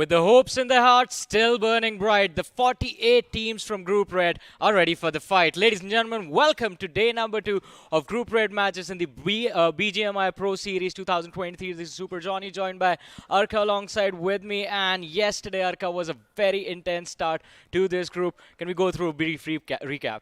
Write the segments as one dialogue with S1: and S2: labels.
S1: With the hopes in their hearts still burning bright, the 48 teams from Group Red are ready for the fight. Ladies and gentlemen, welcome to day number 2 of Group Red matches in the BGMI Pro Series 2023. This is Super Johnny, joined by Arka alongside with me. And yesterday, Arka, was a very intense start to this group. Can we go through a brief recap?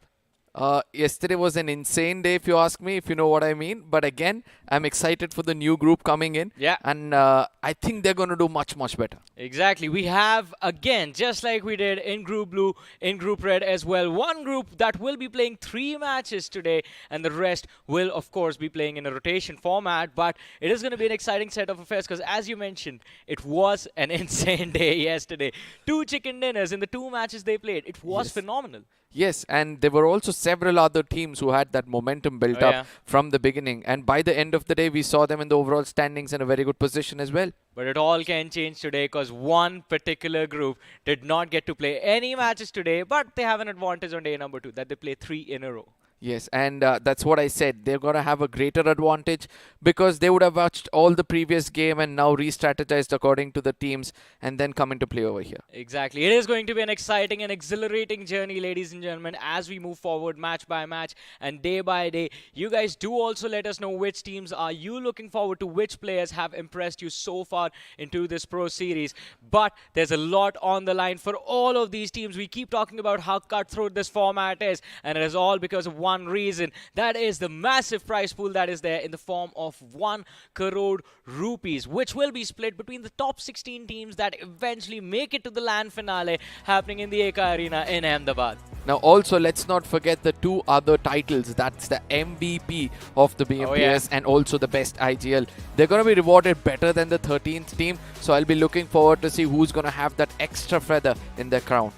S2: Yesterday was an insane day, if you ask me, if you know what I mean. But again, I'm excited for the new group coming in.
S1: Yeah.
S2: And I think they're going to do much, much better.
S1: Exactly. We have, again, just like we did in Group Blue, in Group Red as well, one group that will be playing 3 matches today, and the rest will, of course, be playing in a rotation format. But it is going to be an exciting set of affairs because, as you mentioned, it was an insane day yesterday. 2 chicken dinners in the 2 matches they played. It was phenomenal.
S2: Yes, and there were also several other teams who had that momentum built up from the beginning. And by the end of the day, we saw them in the overall standings in a very good position as well.
S1: But it all can change today because one particular group did not get to play any matches today, but they have an advantage on day number 2 that they play 3 in a row.
S2: Yes, and that's what I said. They're going to have a greater advantage because they would have watched all the previous game and now re-strategized according to the teams and then come into play over here.
S1: Exactly. It is going to be an exciting and exhilarating journey, ladies and gentlemen, as we move forward match by match and day by day. You guys do also let us know which teams are you looking forward to, which players have impressed you so far into this Pro Series. But there's a lot on the line for all of these teams. We keep talking about how cutthroat this format is, and it is all because of one reason. That is the massive prize pool that is there in the form of 1 crore rupees, which will be split between the top 16 teams that eventually make it to the land finale happening in the Eka Arena in Ahmedabad.
S2: Now also, let's not forget the 2 other titles. That's the MVP of the BMPS and also the best IGL. They're going to be rewarded better than the 13th team. So I'll be looking forward to see who's going to have that extra feather in their crown.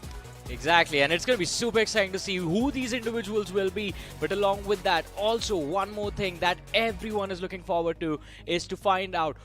S1: Exactly, and it's going to be super exciting to see who these individuals will be. But along with that, also one more thing that everyone is looking forward to is to find out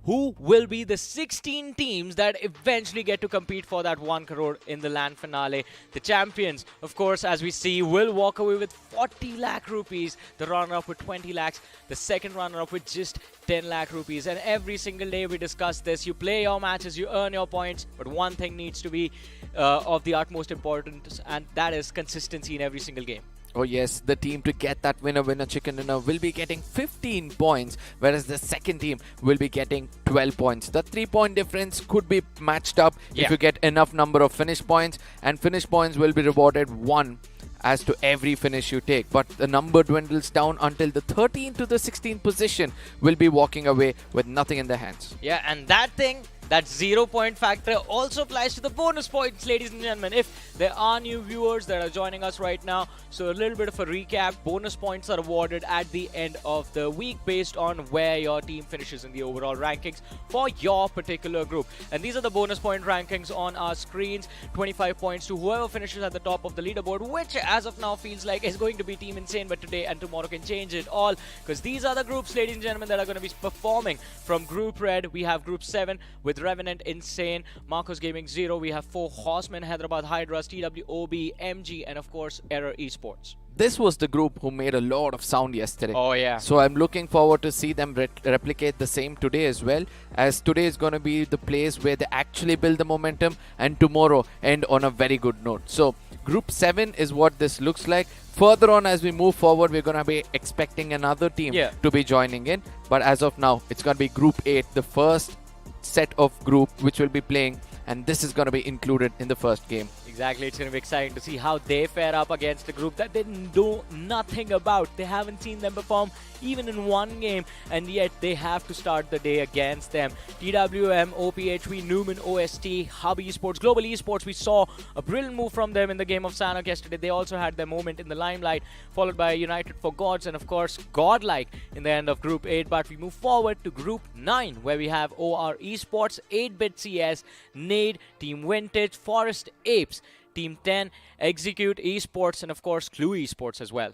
S1: who will be the 16 teams that eventually get to compete for that 1 crore in the land finale. The champions, of course, as we see, will walk away with 40 lakh rupees. The runner-up with 20 lakhs. The second runner-up with just 10 lakh rupees. And every single day we discuss this. You play your matches, you earn your points. But one thing needs to be of the utmost importance, and that is consistency in every single game.
S2: Oh yes, the team to get that winner chicken dinner will be getting 15 points, whereas the second team will be getting 12 points. The 3-point difference could be matched up if you get enough number of finish points, and finish points will be rewarded 1 as to every finish you take. But the number dwindles down until the 13th to the 16th position will be walking away with nothing in their hands.
S1: Yeah, and that 0-point factor also applies to the bonus points, ladies and gentlemen. If there are new viewers that are joining us right now, so a little bit of a recap. Bonus points are awarded at the end of the week based on where your team finishes in the overall rankings for your particular group. And these are the bonus point rankings on our screens. 25 points to whoever finishes at the top of the leaderboard, which as of now feels like is going to be Team Insane, but today and tomorrow can change it all, because these are the groups, ladies and gentlemen, that are going to be performing from Group Red. We have Group 7 with Revenant, Insane, Marcos Gaming 0. We have 4 Horsemen, Hyderabad Hydras, TWOB, MG, and of course Error Esports.
S2: This was the group who made a lot of sound yesterday.
S1: Oh yeah.
S2: So I'm looking forward to see them replicate the same today as well, as today is going to be the place where they actually build the momentum and tomorrow end on a very good note. So Group 7 is what this looks like. Further on, as we move forward, we're going to be expecting another team to be joining in. But as of now, it's going to be Group 8, the first set of group which will be playing, and this is going to be included in the first game.
S1: Exactly, it's going to be exciting to see how they fare up against a group that they know nothing about. They haven't seen them perform even in one game, and yet they have to start the day against them. TWM, OPHV, Newman, OST, Hub Esports, Global Esports. We saw a brilliant move from them in the game of Sanok yesterday. They also had their moment in the limelight, followed by United for Gods and of course Godlike in the end of Group 8. But we move forward to Group 9, where we have OR Esports, 8-Bit CS, Nade, Team Vintage, Forest Apes, Team 10, Execute Esports, and of course Clue Esports as well.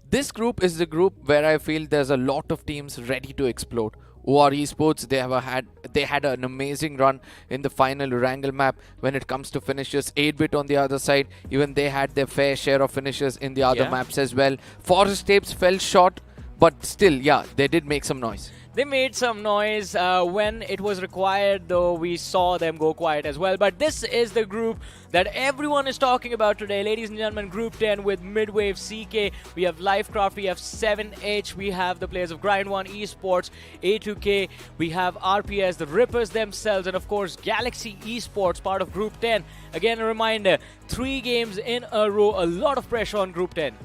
S2: This group is the group where I feel there's a lot of teams ready to explode. OR Esports, they had an amazing run in the final Wrangle map when it comes to finishes. 8-Bit on the other side, even they had their fair share of finishes in the other maps as well. Forest Apes fell short, but still, yeah, they did make some noise.
S1: They made some noise when it was required, though we saw them go quiet as well. But this is the group that everyone is talking about today. Ladies and gentlemen, Group 10 with Midwave, CK, we have Lifecraft, we have 7H, we have the players of Grind 1 Esports, A2K, we have RPS, the Rippers themselves, and of course Galaxy Esports, part of Group 10. Again, a reminder, 3 games in a row, a lot of pressure on Group 10.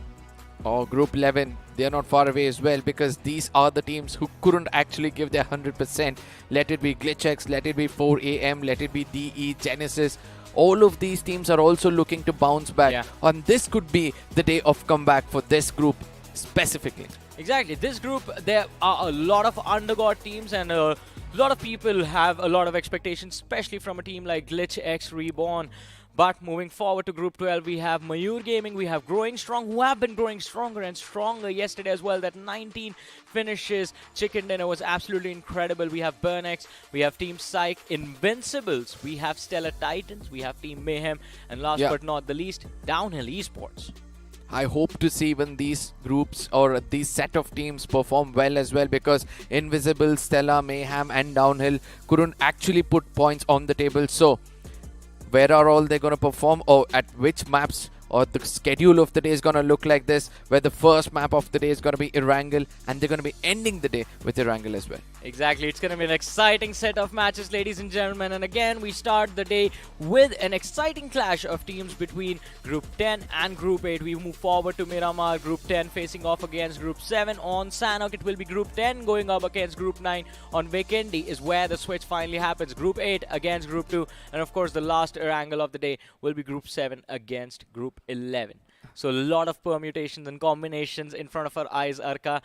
S2: Or Group 11, they are not far away as well, because these are the teams who couldn't actually give their 100%. Let it be GlitchX, let it be 4AM, let it be DE, Genesis. All of these teams are also looking to bounce back.
S1: Yeah.
S2: And this could be the day of comeback for this group specifically.
S1: Exactly. This group, there are a lot of underdog teams, and a lot of people have a lot of expectations, especially from a team like GlitchX Reborn. But moving forward to Group 12, we have Mayur Gaming, we have Growing Strong, who have been growing stronger and stronger yesterday as well. That 19 finishes, Chicken Dinner was absolutely incredible. We have Burnex, we have Team Psych, Invincibles, we have Stellar Titans, we have Team Mayhem, and last but not the least, Downhill Esports.
S2: I hope to see when these groups or these set of teams perform well as well, because Invisible, Stella, Mayhem and Downhill couldn't actually put points on the table. So where are all they going to perform, or at which maps, or the schedule of the day is going to look like this, where the first map of the day is going to be Erangel, and they're going to be ending the day with Erangel as well.
S1: Exactly, it's going to be an exciting set of matches, ladies and gentlemen, and again we start the day with an exciting clash of teams between Group 10 and Group 8. We move forward to Miramar, Group 10 facing off against Group 7 on Sanok. It will be Group 10 going up against Group 9 on Vikendi is where the switch finally happens. Group 8 against Group 2, and of course the last angle of the day will be Group 7 against Group 11. So a lot of permutations and combinations in front of our eyes, Arka.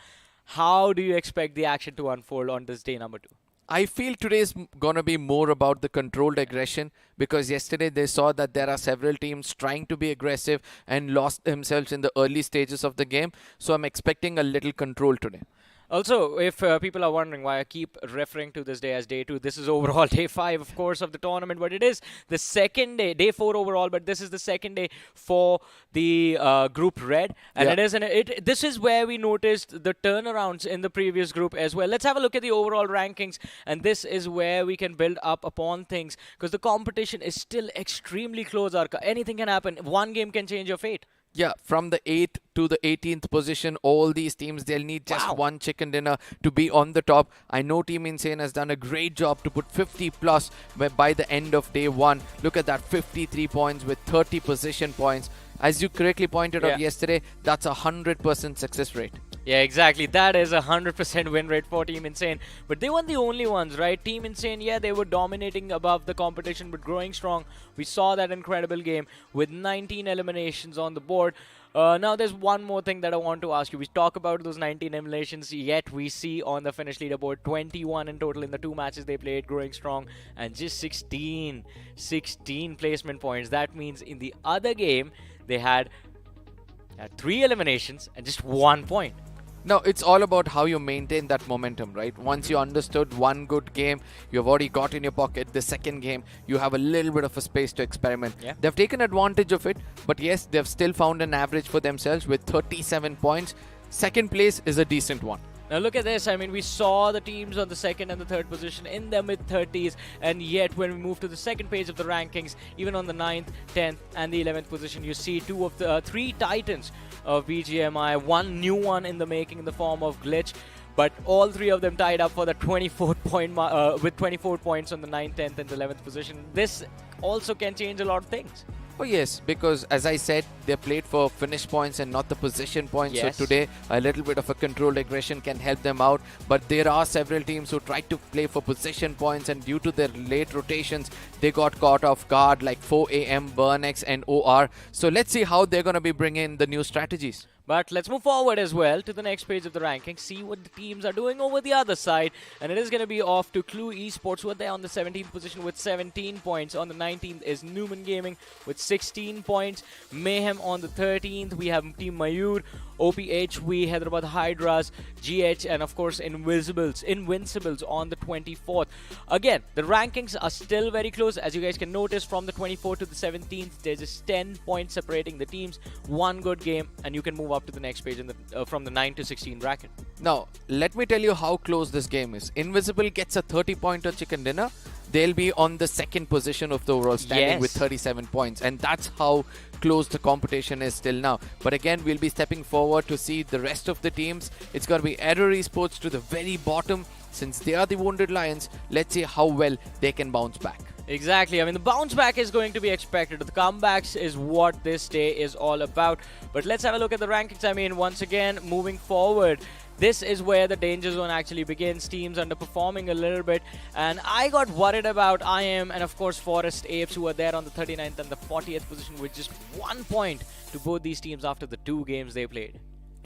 S1: How do you expect the action to unfold on this day number 2?
S2: I feel today's going to be more about the controlled aggression, because yesterday they saw that there are several teams trying to be aggressive and lost themselves in the early stages of the game. So I'm expecting a little control today.
S1: Also, if people are wondering why I keep referring to this day as day 2, this is overall day 5, of course, of the tournament, but it is the second day, day 4 overall, but this is the second day for the Group Red, and this is where we noticed the turnarounds in the previous group as well. Let's have a look at the overall rankings, and this is where we can build up upon things, because the competition is still extremely close, Arka. Anything can happen. One game can change your fate.
S2: Yeah, from the 8th to the 18th position, all these teams, they'll need just one chicken dinner to be on the top. I know Team Insane has done a great job to put 50 plus by the end of day 1. Look at that, 53 points with 30 position points. As you correctly pointed out yesterday, that's a 100% success rate.
S1: Yeah, exactly. That is a 100% win rate for Team Insane. But they weren't the only ones, right? Team Insane, yeah, they were dominating above the competition, but growing strong. We saw that incredible game with 19 eliminations on the board. Now, there's one more thing that I want to ask you. We talk about those 19 eliminations, yet we see on the finish leaderboard 21 in total in the 2 matches they played, growing strong, and just 16 placement points. That means in the other game, they had 3 eliminations and just 1 point.
S2: Now, it's all about how you maintain that momentum, right? Once you understood one good game, you've already got in your pocket the second game, you have a little bit of a space to experiment.
S1: Yeah.
S2: They've taken advantage of it, but yes, they've still found an average for themselves with 37 points. Second place is a decent one.
S1: Now look at this. I mean, we saw the teams on the 2nd and the 3rd position in the mid-30s, and yet when we move to the second page of the rankings, even on the 9th, 10th and the 11th position, you see 2 of the 3 titans of BGMI, one new one in the making in the form of Glitch, but all 3 of them tied up for the 24 point with 24 points on the 9th, 10th and 11th position. This also can change a lot of things.
S2: Oh yes, because as I said, they played for finish points and not the position points.
S1: Yes.
S2: So today, a little bit of a controlled aggression can help them out. But there are several teams who tried to play for position points, and due to their late rotations, they got caught off guard, like 4AM, Burnex and OR. So let's see how they're going to be bringing in the new strategies.
S1: But let's move forward as well to the next page of the ranking, see what the teams are doing over the other side. And it is going to be off to Clue Esports, who are there on the 17th position with 17 points. On the 19th is Newman Gaming with 16 points. Mayhem on the 13th. We have Team Mayur, OPHV, Hyderabad Hydras, GH, and of course Invincibles on the 24th. Again, the rankings are still very close. As you guys can notice, from the 24th to the 17th, there's just 10 points separating the teams. One good game, and you can move up to the next page in the, from the 9 to 16 bracket.
S2: Now, let me tell you how close this game is. Invisible gets a 30-pointer chicken dinner. They'll be on the second position of the overall standing with 37 points. And that's how close the competition is still now. But again, we'll be stepping forward to see the rest of the teams. It's got to be Error Esports to the very bottom. Since they are the Wounded Lions, let's see how well they can bounce back.
S1: Exactly. I mean, the bounce back is going to be expected. The comebacks is what this day is all about. But let's have a look at the rankings. I mean, once again, moving forward, this is where the danger zone actually begins. Teams underperforming a little bit. And I got worried about IM and, of course, Forest Apes, who are there on the 39th and the 40th position with just 1 point to both these teams after the 2 games they played.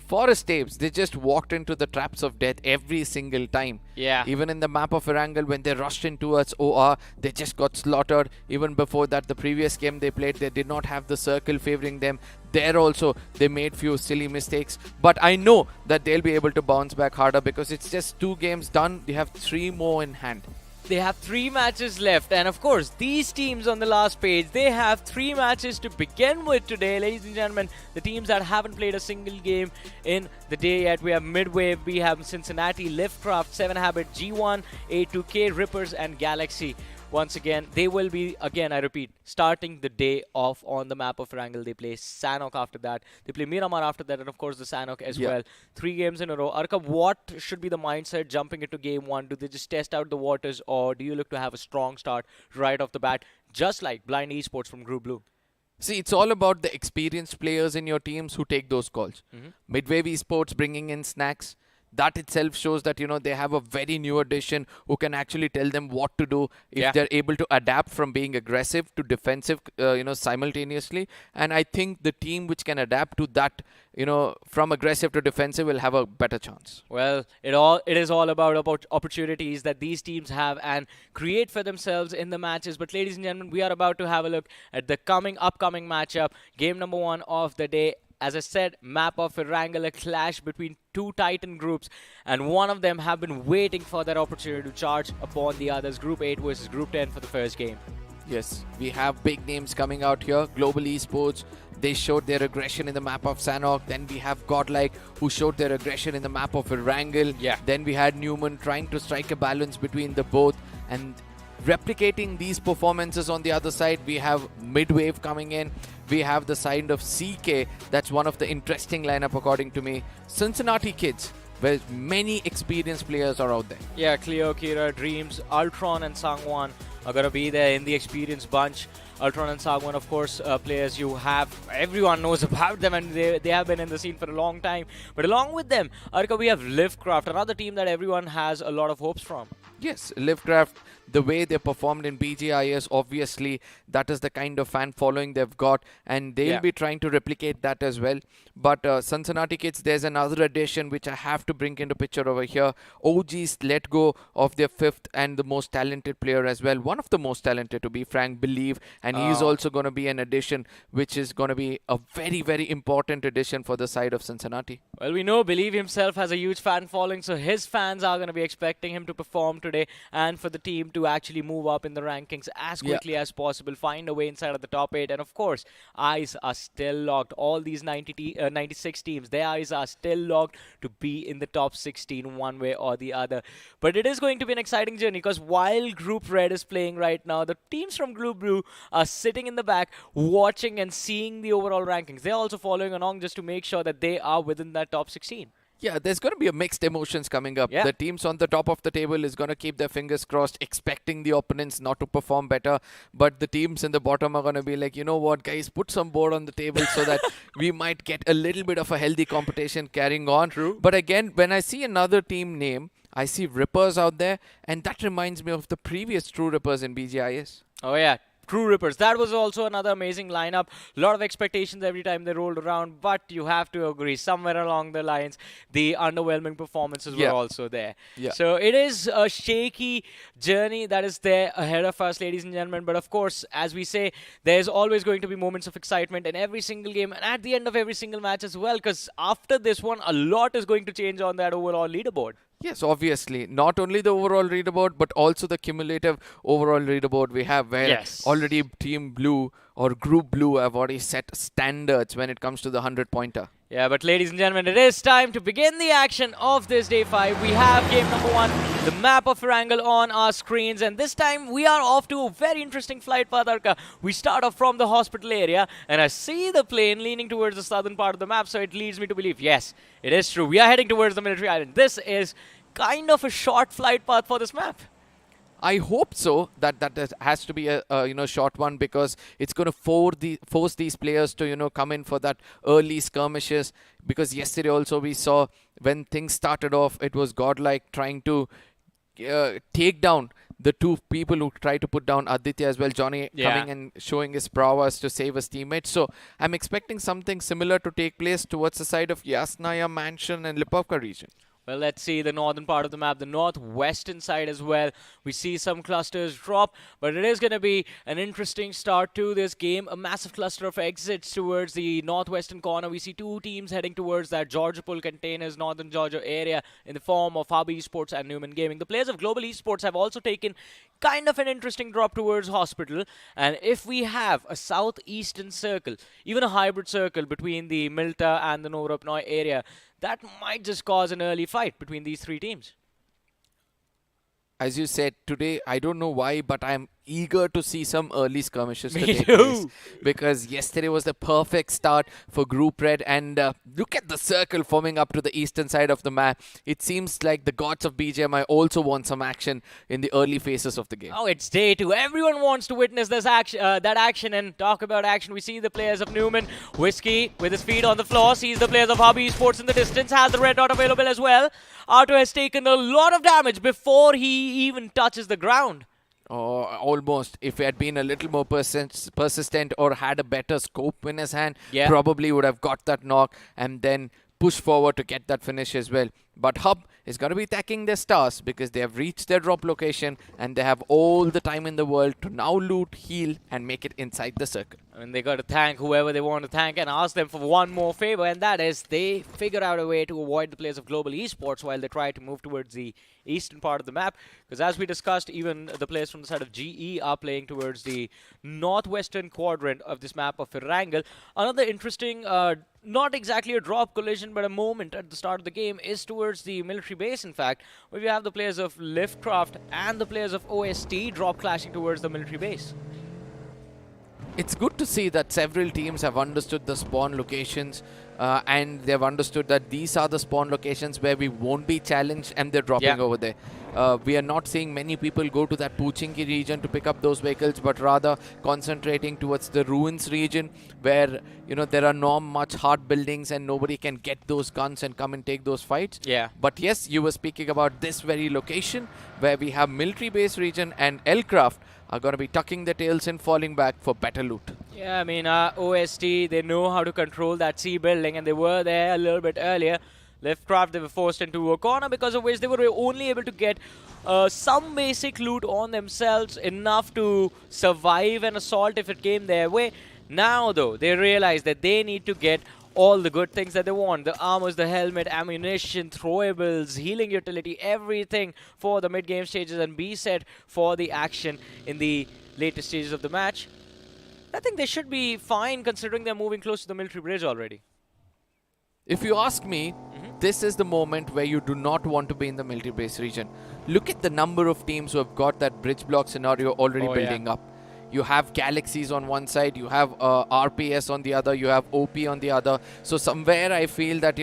S2: Forest Apes, they just walked into the traps of death every single time.
S1: Yeah.
S2: Even in the map of Erangel, when they rushed in towards OR, they just got slaughtered. Even before that, the previous game they played, they did not have the circle favoring them. There also, they made few silly mistakes. But I know that they'll be able to bounce back harder because it's just 2 games done. They have 3 more in hand.
S1: They have 3 matches left, and of course, these teams on the last page, they have 3 matches to begin with today, ladies and gentlemen. The teams that haven't played a single game in the day yet, we have Midwave, we have Cincinnati, Liftcraft, 7 Habit, G1, A2K, Rippers, and Galaxy. Once again, they will be, again, I repeat, starting the day off on the map of Erangel. They play Sanok after that. They play Miramar after that, and of course the Sanok as well. 3 games in a row. Arka, what should be the mindset jumping into game 1? Do they just test out the waters, or do you look to have a strong start right off the bat, just like Blind Esports from Group Blue?
S2: See, it's all about the experienced players in your teams who take those calls. Midwave Esports bringing in Snacks. That itself shows that, you know, they have a very new addition who can actually tell them what to do if they're able to adapt from being aggressive to defensive, simultaneously. And I think the team which can adapt to that, from aggressive to defensive will have a better chance.
S1: Well, it is all about opportunities that these teams have and create for themselves in the matches. But ladies and gentlemen, we are about to have a look at the upcoming matchup, game number 1 of the day. As I said, map of Erangel, a clash between 2 Titan groups, and one of them have been waiting for that opportunity to charge upon the others. Group 8 versus Group 10 for the first game.
S2: Yes, we have big names coming out here. Global Esports, they showed their aggression in the map of Sanok. Then we have Godlike, who showed their aggression in the map of Erangel. Then we had Newman trying to strike a balance between the both. And replicating these performances on the other side, we have Midwave coming in. We have the side of CK. That's one of the interesting lineup according to me. Cincinnati Kids, where many experienced players are out there.
S1: Yeah, Cleo, Kira, Dreams, Ultron and Sangwon are going to be there in the experienced bunch. Ultron and Sangwon, of course, players everyone knows about them, and they have been in the scene for a long time. But along with them, Arka, we have Liftcraft, another team that everyone has a lot of hopes from.
S2: Yes, Liftcraft, the way they performed in BGIS, obviously, that is the kind of fan following they've got, and they'll be trying to replicate that as well. But Cincinnati Kids, there's another addition which I have to bring into picture over here. OGs let go of their 5th and the most talented player as well. One of the most talented, to be frank, Believe, and he's also going to be an addition which is going to be a very, very important addition for the side of Cincinnati.
S1: Well, we know Believe himself has a huge fan following, so his fans are going to be expecting him to perform today and for the team to actually move up in the rankings as quickly as possible, find a way inside of the top 8. And of course, eyes are still locked. All these 96 teams, their eyes are still locked to be in the top 16 one way or the other. But it is going to be an exciting journey, because while Group Red is playing right now, the teams from Group Blue are sitting in the back watching and seeing the overall rankings. They're also following along just to make sure that they are within that top 16.
S2: Yeah, there's going to be a mixed emotions coming up. The teams on the top of the table is going to keep their fingers crossed, expecting the opponents not to perform better. But the teams in the bottom are going to be like, you know what, guys, put some board on the table so that we might get a little bit of a healthy competition carrying on.
S1: True.
S2: But again, when I see another team name, I see Rippers out there, and that reminds me of the previous True Rippers in BGIS.
S1: Oh, yeah. True Rippers. That was also another amazing lineup. A lot of expectations every time they rolled around, but you have to agree, somewhere along the lines, the underwhelming performances were also there. So it is a shaky journey that is there ahead of us, ladies and gentlemen. But of course, as we say, there's always going to be moments of excitement in every single game and at the end of every single match as well, because after this one, a lot is going to change on that overall leaderboard.
S2: Yes, obviously. Not only the overall leaderboard, but also the cumulative overall leaderboard we have, where already Team Blue or Group Blue have already set standards when it comes to the 100-pointer.
S1: Yeah, but ladies and gentlemen, it is time to begin the action of this day 5. We have game number 1, the map of Erangel on our screens, and this time we are off to a very interesting flight path, Arka. We start off from the hospital area, and I see the plane leaning towards the southern part of the map, so it leads me to believe, yes, it is true. We are heading towards the military island. This is kind of a short flight path for this map.
S2: I hope so. That has to be a short one, because it's going to force these players to come in for that early skirmishes. Because yesterday also we saw when things started off, it was godlike trying to take down the two people who tried to put down Aditya as well. Johnny coming and showing his prowess to save his teammates. So I'm expecting something similar to take place towards the side of Yasnaya Mansion and Lipovka region.
S1: Well, let's see the northern part of the map, the northwestern side as well. We see some clusters drop, but it is going to be an interesting start to this game. A massive cluster of exits towards the northwestern corner. We see two teams heading towards that Georgia Pool containers, northern Georgia area, in the form of Hub Esports and Newman Gaming. The players of Global Esports have also taken kind of an interesting drop towards Hospital. And if we have a southeastern circle, even a hybrid circle between the Milta and the Novorupnoy area, that might just cause an early fight between these three teams.
S2: As you said, today, I don't know why, but I'm eager to see some early skirmishes
S1: Me
S2: to take
S1: too.
S2: place, because yesterday was the perfect start for Group Red, and look at the circle forming up to the eastern side of the map. It seems like the gods of BGMI also want some action in the early phases of the game.
S1: Oh, it's day 2. Everyone wants to witness this action, that action, and talk about action. We see the players of Newman, Whiskey with his feet on the floor, sees the players of Hobby Sports in the distance, has the red dot available as well. Arto has taken a lot of damage before he even touches the ground.
S2: Oh, almost. If he had been a little more persistent or had a better scope in his hand, probably would have got that knock and then push forward to get that finish as well. But Hub is going to be attacking their stars, because they have reached their drop location and they have all the time in the world to now loot, heal, and make it inside the circle.
S1: I mean, they got to thank whoever they want to thank and ask them for one more favor, and that is they figure out a way to avoid the players of Global Esports while they try to move towards the eastern part of the map. Because as we discussed, even the players from the side of GE are playing towards the northwestern quadrant of this map of Erangel. Another interesting, not exactly a drop collision, but a moment at the start of the game is towards the military base, in fact, where we have the players of Liftcraft and the players of OST drop clashing towards the military base.
S2: It's good to see that several teams have understood the spawn locations, and they've understood that these are the spawn locations where we won't be challenged, and they're dropping over there. We are not seeing many people go to that Puchinki region to pick up those vehicles, but rather concentrating towards the ruins region, where there are not much hard buildings and nobody can get those guns and come and take those fights. But yes, you were speaking about this very location where we have military base region, and Aircraft are going to be tucking their tails and falling back for better loot.
S1: Yeah, I mean, OST, they know how to control that C building, and they were there a little bit earlier. Liftcraft, they were forced into a corner, because of which they were only able to get some basic loot on themselves, enough to survive an assault if it came their way. Now, though, they realize that they need to get all the good things that they want. The armors, the helmet, ammunition, throwables, healing utility, everything for the mid-game stages, and be set for the action in the later stages of the match. I think they should be fine, considering they're moving close to the military bridge already.
S2: If you ask me, this is the moment where you do not want to be in the military base region. Look at the number of teams who have got that bridge block scenario already building up. You have Galaxies on one side, you have RPS on the other, you have OP on the other. So somewhere I feel that,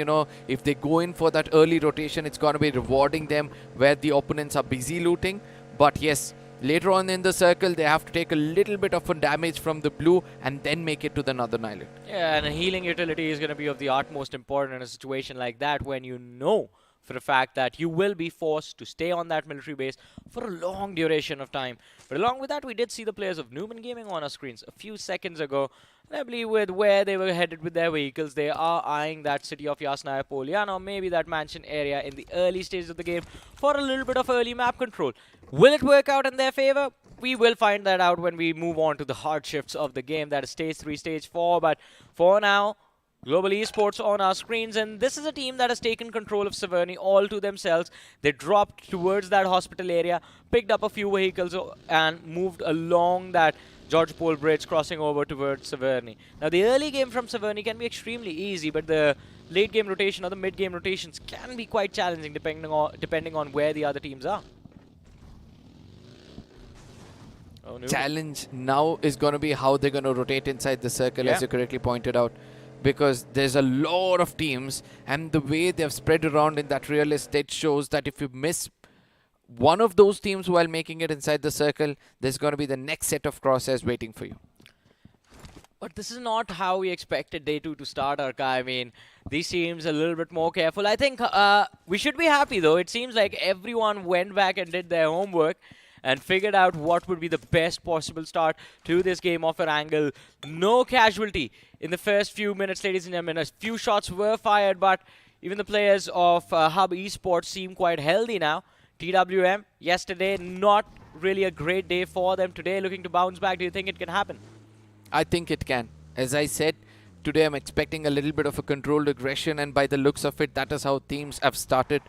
S2: if they go in for that early rotation, it's going to be rewarding them where the opponents are busy looting. But yes, later on in the circle, they have to take a little bit of a damage from the blue and then make it to the northern island. Yeah,
S1: and a healing utility is going to be of the utmost importance in a situation like that, when you know for a fact that you will be forced to stay on that military base for a long duration of time. But along with that, we did see the players of Newman Gaming on our screens a few seconds ago. And I believe with where they were headed with their vehicles, they are eyeing that city of Yasnaya Polyana, or maybe that mansion area in the early stages of the game for a little bit of early map control. Will it work out in their favor? We will find that out when we move on to the hard shifts of the game. That is stage 3, stage 4. But for now, Global Esports on our screens, and this is a team that has taken control of Severny all to themselves. They dropped towards that hospital area, picked up a few vehicles and moved along that George Pole Bridge crossing over towards Severny. Now, the early game from Severny can be extremely easy, but the late game rotation or the mid game rotations can be quite challenging depending on where the other teams are. Oh, no.
S2: Challenge now is going to be how they're going to rotate inside the circle, as you correctly pointed out, because there's a lot of teams, and the way they've spread around in that real estate shows that if you miss one of those teams while making it inside the circle, there's going to be the next set of crosshairs waiting for you.
S1: But this is not how we expected day 2 to start, Arka. I mean, these teams a little bit more careful. I think we should be happy, though. It seems like everyone went back and did their homework and figured out what would be the best possible start to this game off an angle. No casualty in the first few minutes, ladies and gentlemen. A few shots were fired, but even the players of Hub Esports seem quite healthy now. TWM, yesterday, not really a great day for them. Today, looking to bounce back. Do you think it can happen?
S2: I think it can. As I said, today I'm expecting a little bit of a controlled aggression, and by the looks of it, that is how teams have started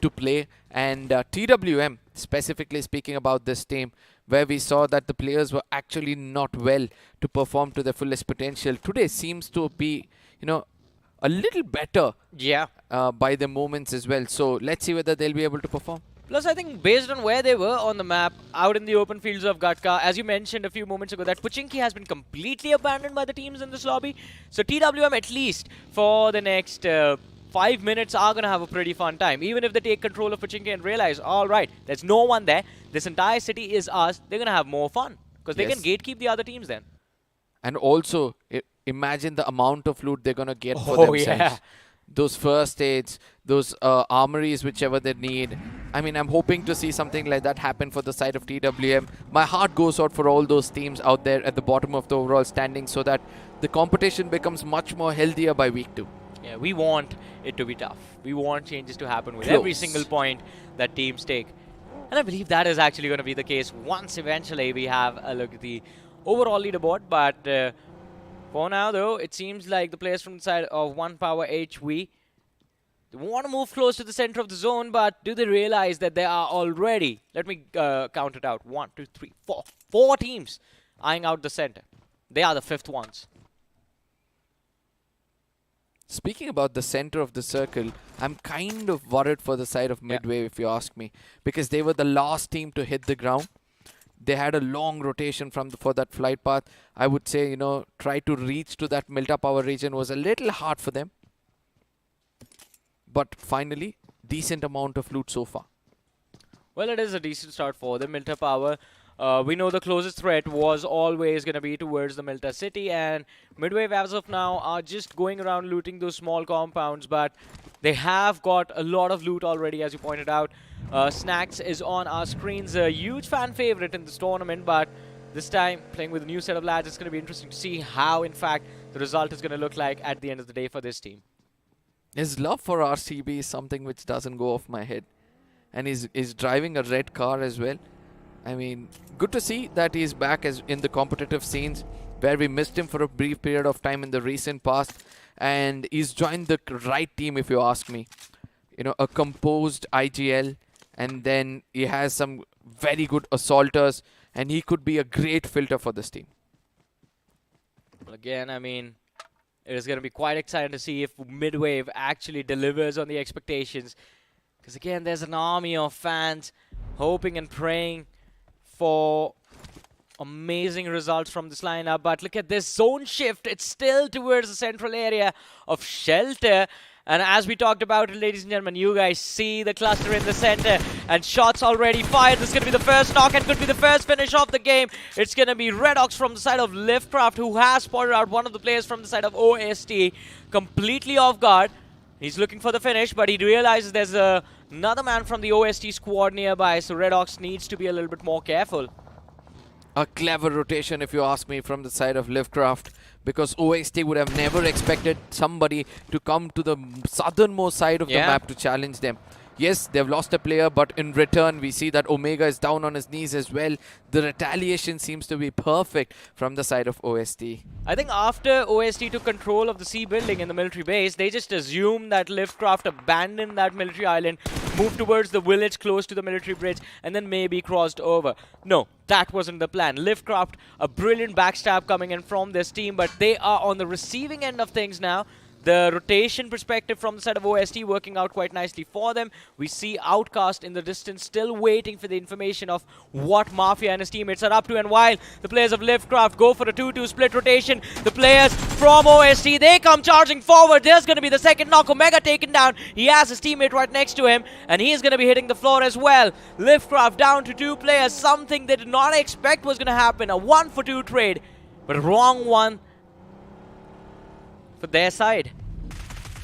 S2: to play. And TWM, specifically speaking about this team, where we saw that the players were actually not well to perform to their fullest potential, today seems to be, a little better by the moments as well. So let's see whether they'll be able to perform.
S1: Plus, I think based on where they were on the map, out in the open fields of Gatka, as you mentioned a few moments ago, that Pochinki has been completely abandoned by the teams in this lobby. So TWM, at least for the next 5 minutes, are going to have a pretty fun time. Even if they take control of Pochinki and realize, all right, there's no one there, this entire city is ours, they're going to have more fun. Because they can gatekeep the other teams then.
S2: And also, imagine the amount of loot they're going to get for themselves. Yeah. Those first aids, those armories, whichever they need. I mean, I'm hoping to see something like that happen for the side of TWM. My heart goes out for all those teams out there at the bottom of the overall standing, so that the competition becomes much more healthier by week 2.
S1: Yeah, we want it to be tough. We want changes to happen with every single point that teams take. And I believe that is actually going to be the case once eventually we have a look at the overall leaderboard. But for now, though, it seems like the players from the side of One Power HV, they want to move close to the center of the zone, but do they realize that there are already, let me count it out, 1, 2, 3, 4, 4 teams eyeing out the center. They are the 5th ones.
S2: Speaking about the center of the circle, I'm kind of worried for the side of Midway, if you ask me, because they were the last team to hit the ground. They had a long rotation for that flight path. I would say, try to reach to that Milta Power region was a little hard for them. But finally, decent amount of loot so far.
S1: Well, it is a decent start for the Milta Power. We know the closest threat was always going to be towards the Milta city, and Midwave as of now are just going around looting those small compounds, but they have got a lot of loot already, as you pointed out. Snacks is on our screens, a huge fan favorite in this tournament, but this time playing with a new set of lads, it's going to be interesting to see how, in fact, the result is going to look like at the end of the day for this team.
S2: His love for RCB is something which doesn't go off my head, and he's driving a red car as well. I mean, good to see that he's back as in the competitive scenes, where we missed him for a brief period of time in the recent past, and he's joined the right team, if you ask me. A composed IGL, and then he has some very good assaulters, and he could be a great filter for this team.
S1: Well, again, I mean, it is going to be quite exciting to see if Midwave actually delivers on the expectations, because again, there's an army of fans hoping and praying for amazing results from this lineup. But look at this zone shift. It's still towards the central area of Shelter. And as we talked about it, ladies and gentlemen, you guys see the cluster in the center. And shots already fired. This is going to be the first knock and could be the first finish of the game. It's going to be Redox from the side of Liftcraft, who has spotted out one of the players from the side of OST. Completely off guard. He's looking for the finish, but he realizes there's another man from the OST squad nearby, so Redox needs to be a little bit more careful.
S2: A clever rotation, if you ask me, from the side of Liftcraft, because OST would have never expected somebody to come to the southernmost side of the map to challenge them. Yes, they've lost a player, but in return, we see that Omega is down on his knees as well. The retaliation seems to be perfect from the side of OST.
S1: I think after OST took control of the C building in the military base, they just assumed that Liftcraft abandoned that military island, moved towards the village close to the military bridge, and then maybe crossed over. No, that wasn't the plan. Liftcraft, a brilliant backstab coming in from this team, but they are on the receiving end of things now. The rotation perspective from the side of OST working out quite nicely for them. We see Outcast in the distance still waiting for the information of what Mafia and his teammates are up to. And while the players of Liftcraft go for a 2-2 split rotation, the players from OST, they come charging forward. There's going to be the second knock. Omega taken down. He has his teammate right next to him, and he's going to be hitting the floor as well. Liftcraft down to 2 players. Something they did not expect was going to happen. A 1-for-2 trade, but a wrong one for their side.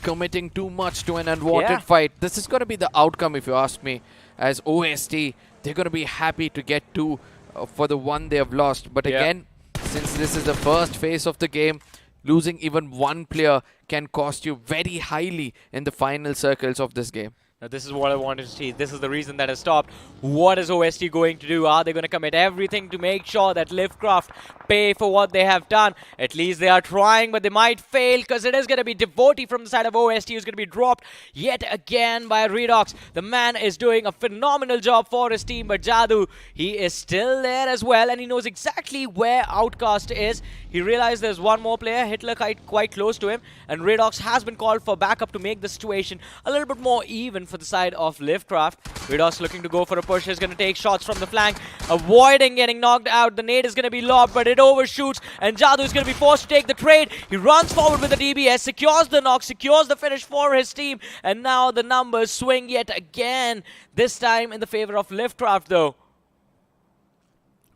S2: Committing too much to an unwanted fight. This is going to be the outcome, if you ask me. As OST, they're going to be happy to get 2 for the one they have lost. But again, since this is the first phase of the game, losing even one player can cost you very highly in the final circles of this game.
S1: Now this is what I wanted to see. This is the reason that has stopped. What is OST going to do? Are they going to commit everything to make sure that Liftcraft pay for what they have done? At least they are trying, but they might fail because it is going to be Devotee from the side of OST who's going to be dropped yet again by Redox. The man is doing a phenomenal job for his team, but Jadoo, he is still there as well, and he knows exactly where Outcast is. He realized there's one more player, Hitler, quite close to him, and Redox has been called for backup to make the situation a little bit more even for the side of Liftcraft. Redox looking to go for a push. He's going to take shots from the flank, avoiding getting knocked out. The nade is going to be lobbed, but it overshoots, and Jadoo is going to be forced to take the trade. He runs forward with the DBS, secures the knock, secures the finish for his team, and now the numbers swing yet again, this time in the favor of Liftcraft though.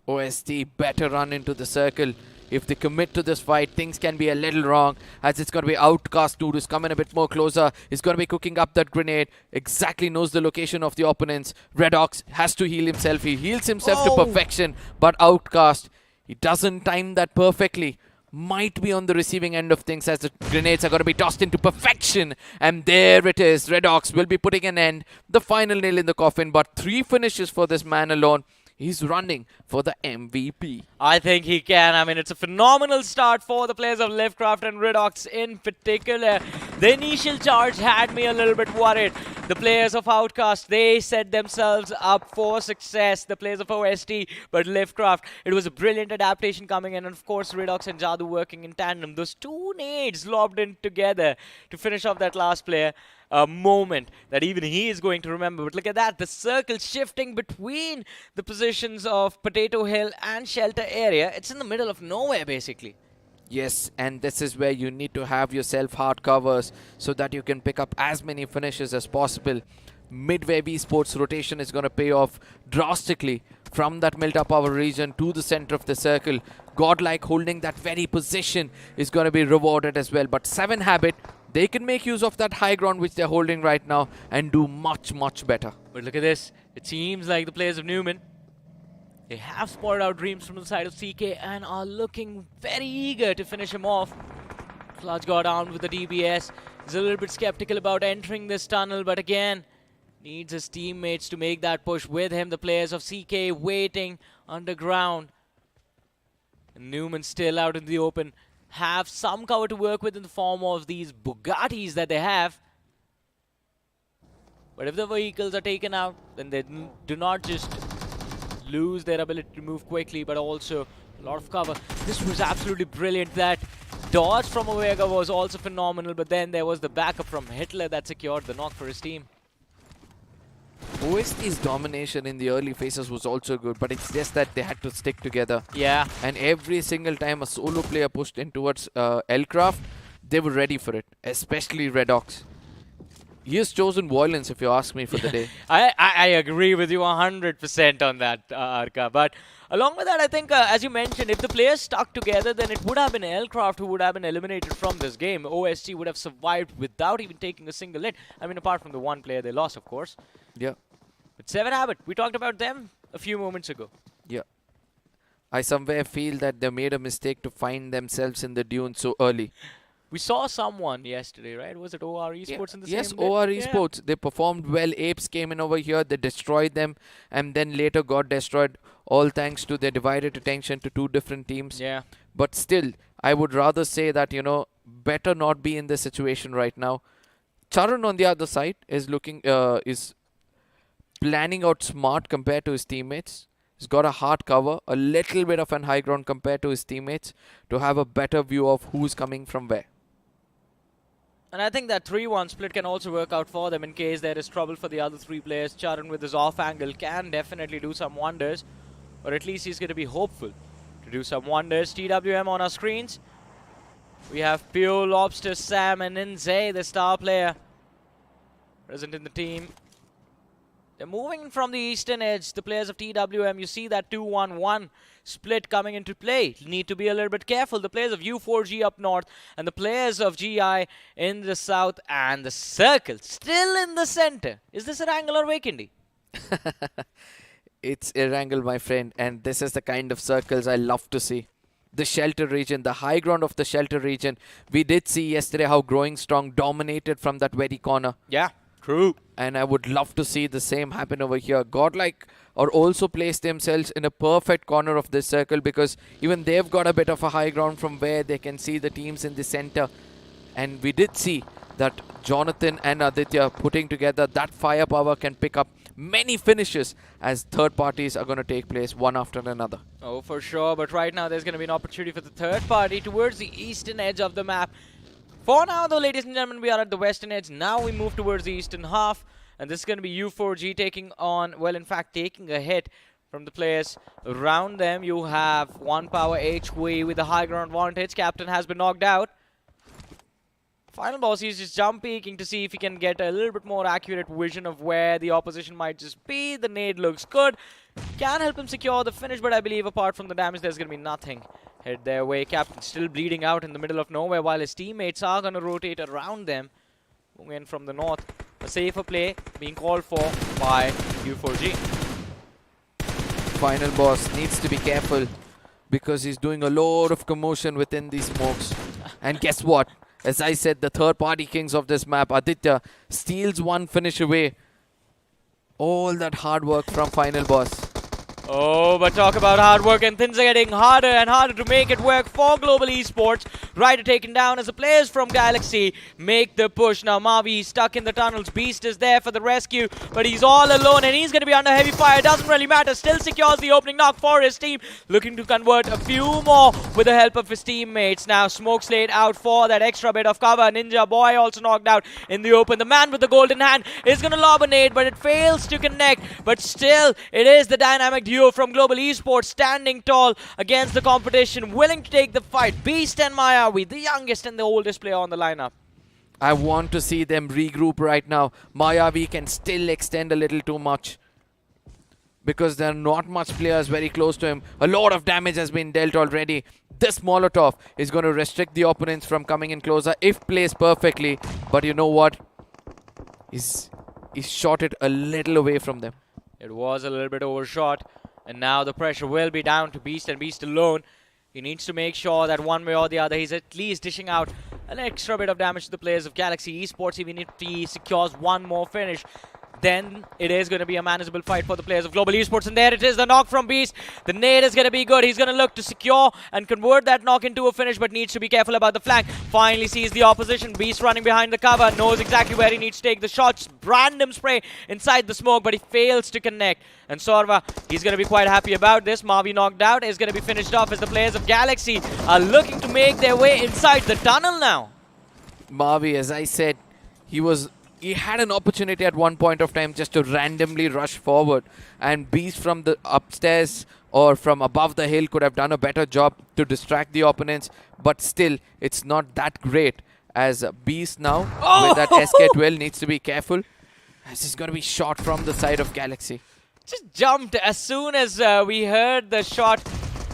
S2: OST better run into the circle. If they commit to this fight, things can be a little wrong, as it's going to be Outcast dude who's coming a bit more closer. He's going to be cooking up that grenade. Exactly knows the location of the opponents. Redox has to heal himself. He heals himself to perfection, but Outcast, he doesn't time that perfectly. Might be on the receiving end of things as the grenades are going to be tossed into perfection. And there it is. Redox will be putting an end. The final nail in the coffin, but 3 finishes for this man alone. He's running for the MVP.
S1: I think he can. I mean, it's a phenomenal start for the players of Liftcraft and Redox in particular. The initial charge had me a little bit worried. The players of Outcast, they set themselves up for success. The players of OST, but Liftcraft, it was a brilliant adaptation coming in. And of course, Redox and Jadoo working in tandem. Those 2 nades lobbed in together to finish off that last player. A moment that even he is going to remember. But look at that, the circle shifting between the positions of Potato Hill and Shelter area. It's in the middle of nowhere, basically.
S2: Yes, and this is where you need to have yourself hard covers so that you can pick up as many finishes as possible. Midway Esports rotation is going to pay off drastically from that Milta Power region to the center of the circle. Godlike holding that very position is going to be rewarded as well. But 7 Habit, they can make use of that high ground which they're holding right now and do much, much better.
S1: But look at this. It seems like the players of Newman, they have spotted out Dreams from the side of CK and are looking very eager to finish him off. Clutch got down with the DBS. He's a little bit skeptical about entering this tunnel, but again, needs his teammates to make that push with him. The players of CK waiting underground. And Newman still out in the open. Have some cover to work with in the form of these Bugattis that they have. But if the vehicles are taken out, then they do not just lose their ability to move quickly, but also a lot of cover. This was absolutely brilliant. That dodge from Omega was also phenomenal, but then there was the backup from Hitler that secured the knock for his team.
S2: OST's domination in the early phases was also good, but it's just that they had to stick together.
S1: Yeah.
S2: And every single time a solo player pushed in towards Elcraft, they were ready for it, especially Redox. He has chosen violence, if you ask me, for the day.
S1: I agree with you 100% on that, Arka. But along with that, I think, as you mentioned, if the players stuck together, then it would have been Elcraft who would have been eliminated from this game. OST would have survived without even taking a single hit. I mean, apart from the one player they lost, of course.
S2: Yeah.
S1: But 7 Habit, we talked about them a few moments ago.
S2: Yeah. I somewhere feel that they made a mistake to find themselves in the dune so early.
S1: We saw someone yesterday, right? Was it OR Esports in the
S2: Yes,
S1: same bit?
S2: OR
S1: Yeah.
S2: Esports, they performed well. Apes came in over here, they destroyed them, and then later got destroyed, all thanks to their divided attention to two different teams.
S1: Yeah.
S2: But still, I would rather say that, you know, better not be in this situation right now. Charan on the other side is is planning out smart compared to his teammates. He's got a hard cover, a little bit of an high ground compared to his teammates to have a better view of who's coming from where.
S1: And I think that 3-1 split can also work out for them in case there is trouble for the other three players. Charan with his off angle can definitely do some wonders. Or at least he's going to be hopeful to do some wonders. TWM on our screens. We have Pure, Lobster, Sam and Inze, the star player present in the team. They're moving from the eastern edge, the players of TWM. You see that 2-1-1 split coming into play. Need to be a little bit careful. The players of U4G up north and the players of GI in the south, and the circle still in the center. Is this a wrangle or vacant?
S2: It's Erangel, my friend, and this is the kind of circles I love to see. The shelter region, the high ground of the shelter region. We did see yesterday how Growing Strong dominated from that very corner.
S1: Yeah, true.
S2: And I would love to see the same happen over here. Godlike are also placed themselves in a perfect corner of this circle, because even they've got a bit of a high ground from where they can see the teams in the center. And we did see that Jonathan and Aditya putting together that firepower can pick up many finishes as third parties are going to take place one after another.
S1: Oh, for sure. But right now there's going to be an opportunity for the third party towards the eastern edge of the map. For now, though, ladies and gentlemen, we are at the western edge. Now we move towards the eastern half. And this is going to be U4G taking on, well, in fact, taking a hit from the players around them. You have 1 power HV with a high ground advantage. Captain has been knocked out. Final boss, he's just jump peeking to see if he can get a little bit more accurate vision of where the opposition might just be. The nade looks good. Can help him secure the finish, but I believe apart from the damage, there's going to be nothing head their way. Captain still bleeding out in the middle of nowhere while his teammates are going to rotate around them. Moving in from the north. A safer play being called for by U4G.
S2: Final boss needs to be careful because he's doing a lot of commotion within these smokes. And guess what? As I said, the third party kings of this map, Aditya, steals one finish away. All that hard work from Final Boss.
S1: Oh, but talk about hard work, and things are getting harder and harder to make it work for Global Esports. Ryder taken down as the players from Galaxy make the push. Now Mavi stuck in the tunnels. Beast is there for the rescue, but he's all alone and he's going to be under heavy fire. Doesn't really matter. Still secures the opening knock for his team. Looking to convert a few more with the help of his teammates. Now Smoke Slate out for that extra bit of cover. Ninja Boy also knocked out in the open. The man with the golden hand is going to lob a nade, but it fails to connect. But still, it is the dynamic duo from Global Esports standing tall against the competition, willing to take the fight. Beast and Mayavi, the youngest and the oldest player on the lineup.
S2: I want to see them regroup right now. Mayavi can still extend a little too much because there are not much players very close to him. A lot of damage has been dealt already. This Molotov is going to restrict the opponents from coming in closer if placed perfectly. But you know what? He's shot it a little away from them.
S1: It was a little bit overshot. And now the pressure will be down to Beast, and Beast alone. He needs to make sure that one way or the other he's at least dishing out an extra bit of damage to the players of Galaxy Esports. Even if he secures one more finish, then it is going to be a manageable fight for the players of Global Esports. And there it is, the knock from Beast. The nade is going to be good. He's going to look to secure and convert that knock into a finish, but needs to be careful about the flank. Finally sees the opposition. Beast running behind the cover, knows exactly where he needs to take the shots. Random spray inside the smoke, but he fails to connect. And Sorva, he's going to be quite happy about this. Mavi knocked out, is going to be finished off as the players of Galaxy are looking to make their way inside the tunnel now.
S2: Mavi, as I said, he had an opportunity at one point of time just to randomly rush forward, and Beast from the upstairs or from above the hill could have done a better job to distract the opponents, but still it's not that great as Beast now with that SK-12 needs to be careful as he's going to be shot from the side of Galaxy.
S1: Just jumped as soon as we heard the shot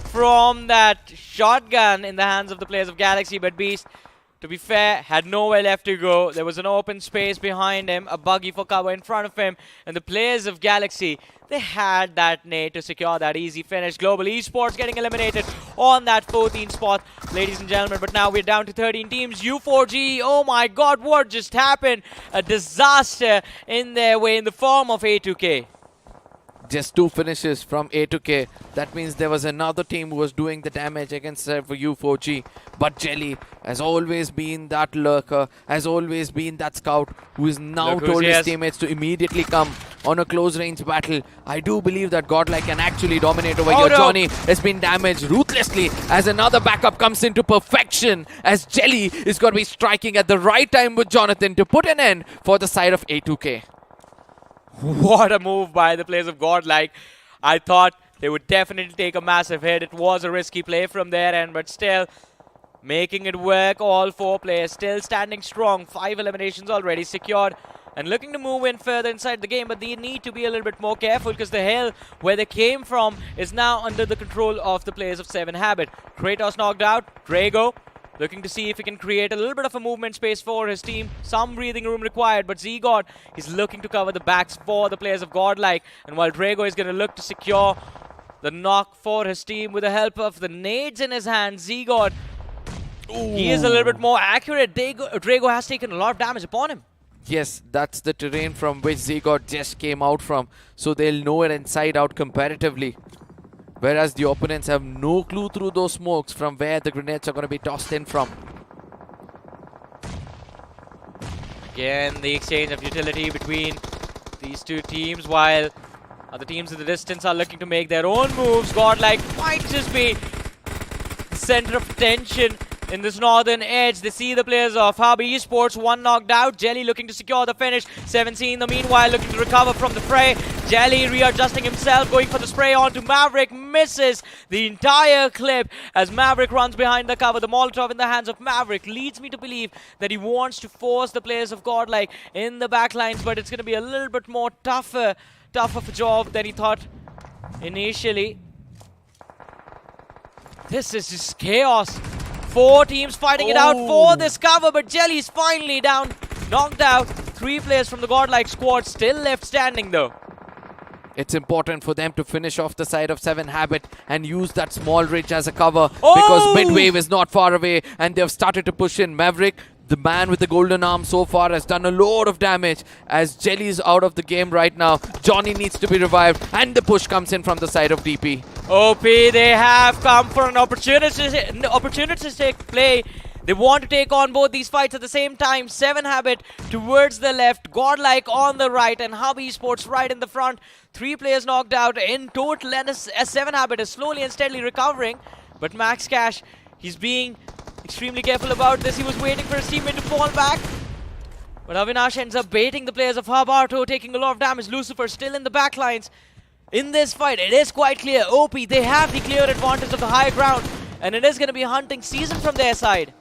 S1: from that shotgun in the hands of the players of Galaxy, but Beast to be fair, had nowhere left to go. There was an open space behind him, a buggy for cover in front of him, and the players of Galaxy, they had that nade to secure that easy finish. Global Esports getting eliminated on that 14th spot, ladies and gentlemen. But now we're down to 13 teams. U4G, oh my god, what just happened? A disaster in their way in the form of A2K.
S2: Just 2 finishes from A to K. That means there was another team who was doing the damage against for U4G. But Jelly has always been that lurker, has always been that scout who is now told his teammates to immediately come on a close range battle. I do believe that Godlike can actually dominate over here. Johnny has been damaged ruthlessly as another backup comes into perfection, as Jelly is going to be striking at the right time with Jonathan to put an end for the side of A2K.
S1: What a move by the players of Godlike. I thought they would definitely take a massive hit. It was a risky play from their end, but still making it work. All 4 players still standing strong. 5 eliminations already secured and looking to move in further inside the game, but they need to be a little bit more careful because the hill where they came from is now under the control of the players of 7 Habit. Kratos knocked out. Drago looking to see if he can create a little bit of a movement space for his team. Some breathing room required, but Z-God is looking to cover the backs for the players of Godlike. And while Drago is going to look to secure the knock for his team with the help of the nades in his hand, Z-God, he is a little bit more accurate. Drago has taken a lot of damage upon him.
S2: Yes, that's the terrain from which Z-God just came out from, so they'll know it inside out comparatively. Whereas the opponents have no clue through those smokes from where the grenades are going to be tossed in from.
S1: Again, the exchange of utility between these 2 teams, while other teams in the distance are looking to make their own moves. Godlike might just be the center of attention in this northern edge. They see the players of Hub Esports, 1 knocked out. Jelly looking to secure the finish. 7C in the meanwhile looking to recover from the fray. Jelly readjusting himself, going for the spray onto Maverick. Misses the entire clip as Maverick runs behind the cover. The Molotov in the hands of Maverick leads me to believe that he wants to force the players of Godlike in the backlines, but it's going to be a little bit more tougher of a job than he thought initially. This is just chaos. 4 teams fighting it out for this cover, but Jelly's finally down, knocked out. 3 players from the Godlike squad still left standing though.
S2: It's important for them to finish off the side of 7 Habit and use that small ridge as a cover because mid-wave is not far away and they've started to push in. Maverick, the man with the golden arm so far, has done a lot of damage as Jelly's out of the game right now. Johnny needs to be revived and the push comes in from the side of DP.
S1: OP, they have come for an opportunistic play. They want to take on both these fights at the same time. 7 Habit towards the left, Godlike on the right, and Hub Esports right in the front. 3 players knocked out in total, and as 7 Habit is slowly and steadily recovering. But Max Cash, he's being extremely careful about this. He was waiting for his teammate to fall back. But Avinash ends up baiting the players of Hub Arto, taking a lot of damage. Lucifer still in the backlines. In this fight, it is quite clear. OP, they have the clear advantage of the high ground, and it is going to be hunting season from their side.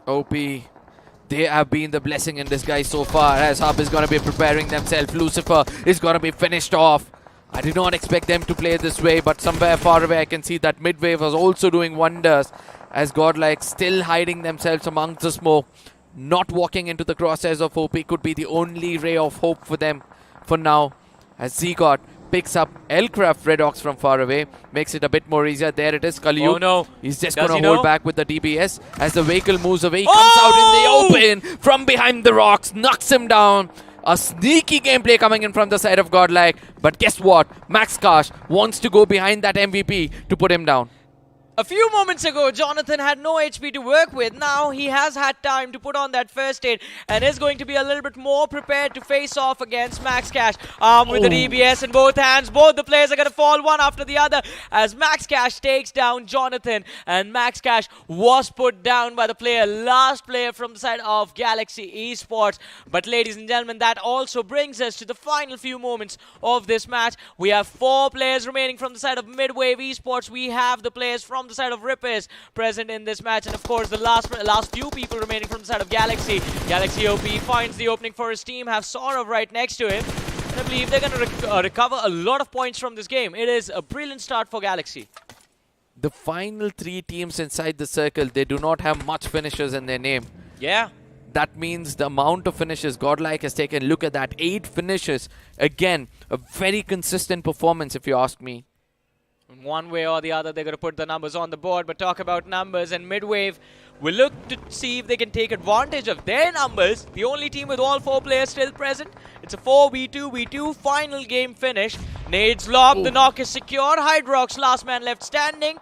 S2: OP, they have been the blessing in disguise so far as Hub is going to be preparing themselves. Lucifer is going to be finished off. I did not expect them to play this way, but somewhere far away I can see that midwave was also doing wonders as Godlike still hiding themselves amongst the smoke. Not walking into the crosshairs of OP could be the only ray of hope for them for now as Z-God picks up Elcraft Red Ox from far away, makes it a bit more easier. There it is, Kaliyuk.
S1: Oh no.
S2: He's just going to hold back with the DBS as the vehicle moves away. He comes out in the open from behind the rocks, knocks him down. A sneaky gameplay coming in from the side of Godlike. But guess what? Max Kash wants to go behind that MVP to put him down.
S1: A few moments ago, Jonathan had no HP to work with. Now he has had time to put on that first aid and is going to be a little bit more prepared to face off against Max Cash. With the DBS in both hands, both the players are going to fall one after the other as Max Cash takes down Jonathan. And Max Cash was put down by the last player from the side of Galaxy Esports. But ladies and gentlemen, that also brings us to the final few moments of this match. We have 4 players remaining from the side of Midwave Esports. We have the players from the side of Rippers present in this match, and of course the last few people remaining from the side of Galaxy. Galaxy OP finds the opening for his team, have Saurav right next to him, and I believe they're going to recover a lot of points from this game. It is a brilliant start for Galaxy.
S2: The final 3 teams inside the circle, they do not have much finishers in their name.
S1: Yeah.
S2: That means the amount of finishes Godlike has taken. Look at that. 8 finishes. Again, a very consistent performance if you ask me.
S1: One way or the other, they're going to put the numbers on the board. But talk about numbers, and Midwave will look to see if they can take advantage of their numbers. The only team with all 4 players still present. It's a 4v2v2 final game finish. Nades lob, the knock is secure. Hydrox, last man left standing.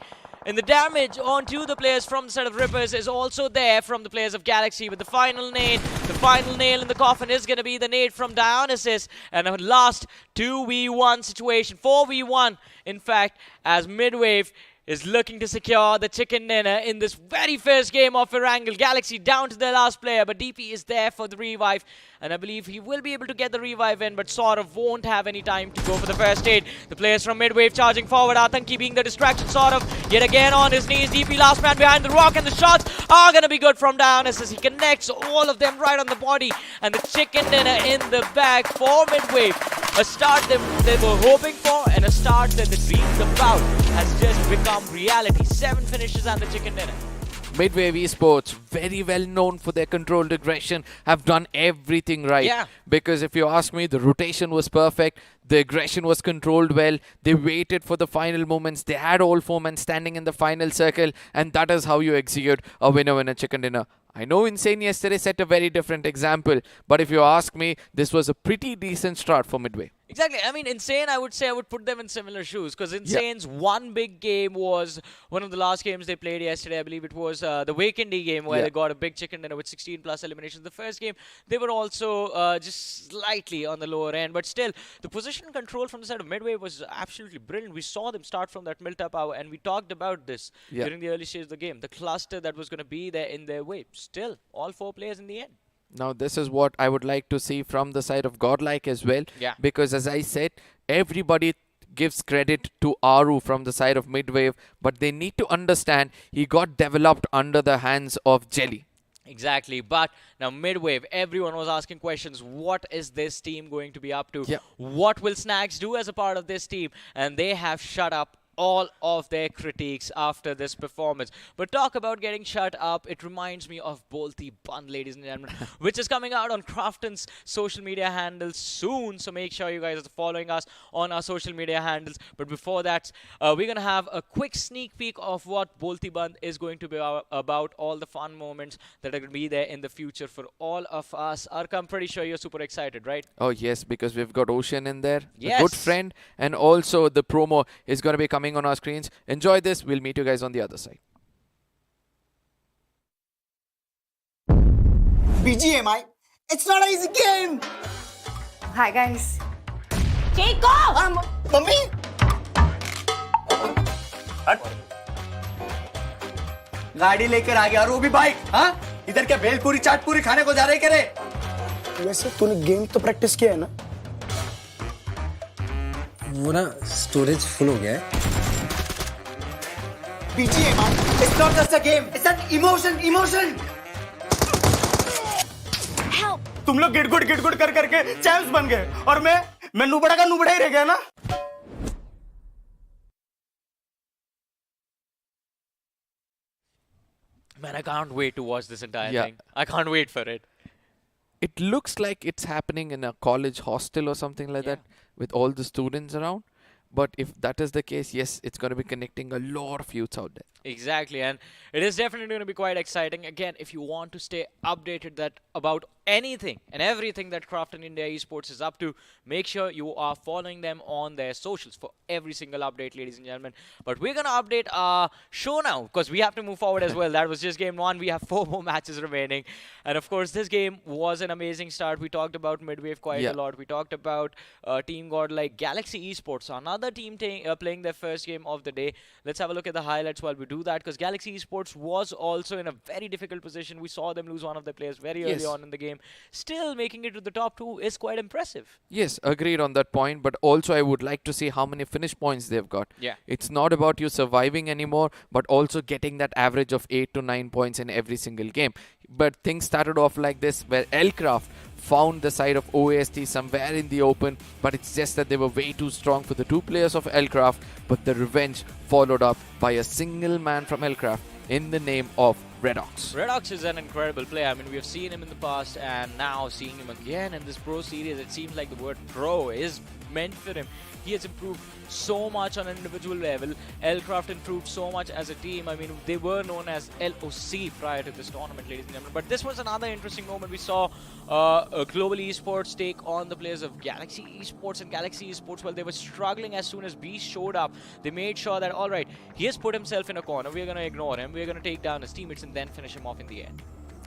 S1: And the damage onto the players from the set of Rippers is also there from the players of Galaxy. But the final nade, the final nail in the coffin is going to be the nade from Dionysus. And a last 2v1 situation, 4v1 in fact, as Midwave is looking to secure the chicken dinner in this very first game of Erangel. Galaxy down to their last player, but DP is there for the revive. And I believe he will be able to get the revive in, but Saurav won't have any time to go for the first aid. The players from Midwave charging forward. Atanki being the distraction. Saurav yet again on his knees. DP last man behind the rock, and the shots are going to be good from Dionysus. He connects all of them right on the body. And the chicken dinner in the bag for Midwave. A start they were hoping for, and a start that they dreamed about has just become reality. 7 finishes and the chicken dinner.
S2: Midwave Esports, very well known for their controlled aggression, have done everything right.
S1: Yeah.
S2: Because if you ask me, the rotation was perfect, the aggression was controlled well, they waited for the final moments, they had all 4 men standing in the final circle, and that is how you execute a winner-winner chicken dinner. I know Insane yesterday set a very different example, but if you ask me, this was a pretty decent start for Midway.
S1: Exactly. I mean, Insane, I would say I would put them in similar shoes, because Insane's one big game was one of the last games they played yesterday. I believe it was the Wakendy game where they got a big chicken dinner with 16 plus eliminations. The first game, they were also just slightly on the lower end, but still, the position control from the side of Midway was absolutely brilliant. We saw them start from that mil-tap hour, and we talked about this during the early stage of the game. The cluster that was going to be there in their way. Still, all 4 players in the end.
S2: Now, this is what I would like to see from the side of Godlike as well.
S1: Yeah.
S2: Because as I said, everybody gives credit to Aru from the side of Midwave, but they need to understand he got developed under the hands of Jelly.
S1: Exactly. But now Midwave, everyone was asking questions. What is this team going to be up to?
S2: Yeah.
S1: What will Snags do as a part of this team? And they have shut up all of their critiques after this performance. But talk about getting shut up, it reminds me of Bolti Bun, ladies and gentlemen, which is coming out on Crafton's social media handles soon. So make sure you guys are following us on our social media handles. But before that, we're going to have a quick sneak peek of what Bolti Bun is going to be about, all the fun moments that are going to be there in the future for all of us. Arka, I'm pretty sure you're super excited, right?
S2: Oh, yes, because we've got Ocean in there,
S1: Yes.
S2: a good friend, and also the promo is going to be coming on our screens. Enjoy this. We'll meet you guys on the other side.
S3: BGMI, it's not an easy game.
S4: Hi guys.
S3: Chico! Mummy? हट। गाड़ी लेकर आ गया और वो भी bike, हाँ? इधर क्या भेलपूरी चाटपूरी खाने को जा रहे क्या रे? वैसे तूने गेम तो प्रैक्टिस किया है ना?
S5: वो ना स्टोरेज फुल हो गया है।
S3: BGMI, it's not just a game, it's an emotion.
S4: Help.
S3: तुम लोग गिट-गुट कर करके चैंप्स बन गए और मैं नुबड़ा का नुबड़ा ही रह गया ना?
S1: Man, I can't wait to watch this entire
S2: Yeah.
S1: thing. I can't wait for it.
S2: It looks like it's happening in a college hostel or something like that with all the students around. But if that is the case, yes, it's going to be connecting a lot of youths out there.
S1: Exactly, and it is definitely going to be quite exciting. Again, if you want to stay updated about anything and everything that Crafton India Esports is up to, make sure you are following them on their socials for every single update, ladies and gentlemen. But we're going to update our show now because we have to move forward as well. That was just game 1. We have 4 more matches remaining. And of course, this game was an amazing start. We talked about Midwave quite a lot. We talked about Team Godlike Galaxy Esports, another team playing their first game of the day. Let's have a look at the highlights while we do that, because Galaxy Esports was also in a very difficult position. We saw them lose one of their players very early on in the game. Still making it to the top 2 is quite impressive.
S2: Yes, agreed on that point, but also I would like to see how many finish points they've got.
S1: Yeah.
S2: It's not about you surviving anymore, but also getting that average of 8 to 9 points in every single game. But things started off like this, where Elcraft found the side of OAST somewhere in the open, but it's just that they were way too strong for the 2 players of Elcraft, but the revenge followed up by a single man from Elcraft in the name of Redox.
S1: Redox is an incredible player. I mean, we have seen him in the past, and now seeing him again in this Pro Series, it seems like the word Pro is meant for him. He has improved so much on an individual level. Elcraft improved so much as a team. I mean, they were known as LOC prior to this tournament, ladies and gentlemen. But this was another interesting moment. We saw Global Esports take on the players of Galaxy Esports, and Galaxy Esports, well, they were struggling as soon as Beast showed up. They made sure that, all right, he has put himself in a corner. We're going to ignore him. We're going to take down his teammates and then finish him off in the end.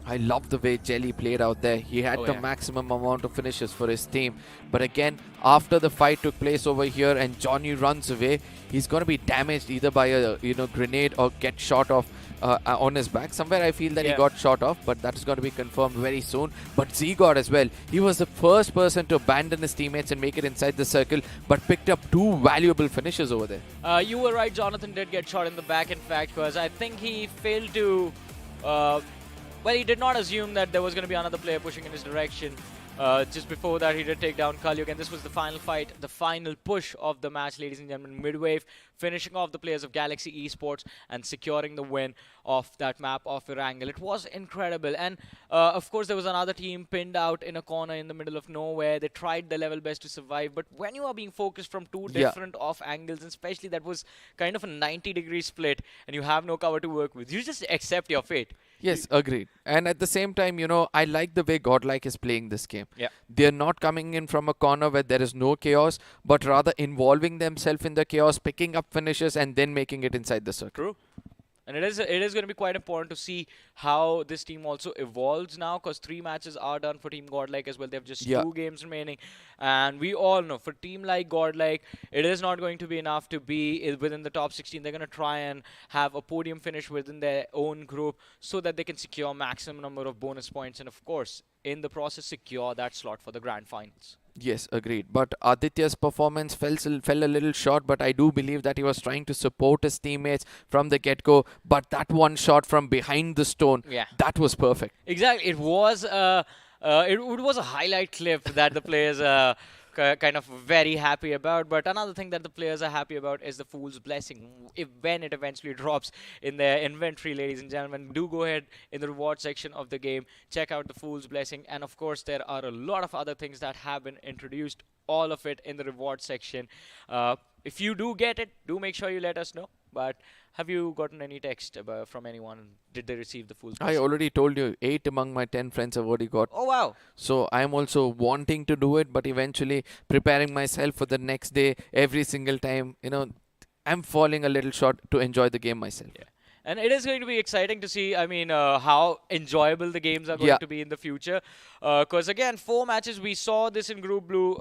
S2: I love the way Jelly played out there. He had the maximum amount of finishes for his team. But again, after the fight took place over here and Johnny runs away, he's going to be damaged either by a grenade or get shot off on his back. Somewhere I feel that he got shot off, but that is going to be confirmed very soon. But Z-God as well. He was the first person to abandon his teammates and make it inside the circle, but picked up 2 valuable finishes over there.
S1: You were right, Jonathan did get shot in the back, in fact, because I think he failed to... well, he did not assume that there was going to be another player pushing in his direction. Just before that, he did take down Kalyug, and this was the final fight, the final push of the match, ladies and gentlemen. Midwave finishing off the players of Galaxy Esports and securing the win of that map of Erangel. It was incredible. And, of course, there was another team pinned out in a corner in the middle of nowhere. They tried their level best to survive. But when you are being focused from 2 different off angles, and especially that was kind of a 90-degree split, and you have no cover to work with, you just accept your fate.
S2: Yes, agreed. And at the same time, I like the way Godlike is playing this game.
S1: Yeah.
S2: They're not coming in from a corner where there is no chaos, but rather involving themselves in the chaos, picking up finishes, and then making it inside the circle.
S1: True. And it is going to be quite important to see how this team also evolves now, because 3 matches are done for Team Godlike as well. They have just 2 games remaining. And we all know, for a team like Godlike, it is not going to be enough to be within the top 16. They're going to try and have a podium finish within their own group so that they can secure maximum number of bonus points and, of course, in the process, secure that slot for the grand finals.
S2: Yes, agreed. But Aditya's performance fell a little short, but I do believe that he was trying to support his teammates from the get-go. But that one shot from behind the stone, that was perfect.
S1: Exactly. It was a highlight clip that the players kind of very happy about. But another thing that the players are happy about is the Fool's Blessing. When it eventually drops in their inventory, ladies and gentlemen, do go ahead in the reward section of the game, check out the Fool's Blessing. And of course, there are a lot of other things that have been introduced, all of it in the reward section. If you do get it, do make sure you let us know. But have you gotten any text from anyone? Did they receive the Fool's Blessing?
S2: I already told you, 8 among my 10 friends have already got.
S1: Oh, wow.
S2: So I'm also wanting to do it, but eventually preparing myself for the next day every single time. I'm falling a little short to enjoy the game myself.
S1: Yeah. And it is going to be exciting to see, how enjoyable the games are going to be in the future. Because, again, 4 matches, we saw this in Group Blue,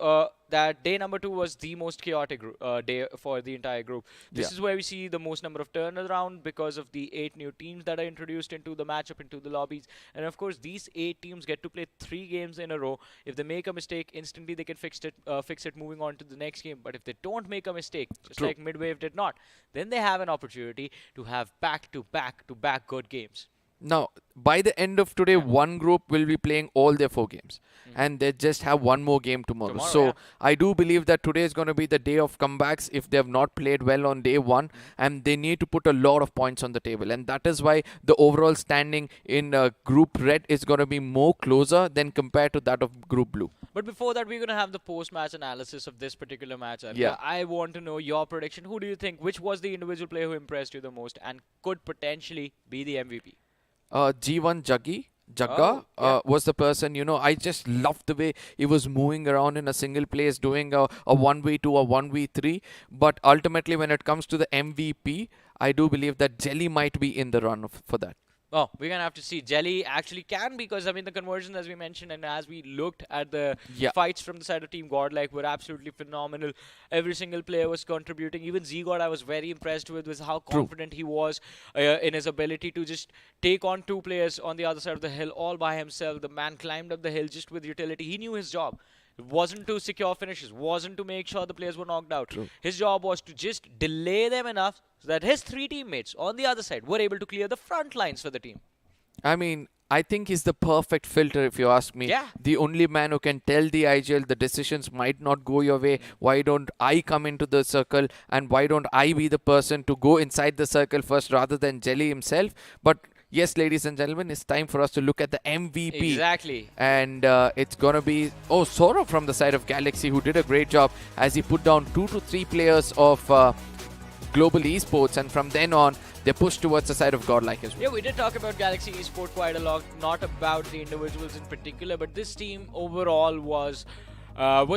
S1: that day number 2 was the most chaotic day for the entire group. This is where we see the most number of turnaround because of the 8 new teams that are introduced into the matchup, into the lobbies. And, of course, these 8 teams get to play 3 games in a row. If they make a mistake, instantly they can fix it moving on to the next game. But if they don't make a mistake, just like Midwave did not, then they have an opportunity to have back-to-back good games.
S2: Now, by the end of today, one group will be playing all their 4 games. And they just have one more game tomorrow. So, I do believe that today is going to be the day of comebacks if they have not played well on day 1. And they need to put a lot of points on the table. And that is why the overall standing in Group Red is going to be more closer than compared to that of Group Blue.
S1: But before that, we're going to have the post-match analysis of this particular match. I want to know your prediction. Who do you think, which was the individual player who impressed you the most and could potentially be the MVP?
S2: G1 Jagga was the person, I just loved the way he was moving around in a single place, doing a 1v2 or 1v3. But ultimately, when it comes to the MVP, I do believe that Jelly might be in the run for that.
S1: Oh, we're going to have to see. Jelly actually can, because, the conversions, as we mentioned, and as we looked at the fights from the side of Team Godlike, were absolutely phenomenal. Every single player was contributing. Even Z-God, I was very impressed with how confident he was in his ability to just take on 2 players on the other side of the hill all by himself. The man climbed up the hill just with utility. He knew his job. It wasn't to secure finishes, wasn't to make sure the players were knocked out. His job was to just delay them enough so that his 3 teammates on the other side were able to clear the front lines for the team.
S2: I think he's the perfect filter, if you ask me. The only man who can tell the IGL the decisions might not go your way. Why don't I come into the circle, and why don't I be the person to go inside the circle first rather than Jelly himself? But yes, ladies and gentlemen, it's time for us to look at the MVP.
S1: Exactly.
S2: And it's going to be, Sora from the side of Galaxy, who did a great job as he put down 2 to 3 players of global esports. And from then on, they pushed towards the side of Godlike as well.
S1: Yeah, we did talk about Galaxy Esport quite a lot, not about the individuals in particular, but this team overall was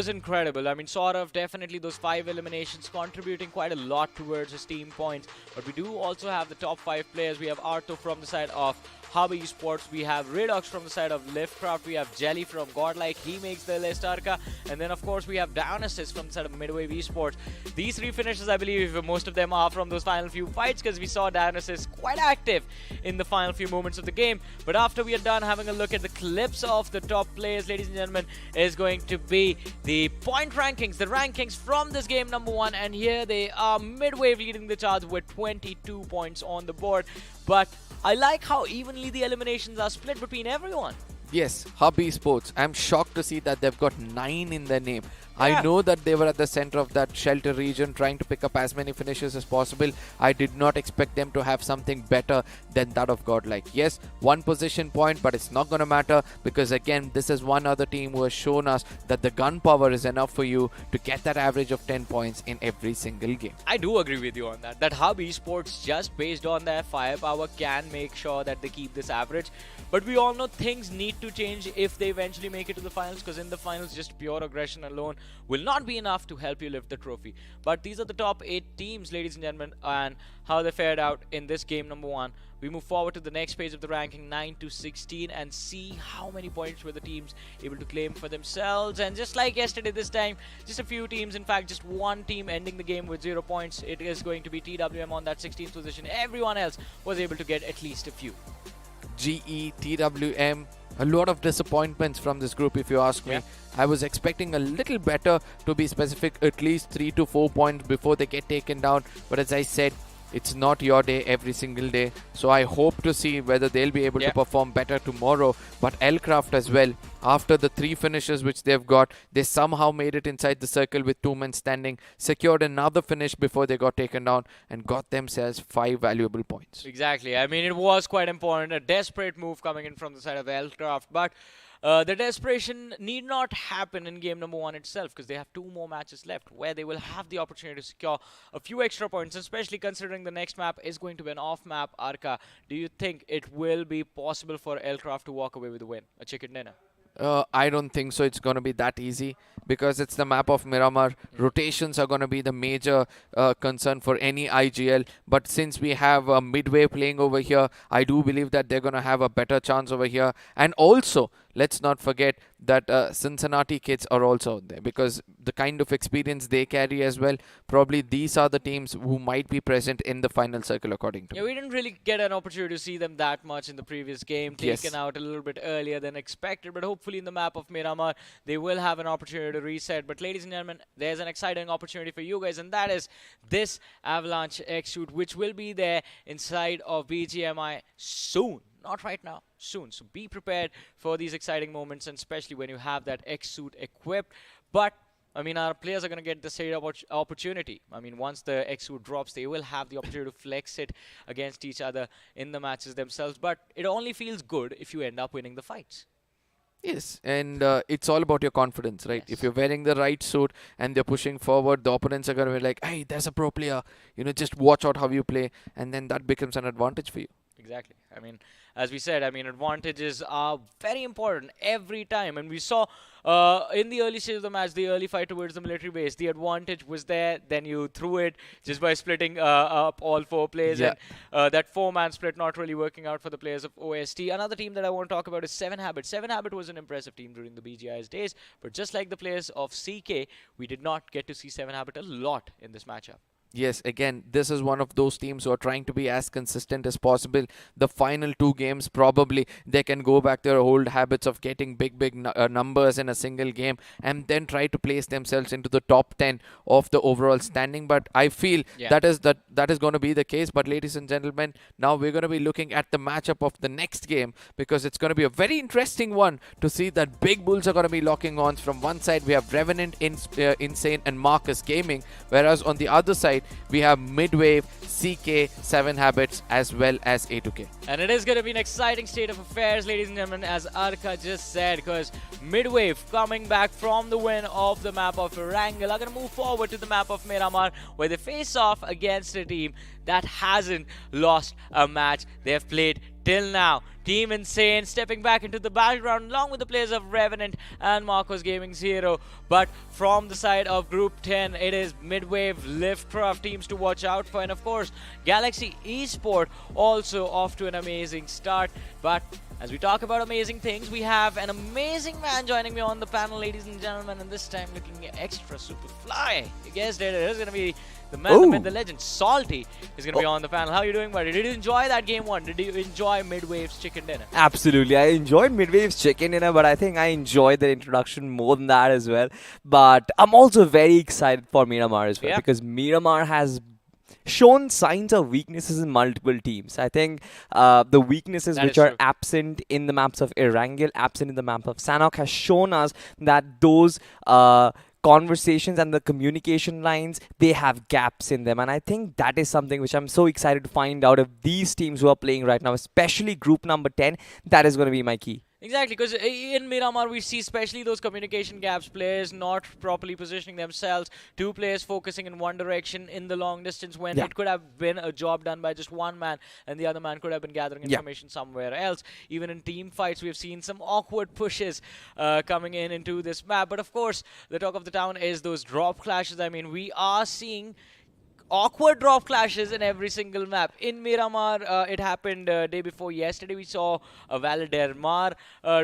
S1: incredible. I mean, sort of definitely those 5 eliminations contributing quite a lot towards his team points. But we do also have the top 5 players. We have Arto from the side of Hub Esports. We have Redox from the side of Liftcraft. We have Jelly from Godlike. He makes the list, Arca. And then, of course, we have Dionysus from the side of Midwave Esports. These 3 finishes, I believe, most of them are from those final few fights because we saw Dionysus quite active in the final few moments of the game. But after we are done having a look at the clips of the top players, ladies and gentlemen, is going to be the point rankings, the rankings from this game number 1. And here they are, Midwave leading the charge with 22 points on the board. But I like how evenly the eliminations are split between everyone.
S2: Yes, Hub Esports. I'm shocked to see that they've got 9 in their name.
S1: Yeah.
S2: I know that they were at the center of that shelter region trying to pick up as many finishes as possible. I did not expect them to have something better than that of Godlike. Yes, 1 position point, but it's not going to matter because again, this is one other team who has shown us that the gun power is enough for you to get that average of 10 points in every single game.
S1: I do agree with you on that. That Hub Esports, just based on their firepower, can make sure that they keep this average. But we all know things need to change if they eventually make it to the finals, because in the finals, just pure aggression alone will not be enough to help you lift the trophy. But these are the top 8 teams, ladies and gentlemen, and how they fared out in this game number 1. We move forward to the next page of the ranking, 9 to 16, and see how many points were the teams able to claim for themselves. And just like yesterday, this time, just a few teams, in fact, just one team ending the game with 0 points. It is going to be TWM on that 16th position. Everyone else was able to get at least a few.
S2: GE, TWM, a lot of disappointments from this group if you ask me.
S1: Yeah.
S2: I was expecting a little better, to be specific, at least 3 to 4 points before they get taken down. But as I said, it's not your day every single day. So I hope to see whether they'll be able to perform better tomorrow. But Lcraft as well, after the 3 finishes which they've got, they somehow made it inside the circle with 2 men standing, secured another finish before they got taken down and got themselves 5 valuable points.
S1: Exactly. I mean, it was quite important. A desperate move coming in from the side of Lcraft. But the desperation need not happen in game number 1 itself, because they have 2 more matches left where they will have the opportunity to secure a few extra points, especially considering the next map is going to be an off-map Arca. Do you think it will be possible for Lcraft to walk away with a win, a chicken dinner?
S2: I don't think so. It's going to be that easy because it's the map of Miramar. Rotations are going to be the major concern for any IGL. But since we have Midway playing over here, I do believe that they're going to have a better chance over here. And also, let's not forget that Cincinnati kids are also out there because the kind of experience they carry as well, probably these are the teams who might be present in the final circle according to me.
S1: Yeah, we didn't really get an opportunity to see them that much in the previous game, taken out a little bit earlier than expected, but hopefully in the map of Miramar, they will have an opportunity to reset. But ladies and gentlemen, there's an exciting opportunity for you guys, and that is this Avalanche X-Suit, which will be there inside of BGMI soon. Not right now, soon. So be prepared for these exciting moments, and especially when you have that X-Suit equipped. But I mean, our players are going to get the same opportunity. I mean, once the X-Suit drops, they will have the opportunity to flex it against each other in the matches themselves. But it only feels good if you end up winning the fights.
S2: Yes, and it's all about your confidence, right?
S1: Yes.
S2: If you're wearing the right suit and they're pushing forward, the opponents are going to be like, hey, there's a pro player. You know, just watch out how you play. And then that becomes an advantage for you.
S1: Exactly. I mean, as we said, I mean, advantages are very important every time. And we saw in the early stage of the match, the early fight towards the military base, the advantage was there. Then you threw it just by splitting up all 4 players.
S2: Yeah.
S1: And that 4-man split not really working out for the players of OST. Another team that I want to talk about is 7 Habit. 7 Habit was an impressive team during the BGI's days. But just like the players of CK, we did not get to see 7 Habit a lot in this matchup.
S2: Yes, again, this is one of those teams who are trying to be as consistent as possible. The final 2 games, probably they can go back to their old habits of getting big numbers in a single game and then try to place themselves into the top 10 of the overall standing. But I feel that is going to be the case. But ladies and gentlemen, now we're going to be looking at the matchup of the next game because it's going to be a very interesting one to see that big bulls are going to be locking on. From one side, we have Revenant, Insane and Marcus Gaming, whereas on the other side, we have Midwave, CK, 7 Habits, as well as A2K.
S1: And it is going to be an exciting state of affairs, ladies and gentlemen, as Arka just said, because Midwave, coming back from the win of the map of Erangel, are going to move forward to the map of Miramar, where they face off against a team that hasn't lost a match they have played till now. Team Insane stepping back into the battleground along with the players of Revenant and Marcos Gaming Zero. But from the side of Group 10, it is Midwave, Liftcraft teams to watch out for. And of course, Galaxy Esport also off to an amazing start. But as we talk about amazing things, we have an amazing man joining me on the panel, ladies and gentlemen. And this time looking extra super fly. You guessed it, it is going to be the man, the myth, the legend, Salty is going to be on the panel. How are you doing, buddy? Did you enjoy that game one? Did you enjoy Midwave's chicken dinner?
S6: Absolutely. I enjoyed Midwave's chicken dinner, but I think I enjoyed the introduction more than that as well. But I'm also very excited for Miramar as well, because Miramar has shown signs of weaknesses in multiple teams. I think the weaknesses which are absent in the maps of Erangel, absent in the map of Sanhok, has shown us that those conversations and the communication lines, they have gaps in them, and I think that is something which I'm so excited to find out of these teams who are playing right now, especially group number 10. That is going to be my key.
S1: Exactly, because in Miramar we see especially those communication gaps, players not properly positioning themselves, two players focusing in one direction in the long distance when it could have been a job done by just one man and the other man could have been gathering information somewhere else. Even in team fights we've seen some awkward pushes coming into this map. But of course, the talk of the town is those drop clashes. I mean, we are seeing awkward drop clashes in every single map. In Miramar, it happened day before yesterday. We saw a Valdermar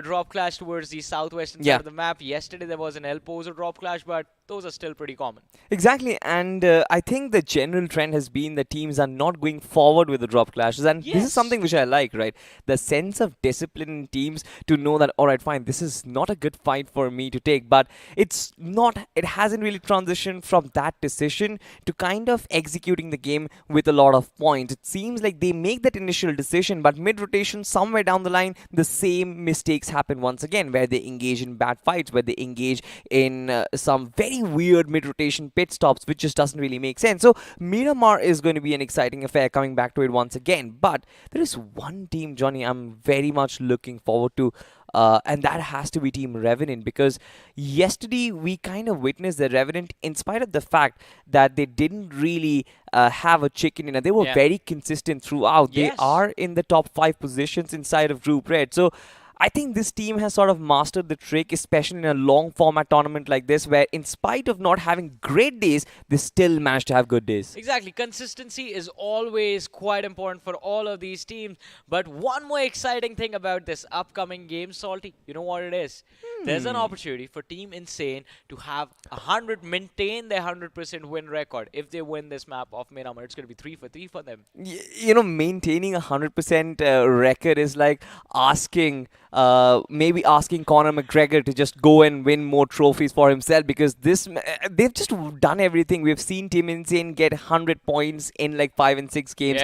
S1: drop clash towards the southwestern side of the map. Yesterday there was an El Pozo drop clash, but those are still pretty common.
S6: Exactly, and I think the general trend has been that teams are not going forward with the drop clashes, and this is something which I like, right? The sense of discipline in teams to know that, all right, fine, this is not a good fight for me to take, but it hasn't really transitioned from that decision to kind of executing the game with a lot of points. It seems like they make that initial decision, but mid-rotation, somewhere down the line, the same mistakes happen once again, where they engage in bad fights, where they engage in some very weird mid-rotation pit stops, which just doesn't really make sense. So Miramar is going to be an exciting affair, coming back to it once again. But there is one team, Johnny, I'm very much looking forward to, and that has to be Team Revenant, because yesterday we kind of witnessed the Revenant, in spite of the fact that they didn't really have a chicken dinner, they were very consistent throughout. They are in the top 5 positions inside of Group Red. So I think this team has sort of mastered the trick, especially in a long format tournament like this, where in spite of not having great days, they still manage to have good days.
S1: Exactly. Consistency is always quite important for all of these teams. But one more exciting thing about this upcoming game, Salty, you know what it is? There's an opportunity for Team Insane to have maintain their 100% win record. If they win this map of Miramar, it's going to be 3 for 3 for them.
S6: You know, maintaining a 100% record is like maybe asking Conor McGregor to just go and win more trophies for himself, because they've just done everything. We've seen Team Insane get 100 points in like 5 and 6 games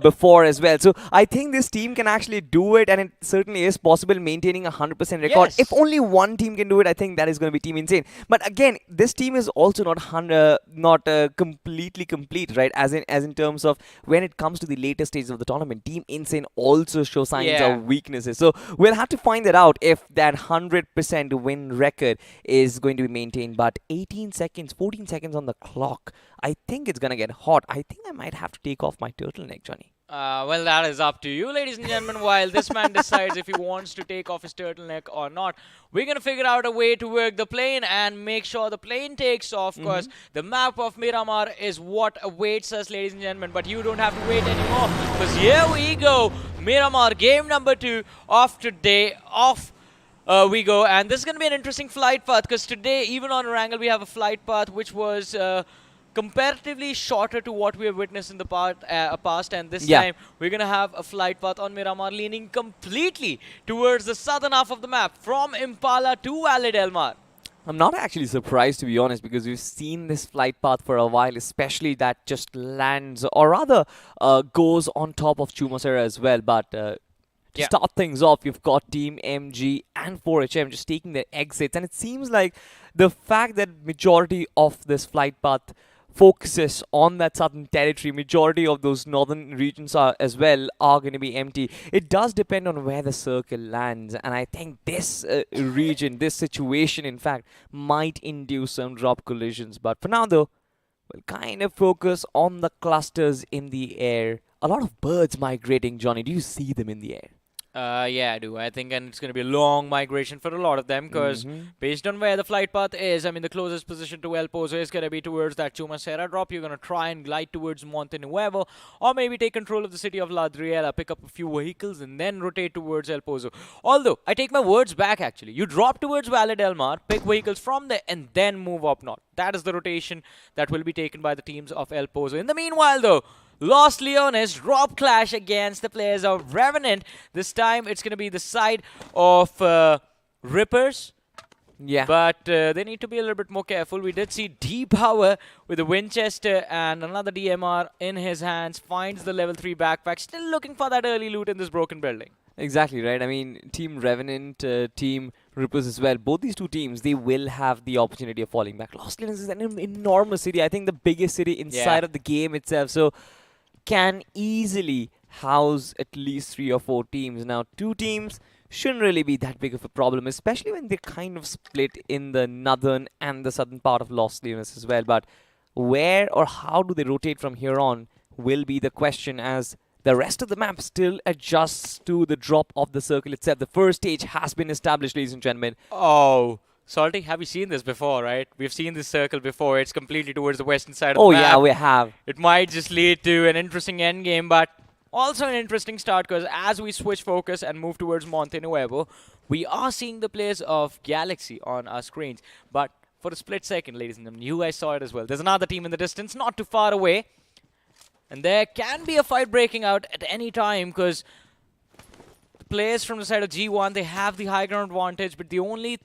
S6: before as well. So I think this team can actually do it, and it certainly is possible, maintaining a 100% record. If only one team can do it, I think that is going to be Team Insane. But again, this team is also not completely complete, right? As in terms of when it comes to the later stages of the tournament, Team Insane also show signs of weaknesses. So we'll have to find that out if that 100% win record is going to be maintained. But 14 seconds on the clock. I think it's going to get hot. I think I might have to take off my turtleneck, Johnny.
S1: Well, that is up to you, ladies and gentlemen. While this man decides if he wants to take off his turtleneck or not, we're going to figure out a way to work the plane and make sure the plane takes off, because the map of Miramar is what awaits us, ladies and gentlemen. But you don't have to wait anymore, because here we go. Miramar, game number 2 of today. We go. And this is going to be an interesting flight path, because today, even on Erangel, we have a flight path which was comparatively shorter to what we have witnessed in the past, and this time we're going to have a flight path on Miramar leaning completely towards the southern half of the map, from Impala to Valdermar.
S6: I'm not actually surprised, to be honest, because we've seen this flight path for a while, especially that just lands, or rather goes on top of Chumasera as well. But to start things off, you've got Team MG and 4HM just taking their exits, and it seems like the fact that majority of this flight path focuses on that southern territory. Majority of those northern regions are as well are going to be empty. It does depend on where the circle lands, and I think this region, this situation, in fact, might induce some drop collisions. But for now, though, we'll kind of focus on the clusters in the air. A lot of birds migrating, Johnny. Do you see them in the air?
S1: Yeah, I do. I think, and it's going to be a long migration for a lot of them because based on where the flight path is, I mean, the closest position to El Pozo is going to be towards that Chumacera drop. You're going to try and glide towards Monte Nuevo, or maybe take control of the city of La Driela, pick up a few vehicles, and then rotate towards El Pozo. Although, I take my words back, actually. You drop towards Valle del Mar, pick vehicles from there, and then move up north. That is the rotation that will be taken by the teams of El Pozo. In the meanwhile, though, Los Leones drop clash against the players of Revenant. This time it's going to be the side of Rippers.
S6: Yeah.
S1: But they need to be a little bit more careful. We did see D-Power with a Winchester and another DMR in his hands. Finds the level 3 backpack. Still looking for that early loot in this broken building.
S6: Exactly, right? I mean, Team Revenant, Team Rippers as well. Both these two teams, they will have the opportunity of falling back. Los Leones is an enormous city. I think the biggest city inside of the game itself. So can easily house at least 3 or 4 teams. Now, 2 teams shouldn't really be that big of a problem, especially when they're kind of split in the northern and the southern part of Los Leones as well. But where or how do they rotate from here on will be the question, as the rest of the map still adjusts to the drop of the circle itself. The first stage has been established, ladies and gentlemen.
S1: Oh, Salty, have you seen this before, right? We've seen this circle before. It's completely towards the western side of the map.
S6: Oh, yeah, we have.
S1: It might just lead to an interesting endgame, but also an interesting start, because as we switch focus and move towards Monte Nuevo, we are seeing the players of Galaxy on our screens. But for a split second, ladies and gentlemen, you guys saw it as well. There's another team in the distance, not too far away. And there can be a fight breaking out at any time, because players from the side of G1, they have the high ground advantage, but the only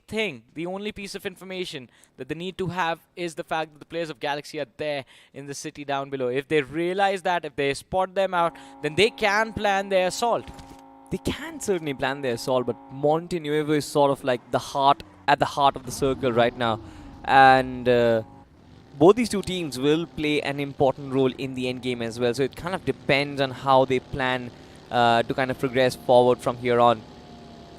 S1: piece of information that they need to have is the fact that the players of Galaxy are there in the city down below. If they realize that, if they spot them out, then they can plan their assault.
S6: They can certainly plan their assault, but Monte Nuevo is sort of like at the heart of the circle right now. And both these two teams will play an important role in the end game as well. So it kind of depends on how they plan to kind of progress forward from here on.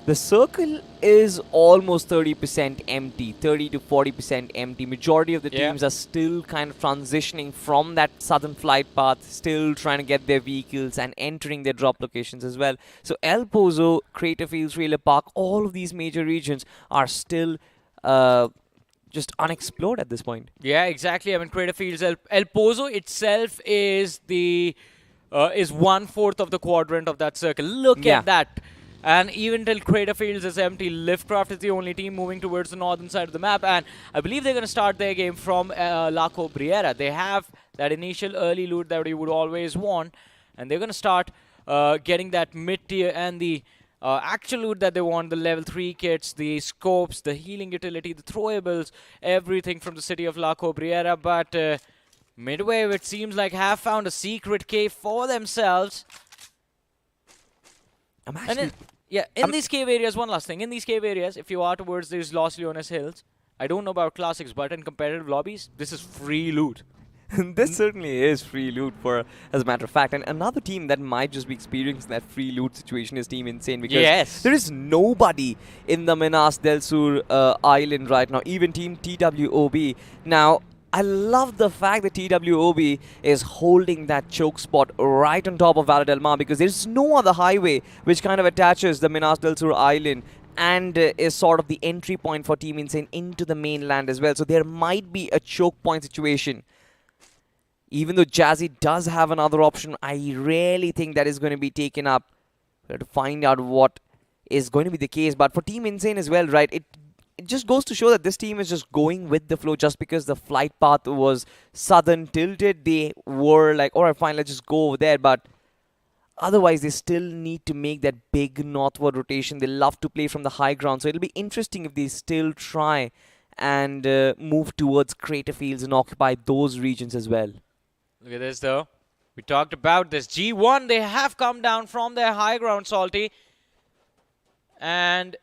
S6: The circle is almost 30% empty, 30 to 40% empty. Majority of the teams are still kind of transitioning from that southern flight path, still trying to get their vehicles and entering their drop locations as well. So El Pozo, Crater Fields, Trailer Park, all of these major regions are still just unexplored at this point.
S1: Yeah, exactly. I mean, Crater Fields, El Pozo itself is the is 1/4 of the quadrant of that circle. Look at that. And even till Crater Fields is empty, Liftcraft is the only team moving towards the northern side of the map. And I believe they're going to start their game from La Cobriera. They have that initial early loot that you would always want. And they're going to start getting that mid-tier and the actual loot that they want, the level 3 kits, the scopes, the healing utility, the throwables, everything from the city of La Cobriera. But Midwave, it seems like, have found a secret cave for themselves. In these cave areas, one last thing. In these cave areas, if you are towards these Los Leones hills, I don't know about classics, but in competitive lobbies, this is free loot.
S6: This certainly is free loot, as a matter of fact. And another team that might just be experiencing that free loot situation is Team Insane, because there is nobody in the Minas del Sur island right now, even Team TWOB. Now, I love the fact that TWOB is holding that choke spot right on top of Valle del Mar, because there's no other highway which kind of attaches the Minas del Sur island and is sort of the entry point for Team Insane into the mainland as well. So there might be a choke point situation. Even though Jazzy does have another option, I really think that is going to be taken up. We have to find out what is going to be the case. But for Team Insane as well, right, it just goes to show that this team is just going with the flow. Just because the flight path was southern tilted, they were like, all right, fine, let's just go over there. But otherwise, they still need to make that big northward rotation. They love to play from the high ground. So it'll be interesting if they still try and move towards Crater Fields and occupy those regions as well.
S1: Look at this, though. We talked about this. G1, they have come down from their high ground, Salty. And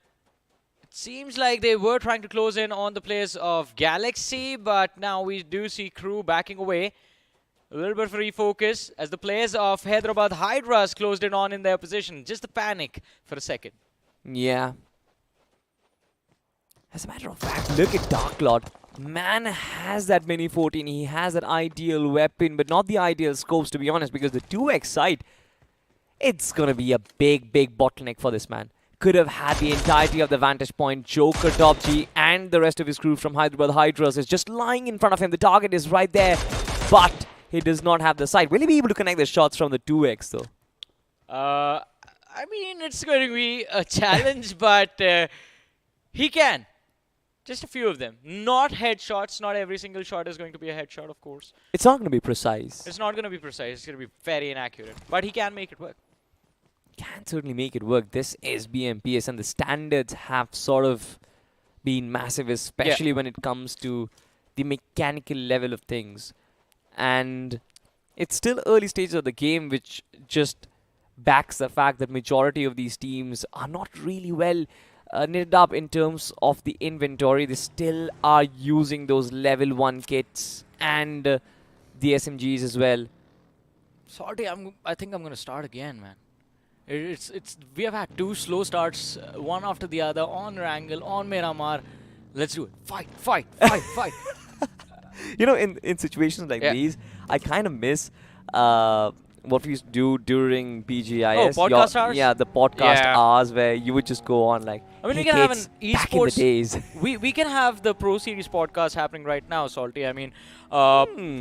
S1: Seems like they were trying to close in on the players of Galaxy, but now we do see Crew backing away. A little bit of refocus as the players of Hyderabad Hydras closed in on in their position. Just a panic for a second.
S6: Yeah. As a matter of fact, look at Dark Lord. Man has that mini 14. He has that ideal weapon, but not the ideal scopes, to be honest, because the 2x sight, it's going to be a big, big bottleneck for this man. Could have had the entirety of the vantage point. Joker, Top G, and the rest of his crew from Hyderabad Hydras is just lying in front of him. The target is right there, but he does not have the sight. Will he be able to connect the shots from the 2x, though?
S1: I mean, it's going to be a challenge, but he can. Just a few of them. Not headshots. Not every single shot is going to be a headshot, of course.
S6: It's not going to be precise.
S1: It's not going to be precise. It's going to be very inaccurate. But he can make it work.
S6: Can certainly make it work. This is BMPS, and the standards have sort of been massive, especially when it comes to the mechanical level of things. And it's still early stages of the game, which just backs the fact that majority of these teams are not really well knitted up in terms of the inventory. They still are using those level 1 kits and the SMGs as well.
S1: Salty, I think I'm going to start again, man. We have had 2 slow starts, one after the other, on Wrangle, on Miramar. Let's do it. Fight, fight, fight, fight.
S6: You know, in situations like these, I kind of miss what we used to do during PGIS.
S1: Oh, podcast hours?
S6: Yeah, the podcast hours where you would just go on like,
S1: I mean,
S6: hey
S1: we can have an
S6: kids,
S1: esports.
S6: back in the days.
S1: we can have the Pro Series podcast happening right now, Salty. I mean,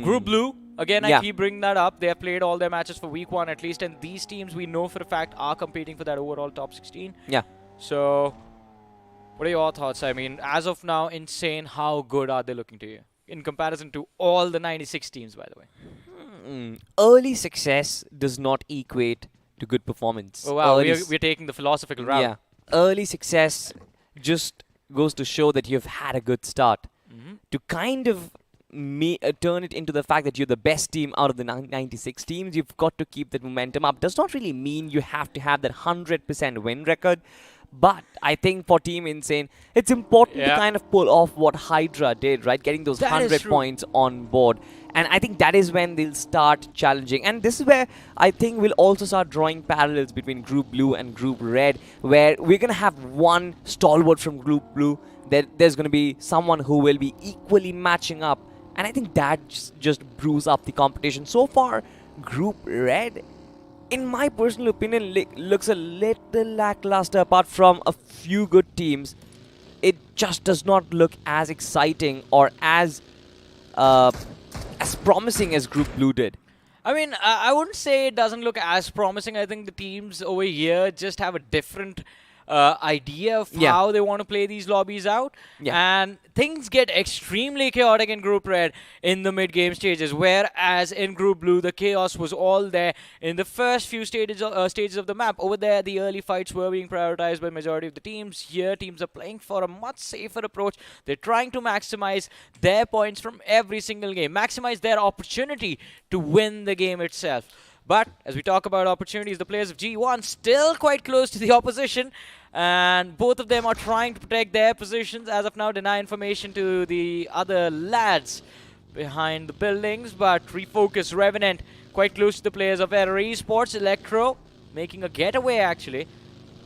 S1: Group Blue, again, I keep bringing that up. They have played all their matches for week 1 at least, and these teams we know for a fact are competing for that overall top 16.
S6: Yeah.
S1: So, what are your thoughts? I mean, as of now, insane. How good are they looking to you in comparison to all the 96 teams, by the way?
S6: Early success does not equate to good performance.
S1: Oh, wow. We're taking the philosophical route.
S6: Yeah. Early success just goes to show that you've had a good start. To kind of turn it into the fact that you're the best team out of the 96 teams, you've got to keep that momentum up. Does not really mean you have to have that 100% win record. But I think for Team Insane, it's important to kind of pull off what Hydra did, right? Getting those 100 points on board. And I think that is when they'll start challenging. And this is where I think we'll also start drawing parallels between Group Blue and Group Red, where we're going to have one stalwart from Group Blue. There's going to be someone who will be equally matching up. And I think that just brews up the competition. So far, Group Red, in my personal opinion, looks a little lackluster. Apart from a few good teams, it just does not look as exciting or as promising as Group Blue did.
S1: I mean, I wouldn't say it doesn't look as promising. I think the teams over here just have a different idea of how they want to play these lobbies out. And things get extremely chaotic in Group Red in the mid-game stages, whereas in Group Blue, the chaos was all there in the first few stages of the map. Over there, the early fights were being prioritized by majority of the teams. Here, teams are playing for a much safer approach. They're trying to maximize their points from every single game, maximize their opportunity to win the game itself. But as we talk about opportunities, the players of G1 still quite close to the opposition, and both of them are trying to protect their positions. As of now, deny information to the other lads behind the buildings, but refocus Revenant quite close to the players of Error Esports. Electro making a getaway, actually,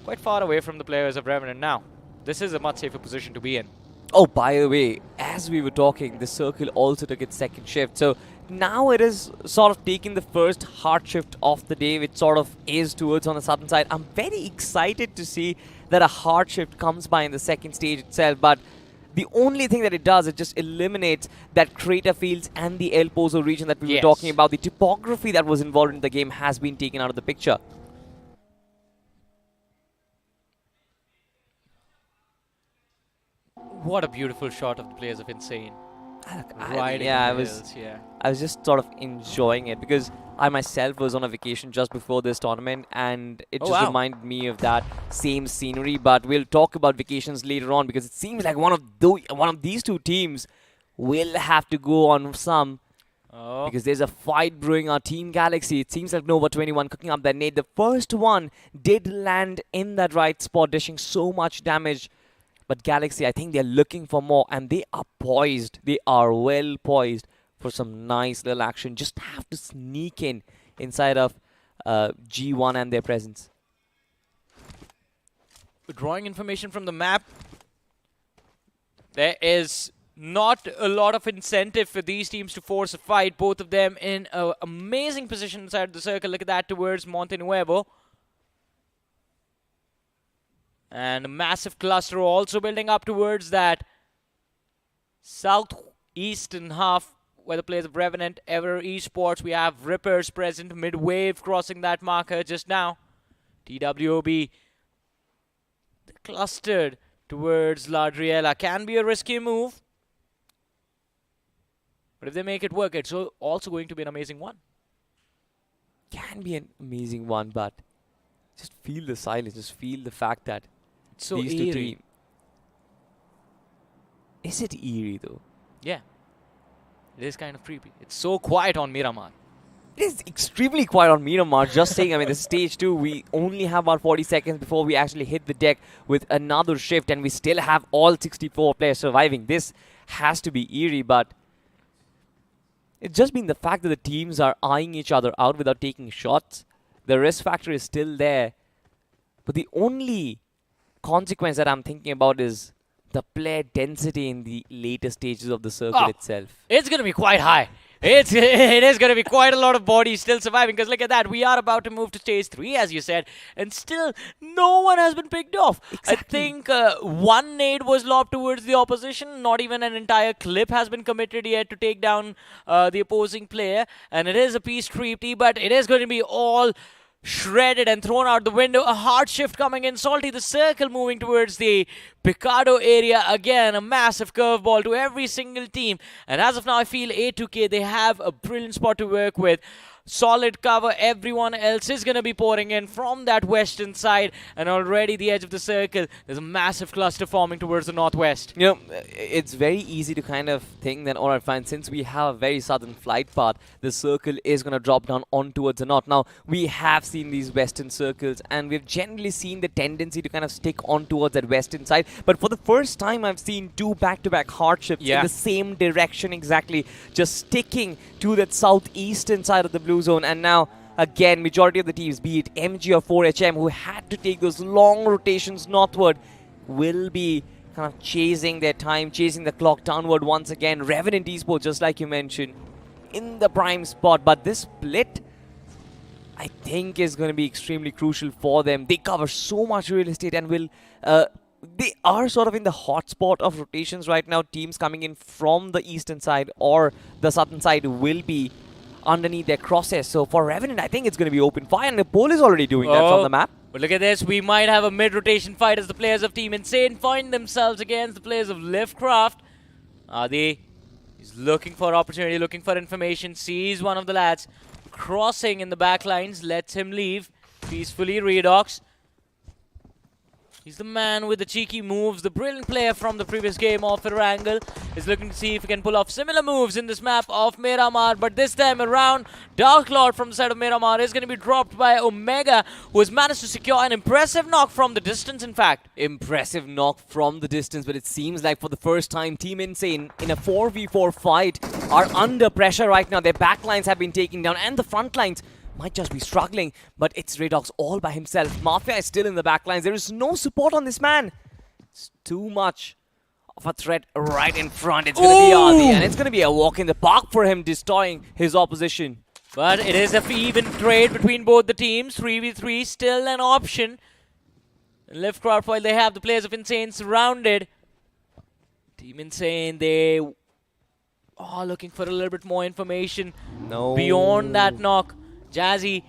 S1: quite far away from the players of Revenant now. This is a much safer position to be in.
S6: Oh, by the way, as we were talking, the Circle also took its second shift. So now it is sort of taking the first hard shift of the day, which sort of is towards on the southern side. I'm very excited to see that a hard shift comes by in the second stage itself. But the only thing that it does, it just eliminates that crater fields and the El Pozo region that we were talking about. The topography that was involved in the game has been taken out of the picture.
S1: What a beautiful shot of the players of Insane.
S6: I was just sort of enjoying it because I myself was on a vacation just before this tournament, and it just reminded me of that same scenery. But we'll talk about vacations later on because it seems like one of these two teams will have to go on some. Because there's a fight brewing our Team Galaxy. It seems like Nova 21 cooking up that nade. The first one did land in that right spot, dishing so much damage. But Galaxy, I think they're looking for more, and they are poised. They are well poised for some nice little action. Just have to sneak in inside of G1 and their presence.
S1: Drawing information from the map, there is not a lot of incentive for these teams to force a fight. Both of them in an amazing position inside the circle. Look at that towards Monte Nuevo. And a massive cluster also building up towards that southeastern half where the players of Revenant, Ever Esports, we have Rippers present, mid-wave crossing that marker just now. TWOB clustered towards Ladriela. Can be a risky move. But if they make it work, it's also going to be an amazing one.
S6: Can be an amazing one, but just feel the silence. Just feel the fact that
S1: It's so
S6: these two
S1: eerie.
S6: teams. Is it eerie though?
S1: Yeah. It is kind of creepy. It's so quiet on Miramar.
S6: It is extremely quiet on Miramar. Just saying, I mean, this is stage 2. We only have about 40 seconds before we actually hit the deck with another shift, and we still have all 64 players surviving. This has to be eerie, but it's just been the fact that the teams are eyeing each other out without taking shots. The risk factor is still there. But the only consequence that I'm thinking about is the player density in the later stages of the circle itself.
S1: It's going to be quite high. It is going to be quite a lot of bodies still surviving, because look at that. We are about to move to stage 3, as you said, and still no one has been picked off.
S6: Exactly.
S1: I think one nade was lobbed towards the opposition. Not even an entire clip has been committed yet to take down the opposing player. And it is a piece treaty, but it is going to be all shredded and thrown out the window. A hard shift coming in. Salty, the circle moving towards the Picardo area again. A massive curveball to every single team. And as of now, I feel A2K, they have a brilliant spot to work with. Solid cover. Everyone else is going to be pouring in from that western side. And already the edge of the circle, there's a massive cluster forming towards the northwest.
S6: You know, it's very easy to kind of think that, alright, fine, since we have a very southern flight path, the circle is going to drop down on towards the north. Now, we have seen these western circles, and we've generally seen the tendency to kind of stick on towards that western side. But for the first time, I've seen 2 back-to-back hardships in the same direction exactly, just sticking to that southeastern side of the blue zone. And now, again, majority of the teams, be it MG or 4HM, who had to take those long rotations northward, will be kind of chasing their time, chasing the clock downward once again. Revenant Esports, just like you mentioned, in the prime spot. But this split, I think, is going to be extremely crucial for them. They cover so much real estate and will... they are sort of in the hot spot of rotations right now. Teams coming in from the eastern side or the southern side will be underneath their crosshairs. So for Revenant, I think it's going to be open fire, and Nepal is already doing that from the map.
S1: But look at this, we might have a mid-rotation fight as the players of Team Insane find themselves against the players of Liftcraft. Adi is looking for opportunity, looking for information, sees one of the lads crossing in the back lines, lets him leave peacefully. Redox, he's the man with the cheeky moves. The brilliant player from the previous game of Erangel is looking to see if he can pull off similar moves in this map of Miramar. But this time around, Dark Lord from the side of Miramar is going to be dropped by Omega, who has managed to secure an impressive knock from the distance, in fact.
S6: Impressive knock from the distance, but it seems like for the first time, Team Insane in a 4v4 fight are under pressure right now. Their backlines have been taken down, and the front lines might just be struggling, but it's Redox all by himself. Mafia is still in the backlines. There is no support on this man. It's too much of a threat right in front. It's going to be Adi, and it's going to be a walk in the park for him, destroying his opposition.
S1: But it is an even trade between both the teams. 3v3 still an option. Liftcraft, while they have the players of Insane surrounded. Team Insane, they are looking for a little bit more information beyond that knock. Jazzy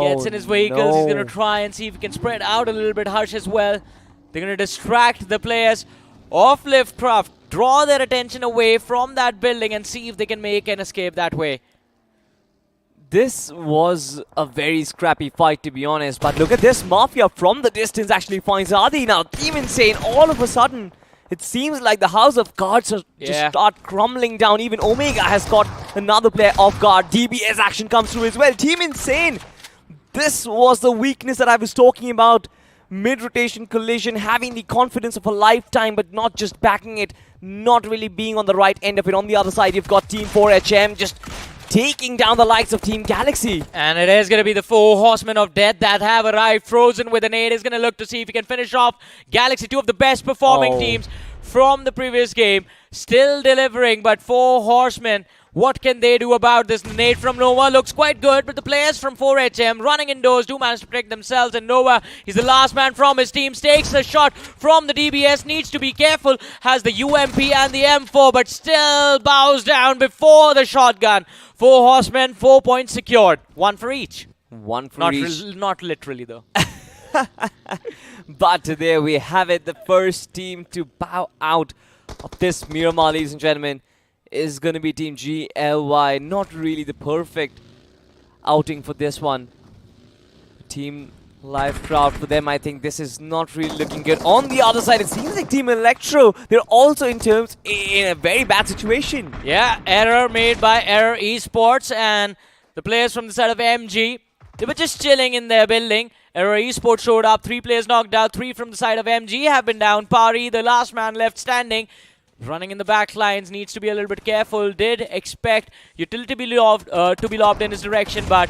S1: gets in his vehicles. He's going to try and see if he can spread out a little bit. Harsh as well. They're going to distract the players of Liftcraft, draw their attention away from that building and see if they can make an escape that way.
S6: This was a very scrappy fight, to be honest. But look at this. Mafia from the distance actually finds Adi. Now, Team Insane, all of a sudden, it seems like the house of cards are just start crumbling down. Even Omega has got another player off guard. DBS action comes through as well. Team Insane, this was the weakness that I was talking about mid-rotation collision, having the confidence of a lifetime, but not just backing it, not really being on the right end of it. On the other side, you've got Team 4HM just taking down the likes of Team Galaxy.
S1: And it is going to be the 4 Horsemen of Death that have arrived. Frozen with an 8 is going to look to see if he can finish off Galaxy, 2 of the best performing teams from the previous game. Still delivering, but 4 Horsemen, what can they do about this? Nade from Nova looks quite good, but the players from 4HM running indoors do manage to protect themselves, and Nova, he's the last man from his team, takes a shot from the DBS, needs to be careful, has the UMP and the M4, but still bows down before the shotgun. 4 Horsemen, 4 points secured, 1 for each.
S6: One for each.
S1: Not literally though.
S6: But there we have it. The first team to bow out of this Miramar, ladies and gentlemen, is going to be Team GLY. Not really the perfect outing for this one. Team Live crowd for them, I think this is not really looking good. On the other side, it seems like Team Electro, they're also in a very bad situation.
S1: Yeah, error made by Error Esports, and the players from the side of MG, they were just chilling in their building. Error Esports showed up, 3 players knocked out, 3 from the side of MG have been down. Pari, the last man left standing, running in the back lines, needs to be a little bit careful. Did expect utility to be lobbed in his direction, but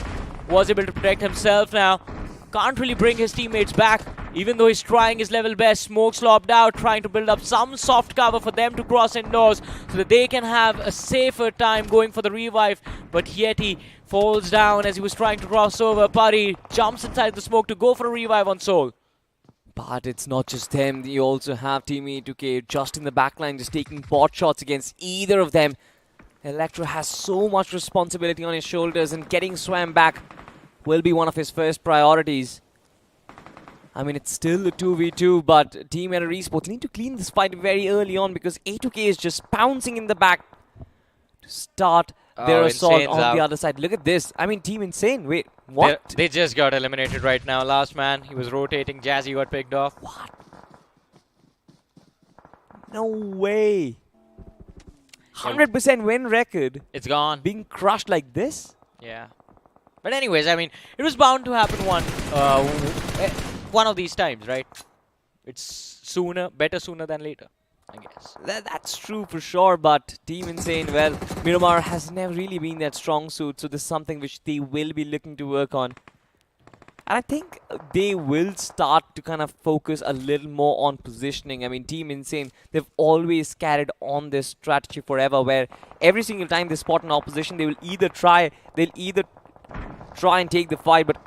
S1: was able to protect himself now. Can't really bring his teammates back, even though he's trying his level best. Smoke's lobbed out, trying to build up some soft cover for them to cross indoors so that they can have a safer time going for the revive. But Yeti falls down as he was trying to cross over. Pari jumps inside the smoke to go for a revive on Soul.
S6: But it's not just them. You also have Team E2K just in the backline, just taking bot shots against either of them. Electro has so much responsibility on his shoulders, and getting Swam back will be one of his first priorities. I mean, it's still a 2v2, but Team Error Esports need to clean this fight very early on because A2K is just pouncing in the back to start their assault
S1: Insane's
S6: on
S1: out.
S6: the other side. Look at this. I mean, Team Insane. Wait, what?
S1: They just got eliminated right now. Last man, he was rotating. Jazzy got picked off.
S6: What? No way. 100% win record
S1: It's gone.
S6: being crushed like this?
S1: Yeah. But anyways, I mean, it was bound to happen one of these times, right? It's better sooner than later, I guess.
S6: That's true for sure, but Team Insane, well, Miramar has never really been that strong suit, so this is something which they will be looking to work on. And I think they will start to kind of focus a little more on positioning. I mean, Team Insane, they've always carried on this strategy forever, where every single time they spot an opposition, they'll either try and take the fight. But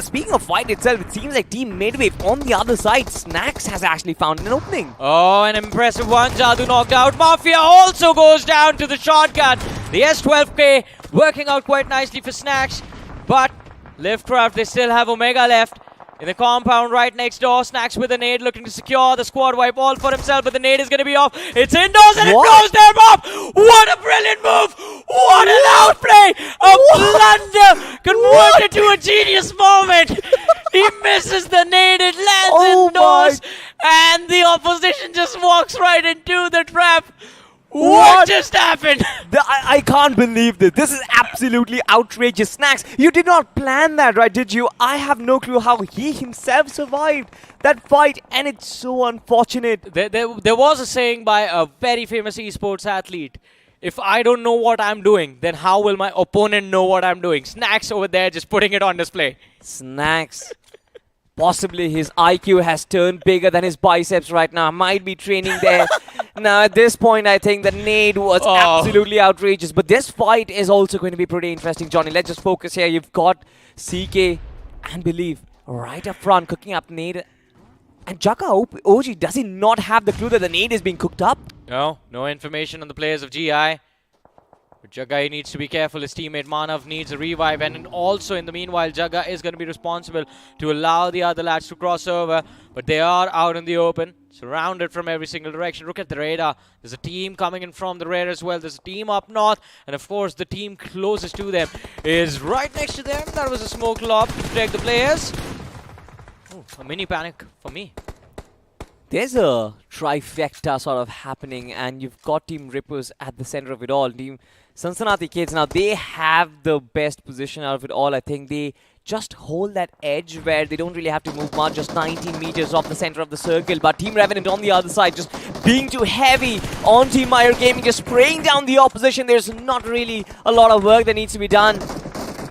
S6: speaking of fight itself, it seems like Team Midwave on the other side, Snacks has actually found an opening.
S1: Oh, an impressive one. Jadu knocked out. Mafia also goes down to the shotgun. The S12K working out quite nicely for Snacks. But Liftcraft, they still have Omega left in the compound right next door. Snacks with a nade looking to secure the squad wipe all for himself, but the nade is going to be off. It's indoors and it blows them up. What a brilliant move. What an outplay. A blunder converted to a genius moment. He misses the nade. It lands indoors and the opposition just walks right into the trap. What just happened?
S6: I can't believe this. This is absolutely outrageous. Snacks, you did not plan that, right, did you? I have no clue how he himself survived that fight, and it's so unfortunate.
S1: There was a saying by a very famous esports athlete. If I don't know what I'm doing, then how will my opponent know what I'm doing? Snacks over there just putting it on display.
S6: Snacks. Possibly his IQ has turned bigger than his biceps right now. Might be training there. Now, at this point, I think the nade was absolutely outrageous. But this fight is also going to be pretty interesting, Johnny. Let's just focus here. You've got CK and Believe right up front, cooking up nade. And Jaka OG, does he not have the clue that the nade is being cooked up?
S1: No information on the players of GI. But Jaga needs to be careful. His teammate Manav needs a revive. And also, in the meanwhile, Jaga is going to be responsible to allow the other lads to cross over. But they are out in the open, surrounded from every single direction. Look at the radar. There's a team coming in from the rear as well. There's a team up north. And of course, the team closest to them is right next to them. That was a smoke lob to protect the players. Oh, a mini panic for me.
S6: There's a trifecta sort of happening, and you've got Team Rippers at the center of it all. Team Sansanati Kids, now they have the best position out of it all. I think they just hold that edge where they don't really have to move much, just 19 meters off the center of the circle. But Team Revenant on the other side, just being too heavy on Team Meyer Gaming, just spraying down the opposition. There's not really a lot of work that needs to be done.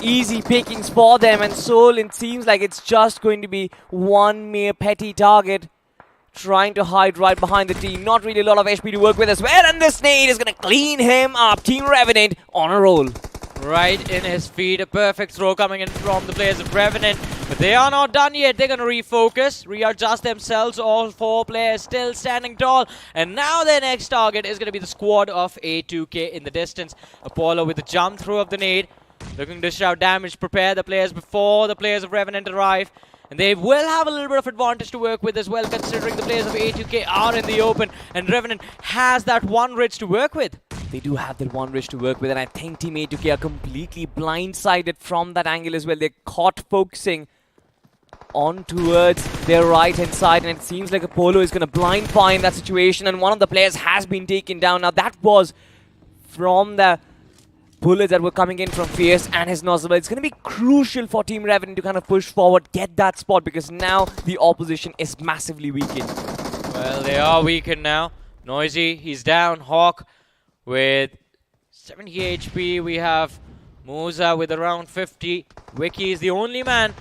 S6: Easy pickings for them, and Soul, it seems like it's just going to be one mere petty target trying to hide right behind the team. Not really a lot of HP to work with as well, and this nade is going to clean him up. Team Revenant on a roll.
S1: Right in his feet, a perfect throw coming in from the players of Revenant. But they are not done yet. They're going to refocus, readjust themselves. All 4 players still standing tall. And now their next target is going to be the squad of A2K in the distance. Apollo with the jump through of the nade, looking to dish out damage, prepare the players before the players of Revenant arrive. And they will have a little bit of advantage to work with as well, considering the players of A2K are in the open. And Revenant has that one ridge to work with.
S6: They do have that one ridge to work with, and I think Team A2K are completely blindsided from that angle as well. They're caught focusing on towards their right-hand side, and it seems like Apollo is going to blind fire in that situation, and one of the players has been taken down. Now, that was from the bullets that were coming in from Fierce and his nozzle. It's going to be crucial for Team Revenant to kind of push forward, get that spot, because now the opposition is massively weakened.
S1: Well, they are weakened now. Noisy, he's down. Hawk with 70 HP. We have Moza with around 50. Wiki is the only man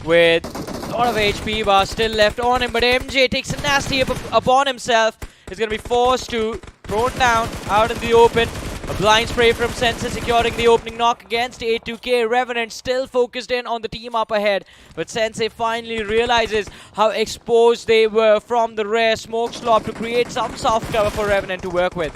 S1: with a lot of HP bar still left on him. But MJ takes a nasty upon himself. He's going to be forced to throw down out in the open. A blind spray from Sensei securing the opening knock against A2K. Revenant still focused in on the team up ahead. But Sensei finally realizes how exposed they were from the rare smoke slop to create some soft cover for Revenant to work with.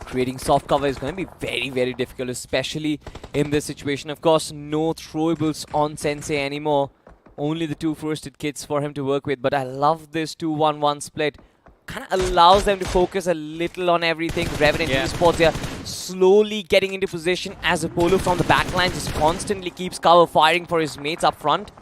S6: Creating soft cover is going to be very, very difficult, especially in this situation. Of course, no throwables on Sensei anymore. Only the 2 first-aid kits for him to work with. But I love this 2-1-1 split. Kind of allows them to focus a little on everything. Revenant esports here slowly getting into position as Apollo from the backline just constantly keeps cover firing for his mates up front.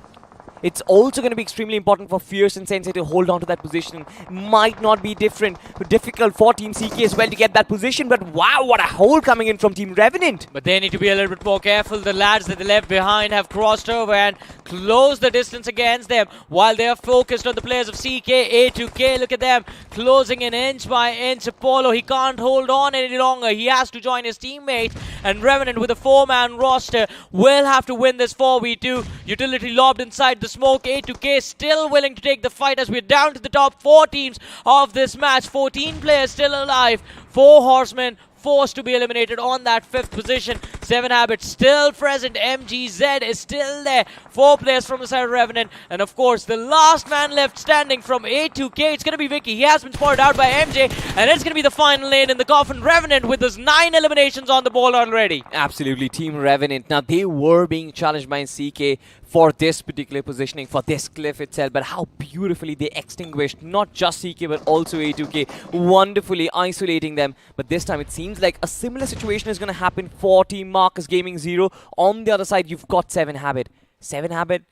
S6: It's also going to be extremely important for Fierce and Sensei to hold on to that position. Might not be difficult for Team CK as well to get that position, but wow, what a hole coming in from Team Revenant.
S1: But they need to be a little bit more careful. The lads that they left behind have crossed over and closed the distance against them while they are focused on the players of CK. A2K, look at them, closing in inch by inch. Apollo, he can't hold on any longer. He has to join his teammates. And Revenant with a 4-man roster will have to win this 4v2. Utility lobbed inside the smoke. A2K still willing to take the fight as we're down to the top 4 teams of this match. 14 players still alive. 4 horsemen forced to be eliminated on that 5th position. 7 Habits still present. MGZ is still there. 4 players from the side of Revenant. And of course, the last man left standing from A2K, it's going to be Vicky. He has been spotted out by MJ. And it's going to be the final lane in the coffin. Revenant with those 9 eliminations on the board already.
S6: Absolutely, Team Revenant. Now, they were being challenged by CK for this particular positioning, for this cliff itself, but how beautifully they extinguished not just CK but also A2K, wonderfully isolating them. But this time it seems like a similar situation is going to happen for Team Marcus Gaming Zero. On the other side, you've got 7 Habit. 7 Habit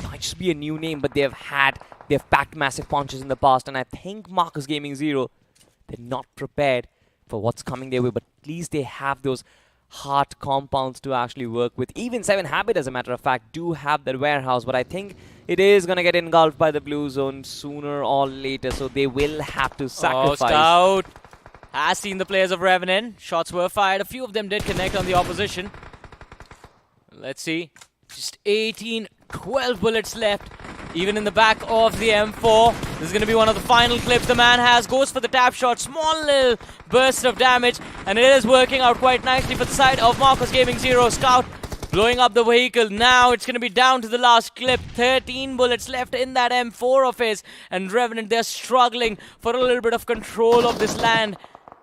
S6: might just be a new name, but they've packed massive punches in the past, and I think Marcus Gaming Zero, they're not prepared for what's coming their way, but at least they have those hard compounds to actually work with. Even 7 Habit, as a matter of fact, do have that warehouse, but I think it is going to get engulfed by the blue zone sooner or later, so they will have to sacrifice.
S1: Oh, Scout has seen the players of Revenant. Shots were fired. A few of them did connect on the opposition. Let's see. Just 12 bullets left. Even in the back of the M4. This is going to be one of the final clips the man has. Goes for the tap shot. Small little burst of damage. And it is working out quite nicely for the side of Marcus Gaming Zero. Scout blowing up the vehicle. Now it's going to be down to the last clip. 13 bullets left in that M4 of his. And Revenant, they're struggling for a little bit of control of this land.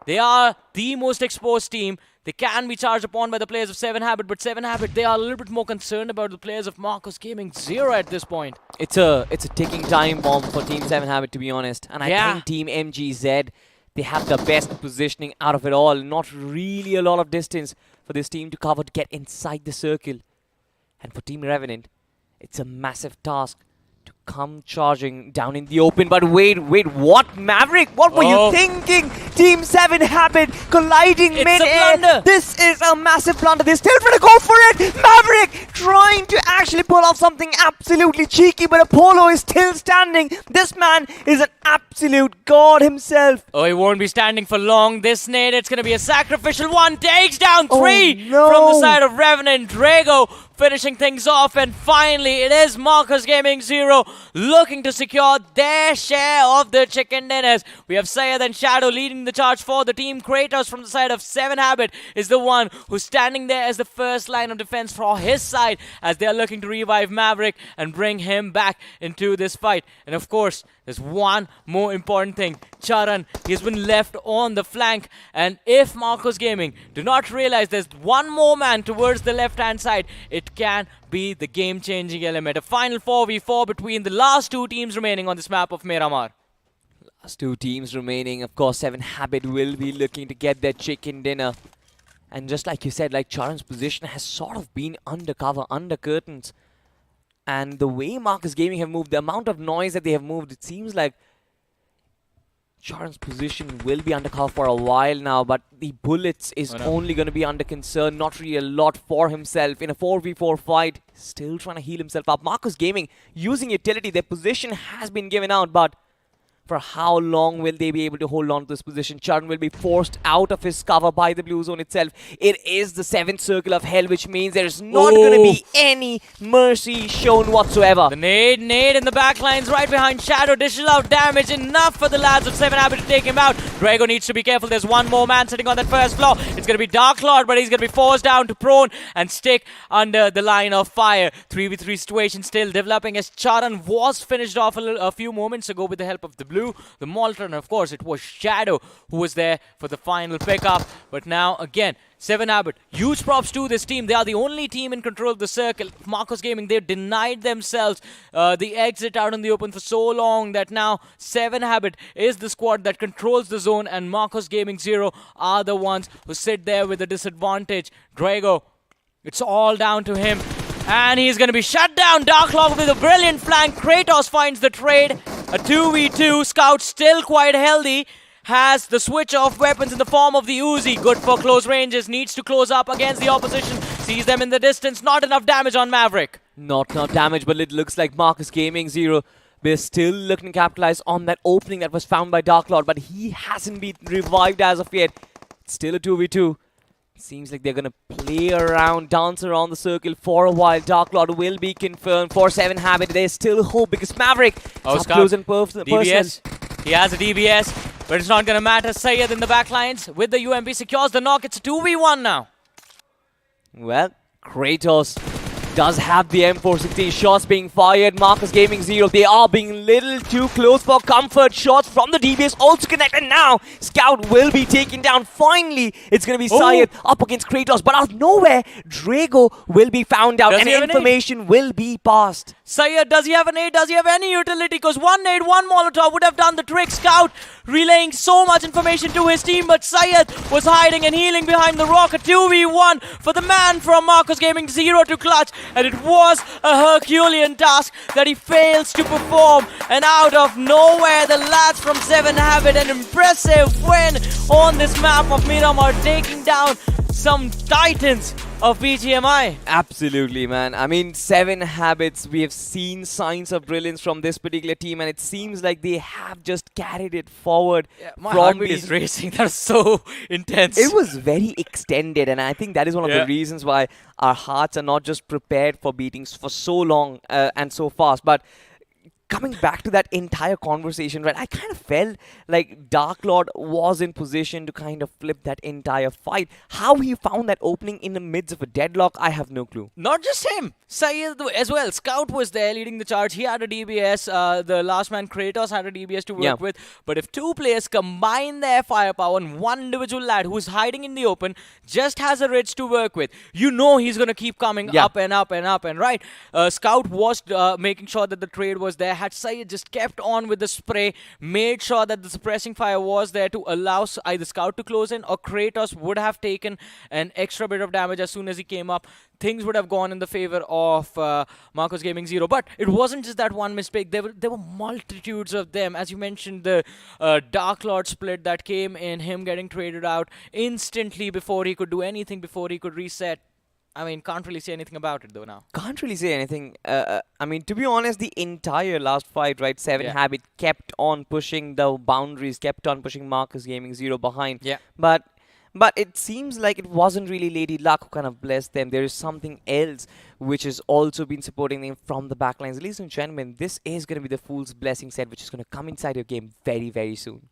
S1: They are the most exposed team. They can be charged upon by the players of 7 Habit, but 7 Habit, they are a little bit more concerned about the players of Marcus Gaming Zero at this point.
S6: It's a ticking time bomb for Team 7 Habit, to be honest. And I think Team MGZ, they have the best positioning out of it all. Not really a lot of distance for this team to cover to get inside the circle. And for Team Revenant, it's a massive task to come charging down in the open. But wait, what? Maverick, what were you thinking? Team 7 Habit colliding
S1: It's
S6: mid-air.
S1: a blunder.
S6: This is a massive blunder. They're still trying to go for it. Maverick trying to actually pull off something absolutely cheeky, but Apollo is still standing. This man is an absolute god himself.
S1: Oh, he won't be standing for long. This nade, it's going to be a sacrificial one. Takes down 3
S6: no.
S1: from the side of Revenant. Drago finishing things off. And finally, it is Marcus Gaming 0 looking to secure their share of the chicken dinners. We have Syed and Shadow leading the charge for the team. Kratos from the side of 7 Habit is the one who's standing there as the first line of defense for his side as they're looking to revive Maverick and bring him back into this fight. And of course, there's one more important thing. Charan, he's been left on the flank, and if Marcus Gaming do not realize there's one more man towards the left-hand side, it can be the game-changing element. A final 4v4 between the last two teams remaining on this map of Miramar.
S6: Last two teams remaining. Of course, 7 Habit will be looking to get their chicken dinner. And just like you said, like Charan's position has sort of been undercover, under curtains. And the way Marcus Gaming have moved, the amount of noise that they have moved, it seems like Charan's position will be undercover for a while now, but the bullets is only going to be under concern. Not really a lot for himself in a 4v4 fight. Still trying to heal himself up. Marcus Gaming using utility. Their position has been given out, but for how long will they be able to hold on to this position? Charan will be forced out of his cover by the blue zone itself. It is the 7th circle of hell, which means there is not going to be any mercy shown whatsoever.
S1: The nade in the back lines right behind Shadow dishes out damage. Enough for the lads of 7 Habit to take him out. Drago needs to be careful. There's one more man sitting on that first floor. It's going to be Dark Lord, but he's going to be forced down to prone and stick under the line of fire. 3v3 situation still developing as Charan was finished off a few moments ago with the help of the blue, the Molter, and of course it was Shadow who was there for the final pickup. But now again, 7 Habit, huge props to this team. They are the only team in control of the circle. Marcus Gaming, they've denied themselves the exit out in the open for so long that now 7 Habit is the squad that controls the zone, and Marcus Gaming 0 are the ones who sit there with a disadvantage. Drago, it's all down to him. And he's going to be shut down. Darklord with a brilliant flank. Kratos finds the trade. A 2v2. Scout still quite healthy. Has the switch of weapons in the form of the Uzi. Good for close ranges. Needs to close up against the opposition. Sees them in the distance. Not enough damage on Maverick.
S6: Not enough damage, but it looks like Marcus Gaming 0. They're still looking to capitalize on that opening that was found by Darklord, but he hasn't been revived as of yet. It's still a 2v2. Seems like they're going to play around, dance around the circle for a while. Darklord will be confirmed for 7 Habit. There's still hope because Maverick is up close and personal.
S1: DBS. He has a DBS, but it's not going to matter. Syed in the backlines with the UMP secures the knock. It's a 2v1 now.
S6: Well, Kratos does have the M416 shots being fired. Marcus Gaming 0, they are being little too close for comfort. Shots from the DBS also connected now. Scout will be taken down. Finally, it's going to be Syed up against Kratos. But out of nowhere, Drago will be found out and information will be passed.
S1: Syed, does he have an nade? Does he have any utility? Because one nade, one Molotov would have done the trick. Scout relaying so much information to his team, but Syed was hiding and healing behind the rock. A 2v1 for the man from Marcus Gaming 0 to clutch. And it was a Herculean task that he fails to perform. And out of nowhere, the lads from 7 Habit an impressive win on this map of Miramar, taking down some titans of BGMI.
S6: Absolutely, man. I mean, 7 Habits, we have seen signs of brilliance from this particular team, and it seems like they have just carried it forward.
S1: Yeah, my heartbeat is racing. That was so intense.
S6: It was very extended, and I think that is one of the reasons why our hearts are not just prepared for beatings for so long and so fast. But coming back to that entire conversation, right, I kind of felt like Darklord was in position to kind of flip that entire fight. How he found that opening in the midst of a deadlock, I have no clue.
S1: Not just him, Syed as well. Scout was there leading the charge. He had a DBS. The last man, Kratos, had a DBS to work with. But if two players combine their firepower and one individual lad who's hiding in the open just has a ridge to work with, you know he's going to keep coming up and up and up. And right, Scout was making sure that the trade was there. had Syed just kept on with the spray, made sure that the suppressing fire was there to allow either Scout to close in, or Kratos would have taken an extra bit of damage as soon as he came up. Things would have gone in the favor of Marcos Gaming Zero. But it wasn't just that one mistake. There were multitudes of them. As you mentioned, the Dark Lord split that came in, him getting traded out instantly before he could do anything, before he could reset. I mean, can't really say anything about it though now.
S6: Can't really say anything. I mean, to be honest, the entire last fight, right? Seven Habit kept on pushing the boundaries, kept on pushing Marcus Gaming Zero behind.
S1: Yeah.
S6: But it seems like it wasn't really Lady Luck who kind of blessed them. There is something else which has also been supporting them from the backlines. Ladies and gentlemen, this is going to be the Fool's Blessing set, which is going to come inside your game very, very soon.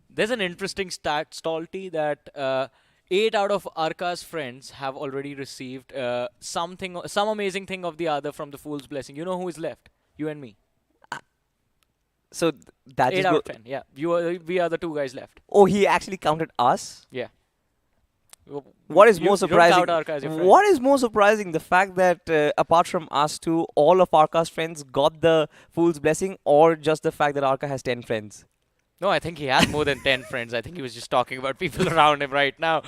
S1: There's an interesting stat, Stolty, that 8 out of Arka's friends have already received some amazing thing of the other from the Fool's Blessing. You know who is left? You and me.
S6: So that
S1: 8
S6: is
S1: out of 10. Yeah, we are the two guys left.
S6: Oh, he actually counted us?
S1: Yeah.
S6: What is more
S1: You don't
S6: surprising?
S1: count Arka as your friend.
S6: What is more surprising? The fact that apart from us two, all of Arka's friends got the Fool's Blessing, or just the fact that Arka has 10 friends?
S1: No, I think he has more than 10 friends. I think he was just talking about people around him right now.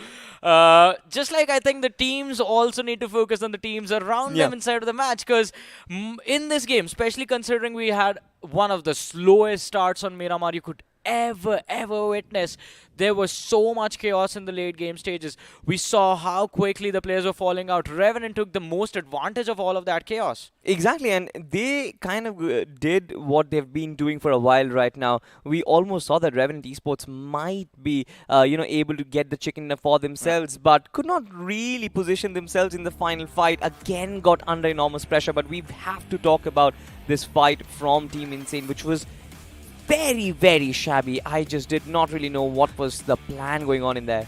S1: Just like I think the teams also need to focus on the teams around them inside of the match. Because in this game, especially considering we had one of the slowest starts on Miramar you could ever witness, there was so much chaos in the late game stages. We saw how quickly the players were falling out. Revenant took the most advantage of all of that chaos.
S6: Exactly, and they kind of did what they've been doing for a while right now. We almost saw that Revenant Esports might be, able to get the chicken for themselves, but could not really position themselves in the final fight. Again, got under enormous pressure, but we have to talk about this fight from Team Insane, which was very, very shabby. I just did not really know what was the plan going on in there.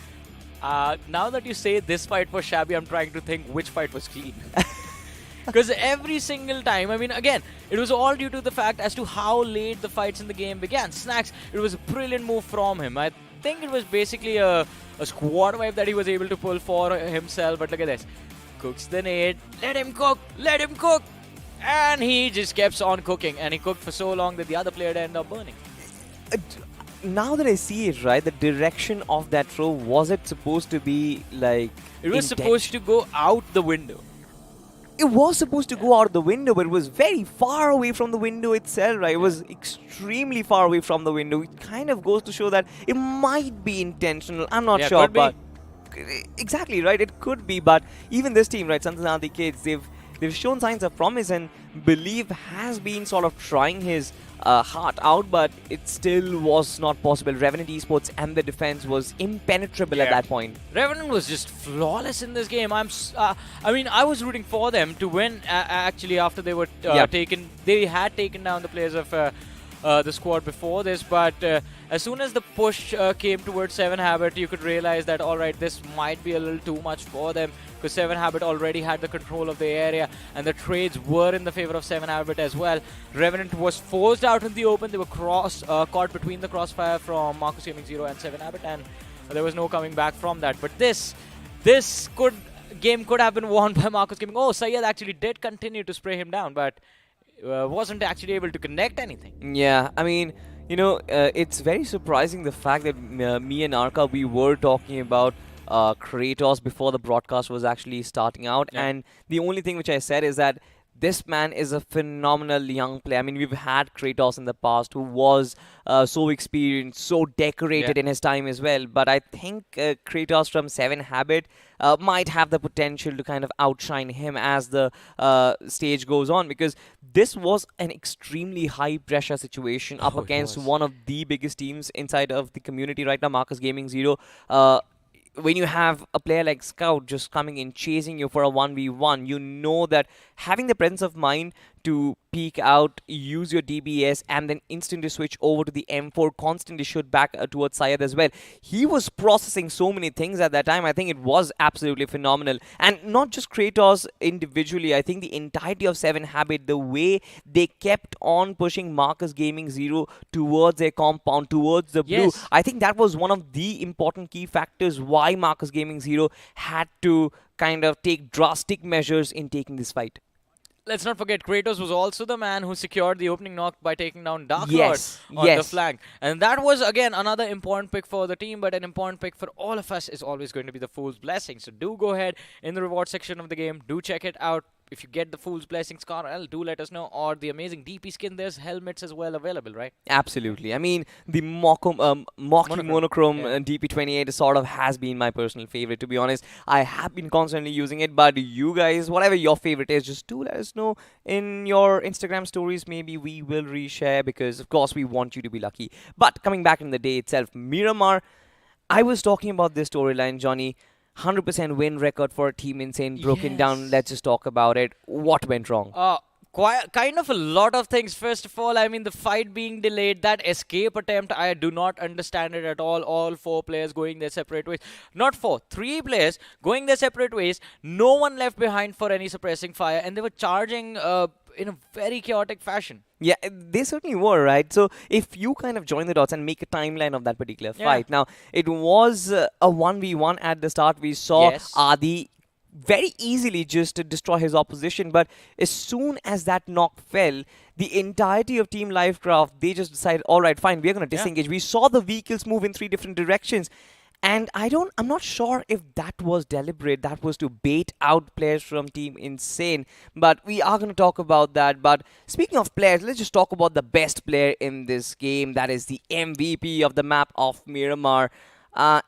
S1: Now that you say this fight was shabby, I'm trying to think which fight was clean. Because every single time, I mean, again, it was all due to the fact as to how late the fights in the game began. Snacks, it was a brilliant move from him. I think it was basically a squad wipe that he was able to pull for himself. But look at this. Cooks the nade. Let him cook. Let him cook. And he just kept on cooking. And he cooked for so long that the other player ended up burning.
S6: Now that I see it, right, the direction of that throw, was it supposed to be like...
S1: It was supposed to go out the window.
S6: It was supposed to go out the window, but it was very far away from the window itself, right? It was extremely far away from the window. It kind of goes to show that it might be intentional. I'm not sure, but... Exactly, right? It could be, but even this team, right, Santanandi Kids, they've shown signs of promise, and Believe has been sort of trying his heart out, but it still was not possible. Revenant Esports and the defense was impenetrable at that point.
S1: Revenant was just flawless in this game. I mean, I was rooting for them to win actually after they were taken. They had taken down the players of the squad before this, but as soon as the push came towards 7 Habit, you could realize that, alright, this might be a little too much for them, because 7 Habit already had the control of the area, and the trades were in the favor of 7 Habit as well. Revenant was forced out in the open. They were caught between the crossfire from Marcus Gaming Zero and 7 Habit, and there was no coming back from that. But this game could have been won by Marcus Gaming. Oh, Syed actually did continue to spray him down, but wasn't actually able to connect anything.
S6: Yeah, I mean, it's very surprising the fact that me and Arka, we were talking about Kratos before the broadcast was actually starting out, and the only thing which I said is that this man is a phenomenal young player. I mean, we've had Kratos in the past who was so experienced, so decorated in his time as well. But I think Kratos from 7 Habit might have the potential to kind of outshine him as the stage goes on, because this was an extremely high pressure situation up against one of the biggest teams inside of the community right now, Marcus Gaming Zero. When you have a player like Scout just coming in, chasing you for a 1v1, you know that having the presence of mind to peek out, use your DBS, and then instantly switch over to the M4, constantly shoot back towards Syed as well. He was processing so many things at that time. I think it was absolutely phenomenal. And not just Kratos individually, I think the entirety of 7 Habit, the way they kept on pushing Marcus Gaming Zero towards their compound, towards the blue, I think that was one of the important key factors why Marcus Gaming Zero had to kind of take drastic measures in taking this fight.
S1: Let's not forget, Kratos was also the man who secured the opening knock by taking down Dark
S6: Yes,
S1: Lord on the flank. And that was, again, another important pick for the team, but an important pick for all of us is always going to be the Fool's Blessing. So do go ahead in the reward section of the game. Do check it out. If you get the Fool's Blessing Scarl, do let us know. Or the amazing DP skin, there's helmets as well available, right?
S6: Absolutely. I mean, the Mocky Monochrome DP28 sort of has been my personal favorite, to be honest. I have been constantly using it, but you guys, whatever your favorite is, just do let us know in your Instagram stories. Maybe we will reshare, because, of course, we want you to be lucky. But coming back in the day itself, Miramar, I was talking about this storyline, Johnny. 100% win record for Team Insane broken down. Let's just talk about it. What went wrong?
S1: Kind of a lot of things. First of all, I mean, the fight being delayed, that escape attempt, I do not understand it at all. All 4 players going their separate ways. Not 4, 3 players going their separate ways. No one left behind for any suppressing fire, and they were charging in a very chaotic fashion.
S6: Yeah, they certainly were, right? So if you kind of join the dots and make a timeline of that particular fight. Now, it was a 1v1 at the start. We saw Adi very easily just to destroy his opposition, but as soon as that knock fell, the entirety of Team Livecraft, they just decided, all right, fine, we're going to disengage. We saw the vehicles move in 3 different directions. And I'm not sure if that was deliberate. That was to bait out players from Team Insane. But we are going to talk about that. But speaking of players, let's just talk about the best player in this game. That is the MVP of the map of Miramar. I'm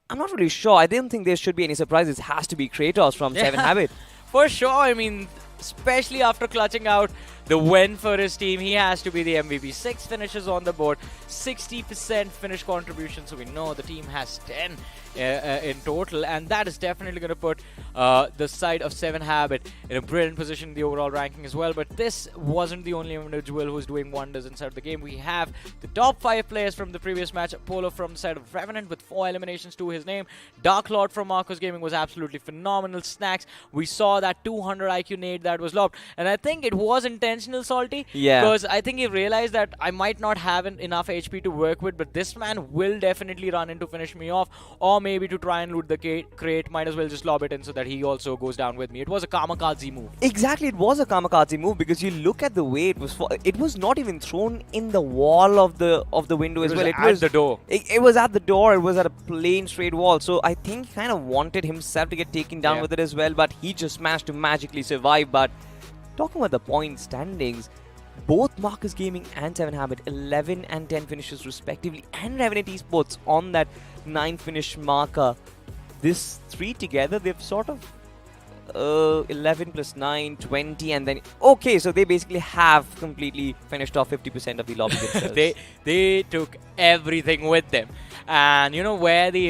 S6: not really sure. I didn't think there should be any surprises. It has to be Kratos from 7 Habit.
S1: For sure. I mean, especially after clutching out the win for his team, he has to be the MVP. 6 finishes on the board, 60% finish contribution, so we know the team has 10 in total, and that is definitely going to put the side of 7 Habit in a brilliant position in the overall ranking as well. But this wasn't the only individual who's doing wonders inside the game. We have the top 5 players from the previous match. Polo from the side of Revenant with 4 eliminations to his name. Dark Lord from Marcus Gaming was absolutely phenomenal. Snacks, we saw that 200 IQ nade that was lobbed, and I think it was intentional, Salty, because I think he realized that I might not have enough HP to work with, but this man will definitely run in to finish me off, or maybe to try and loot the crate. Might as well just lob it in so that he also goes down with me. It was a kamikaze move.
S6: Exactly, it was a kamikaze move, because you look at the way it was not even thrown in the wall of the window as well.
S1: It was at the door.
S6: It was at the door. It was at a plain straight wall. So I think he kind of wanted himself to get taken down with it as well, but he just managed to magically survive. But talking about the point standings, both Marcus Gaming and 7 Habit 11 and 10 finishes respectively, and Revenant Esports on that 9 finish marker. This 3 together, they've sort of 11 plus 9, 20, and then so they basically have completely finished off 50% of the lobby themselves.
S1: They took everything with them, and you know where the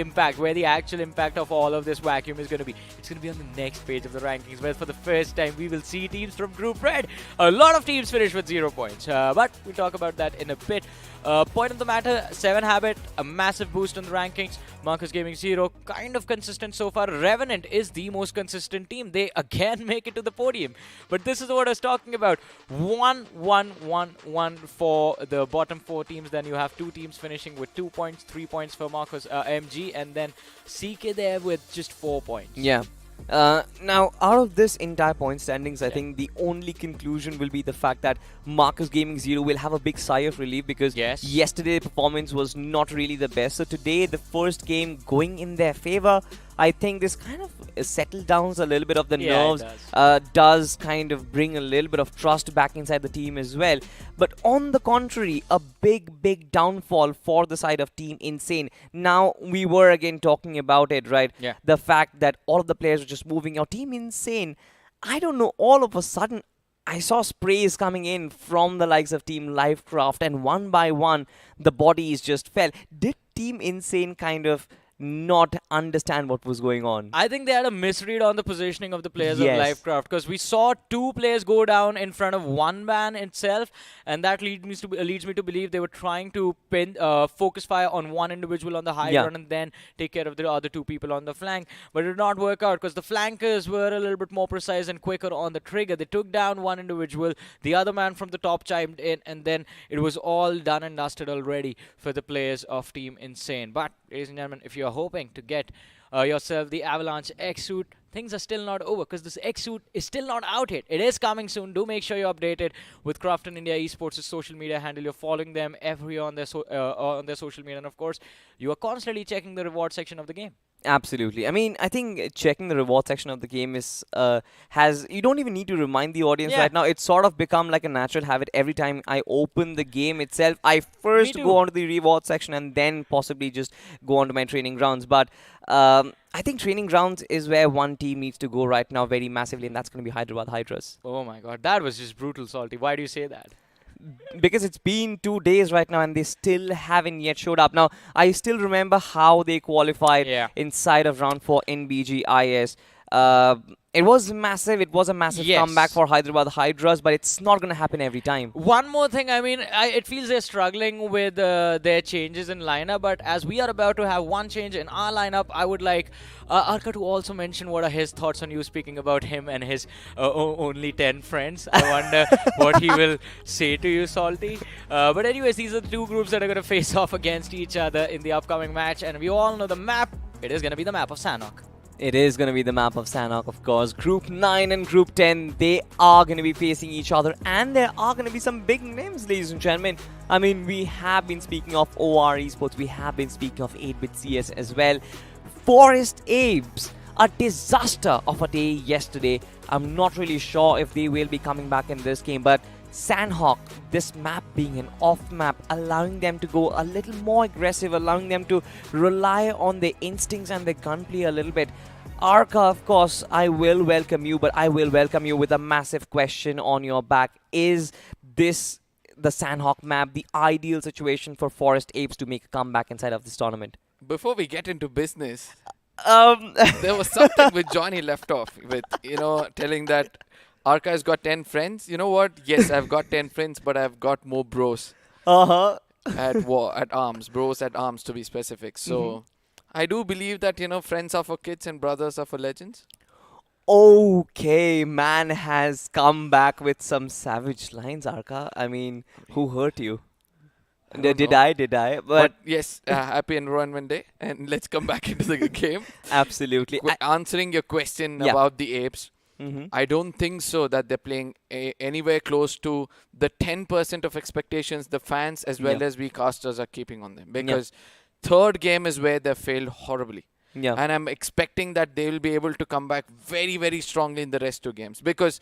S1: actual impact of all of this vacuum is going to be. It's going to be on the next page of the rankings, where for the first time we will see teams from Group Red. A lot of teams finish with 0 points, but we'll talk about that in a bit. Point of the matter, 7 Habit, a massive boost in the rankings. Marcus Gaming 0, kind of consistent so far. Revenant is the most consistent team. They again make it to the podium. But this is what I was talking about. 1-1-1-1 for the bottom 4 teams. Then you have 2 teams finishing with 2 points, 3 points for Marcus MG, and then CK there with just 4 points.
S6: Yeah. Now, out of this entire point standings, I think the only conclusion will be the fact that Marcus Gaming 0 will have a big sigh of relief, because yesterday performance was not really the best. So today, the first game going in their favor, I think this kind of settled down a little bit of the
S1: Yeah, it
S6: nerves,
S1: does.
S6: does kind of bring a little bit of trust back inside the team as well. But on the contrary, a big downfall for the side of Team Insane. Now, we were again talking about it, right?
S1: Yeah.
S6: The fact that all of the players were just moving out. Team Insane, I don't know, all of a sudden, I saw sprays coming in from the likes of Team Livecraft, and one by one, the bodies just fell. Did Team Insane kind of not understand what was going on?
S1: I think they had a misread on the positioning of the players
S6: Yes.
S1: of Livecraft, because we saw two players go down in front of one man itself, and that leads me to believe they were trying to focus fire on one individual on the high
S6: Yeah.
S1: ground and then take care of the other two people on the flank. But it did not work out because the flankers were a little bit more precise and quicker on the trigger. They took down one individual, the other man from the top chimed in, and then it was all done and dusted already for the players of Team Insane. But ladies and gentlemen, if you're hoping to get yourself the Avalanche X suit, things are still not over because this X suit is still not out yet. It is coming soon. Do make sure you're updated with Crafton India Esports' social media handle. You're following them every on their social media, and of course, you are constantly checking the reward section of the game.
S6: Absolutely. I mean, I think checking the reward section of the game is you don't even need to remind the audience
S1: Yeah.
S6: right now. It's sort of become like a natural habit. Every time I open the game itself, I first
S1: too.
S6: go onto the reward section and then possibly just go onto my training grounds. But I think training grounds is where one team needs to go right now very massively, and that's going to be Hyderabad Hydras.
S1: Oh my god, that was just brutal, Salty. Why do you say that?
S6: Because it's been 2 days right now and they still haven't yet showed up. Now, I still remember how they qualified
S1: Yeah.
S6: inside of round 4 in BGIS. It was massive. It was a massive
S1: Yes.
S6: comeback for Hyderabad Hydras, but it's not going to happen every time.
S1: One more thing, I mean, it feels they're struggling with their changes in lineup, but as we are about to have one change in our lineup, I would like Arka to also mention what are his thoughts on you speaking about him and his only 10 friends. I wonder what he will say to you, Salty. But anyways, these are the two groups that are going to face off against each other in the upcoming match, and we all know the map. It is going to be the map of Sanok.
S6: It is going to be the map of Sanok, of course. Group 9 and Group 10, they are going to be facing each other. And there are going to be some big names, ladies and gentlemen. I mean, we have been speaking of OR Esports. We have been speaking of 8-Bit CS as well. Forest Apes, a disaster of a day yesterday. I'm not really sure if they will be coming back in this game. But Sandhawk, this map being an off map, allowing them to go a little more aggressive, allowing them to rely on their instincts and their gunplay a little bit. Arka, of course, I will welcome you, but I will welcome you with a massive question on your back. Is this, the Sandhawk map, the ideal situation for Forest Apes to make a comeback inside of this tournament?
S2: Before we get into business,
S6: Um,
S2: there was something with Johnny left off with, telling that Arka has got 10 friends. You know what? Yes, I've got 10 friends, but I've got more bros
S6: uh-huh.
S2: at arms. Bros at arms, to be specific. So I do believe that, friends are for kids and brothers are for legends.
S6: Okay, man has come back with some savage lines, Arka. I mean, who hurt you?
S2: don't
S6: Did
S2: know.
S6: I? Did I?
S2: But yes, happy Environment Day. And let's come back into the game.
S6: Absolutely.
S2: Answering your question
S6: Yeah.
S2: about the apes,
S6: Mhm.
S2: I don't think so that they're playing anywhere close to the 10% of expectations the fans as well
S6: Yeah.
S2: as we casters are keeping on them. Because third game is where they failed horribly.
S6: Yeah.
S2: And I'm expecting that they will be able to come back very, very strongly in the rest two games. Because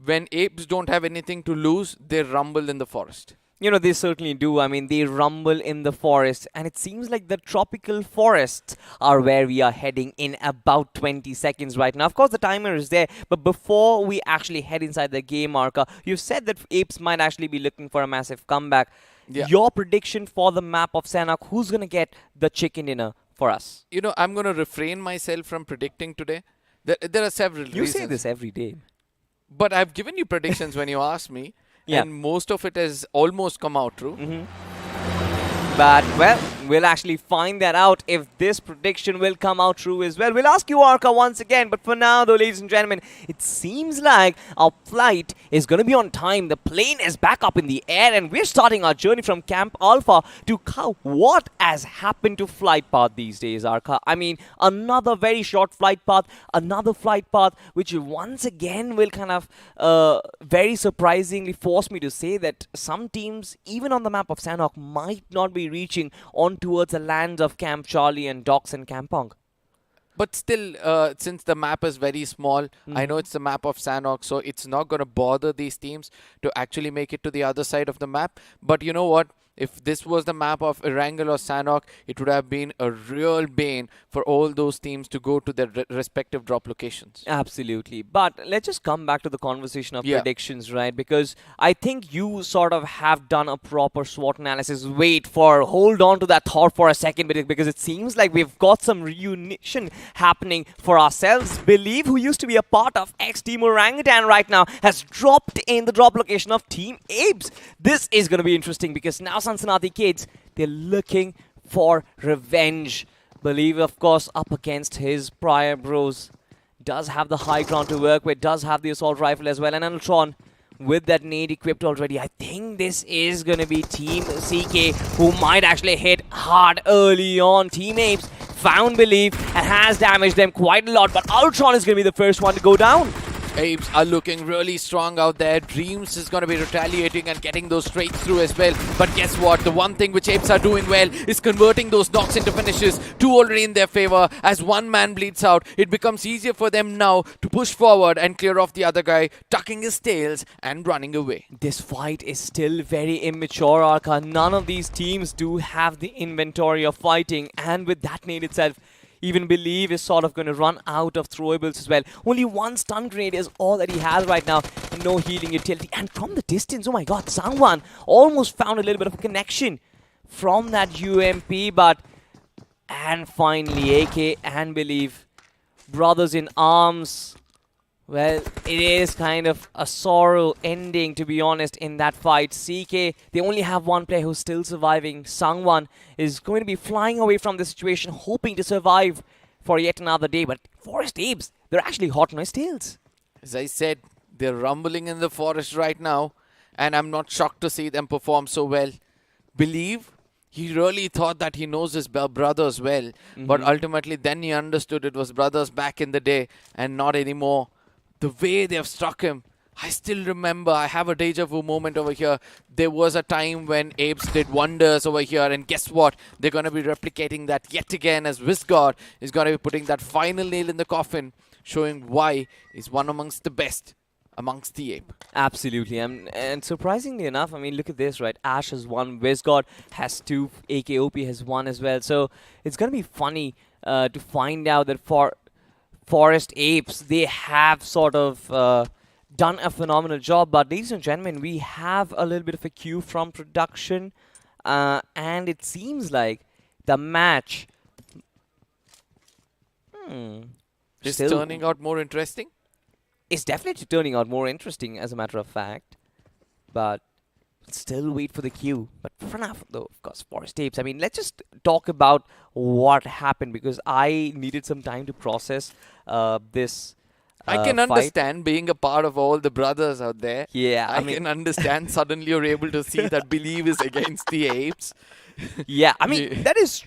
S2: when apes don't have anything to lose, they rumble in the forest.
S6: They certainly do. I mean, they rumble in the forest, and it seems like the tropical forests are where we are heading in about 20 seconds right now. Of course, the timer is there, but before we actually head inside the game, Arka, you said that Apes might actually be looking for a massive comeback.
S2: Yeah.
S6: Your prediction for the map of Sanok, who's going to get the chicken dinner for us?
S2: I'm going to refrain myself from predicting today. There are several
S6: You
S2: reasons.
S6: say this every day.
S2: But I've given you predictions when you asked me.
S6: Yeah.
S2: And most of it has almost come out true.
S6: But, well, we'll actually find that out if this prediction will come out true as well. We'll ask you, Arka, once again. But for now, though, ladies and gentlemen, it seems like our flight is going to be on time. The plane is back up in the air, and we're starting our journey from Camp Alpha to Cow. What has happened to flight path these days, Arka? I mean, another very short flight path, another flight path, which once again will kind of very surprisingly force me to say that some teams, even on the map of Sanok, might not be reaching on towards the lands of Camp Charlie and Docks and Kampong.
S2: But still, since the map is very small, I know it's the map of Sanok, so it's not going to bother these teams to actually make it to the other side of the map. But you know what? If this was the map of Erangel or Sanok, it would have been a real bane for all those teams to go to their respective drop locations.
S6: Absolutely. But let's just come back to the conversation of
S2: Yeah.
S6: predictions, right? Because I think you sort of have done a proper SWOT analysis. Hold on to that thought for a second, because it seems like we've got some reunition happening for ourselves. Believe, who used to be a part of X-Team Orangutan right now, has dropped in the drop location of Team Apes. This is going to be interesting because now Cincinnati Kids, they're looking for revenge. Believe, of course, up against his prior bros, does have the high ground to work with, does have the assault rifle as well, and Ultron with that nade equipped already. I think this is going to be Team CK who might actually hit hard early on. Team Apes found Believe and has damaged them quite a lot, but Ultron is going to be the first one to go down.
S2: Apes are looking really strong out there. Dreams is going to be retaliating and getting those straight through as well. But guess what? The one thing which Apes are doing well is converting those knocks into finishes. Two already in their favor. As one man bleeds out, it becomes easier for them now to push forward and clear off the other guy, tucking his tails and running away.
S6: This fight is still very immature, Arka. None of these teams do have the inventory of fighting, and with that nade itself, even Believe is sort of going to run out of throwables as well. Only one stun grenade is all that he has right now. No healing utility. And from the distance, oh my god, Sangwan almost found a little bit of a connection from that UMP. And finally, AK and Believe, brothers in arms. Well, it is kind of a sorrow ending, to be honest, in that fight. CK, they only have one player who's still surviving. Sangwan is going to be flying away from the situation, hoping to survive for yet another day. But Forest Apes, they're actually hot on his tails.
S2: As I said, they're rumbling in the forest right now, and I'm not shocked to see them perform so well. Believe, he really thought that he knows his brothers well, but ultimately then he understood it was brothers back in the day and not anymore. The way they have struck him, I still remember, I have a deja vu moment over here. There was a time when Apes did wonders over here, and guess what? They're going to be replicating that yet again, as Visgod is going to be putting that final nail in the coffin, showing why he's one amongst the best amongst the Ape.
S6: Absolutely. And surprisingly enough, I mean, look at this, right? Ash has won, Visgod has 2, AKOP has 1 as well. So it's going to be funny to find out that for Forest Apes, they have sort of done a phenomenal job. But ladies and gentlemen, we have a little bit of a cue from production, and it seems like the match
S2: Is
S6: still
S2: turning out more interesting?
S6: is definitely turning out more interesting, as a matter of fact. But still wait for the cue. But for now, though, of course, Forest Apes. I mean, let's just talk about what happened, because I needed some time to process this.
S2: I can
S6: fight.
S2: understand being a part of all the brothers out there.
S6: Yeah,
S2: I can understand suddenly you're able to see that Believe is against the Apes.
S6: Yeah, I mean, that is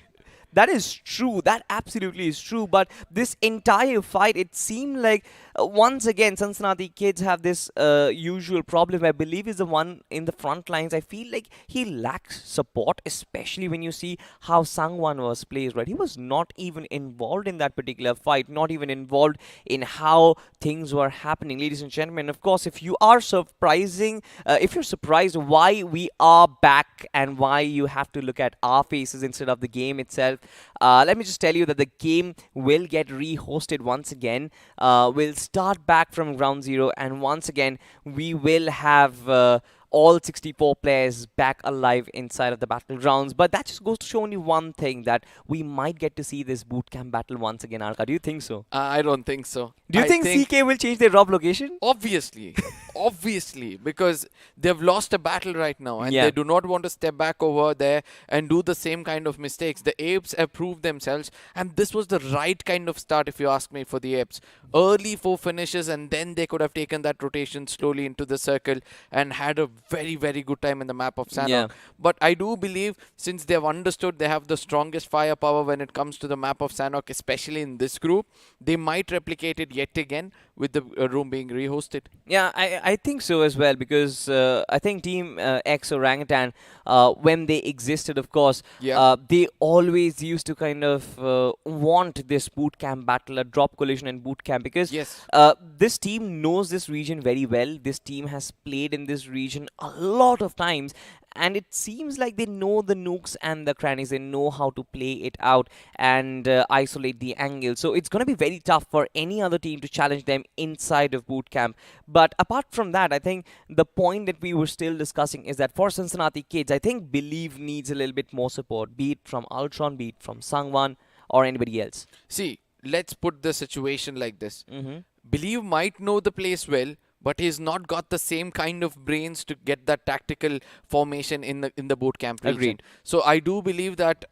S6: true. That absolutely is true. But this entire fight, it seemed like, once again, Cincinnati Kids have this usual problem. I believe is the one in the front lines. I feel like he lacks support, especially when you see how Sangwan was placed, right? He was not even involved in that particular fight, not even involved in how things were happening. Ladies and gentlemen, of course, if you're surprised why we are back and why you have to look at our faces instead of the game itself, let me just tell you that the game will get re-hosted once again. We'll start back from ground zero, and once again we will have all 64 players back alive inside of the battlegrounds. But that just goes to show only one thing, that we might get to see this bootcamp battle once again. Arka, do you think so?
S2: I don't think so.
S6: Do you think CK will change their drop location?
S2: Obviously. Obviously. Because they've lost a battle right now, and they do not want to step back over there and do the same kind of mistakes. The Apes have proved themselves, and this was the right kind of start, if you ask me, for the Apes. Early 4 finishes, and then they could have taken that rotation slowly into the circle and had a very, very good time in the map of Sanhok.
S6: Yeah.
S2: But I do believe, since they've understood they have the strongest firepower when it comes to the map of Sanhok, especially in this group, they might replicate it yet again with the room being rehosted.
S6: Yeah, I think so as well, because I think Team X Orangutan, when they existed, of course,
S2: Yeah.
S6: they always used to kind of want this boot camp battle, a drop collision and boot camp, because
S2: Yes.
S6: this team knows this region very well. This team has played in this region a lot of times, and it seems like they know the nooks and the crannies. They know how to play it out and isolate the angle. So it's going to be very tough for any other team to challenge them inside of boot camp. But apart from that, I think the point that we were still discussing is that for Cincinnati Kids, I think Believe needs a little bit more support, be it from Ultron, be it from Sangwan, or anybody else.
S2: See, let's put the situation like this.
S6: Mm-hmm.
S2: Believe might know the place well, but he's not got the same kind of brains to get that tactical formation in the boot camp region.
S6: Agreed.
S2: So I do believe that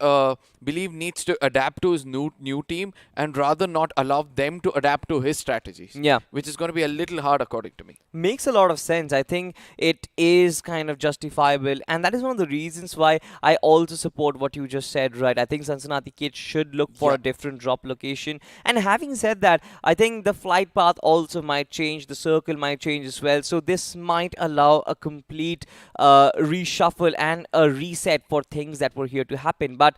S2: Believe needs to adapt to his new team and rather not allow them to adapt to his strategies.
S6: Yeah.
S2: Which is going to be a little hard according to me.
S6: Makes a lot of sense. I think it is kind of justifiable, and that is one of the reasons why I also support what you just said, right? I think Cincinnati Kids should look for a different drop location. And having said that, I think the flight path also might change, the circle might change as well. So this might allow a complete reshuffle and a reset for things that were here to happen. But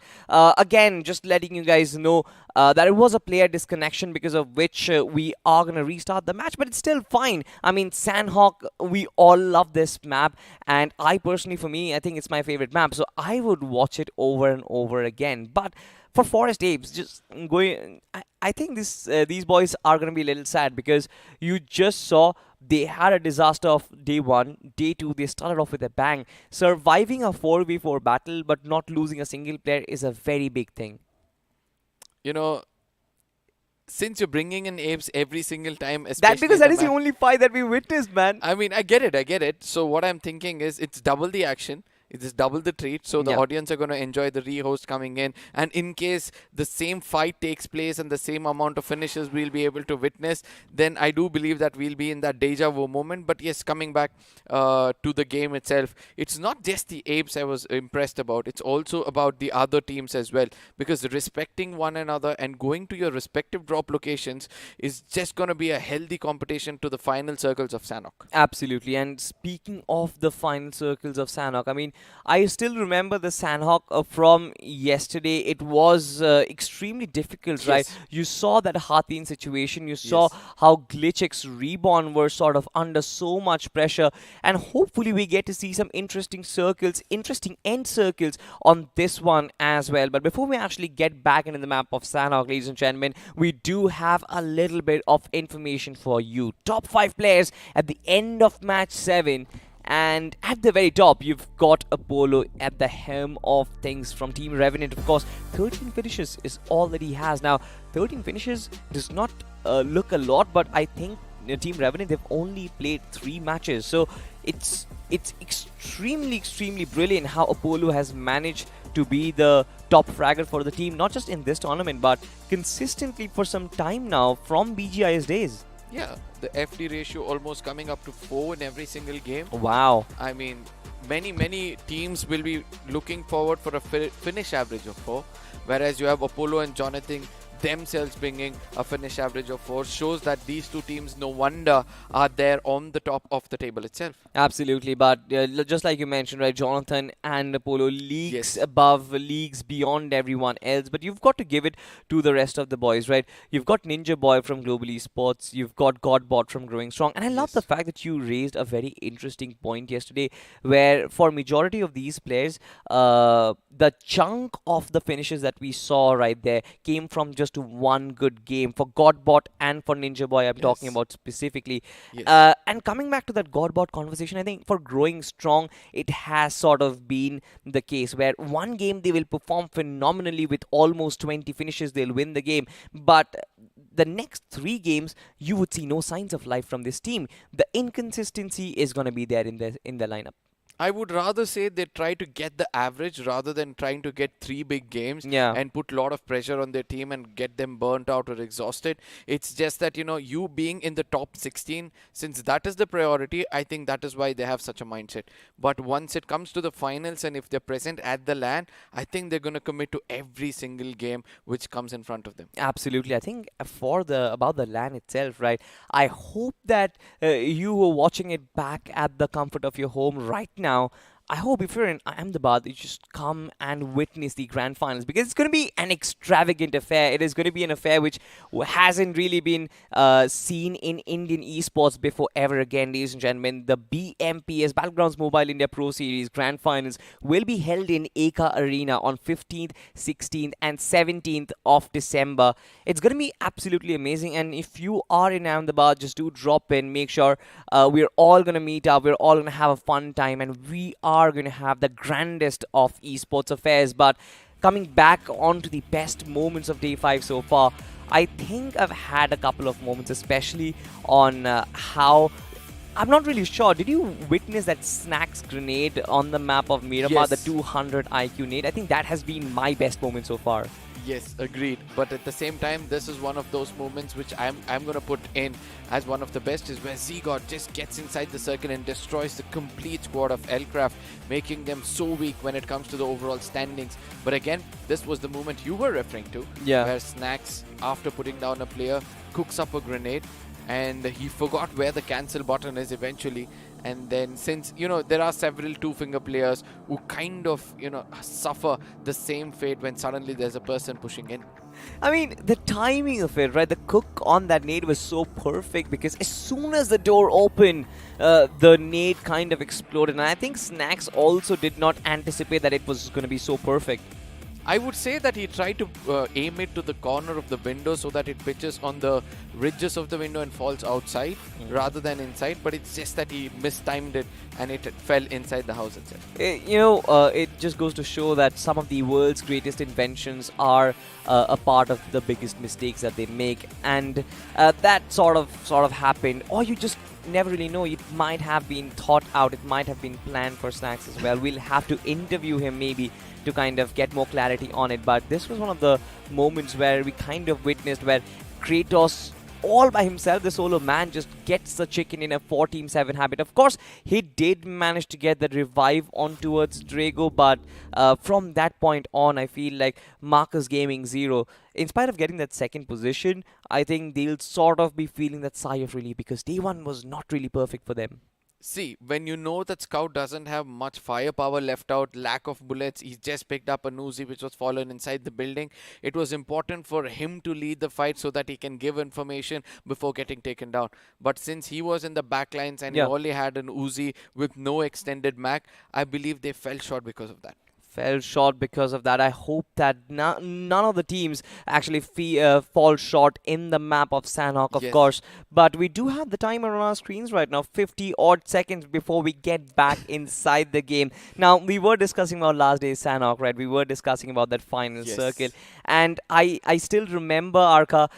S6: again, just letting you guys know that it was a player disconnection, because of which we are going to restart the match, but it's still fine. I mean, Sanhok, we all love this map, and I personally, for me, I think it's my favorite map, so I would watch it over and over again. But for Forest Apes, just going, I think these boys are going to be a little sad, because you just saw they had a disaster of day 1, day 2, they started off with a bang. Surviving a 4v4 battle but not losing a single player is a very big thing.
S2: You know, since you're bringing in apes every single time, especially
S6: Because that is the
S2: map,
S6: only fight that we witnessed, man.
S2: I mean, I get it. So what I'm thinking is it's double the action. It is double the treat, so the audience are going to enjoy the rehost coming in. And in case the same fight takes place and the same amount of finishes we'll be able to witness, then I do believe that we'll be in that deja vu moment. But yes, coming back to the game itself, it's not just the apes I was impressed about. It's also about the other teams as well. Because respecting one another and going to your respective drop locations is just going to be a healthy competition to the final circles of Sanhok.
S6: Absolutely. And speaking of the final circles of Sanhok, I mean, I still remember the Sanhok from yesterday. It was extremely difficult, right? You saw that Hatin situation. You saw how Glitchx Reborn were sort of under so much pressure. And hopefully we get to see some interesting circles, interesting end circles on this one as well. But before we actually get back into the map of Sanhok, ladies and gentlemen, we do have a little bit of information for you. Top 5 players at the end of match 7. And at the very top, you've got Apollo at the helm of things from Team Revenant. Of course, 13 finishes is all that he has. Now, 13 finishes does not look a lot, but I think Team Revenant, they've only played 3 matches. So it's extremely brilliant how Apollo has managed to be the top fragger for the team, not just in this tournament, but consistently for some time now from BGI's days.
S2: Yeah, the FD ratio almost coming up to 4 in every single game.
S6: Wow.
S2: I mean, many teams will be looking forward for a finish average of 4, whereas you have Apollo and Jonathan themselves bringing a finish average of 4. Shows that these two teams, no wonder, are there on the top of the table itself.
S6: Absolutely, but just like you mentioned, right, Jonathan and Apollo leagues above, leagues beyond everyone else, but you've got to give it to the rest of the boys, right? You've got Ninja Boy from Global Esports, you've got Godbot from Growing Strong, and I love the fact that you raised a very interesting point yesterday, where for majority of these players, the chunk of the finishes that we saw right there came from just one good game. For Godbot and for Ninja Boy, I'm talking about specifically. And coming back to that Godbot conversation, I think for Growing Strong, it has sort of been the case where one game they will perform phenomenally with almost 20 finishes, they'll win the game, but the next 3 games you would see no signs of life from this team. The inconsistency is going to be there in the lineup.
S2: I would rather say they try to get the average rather than trying to get 3 big games
S6: Yeah.
S2: and put a lot of pressure on their team and get them burnt out or exhausted. It's just that, you being in the top 16, since that is the priority, I think that is why they have such a mindset. But once it comes to the finals and if they're present at the LAN, I think they're going to commit to every single game which comes in front of them.
S6: Absolutely. I think about the LAN itself, right? I hope that you were watching it back at the comfort of your home right now. I hope if you're in Ahmedabad, you just come and witness the grand finals because it's going to be an extravagant affair. It is going to be an affair which hasn't really been seen in Indian esports before ever again, ladies and gentlemen. The BMPS Battlegrounds Mobile India Pro Series grand finals will be held in Eka Arena on 15th, 16th, and 17th of December. It's going to be absolutely amazing. And if you are in Ahmedabad, just do drop in. Make sure we're all going to meet up. We're all going to have a fun time, and we are going to have the grandest of esports affairs. But coming back on to the best moments of day 5 so far, I think I've had a couple of moments, especially on how I'm not really sure. Did you witness that Snacks grenade on the map of Miramar,
S2: Yes.
S6: the 200 IQ nade? I think that has been my best moment so far.
S2: Yes, agreed. But at the same time, this is one of those moments which I'm going to put in as one of the best, is where Zigod just gets inside the circle and destroys the complete squad of Elcraft, making them so weak when it comes to the overall standings. But again, this was the moment you were referring to,
S6: Yeah.
S2: where Snacks, after putting down a player, cooks up a grenade, and he forgot where the cancel button is eventually. And then since, there are several two-finger players who kind of, suffer the same fate when suddenly there's a person pushing in.
S6: I mean, the timing of it, right? The cook on that nade was so perfect because as soon as the door opened, the nade kind of exploded. And I think Snacks also did not anticipate that it was going to be so perfect.
S2: I would say that he tried to aim it to the corner of the window so that it pitches on the ridges of the window and falls outside rather than inside. But it's just that he mistimed it and it fell inside the house itself.
S6: It just goes to show that some of the world's greatest inventions are a part of the biggest mistakes that they make, and that sort of happened, or you just never really know. It might have been thought out. It might have been planned for Snacks as well. We'll have to interview him maybe to kind of get more clarity on it. But this was one of the moments where we kind of witnessed where Kratos, all by himself, the solo man, just gets the chicken in a 4-team-7 habit. Of course, he did manage to get the revive on towards Drago, but from that point on, I feel like Marcus Gaming Zero, in spite of getting that second position, I think they'll sort of be feeling that sigh of relief because day 1 was not really perfect for them.
S2: See, when you know that Scout doesn't have much firepower left out, lack of bullets, he's just picked up a Uzi which was fallen inside the building. It was important for him to lead the fight so that he can give information before getting taken down. But since he was in the backlines and he only had an Uzi with no extended mag, I believe they fell short because of that.
S6: Fell short because of that. I hope that none of the teams actually fall short in the map of Sanhok, of course. But we do have the timer on our screens right now, 50 odd seconds before we get back inside the game. Now, we were discussing about last day's Sanhok, right? We were discussing about that final circle. And I still remember, Arka,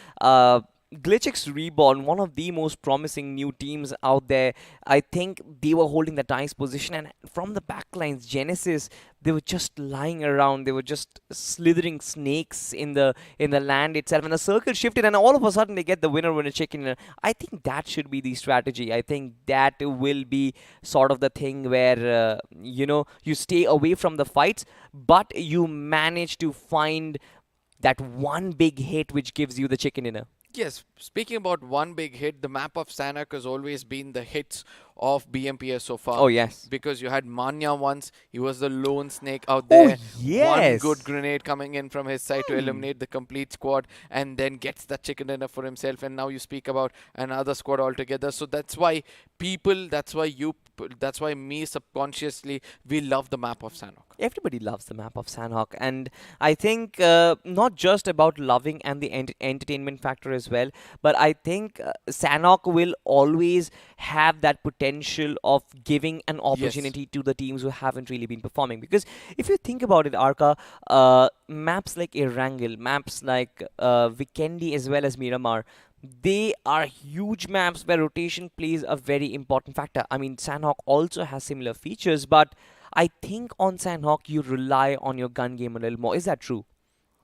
S6: Glitchix Reborn, one of the most promising new teams out there. I think they were holding the nice position, and from the backlines, Genesis, they were just lying around. They were just slithering snakes in the land itself, and the circle shifted, and all of a sudden they get the winner chicken. I think that should be the strategy. I think that will be sort of the thing where you stay away from the fights, but you manage to find that one big hit which gives you the chicken dinner.
S2: Yes, speaking about one big hit, the map of Sanak has always been the hits of BMPS so far.
S6: Oh, yes.
S2: Because you had Manya once, he was the lone snake out there.
S6: Oh, yes.
S2: One good grenade coming in from his side to eliminate the complete squad and then gets the chicken dinner for himself. And now you speak about another squad altogether. So that's why that's why me subconsciously, we love the map of Sanhok.
S6: Everybody loves the map of Sanhok, and I think not just about loving and the entertainment factor as well, but I think Sanhok will always have that potential of giving an opportunity to the teams who haven't really been performing. Because if you think about it, Arka, maps like Erangel, maps like Vikendi as well as Miramar, they are huge maps where rotation plays a very important factor. I mean, Sandhawk also has similar features, but I think on Sandhawk you rely on your gun game a little more. Is that true?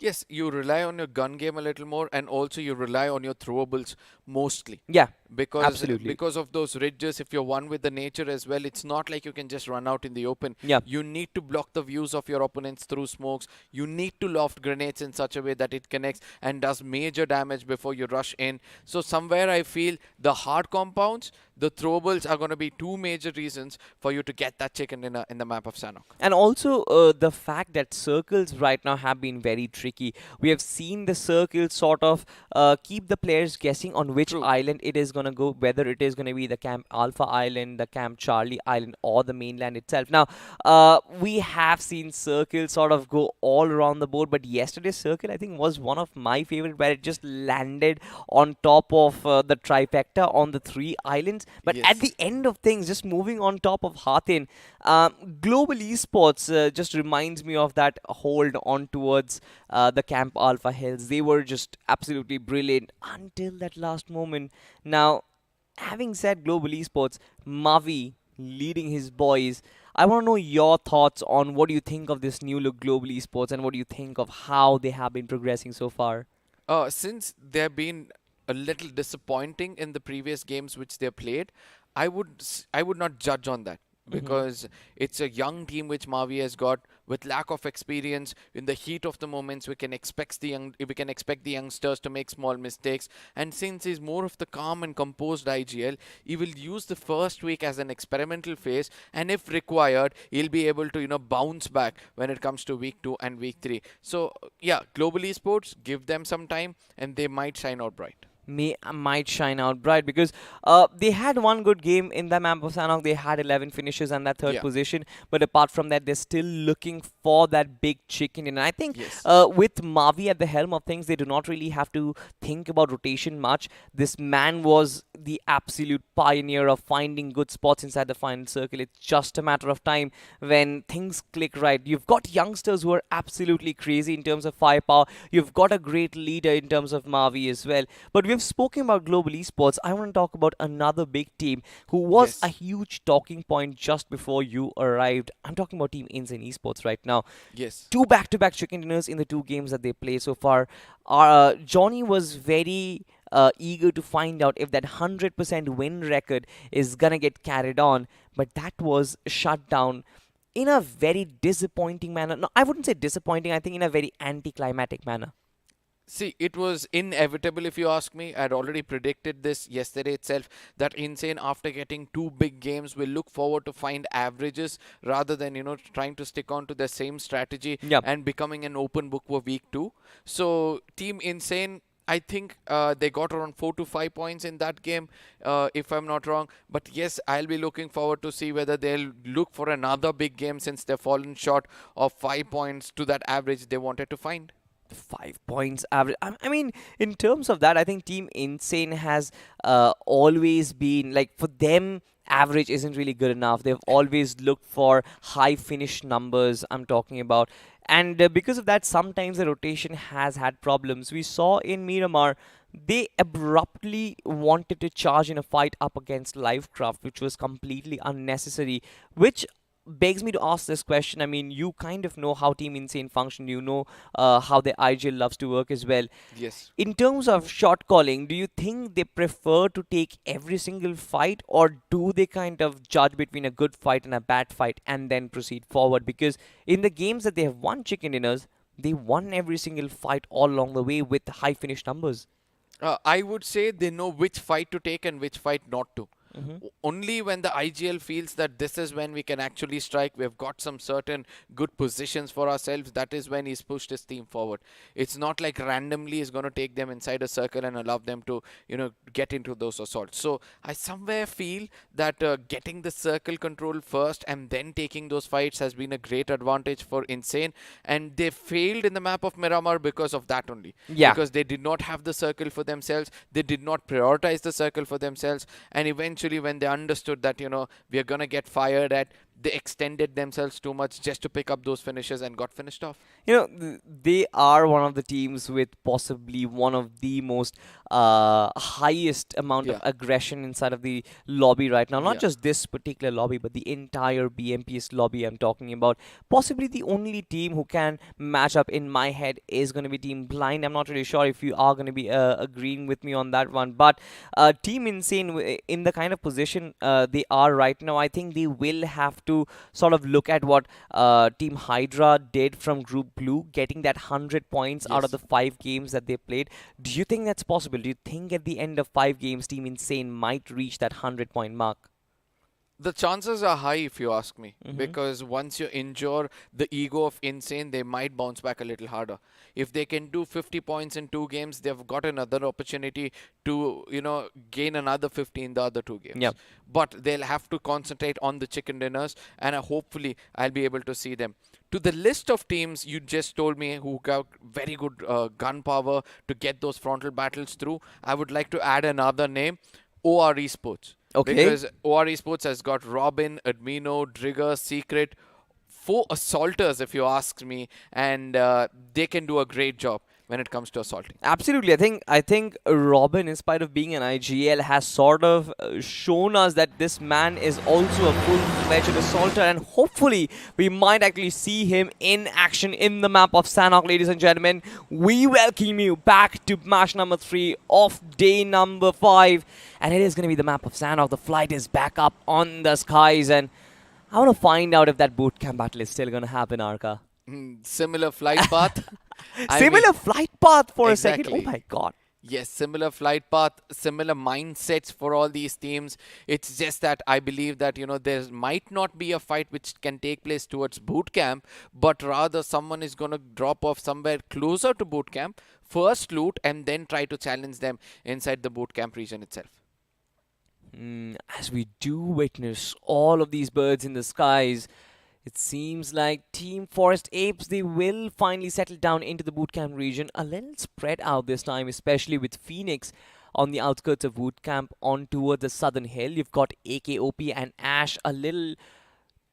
S2: Yes, you rely on your gun game a little more, and also you rely on your throwables mostly.
S6: Yeah,
S2: because
S6: absolutely.
S2: because of those ridges, if you're one with the nature as well, it's not like you can just run out in the open.
S6: Yeah.
S2: You need to block the views of your opponents through smokes. You need to loft grenades in such a way that it connects and does major damage before you rush in. So somewhere I feel the hard compounds, the throwables are going to be two major reasons for you to get that chicken dinner in the map of Sanok.
S6: And also the fact that circles right now have been very tricky. We have seen the circles sort of keep the players guessing on which
S2: True.
S6: island it is going to go, whether it is going to be the Camp Alpha Island, the Camp Charlie Island, or the mainland itself. Now, we have seen circles sort of go all around the board, but yesterday's circle, I think, was one of my favorite, where it just landed on top of the trifecta on the three islands. But
S2: Yes.
S6: at the end of things, just moving on top of Hatin, global esports just reminds me of that hold on towards the Camp Alpha Hills. They were just absolutely brilliant until that last moment. Now, having said global esports, Mavi leading his boys, I want to know your thoughts on what do you think of this new look global esports, and what do you think of how they have been progressing so far?
S2: Since they've been a little disappointing in the previous games which they played, I would not judge on that, because it's a young team which Mavi has got with lack of experience. In the heat of the moments, we can expect the youngsters to make small mistakes. And since he's more of the calm and composed IGL, he will use the first week as an experimental phase, and if required, he'll be able to bounce back when it comes to week 2 and week 3. So yeah, global esports, give them some time and they might shine out bright.
S6: Might shine out bright, because they had one good game in the map of Sanok. They had 11 finishes and that third
S2: Yeah.
S6: position, but apart from that, they're still looking for that big chicken. And I think
S2: Yes.
S6: with Mavi at the helm of things, they do not really have to think about rotation much. This man was the absolute pioneer of finding good spots inside the final circle. It's just a matter of time when things click right. You've got youngsters who are absolutely crazy in terms of firepower. You've got a great leader in terms of Mavi as well. But we've spoken about global esports. I want to talk about another big team who was
S2: Yes.
S6: a huge talking point just before you arrived. I'm talking about Team Insane Esports right now.
S2: Yes.
S6: Two back-to-back chicken dinners in the two games that they play so far. Johnny was very eager to find out if that 100% win record is gonna get carried on, but that was shut down in a very disappointing manner. No, I wouldn't say disappointing. I think in a very anticlimactic manner.
S2: See, it was inevitable if you ask me. I'd already predicted this yesterday itself, that Insane, after getting two big games, will look forward to find averages rather than, trying to stick on to the same strategy
S6: Yep.
S2: and becoming an open book for week 2. So, Team Insane, I think they got around 4 to 5 points in that game, if I'm not wrong. But yes, I'll be looking forward to see whether they'll look for another big game, since they've fallen short of 5 points to that average they wanted to find.
S6: 5 points average. I mean, in terms of that, I think Team Insane has always been like, for them, average isn't really good enough. They've always looked for high finish numbers. I'm talking about. And because of that, sometimes the rotation has had problems. We saw in Miramar, they abruptly wanted to charge in a fight up against Livecraft, which was completely unnecessary, which begs me to ask this question. I mean, you kind of know how Team Insane function. You know how the IGL loves to work as well.
S2: Yes.
S6: In terms of shot calling, do you think they prefer to take every single fight, or do they kind of judge between a good fight and a bad fight and then proceed forward? Because in the games that they have won chicken dinners, they won every single fight all along the way with high finish numbers.
S2: I would say they know which fight to take and which fight not to.
S6: Mm-hmm.
S2: Only when the IGL feels that this is when we can actually strike, we've got some certain good positions for ourselves, that is when he's pushed his team forward. It's not like randomly he's going to take them inside a circle and allow them to, get into those assaults. So I somewhere feel that getting the circle control first and then taking those fights has been a great advantage for Insane. And they failed in the map of Miramar because of that only.
S6: Yeah.
S2: Because they did not have the circle for themselves. They did not prioritize the circle for themselves. And eventually, when they understood that we are gonna get fired at, they extended themselves too much just to pick up those finishes and got finished off.
S6: They are one of the teams with possibly one of the most highest amount of
S2: Yeah.
S6: aggression inside of the lobby right now. Not
S2: Yeah.
S6: just this particular lobby, but the entire BMPS lobby I'm talking about. Possibly the only team who can match up in my head is going to be Team Blind. I'm not really sure if you are going to be agreeing with me on that one. But Team Insane, in the kind of position they are right now, I think they will have to sort of look at what Team Hydra did from Group Blue, getting that 100 points out of
S2: Yes.
S6: the 5 games that they played. Do you think that's possible? Do you think at the end of 5 games, Team Insane might reach that 100-point mark?
S2: The chances are high if you ask me,
S6: Mhm.
S2: because once you injure the ego of Insane, they might bounce back a little harder. If they can do 50 points in 2 games, they've got another opportunity to, gain another 50 in the other 2 games.
S6: Yep.
S2: But they'll have to concentrate on the chicken dinners, and hopefully I'll be able to see them. To the list of teams you just told me who got very good gun power to get those frontal battles through, I would like to add another name, OR Esports.
S6: Okay.
S2: Because OR Esports has got Robin, Admino, Drigger, Secret, 4 assaulters, if you ask me, and they can do a great job when it comes to assaulting.
S6: Absolutely. I think Robin, in spite of being an IGL, has sort of shown us that this man is also a full-fledged assaulter, and hopefully we might actually see him in action in the map of Sanhok, ladies and gentlemen. We welcome you back to match number 3 of day number 5, and it is going to be the map of Sanhok. The flight is back up on the skies, and I want to find out if that bootcamp battle is still going to happen, Arka.
S2: Similar flight path. I
S6: Similar
S2: mean,
S6: flight path for a second. Oh
S2: exactly.
S6: my god.
S2: Yes, similar flight path, similar mindsets for all these teams. It's just that I believe that, there might not be a fight which can take place towards boot camp, but rather someone is going to drop off somewhere closer to boot camp, first loot, and then try to challenge them inside the boot camp region itself.
S6: As we do witness all of these birds in the skies, it seems like Team Forest Apes, they will finally settle down into the bootcamp region, a little spread out this time, especially with Phoenix on the outskirts of bootcamp on towards the southern hill. You've got AKOP and Ash a little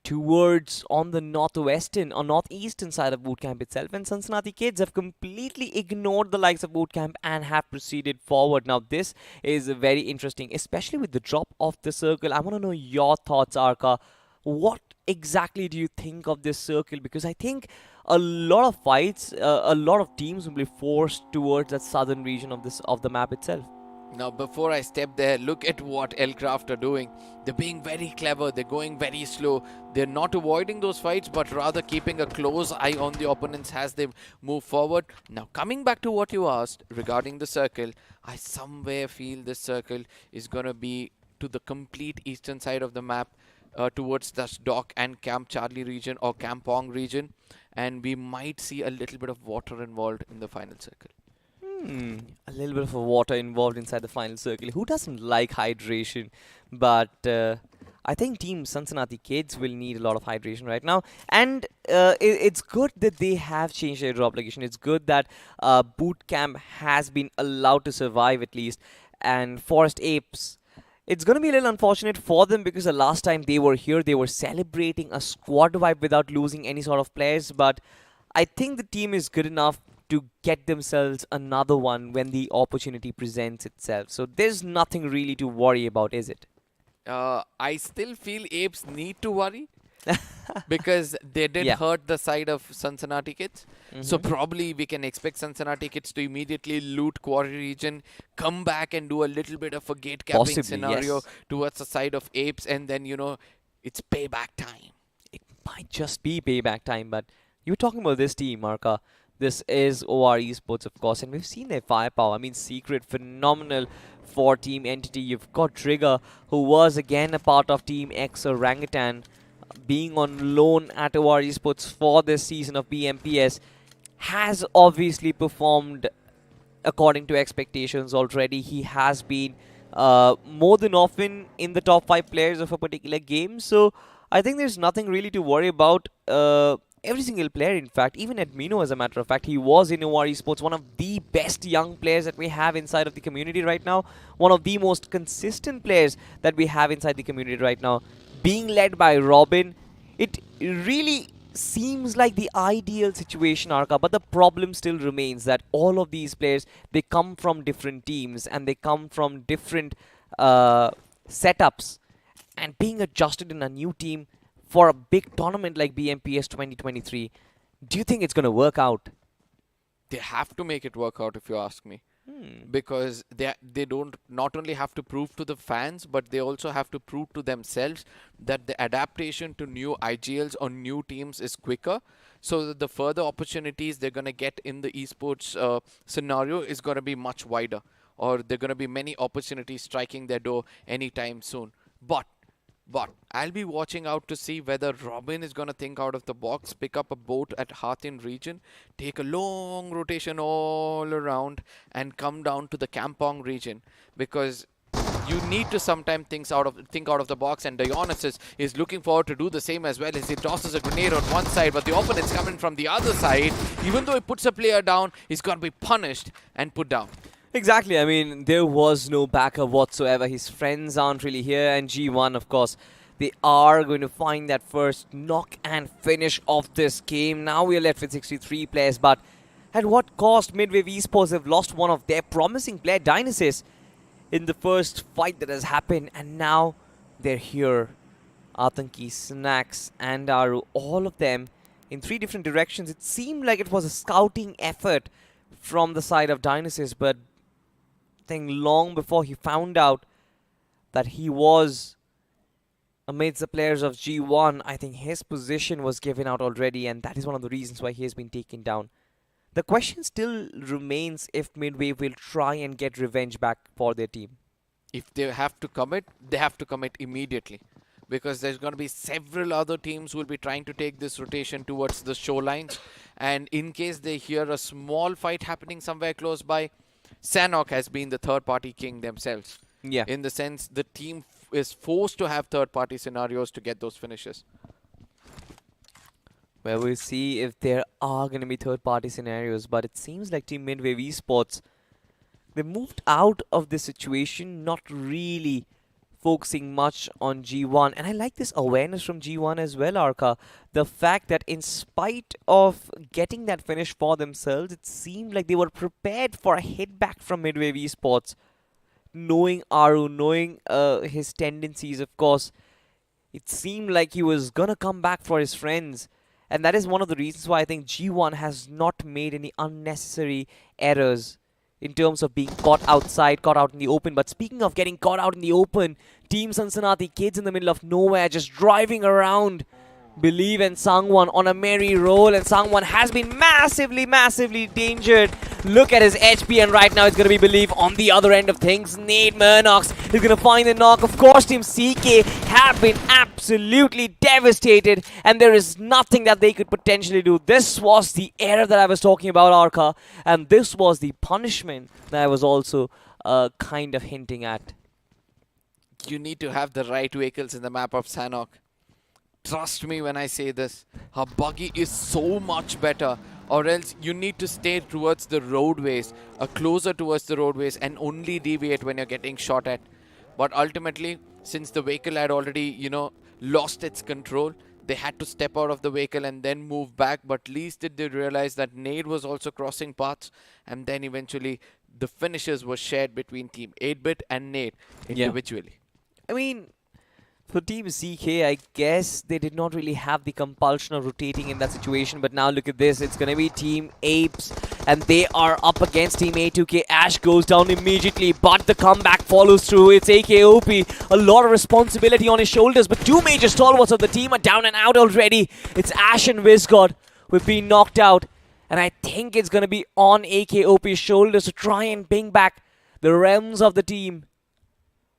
S6: towards on the northwestern or northeastern side of bootcamp itself, and Cincinnati Kids have completely ignored the likes of bootcamp and have proceeded forward. Now this is very interesting, especially with the drop of the circle. I want to know your thoughts, Arka. What exactly do you think of this circle? Because I think a lot of fights, a lot of teams will be forced towards that southern region of the map itself.
S2: Now, before I step there, look at what Elcraft are doing. They're being very clever. They're going very slow. They're not avoiding those fights, but rather keeping a close eye on the opponents as they move forward. Now, coming back to what you asked regarding the circle, I somewhere feel this circle is going to be to the complete eastern side of the map, towards the Dock and Camp Charlie region or Kampong region, and we might see a little bit of water involved in the final circle.
S6: A little bit of water involved inside the final circle. Who doesn't like hydration? But I think Team Cincinnati Kids will need a lot of hydration right now. And it's good that they have changed their drop location. It's good that Boot Camp has been allowed to survive at least. And Forest Apes, it's going to be a little unfortunate for them because the last time they were here, they were celebrating a squad vibe without losing any sort of players. But I think the team is good enough to get themselves another one when the opportunity presents itself. So there's nothing really to worry about, is it?
S2: I still feel Apes need to worry because they did
S6: Yeah.
S2: hurt the side of Cincinnati Kids. So probably we can expect Cincinnati Kids to immediately loot Quarry region, come back and do a little bit of a gate capping
S6: Possibly,
S2: scenario
S6: yes.
S2: towards the side of Apes, and then, it's payback time.
S6: It might just be payback time, but you were talking about this team, Marka. This is OR Esports, of course, and we've seen their firepower. I mean, Secret, phenomenal for Team Entity. You've got Trigger, who was again a part of Team X Orangutan, being on loan at OR Esports for this season of BMPS, has obviously performed according to expectations already. He has been more than often in the top 5 players of a particular game, so I think there's nothing really to worry about. Every single player, in fact, even Admino, as a matter of fact, he was in OR Esports, one of the best young players that we have inside of the community right now, one of the most consistent players that we have inside the community right now, being led by Robin. It really seems like the ideal situation, Arka, but the problem still remains that all of these players, they come from different teams and they come from different setups, and being adjusted in a new team for a big tournament like BMPS 2023, do you think it's going to work out?
S2: They have to make it work out, if you ask me. Because they don't not only have to prove to the fans, but they also have to prove to themselves that the adaptation to new IGLs or new teams is quicker, so that the further opportunities they're going to get in the esports scenario is going to be much wider, or there are going to be many opportunities striking their door anytime soon. But I'll be watching out to see whether Robin is going to think out of the box, pick up a boat at Hathin region, take a long rotation all around and come down to the Kampong region, because you need to sometimes think out of the box, and Dionysus is looking forward to do the same as well, as he tosses a grenade on one side, but the opponent's coming from the other side. Even though he puts a player down, he's going to be punished and put down.
S6: Exactly. I mean, there was no backup whatsoever. His friends aren't really here, and G1, of course, they are going to find that first knock and finish of this game. Now we are left with 63 players, but at what cost? Midwave Esports have lost one of their promising player, Dionysus, in the first fight that has happened, and now they're here. Atanki, Snacks, and Aru, all of them in 3 different directions. It seemed like it was a scouting effort from the side of Dionysus, but I think long before he found out that he was amidst the players of G1, I think his position was given out already, and that is one of the reasons why he has been taken down. The question still remains if Midwave will try and get revenge back for their team.
S2: If they have to commit, they have to commit immediately, because there's going to be several other teams who will be trying to take this rotation towards the shorelines, and in case they hear a small fight happening somewhere close by, Sanok has been the third-party king themselves.
S6: Yeah.
S2: In the sense, the team is forced to have third-party scenarios to get those finishes.
S6: Well, we'll see if there are going to be third-party scenarios, but it seems like Team Midwave Esports, they moved out of this situation, not really focusing much on G1. And I like this awareness from G1 as well, Arka. The fact that in spite of getting that finish for themselves, it seemed like they were prepared for a hit back from Midwave Esports. Knowing Aru, knowing his tendencies, of course, it seemed like he was going to come back for his friends. And that is one of the reasons why I think G1 has not made any unnecessary errors in terms of being caught outside, caught out in the open. But speaking of getting caught out in the open, Team Sansanati, kids in the middle of nowhere, just driving around Believe and Sangwon on a merry roll, and Sangwon has been massively endangered. Look at his HP, and right now it's going to be Believe on the other end of things. Nate Murnox is going to find the knock. Of course, Team CK have been absolutely devastated, and there is nothing that they could potentially do. This was the error that I was talking about, Arka, and this was the punishment that I was also kind of hinting at.
S2: You need to have the right vehicles in the map of Sanok. Trust me when I say this, her buggy is so much better, or else you need to stay towards the roadways, closer towards the roadways, and only deviate when you're getting shot at. But ultimately, since the vehicle had already, lost its control, they had to step out of the vehicle and then move back. But at least did they realize that Nade was also crossing paths, and then eventually the finishes were shared between Team 8-Bit and Nade individually.
S6: I mean, for Team CK, I guess they did not really have the compulsion of rotating in that situation. But now look at this. It's going to be Team Apes, and they are up against Team A2K. Ash goes down immediately, but the comeback follows through. It's AKOP. A lot of responsibility on his shoulders, but 2 major stalwarts of the team are down and out already. It's Ash and Vizgod who have been knocked out. And I think it's going to be on AKOP's shoulders to try and bring back the realms of the team.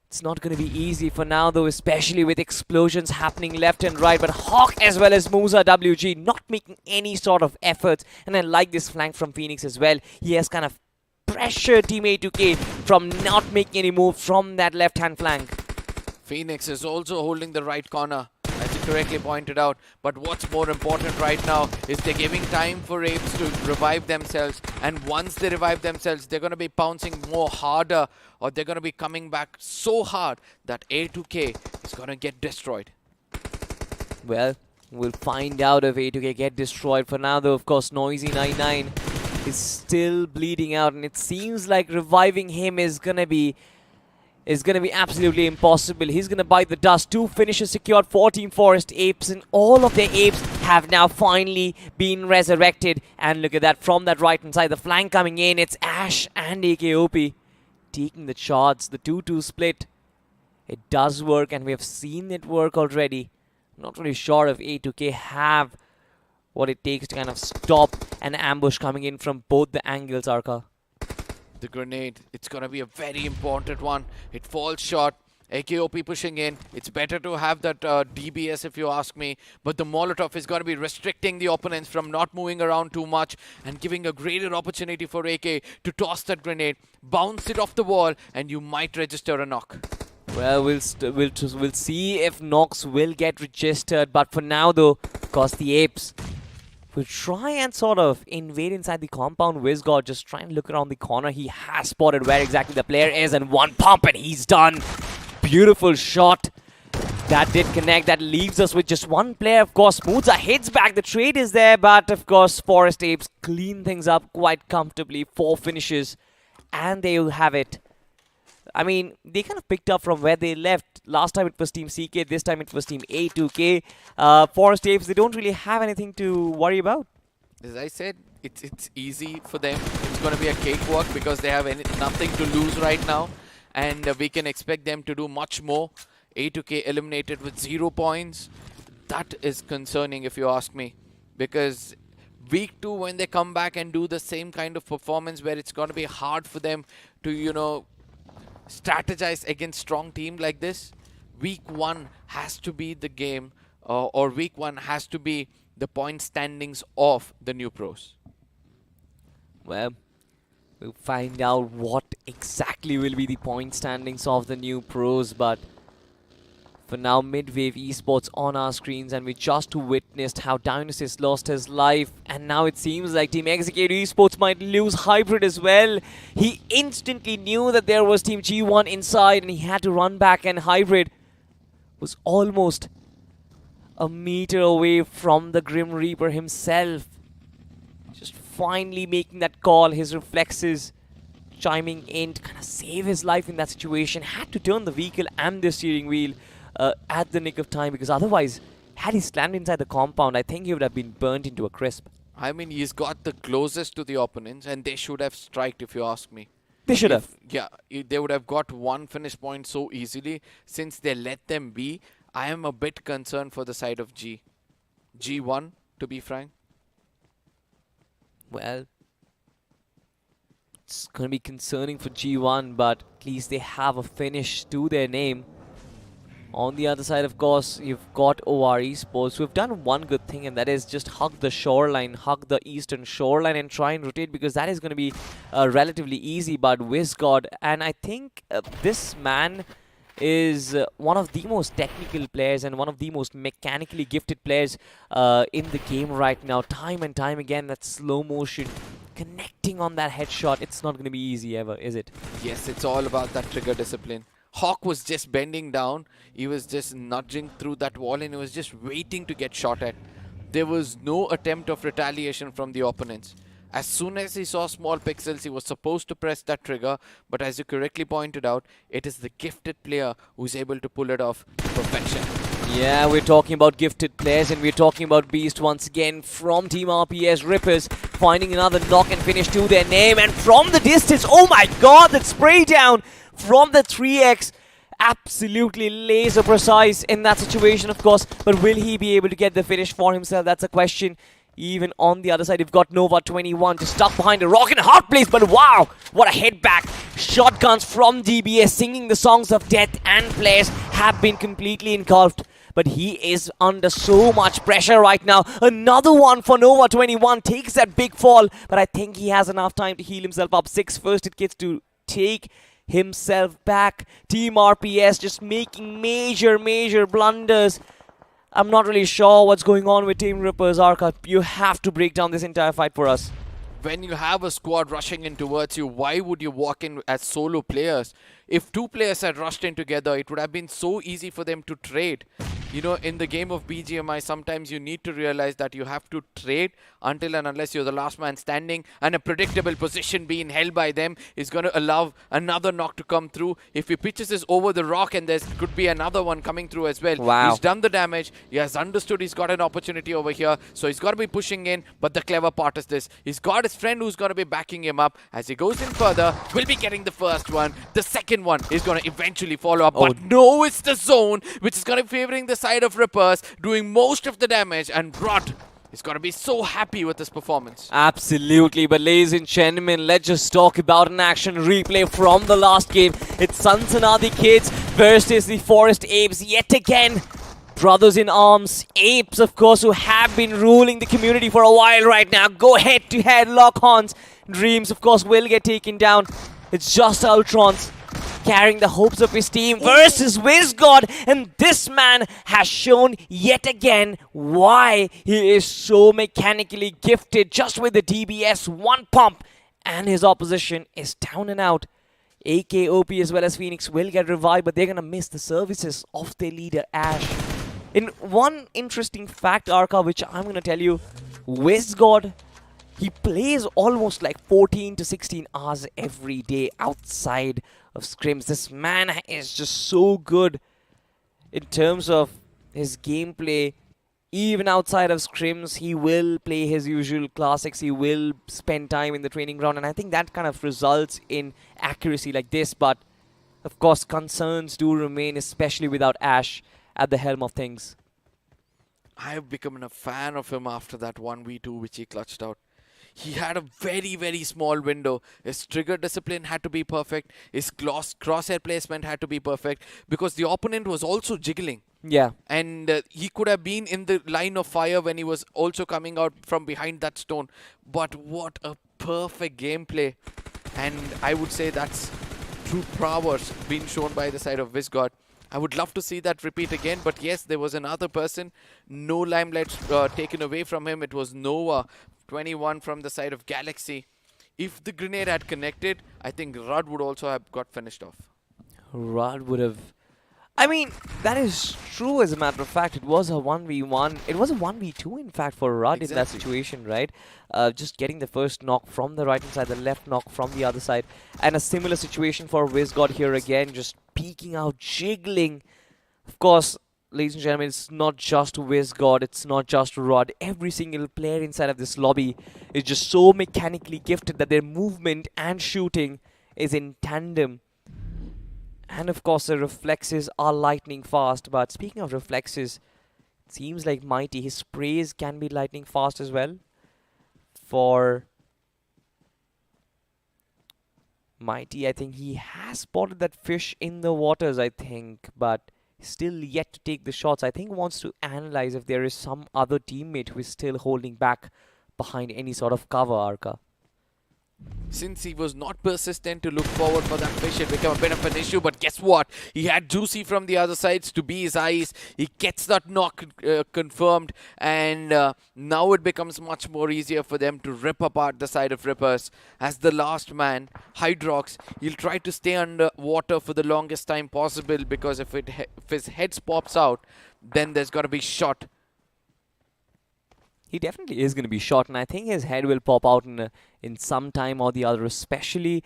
S6: It's not going to be easy for now, though, especially with explosions happening left and right. But Hawk as well as Musa WG not making any sort of efforts. And I like this flank from Phoenix as well. He has kind of pressured Team A2K from not making any move from that left-hand flank.
S2: Phoenix is also holding the right corner, as you correctly pointed out. But what's more important right now is they're giving time for Apes to revive themselves. And once they revive themselves, they're going to be pouncing more harder, or they're going to be coming back so hard that A2K is going to get destroyed.
S6: Well, We'll find out if A2K get destroyed. For now, though, of course, Noisy 99 is still bleeding out, and it seems like reviving him is gonna be absolutely impossible. He's gonna bite the dust. 2 finishes secured for Team Forest Apes, and all of their apes have now finally been resurrected. And look at that, from that right hand side, the flank coming in. It's Ash and AKOP taking the shots. The 2-2 split. It does work, and we have seen it work already. Not really sure if A2K have what it takes to kind of stop an ambush coming in from both the angles, Arka.
S2: The grenade, it's going to be a very important one. It falls short. AKOP pushing in. It's better to have that DBS if you ask me. But the Molotov is going to be restricting the opponents from not moving around too much and giving a greater opportunity for AK to toss that grenade, bounce it off the wall, and you might register a knock.
S6: Well, we'll see if knocks will get registered. But for now, though, of course, the apes will try and sort of invade inside the compound. Wizgod just trying to look around the corner. He has spotted where exactly the player is, and one pump and he's done. Beautiful shot. That did connect. That leaves us with just one player. Of course, Smooths hits back. The trade is there, but of course, Forest Apes clean things up quite comfortably. 4 finishes, and they will have it. I mean, they kind of picked up from where they left. Last time it was Team CK, this time it was Team A2K. Forest Apes, they don't really have anything to worry about.
S2: As I said, it's easy for them. It's going to be a cakewalk because they have nothing to lose right now. And we can expect them to do much more. A2K eliminated with 0 points. That is concerning if you ask me. Because week 2, when they come back and do the same kind of performance where it's going to be hard for them to, you know, strategize against strong team like this, week 1 has to be the game, or week 1 has to be the point standings of the new pros.
S6: Well, we'll find out what exactly will be the point standings of the new pros, but for now, Midwave Esports on our screens, and we just witnessed how Dionysus lost his life, and now it seems like Team Execute Esports might lose Hybrid as well. He instantly knew that there was Team G1 inside, and he had to run back, and Hybrid was almost a meter away from the Grim Reaper himself. Just finally making that call, his reflexes chiming in to kind of save his life in that situation. Had to turn the vehicle and the steering wheel at the nick of time, because otherwise, had he slammed inside the compound, I think he would have been burnt into a crisp.
S2: I mean, he's got the closest to the opponents, and they should have striked if you ask me.
S6: They should have.
S2: Yeah, they would have got 1 finish point so easily. Since they let them be, I am a bit concerned for the side of G1, to be frank.
S6: Well, it's going to be concerning for G1, but at least they have a finish to their name. On the other side, of course, you've got OR Esports, who have done one good thing, and that is just hug the shoreline, hug the eastern shoreline, and try and rotate, because that is going to be relatively easy. But Wizgod, and I think this man is one of the most technical players and one of the most mechanically gifted players in the game right now. Time and time again, that slow motion, connecting on that headshot, it's not going to be easy ever, is it?
S2: Yes, it's all about that trigger discipline. Hawk was just bending down. He was just nudging through that wall, and he was just waiting to get shot at. There was no attempt of retaliation from the opponents. As soon as he saw small pixels, he was supposed to press that trigger, but as you correctly pointed out, it is the gifted player who's able to pull it off to perfection.
S6: Yeah, we're talking about gifted players, and we're talking about Beast once again from Team RPS. Rippers finding another knock and finish to their name, and from the distance, oh my god, that spray down from the 3x. Absolutely laser precise in that situation, of course, but will he be able to get the finish for himself? That's a question. Even on the other side, you've got Nova 21 just stuck behind a rock in a hard place, but wow, what a head back. Shotguns from DBS singing the songs of death, and players have been completely engulfed. But he is under so much pressure right now. Another one for Nova 21 takes that big fall, but I think he has enough time to heal himself up. 6 first aid kits to take himself back. Team RPS just making major blunders. I'm not really sure what's going on with Team Rippers. Arka, you have to break down this entire fight for us.
S2: When you have a squad rushing in towards you, why would you walk in as solo players? If 2 players had rushed in together, it would have been so easy for them to trade. You know, in the game of BGMI, sometimes you need to realize that you have to trade until and unless you're the last man standing, and a predictable position being held by them is going to allow another knock to come through. If he pitches this over the rock, and there could be another one coming through as well.
S6: Wow.
S2: He's done the damage. He has understood he's got an opportunity over here, so he's got to be pushing in. But the clever part is this. He's got his friend who's going to be backing him up. As he goes in further, will be getting the first one. The second one is going to eventually follow up. But no, it's the zone, which is going to be favoring the side of Rippers, doing most of the damage, and Rod is going to be so happy with this performance.
S6: Absolutely, but ladies and gentlemen, let's just talk about an action replay from the last game. It's Sansanadi Kids versus the Forest Apes yet again. Brothers in arms, apes of course, who have been ruling the community for a while right now. Go head to head, lock horns. Dreams of course will get taken down. It's just Ultrons carrying the hopes of his team versus WizGod, and this man has shown yet again why he is so mechanically gifted just with the DBS one pump, and his opposition is down and out. AKOP as well as Phoenix will get revived, but they're gonna miss the services of their leader Ash. In one interesting fact, Arka, which I'm gonna tell you, WizGod, he plays almost like 14 to 16 hours every day outside of scrims. This man is just so good in terms of his gameplay. Even outside of scrims, he will play his usual classics. He will spend time in the training ground, and I think that kind of results in accuracy like this. But of course, concerns do remain, especially without Ash at the helm of things.
S2: I have become a fan of him after that 1v2 which he clutched out. He had a very, very small window. His trigger discipline had to be perfect. His crosshair placement had to be perfect, because the opponent was also jiggling.
S6: Yeah.
S2: And he could have been in the line of fire when he was also coming out from behind that stone. But what a perfect gameplay. And I would say that's true prowess being shown by the side of WizGod. I would love to see that repeat again, but yes, there was another person. No limelight taken away from him. It was Nova, 21 from the side of Galaxy. If the grenade had connected, I think Rudd would also have got finished off.
S6: Rudd would have... I mean, that is true as a matter of fact. It was a 1v1. It was a 1v2 in fact for Rudd in that situation, right? Just getting the first knock from the right hand side, the left knock from the other side. And a similar situation for WizGod here again, just peeking out, jiggling. Of course, ladies and gentlemen, it's not just WizGod, it's not just Rudd. Every single player inside of this lobby is just so mechanically gifted that their movement and shooting is in tandem. And of course, the reflexes are lightning fast. But speaking of reflexes, it seems like Mighty, his sprays can be lightning fast as well. For Mighty, I think he has spotted that fish in the waters, I think. But still yet to take the shots. I think wants to analyze if there is some other teammate who is still holding back behind any sort of cover, Arka.
S2: Since he was not persistent to look forward for that fish, it became a bit of an issue. But guess what? He had Juicy from the other sides to be his eyes. He gets that knock confirmed. And now it becomes much more easier for them to rip apart the side of Rippers. As the last man, Hydrox, he'll try to stay underwater for the longest time possible. Because if his head pops out, then there's got to be shot.
S6: He definitely is going to be shot, and I think his head will pop out in some time or the other, especially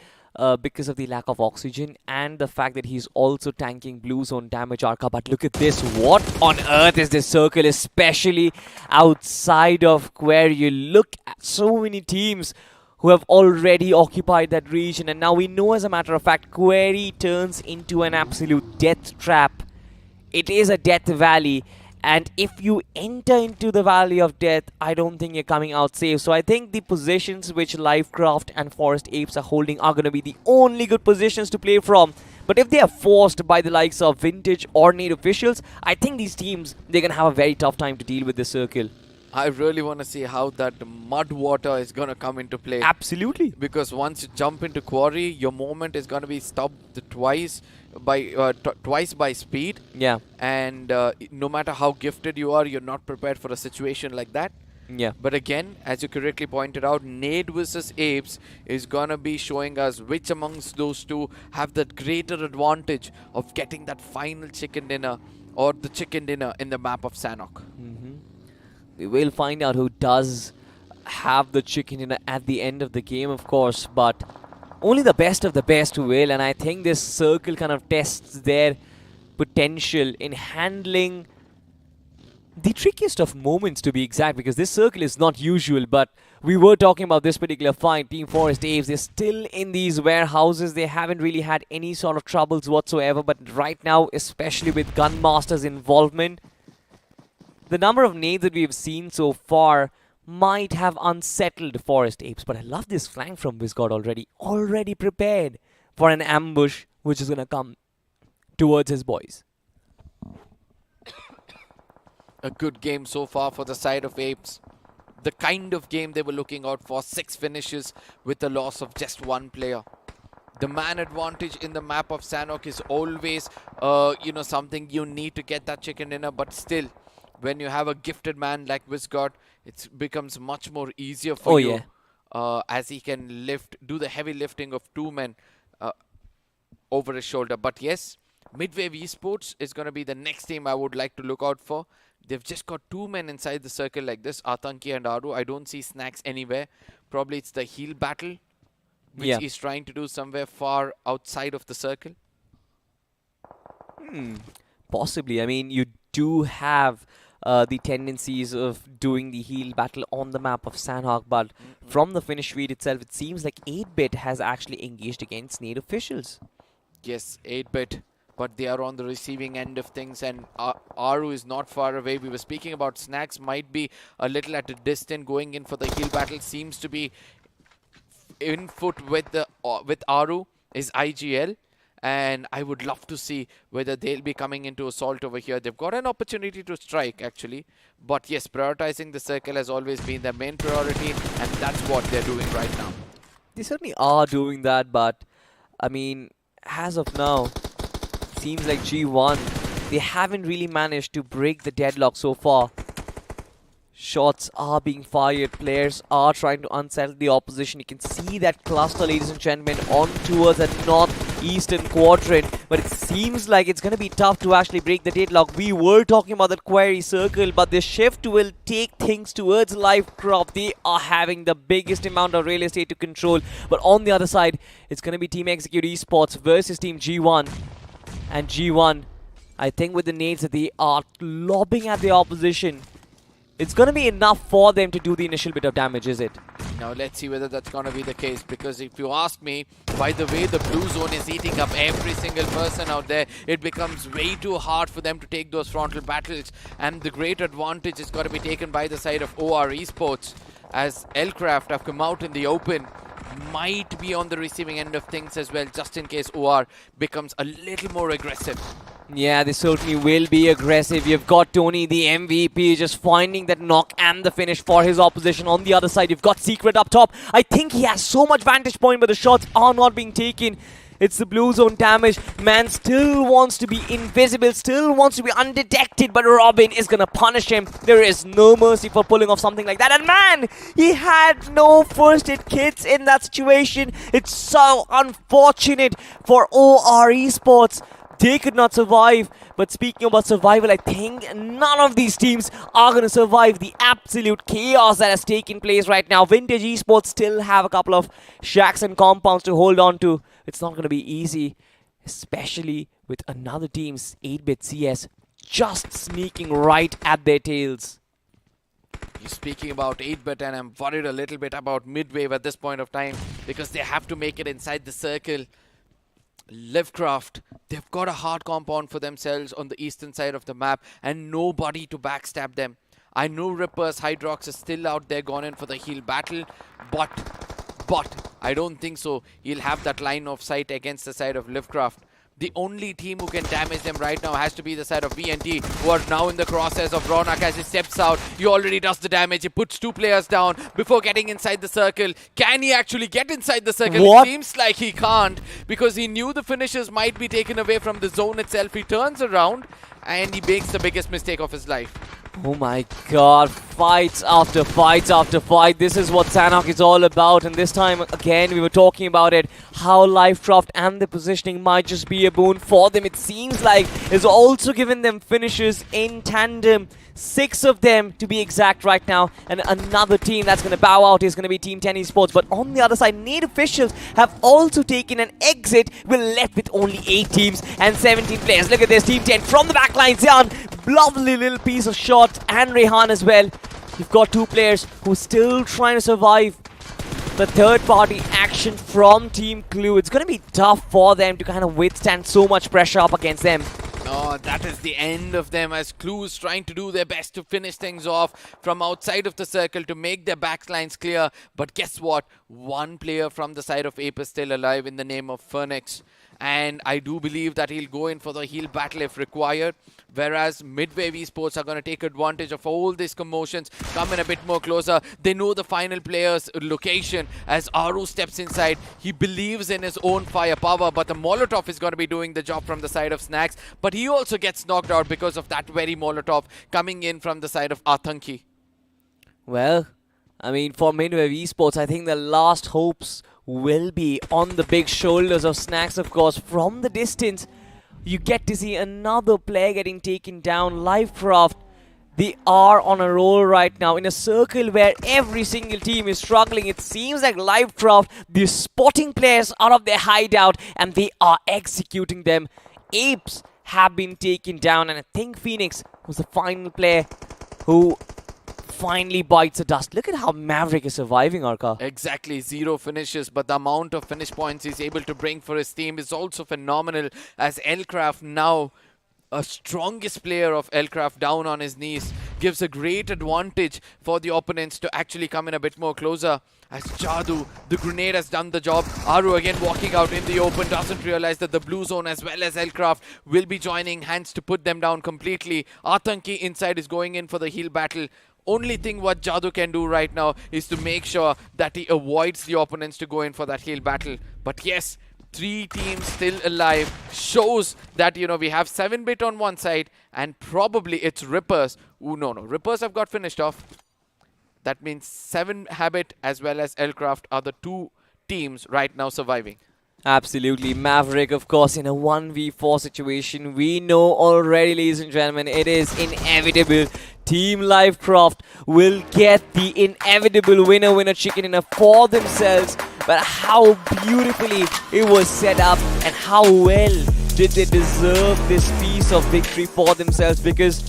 S6: because of the lack of oxygen and the fact that he's also tanking blue zone damage, Arka. But look at this. What on earth is this circle, especially outside of Query? You look at so many teams who have already occupied that region, and now we know, as a matter of fact, Query turns into an absolute death trap. It is a death valley. And if you enter into the Valley of Death, I don't think you're coming out safe. So I think the positions which Livecraft and Forest Apes are holding are going to be the only good positions to play from. But if they are forced by the likes of Vintage or Nate officials, I think these teams, they're going to have a very tough time to deal with this circle.
S2: I really want to see how that mud water is going to come into play.
S6: Absolutely.
S2: Because once you jump into Quarry, your movement is going to be stopped twice by speed.
S6: Yeah.
S2: And no matter how gifted you are, you're not prepared for a situation like that.
S6: Yeah.
S2: But again, as you correctly pointed out, Nade versus Apes is going to be showing us which amongst those two have that greater advantage of getting that final chicken dinner. or the chicken dinner in the map of Sanhok.
S6: We will find out who does have the chicken dinner at the end of the game, of course, but only the best of the best will, and I think this circle kind of tests their potential in handling the trickiest of moments, to be exact, because this circle is not usual. But we were talking about this particular fight. Team Forest Apes, they're still in these warehouses. They haven't really had any sort of troubles whatsoever. But right now, especially with Gunmaster's involvement, the number of nades that we've seen so far might have unsettled Forest Apes. But I love this flank from Visgod already prepared for an ambush which is going to come towards his boys.
S2: A good game so far for the side of Apes. The kind of game they were looking out for. 6 finishes with the loss of just 1 player. The man advantage in the map of Sanhok is always, something you need to get that chicken dinner. But still, when you have a gifted man like Visgod, it becomes much more easier for you. As he can do the heavy lifting of 2 men over his shoulder. But yes, Midwave Esports is going to be the next team I would like to look out for. They've just got 2 men inside the circle like this, Atanki and Aru. I don't see Snacks anywhere. Probably it's the heal battle, which he's trying to do somewhere far outside of the circle.
S6: Possibly. I mean, you do have the tendencies of doing the heal battle on the map of Sanhok, but from the finish feed itself, it seems like 8-Bit has actually engaged against Nade officials.
S2: Yes, 8-Bit. But they are on the receiving end of things, and Aru is not far away. We were speaking about Snacks might be a little at a distance going in for the heal battle. Seems to be in foot with Aru is IGL, and I would love to see whether they'll be coming into assault over here. They've got an opportunity to strike actually, but yes, prioritizing the circle has always been their main priority, and that's what they're doing right now.
S6: They certainly are doing that, but I mean, as of now, seems like G1, they haven't really managed to break the deadlock so far. Shots are being fired, players are trying to unsettle the opposition. You can see that cluster, ladies and gentlemen, on towards the northeastern quadrant, but it seems like it's going to be tough to actually break the deadlock. We were talking about that query circle, but the shift will take things towards live crop. They are having the biggest amount of real estate to control, but on the other side, it's going to be Team Execute Esports versus Team G1. And G1, I think with the nades that they are lobbing at the opposition, it's going to be enough for them to do the initial bit of damage, is it?
S2: Now let's see whether that's going to be the case, because if you ask me, by the way the blue zone is eating up every single person out there, it becomes way too hard for them to take those frontal battles, and the great advantage is going to be taken by the side of OR Esports, as Elcraft have come out in the open. Might be on the receiving end of things as well, just in case OR becomes a little more aggressive.
S6: Yeah, they certainly will be aggressive. You've got Tony, the MVP, just finding that knock and the finish for his opposition. On the other side, you've got Secret up top. I think he has so much vantage point, but the shots are not being taken. It's the blue zone damage. Man still wants to be invisible, still wants to be undetected, but Robin is going to punish him. There is no mercy for pulling off something like that. And man, he had no first aid kits in that situation. It's so unfortunate for OR Esports. They could not survive. But speaking about survival, I think none of these teams are going to survive the absolute chaos that has taken place right now. Vintage Esports still have a couple of shacks and compounds to hold on to. It's not going to be easy, especially with another team's 8-Bit CS just sneaking right at their tails.
S2: You're speaking about 8-Bit, and I'm worried a little bit about Midwave at this point of time, because they have to make it inside the circle. Livecraft, they've got a hard compound for themselves on the eastern side of the map, and nobody to backstab them. I know Rippers, Hydrox is still out there, gone in for the heal battle, but I don't think so. He'll have that line of sight against the side of Livecraft. The only team who can damage them right now has to be the side of BNT, who are now in the crosshairs of Ronak as he steps out. He already does the damage. He puts 2 players down before getting inside the circle. Can he actually get inside the circle?
S6: What?
S2: It seems like he can't, because he knew the finishes might be taken away from the zone itself. He turns around and he makes the biggest mistake of his life.
S6: Oh my god, fights after fights after fight. This is what Sanhok is all about, and this time again we were talking about it, how Lifecraft and the positioning might just be a boon for them. It seems like it's also given them finishes in tandem. 6 of them to be exact right now, and another team that's going to bow out is going to be Team 10 Esports. But on the other side, NAID officials have also taken an exit. We're left with only 8 teams and 17 players. Look at this, Team 10 from the backline, Zian, lovely little piece of shot, and Rehan as well. You've got 2 players who are still trying to survive the third-party action from Team Clue. It's going to be tough for them to kind of withstand so much pressure up against them.
S2: No, that is the end of them, as Clue is trying to do their best to finish things off from outside of the circle to make their backlines clear. But guess what? One player from the side of Ape is still alive in the name of Phoenix. And I do believe that he'll go in for the heal battle if required. Whereas Midwave Esports are going to take advantage of all these commotions, come in a bit more closer. They know the final player's location as Aru steps inside. He believes in his own firepower, but the Molotov is going to be doing the job from the side of Snacks. But he also gets knocked out because of that very Molotov coming in from the side of Atanki.
S6: Well, I mean, for Midwave Esports, I think the last hopes will be on the big shoulders of Snacks, of course. From the distance, you get to see another player getting taken down. Lifecraft, they are on a roll right now in a circle where every single team is struggling. It seems like Lifecraft, they're spotting players out of their hideout and they are executing them. Apes have been taken down, and I think Phoenix was the final player who finally bites the dust. Look at how Maverick is surviving, Arka.
S2: Exactly, 0 finishes, but the amount of finish points he's able to bring for his team is also phenomenal, as Elcraft, now a strongest player of Elcraft, down on his knees, gives a great advantage for the opponents to actually come in a bit more closer. As Jadu, the grenade has done the job. Aru again walking out in the open, doesn't realize that the blue zone as well as Elcraft will be joining hands to put them down completely. Atanki inside is going in for the heal battle. Only thing what Jadu can do right now is to make sure that he avoids the opponents to go in for that heal battle. But yes, 3 teams still alive shows that, you know, we have 7-bit on one side and probably it's Rippers. Ooh, no, Rippers have got finished off. That means 7-habit as well as Elcraft are the 2 teams right now surviving.
S6: Absolutely. Maverick, of course, in a 1v4 situation. We know already, ladies and gentlemen, it is inevitable. Team Lifecraft will get the inevitable winner chicken dinner for themselves. But how beautifully it was set up and how well did they deserve this piece of victory for themselves, because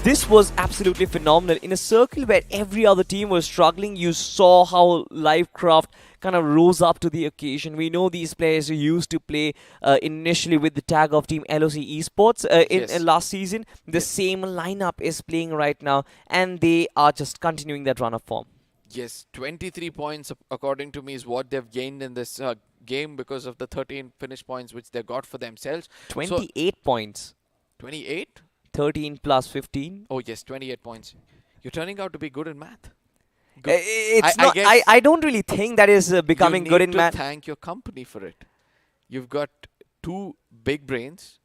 S6: this was absolutely phenomenal. In a circle where every other team was struggling, you saw how Lifecraft kind of rose up to the occasion. We know these players who used to play initially with the tag of Team LOC Esports in last season. The same lineup is playing right now, and they are just continuing that run of form.
S2: Yes, 23 points according to me is what they've gained in this game because of the 13 finish points which they got for themselves.
S6: 28 points.
S2: 28?
S6: 13 plus 15.
S2: Oh yes, 28 points. You're turning out to be good in math.
S6: It's not. I don't really think that is becoming good in math.
S2: You need to thank your company for it. You've got 2 big brains,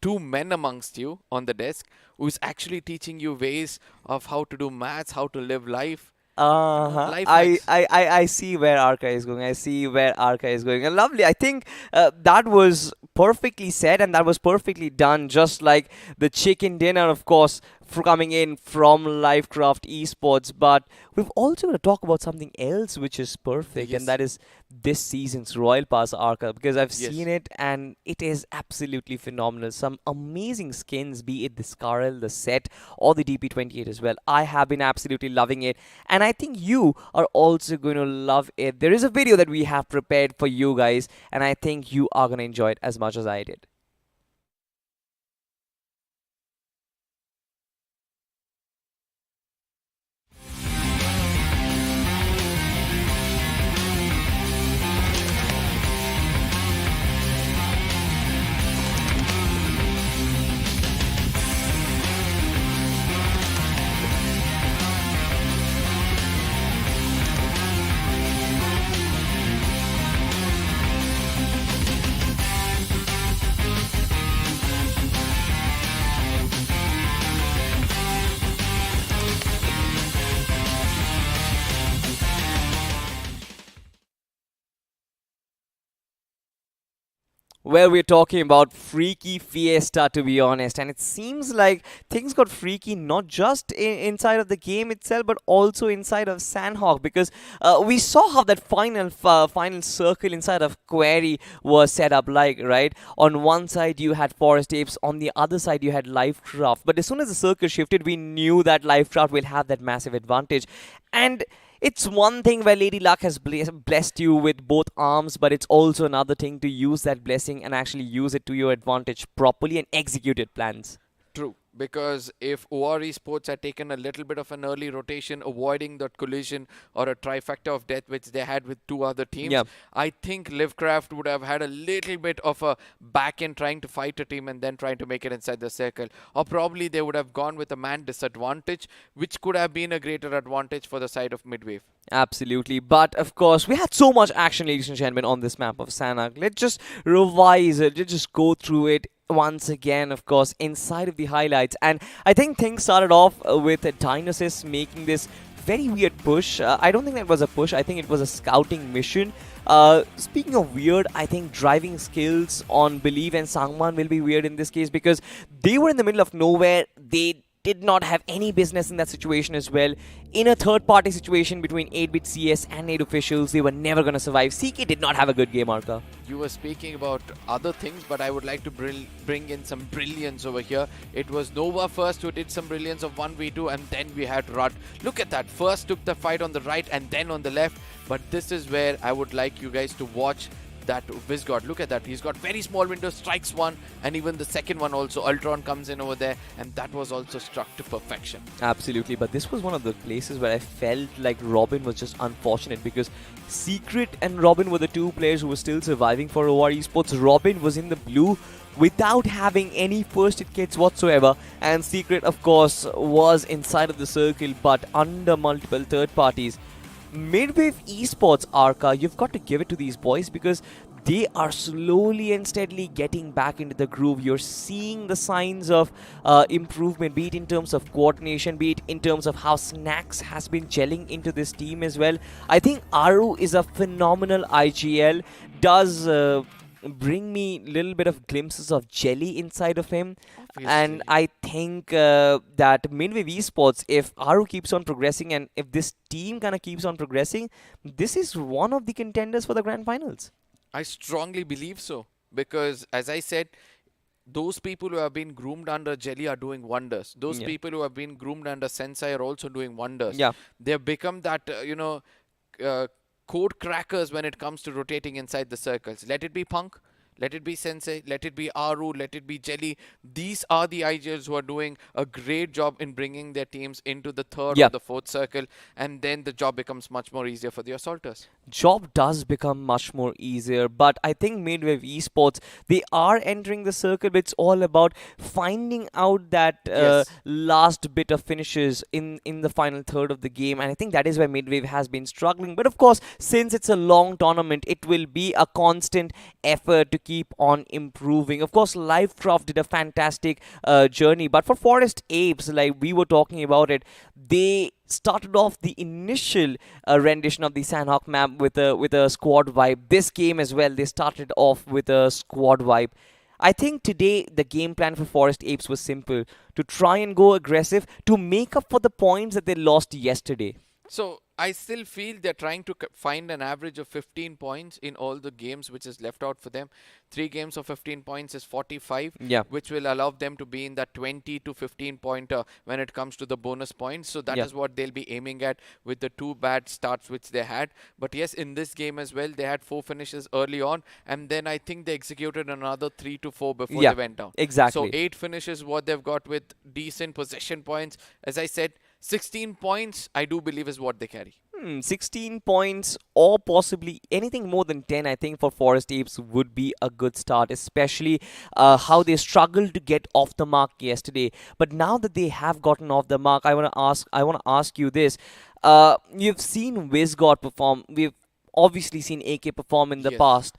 S2: 2 men amongst you on the desk who's actually teaching you ways of how to do maths, how to live life.
S6: I see where Arka is going. And lovely. I think that was perfectly said and that was perfectly done. Just like the chicken dinner, of course, coming in from Lifecraft Esports. But we've also got to talk about something else which is perfect, and that is this season's Royal Pass Arca, because I've seen it and it is absolutely phenomenal. Some amazing skins, be it the Scarl, the set, or the DP28 as well. I have been absolutely loving it, and I think you are also going to love it. There is a video that we have prepared for you guys, and I think you are going to enjoy it as much as I did. Well, we're talking about Freaky Fiesta, to be honest, and it seems like things got freaky not just inside of the game itself, but also inside of Sandhawk, because we saw how that final circle inside of Query was set up. Like, right, on one side you had Forest Apes, on the other side you had Lifecraft. But as soon as the circle shifted, we knew that Lifecraft will have that massive advantage, and it's one thing where Lady Luck has blessed you with both arms, but it's also another thing to use that blessing and actually use it to your advantage properly and execute it plans.
S2: True, because if OR Esports had taken a little bit of an early rotation, avoiding that collision or a trifecta of death which they had with two other teams,
S6: Yeah.
S2: I think Livecraft would have had a little bit of a back end trying to fight a team and then trying to make it inside the circle. Or probably they would have gone with a man disadvantage, which could have been a greater advantage for the side of Midwave.
S6: Absolutely. But of course, we had so much action, ladies and gentlemen, on this map of Sanak. Let's just revise it. Let's just go through it once again, of course, inside of the highlights. And I think things started off with Dinosis making this very weird push. I don't think that was a push. I think it was a scouting mission. Speaking of weird, I think driving skills on Believe and Sangman will be weird in this case, because they were in the middle of nowhere. They did not have any business in that situation as well. In a third-party situation between 8-bit CS and 8 officials, they were never going to survive. CK did not have a good game, Arka.
S2: You were speaking about other things, but I would like to bring in some brilliance over here. It was Nova first who did some brilliance of 1v2, and then we had Rud. Look at that. First took the fight on the right and then on the left. But this is where I would like you guys to watch that Vizgod. Look at that. He's got very small window, strikes one, and even the second one also. Ultron comes in over there, and that was also struck to perfection.
S6: Absolutely, but this was one of the places where I felt like Robin was just unfortunate, because Secret and Robin were the two players who were still surviving for OR Esports. Robin was in the blue without having any first aid kits whatsoever, and Secret, of course, was inside of the circle but under multiple third parties. Midwave Esports, Arca, you've got to give it to these boys, because they are slowly and steadily getting back into the groove. You're seeing the signs of improvement, be it in terms of coordination, be it in terms of how Snacks has been gelling into this team as well. I think Aru is a phenomenal IGL, does bring me a little bit of glimpses of jelly inside of him.
S2: Obviously.
S6: And I think that Midwave Esports, if Aru keeps on progressing and if this team kind of keeps on progressing, this is one of the contenders for the grand finals.
S2: I strongly believe so, because as I said, those people who have been groomed under Jelly are doing wonders. Those
S6: Yeah.
S2: people who have been groomed under Sensei are also doing wonders.
S6: Yeah.
S2: They've become that, code crackers when it comes to rotating inside the circles. Let it be Punk, let it be Sensei, let it be Aru, let it be Jelly. These are the IGLs who are doing a great job in bringing their teams into the third
S6: Yeah.
S2: or the fourth circle, and then the job becomes much more easier for the Assaulters.
S6: Job does become much more easier, but I think Midwave Esports, they are entering the circle, but it's all about finding out that
S2: Yes.
S6: last bit of finishes in the final third of the game, and I think that is why Midwave has been struggling. But of course, since it's a long tournament, it will be a constant effort to keep on improving. Of course, Lifecraft did a fantastic journey, but for Forest Apes, like we were talking about it, they started off the initial rendition of the Sandhawk map with a squad vibe. This game as well, they started off with a squad vibe. I think today the game plan for Forest Apes was simple: to try and go aggressive to make up for the points that they lost yesterday.
S2: So I still feel they're trying to find an average of 15 points in all the games which is left out for them. 3 games of 15 points is 45,
S6: Yeah.
S2: which will allow them to be in that 20 to 15 pointer when it comes to the bonus points. So that
S6: Yeah.
S2: is what they'll be aiming at with the 2 bad starts which they had. But yes, in this game as well, they had 4 finishes early on, and then I think they executed another 3 to 4 before
S6: Yeah,
S2: they went down.
S6: exactly.
S2: So 8 finishes what they've got with decent possession points. As I said, 16 points I do believe is what they carry.
S6: 16 points or possibly anything more than 10, I think, for Forest Apes would be a good start, especially how they struggled to get off the mark yesterday. But now that they have gotten off the mark, I want to ask you this. You've seen Vizgod perform. We've obviously seen AK perform in the
S2: Yes.
S6: past.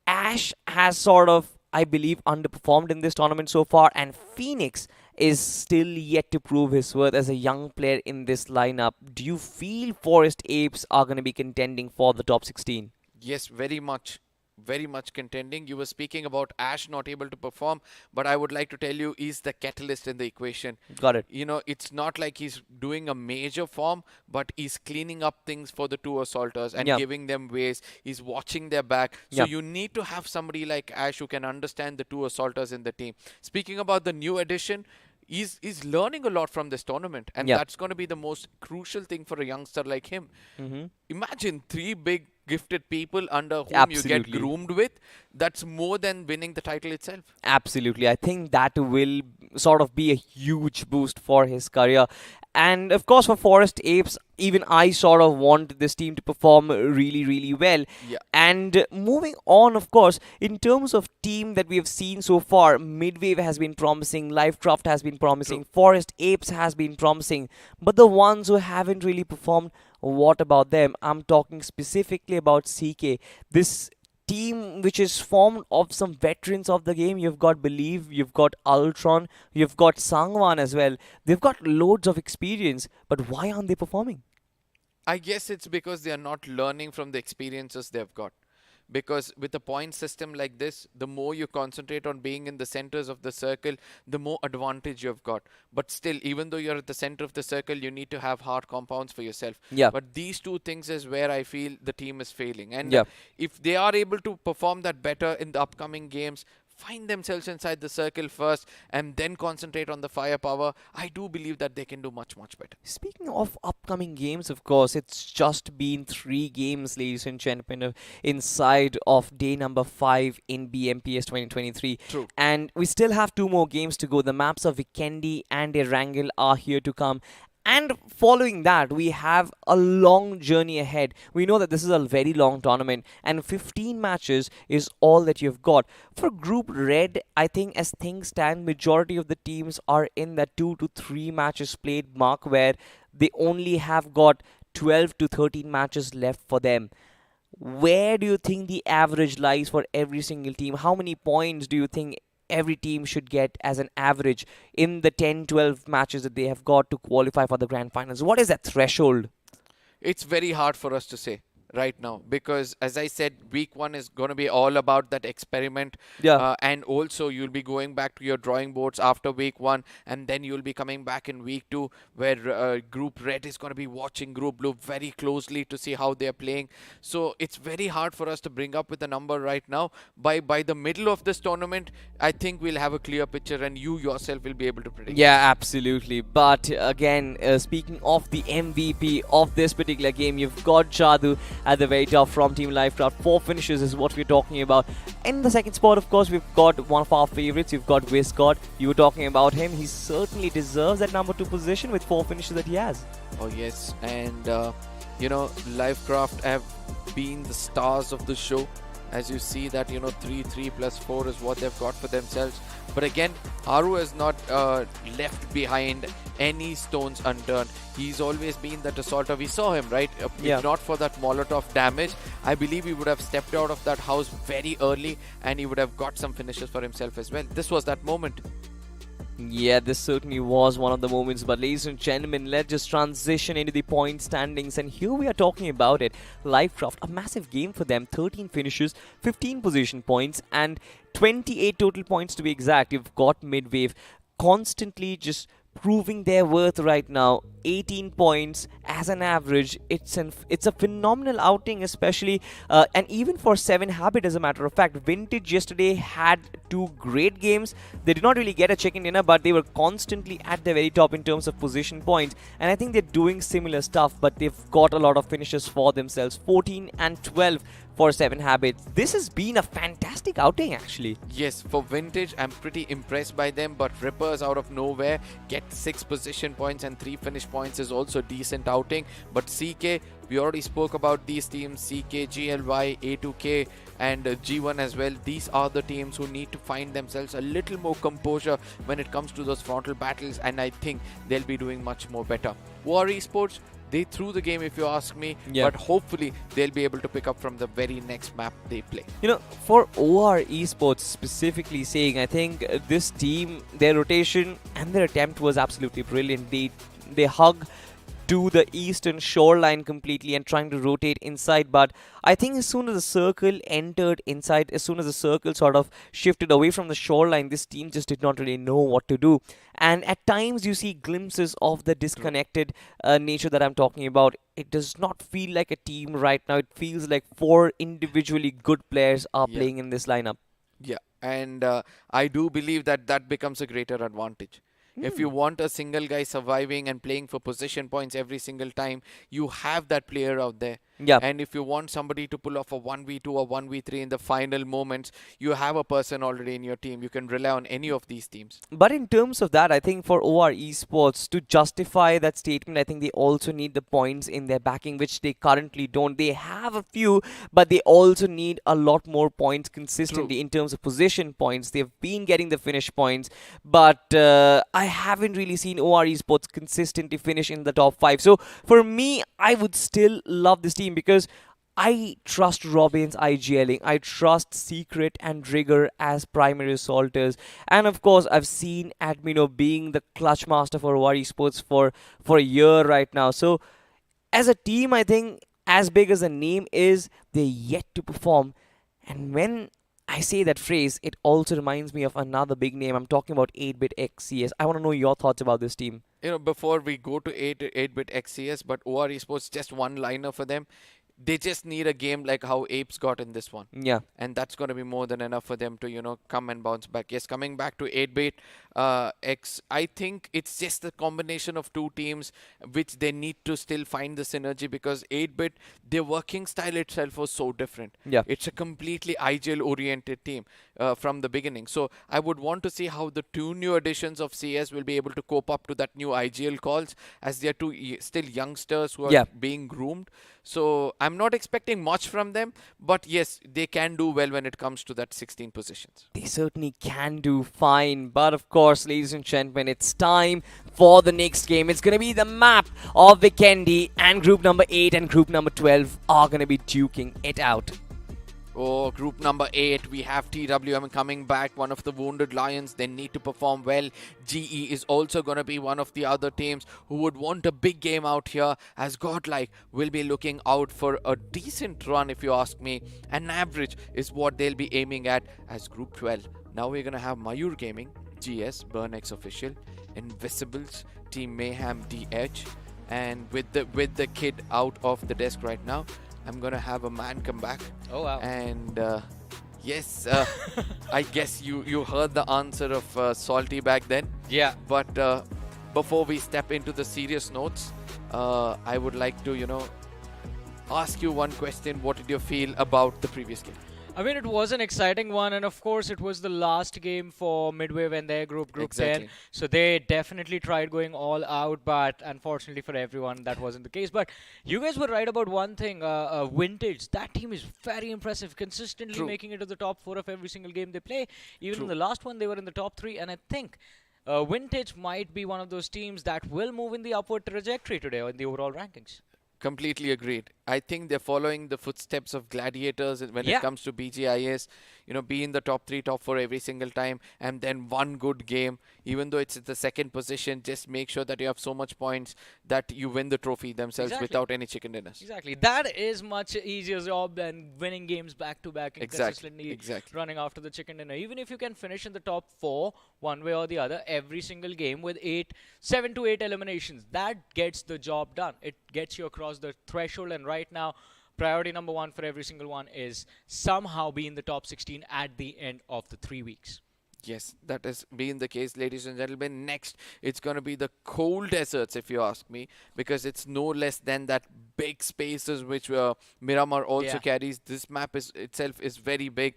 S6: Ash has sort of, I believe, underperformed in this tournament so far, and Phoenix is still yet to prove his worth as a young player in this lineup. Do you feel Forest Apes are going to be contending for the top 16?
S2: Yes, very much. very much contending. You were speaking about Ash not able to perform, but I would like to tell you he's the catalyst in the equation.
S6: Got it.
S2: You know, it's not like he's doing a major form, but he's cleaning up things for the two assaulters and
S6: Yeah.
S2: giving them ways. He's watching their back. So
S6: Yeah.
S2: you need to have somebody like Ash who can understand the two assaulters in the team. Speaking about the new addition, he's learning a lot from this tournament, and
S6: Yeah.
S2: that's going to be the most crucial thing for a youngster like him.
S6: Mm-hmm.
S2: Imagine three big gifted people under whom you get
S6: Absolutely.
S2: groomed with. That's more than winning the title itself.
S6: Absolutely. I think that will sort of be a huge boost for his career. And of course, for Forest Apes, even I sort of want this team to perform really, really well.
S2: Yeah.
S6: And moving on, of course, in terms of team that we have seen so far, Midwave has been promising, Livecraft has been promising, Forest Apes has been promising. But the ones who haven't really performed, what about them? I'm talking specifically about CK. This team which is formed of some veterans of the game. You've got Believe, you've got Ultron, you've got Sangwan as well. They've got loads of experience, but why aren't they performing?
S2: I guess it's because they are not learning from the experiences they've got. Because with a point system like this, the more you concentrate on being in the centers of the circle, the more advantage you've got. But still, even though you're at the center of the circle, you need to have hard compounds for yourself.
S6: Yeah.
S2: But these two things is where I feel the team is failing. And
S6: Yeah.
S2: if they are able to perform that better in the upcoming games, find themselves inside the circle first and then concentrate on the firepower, I do believe that they can do much, much better.
S6: Speaking of upcoming games, of course, it's just been 3 games, ladies and gentlemen, inside of day number 5 in BMPS 2023.
S2: True.
S6: And we still have 2 more games to go. The maps of Vikendi and Erangel are here to come. And following that, we have a long journey ahead. We know that this is a very long tournament, and 15 matches is all that you've got. For Group Red, I think as things stand, majority of the teams are in that 2 to 3 matches played mark, where they only have got 12 to 13 matches left for them. Where do you think the average lies for every single team? How many points do you think every team should get as an average in the 10-12 matches that they have got to qualify for the grand finals? What is that threshold?
S2: It's very hard for us to say right now because, as I said, week 1 is going to be all about that experiment.
S6: Yeah.
S2: And also you'll be going back to your drawing boards after week 1, and then you'll be coming back in week 2 where Group Red is going to be watching Group Blue very closely to see how they're playing. So it's very hard for us to bring up with a number right now. By the middle of this tournament, I think we'll have a clear picture and you yourself will be able to predict.
S6: Yeah, absolutely. But again, speaking of the MVP of this particular game, you've got Jadu at the very top from Team Livecraft. 4 finishes is what we're talking about. In the second spot, of course, we've got one of our favorites. You've got Viscott. You were talking about him. He certainly deserves that number 2 position with 4 finishes that he has.
S2: Oh yes, and you know, Livecraft have been the stars of the show. As you see that, you know, 3 plus 4 is what they've got for themselves. But again, Haru has not left behind any stones unturned. He's always been that assaulter. We saw him, right?
S6: Yeah.
S2: If not for that Molotov damage, I believe he would have stepped out of that house very early and he would have got some finishes for himself as well. This was that moment.
S6: Yeah, this certainly was one of the moments. But ladies and gentlemen, let's just transition into the point standings. And here we are talking about it. Livecraft, a massive game for them. 13 finishes, 15 position points, and 28 total points to be exact. You've got Midwave constantly just proving their worth right now. 18 points as an average. It's a phenomenal outing, especially and even for 7 Habit, as a matter of fact. Vintage yesterday had 2 great games. They did not really get a chicken dinner, but they were constantly at the very top in terms of position points, and I think they're doing similar stuff, but they've got a lot of finishes for themselves. 14 and 12 for 7 Habits. This has been a fantastic outing, actually.
S2: Yes, for Vintage, I'm pretty impressed by them, but Rippers out of nowhere get 6 position points and 3 finish points is also decent outing. But CK, we already spoke about these teams, CK, GLY, A2K and G1 as well. These are the teams who need to find themselves a little more composure when it comes to those frontal battles, and I think they'll be doing much more better. War Esports, they threw the game if you ask me,
S6: Yeah.
S2: but hopefully they'll be able to pick up from the very next map they play.
S6: You know, for OR Esports specifically saying, I think this team, their rotation and their attempt was absolutely brilliant. They hug do the eastern shoreline completely and trying to rotate inside. But I think as soon as the circle entered inside, as soon as the circle sort of shifted away from the shoreline, this team just did not really know what to do. And at times you see glimpses of the disconnected nature that I'm talking about. It does not feel like a team right now. It feels like four individually good players are playing in this lineup.
S2: Yeah, and I do believe that that becomes a greater advantage. If you want a single guy surviving and playing for position points every single time, you have that player out there.
S6: Yeah.
S2: And if you want somebody to pull off a 1v2 or 1v3 in the final moments, you have a person already in your team. You can rely on any of these teams.
S6: But in terms of that, I think for OR Esports to justify that statement, I think they also need the points in their backing, which they currently don't. They have a few, but they also need a lot more points consistently in terms of position points. They've been getting the finish points, but I haven't really seen OR Esports consistently finish in the top 5. So for me, I would still love this team because I trust Robin's IGLing. I trust Secret and Rigger as primary assaulters. And of course, I've seen Admino being the clutch master for OR Esports for a year right now. So as a team, I think as big as the name is, they're yet to perform. And when I say that phrase, it also reminds me of another big name. I'm talking about 8-Bit XCS. I want to know your thoughts about this team.
S2: You know, before we go to 8-bit XCS, but OR Esports, just one liner for them. They just need a game like how Apes got in this one.
S6: Yeah.
S2: And that's going to be more than enough for them to, you know, come and bounce back. Yes, coming back to 8-bit X, I think it's just the combination of two teams which they need to still find the synergy, because 8-bit, their working style itself was so different.
S6: Yeah.
S2: It's a completely IGL-oriented team from the beginning. So I would want to see how the two new additions of CS will be able to cope up to that new IGL calls, as they are two still youngsters who are being groomed. So I'm not expecting much from them, but yes, they can do well when it comes to that 16 positions.
S6: They certainly can do fine. But of course, ladies and gentlemen, it's time for the next game. It's going to be the map of Vikendi, and group number 8 and group number 12 are going to be duking it out.
S2: Oh, group number 8, we have TWM coming back, one of the Wounded Lions. They need to perform well. GE is also going to be one of the other teams who would want a big game out here, as Godlike will be looking out for a decent run, if you ask me. An average is what they'll be aiming at as group 12. Now we're going to have Mayur Gaming, GS, Burnex Official, Invisibles, Team Mayhem, DH. And with the kid out of the desk right now, I'm going to have a man come back.
S1: Oh, wow.
S2: And yes, I guess you heard the answer of Salty back then.
S1: Yeah.
S2: But before we step into the serious notes, I would like to, you know, ask you one question. What did you feel about the previous game?
S1: I mean, it was an exciting one, and of course, it was the last game for Midway when their group 10. So they definitely tried going all out, but unfortunately for everyone, that wasn't the case. But you guys were right about one thing. Vintage, that team is very impressive, consistently making it to the top 4 of every single game they play. Even in the last one, they were in the top 3, and I think Vintage might be one of those teams that will move in the upward trajectory today in the overall rankings.
S2: Completely agreed. I think they're following the footsteps of Gladiators when it comes to BGIS. You know, be in the top 3, top 4 every single time, and then one good game. Even though it's at the second position, just make sure that you have so much points that you win the trophy themselves without any chicken dinners.
S1: Exactly. That is much easier job than winning games back to back and consistently running after the chicken dinner. Even if you can finish in the top 4 one way or the other every single game with 7 to 8 eliminations, that gets the job done. It gets you across the threshold, and right now priority number 1 for every single one is somehow be in the top 16 at the end of the 3 weeks.
S2: Yes, that has been the case, ladies and gentlemen. Next, it's going to be the cold deserts, if you ask me, because it's no less than that big spaces which Miramar also carries. This map itself is very big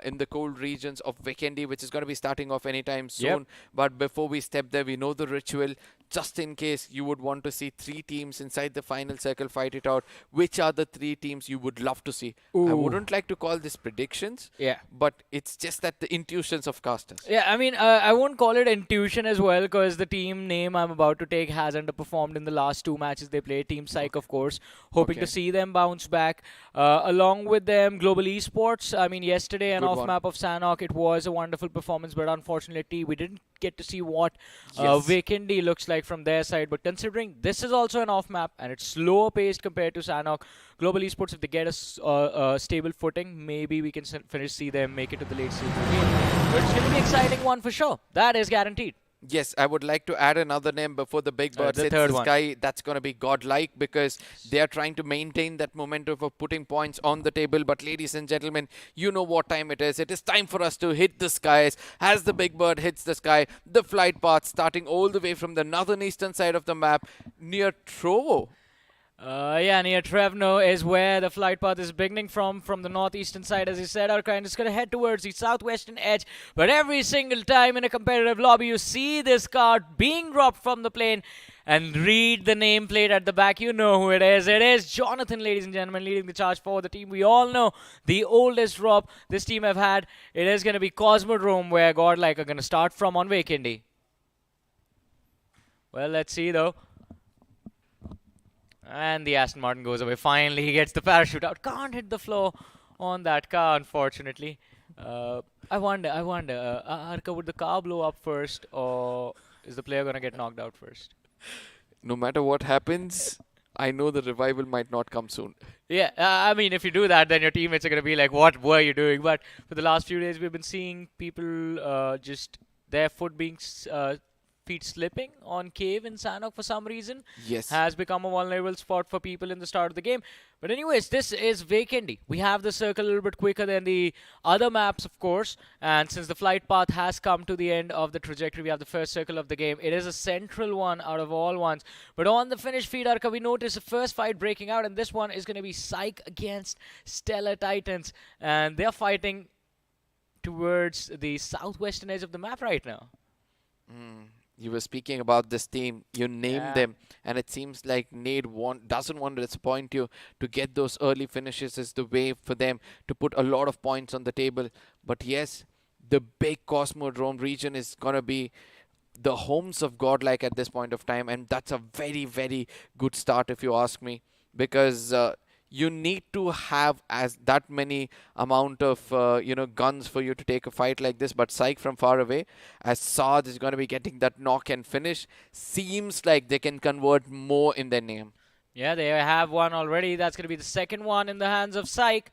S2: in the cold regions of Vikendi, which is going to be starting off anytime soon. But before we step there, we know the ritual. Just in case you would want to see 3 teams inside the final circle fight it out, which are the 3 teams you would love to see? I wouldn't like to call this predictions, but it's just that the intuitions of casters.
S1: Yeah, I mean, I won't call it intuition as well, because the team name I'm about to take has underperformed in the last 2 matches they played. Team Psych, of course, hoping to see them bounce back. Along with them, Global Esports. I mean, yesterday an off-map of Sanok, it was a wonderful performance, but unfortunately we didn't get to see what Vikendi looks like like from their side. But considering this is also an off map and it's slower paced compared to Sanhok, Global Esports, if they get a stable footing, maybe we can see them make it to the late stage of the game. But it's going to be an exciting one for sure. That is guaranteed.
S2: Yes, I would like to add another name before the big bird
S1: the
S2: hits
S1: third
S2: the
S1: one.
S2: sky. That's going to be godlike because they are trying to maintain that momentum of putting points on the table. But ladies and gentlemen, you know what time it is. It is time for us to hit the skies. As the big bird hits the sky, the flight path starting all the way from the northern eastern side of the map near Trovo.
S1: Yeah, near Trevno is where the flight path is beginning from the northeastern side, as you said, Arka, and it's going to head towards the southwestern edge. But every single time in a competitive lobby, you see this card being dropped from the plane, and read the nameplate at the back. You know who it is. It is Jonathan, ladies and gentlemen, leading the charge for the team. We all know the oldest drop this team have had. It is going to be Cosmodrome, where Godlike are going to start from on Vacandy. Well, let's see, though. And the Aston Martin goes away. Finally, he gets the parachute out. Can't hit the floor on that car, unfortunately. I wonder, Arka, would the car blow up first, or is the player going to get knocked out first?
S2: No matter what happens, I know the revival might not come soon.
S1: Yeah, I mean, if you do that, then your teammates are going to be like, what were you doing? But for the last few days, we've been seeing people just their foot being feet slipping on cave in Sanhok for some reason.
S2: Yes.
S1: Has become a vulnerable spot for people in the start of the game. But anyways, this is Vacandy. We have the circle a little bit quicker than the other maps, of course. And since the flight path has come to the end of the trajectory, we have the first circle of the game. It is a central one out of all ones. But on the finish feed, Arka, we notice the first fight breaking out. And this one is going to be Psych against Stellar Titans. And they're fighting towards the southwestern edge of the map right now.
S2: You were speaking about this team. You named them, and it seems like Nade doesn't want to disappoint you. To get those early finishes is the way for them to put a lot of points on the table. But yes, the big Cosmodrome region is going to be the homes of Godlike at this point of time, and that's a very, very good start if you ask me, because you need to have as that many amount of guns for you to take a fight like this. But Psych from far away, as Saad is going to be getting that knock and finish, seems like they can convert more in their name.
S1: Yeah, they have one already. That's going to be the second one in the hands of Psych.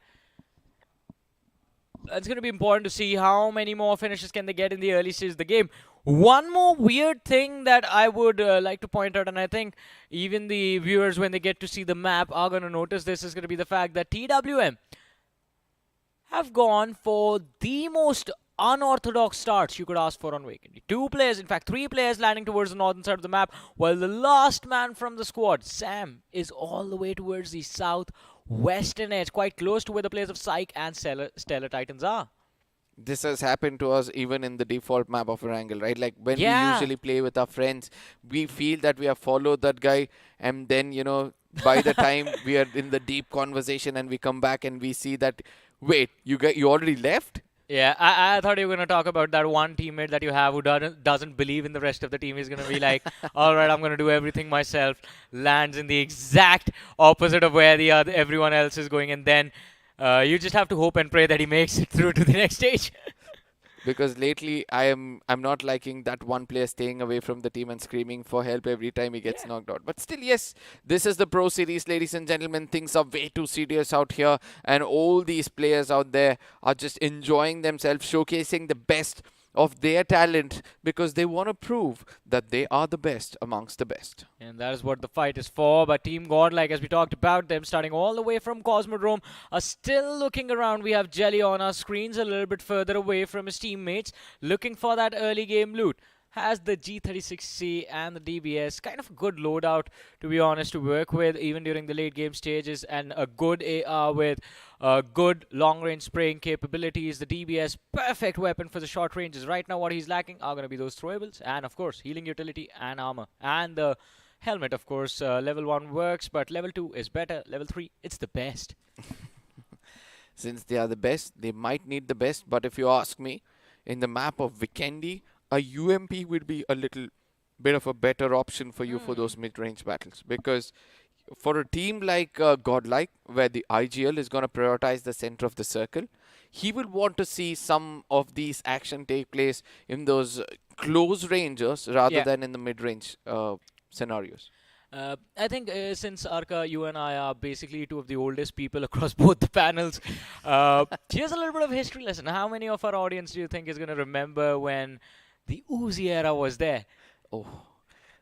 S1: It's going to be important to see how many more finishes can they get in the early stages of the game. One more weird thing that I would like to point out, and I think even the viewers, when they get to see the map, are going to notice this, is going to be the fact that TWM have gone for the most unorthodox starts you could ask for on Vacandy. 2 players, in fact 3 players landing towards the northern side of the map, while the last man from the squad, Sam, is all the way towards the southwestern edge, quite close to where the players of Psych and Stellar Titans are.
S2: This has happened to us even in the default map of Erangel, right? Like when we
S1: Yeah.
S2: usually play with our friends, we feel that we have followed that guy, and then, by the time we are in the deep conversation and we come back and we see that, wait, you already left?
S1: Yeah, I thought you were going to talk about that one teammate that you have who doesn't believe in the rest of the team. He's going to be like, all right, I'm going to do everything myself. Lands in the exact opposite of where everyone else is going. And then you just have to hope and pray that he makes it through to the next stage.
S2: Because lately I'm not liking that one player staying away from the team and screaming for help every time he gets knocked out. But still, yes, this is the Pro Series, ladies and gentlemen. Things are way too serious out here, and all these players out there are just enjoying themselves, showcasing the best of their talent, because they want to prove that they are the best amongst the best.
S1: And that is what the fight is for. But Team Godlike, as we talked about them, starting all the way from Cosmodrome, are still looking around. We have Jelly on our screens a little bit further away from his teammates, looking for that early game loot. Has the G36C and the DBS, kind of a good loadout, to be honest, to work with even during the late game stages, and a good AR with good long-range spraying capabilities. The DBS, perfect weapon for the short ranges. Right now what he's lacking are going to be those throwables and, of course, healing utility and armor. And the helmet, of course, level 1 works, but level 2 is better. Level 3, it's the best.
S2: Since they are the best, they might need the best, but if you ask me, in the map of Vikendi, a UMP would be a little bit of a better option for you for those mid-range battles. Because for a team like Godlike, where the IGL is going to prioritize the center of the circle, he will want to see some of these action take place in those close rangers rather
S1: Yeah.
S2: than in the mid-range scenarios.
S1: I think since Arka, you and I are basically two of the oldest people across both the panels, here's a little bit of a history lesson. How many of our audience do you think is going to remember when the Uzi era was there?
S2: Oh.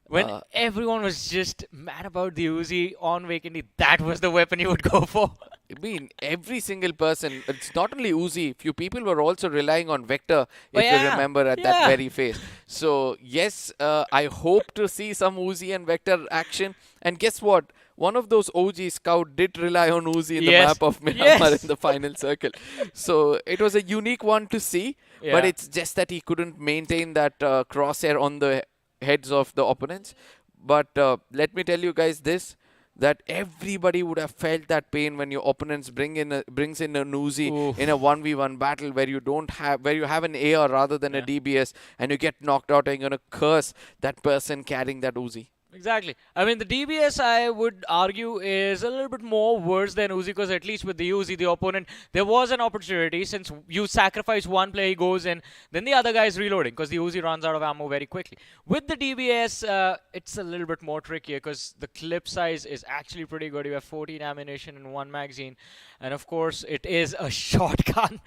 S1: When
S2: Uh,
S1: everyone was just mad about the Uzi on Vacancy, that was the weapon you would go for.
S2: I mean, every single person, it's not only Uzi, few people were also relying on Vector, if you
S1: yeah,
S2: remember, at that very phase. So, yes, I hope to see some Uzi and Vector action. And guess what? One of those OG scout did rely on Uzi in the
S1: Yes.
S2: map of Myanmar
S1: Yes.
S2: in the final circle. So, it was a unique one to see, but
S1: Yeah.
S2: it's just that he couldn't maintain that crosshair on the heads of the opponents. But let me tell you guys this, that everybody would have felt that pain when your opponents brings in a Uzi
S1: Oof.
S2: in a 1v1 battle where you have an AR rather than a
S1: Yeah.
S2: DBS, and you get knocked out and you're gonna curse that person carrying that Uzi.
S1: Exactly. I mean, the DBS, I would argue, is a little bit more worse than Uzi, because at least with the Uzi, the opponent, there was an opportunity. Since you sacrifice one player, he goes in, then the other guy is reloading, because the Uzi runs out of ammo very quickly. With the DBS, it's a little bit more trickier, because the clip size is actually pretty good. You have 14 ammunition in one magazine, and of course, it is a shotgun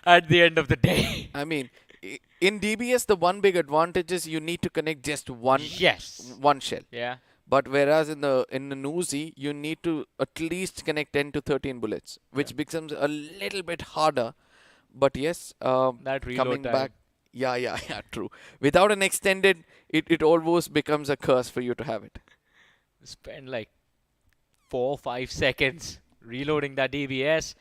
S1: at the end of the day.
S2: I mean, in DBS, the one big advantage is you need to connect just one
S1: Yes.
S2: one shell.
S1: Yeah.
S2: But whereas in the Uzi, you need to at least connect 10 to 13 bullets, which becomes a little bit harder. But yes,
S1: That reload
S2: coming
S1: time.
S2: back, yeah, true. Without an extended, it almost becomes a curse for you to have it.
S1: Spend like 4 5 seconds reloading that DBS.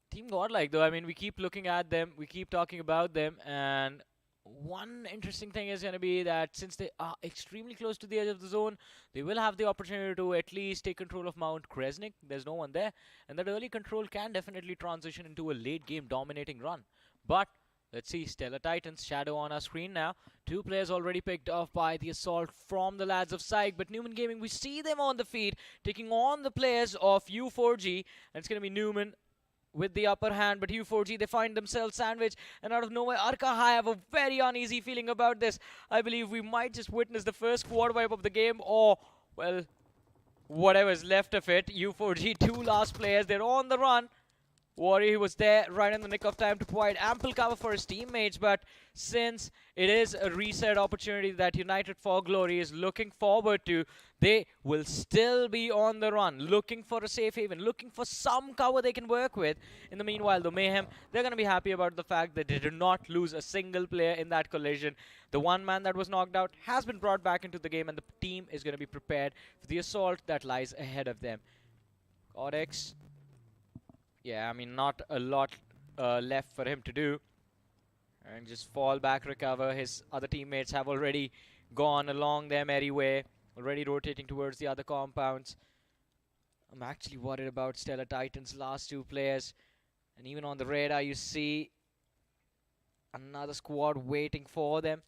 S1: Team Godlike, though, I mean, we keep looking at them, we keep talking about them, and one interesting thing is going to be that since they are extremely close to the edge of the zone, they will have the opportunity to at least take control of Mount Kresnik. There's no one there, and that early control can definitely transition into a late game dominating run. But let's see, Stellar Titans shadow on our screen now. Two players already picked off by the assault from the lads of Psych, but Newman Gaming, we see them on the feed, taking on the players of U4G, and it's going to be Newman with the upper hand, but U4G, they find themselves sandwiched, and out of nowhere, Arka, I have a very uneasy feeling about this. I believe we might just witness the first quad wipe of the game, or, well, whatever's left of it. U4G, two last players, they're on the run. Warrior, he was there right in the nick of time to provide ample cover for his teammates, but since it is a reset opportunity that United for Glory is looking forward to, they will still be on the run, looking for a safe haven, looking for some cover they can work with. In the meanwhile, the Mayhem, they're going to be happy about the fact that they did not lose a single player in that collision. The one man that was knocked out has been brought back into the game, and the team is going to be prepared for the assault that lies ahead of them. Codex. Yeah, I mean, not a lot left for him to do. And just fall back, recover. His other teammates have already gone along their merry way, already rotating towards the other compounds. I'm actually worried about Stellar Titans' last two players. And even on the radar, you see another squad waiting for them.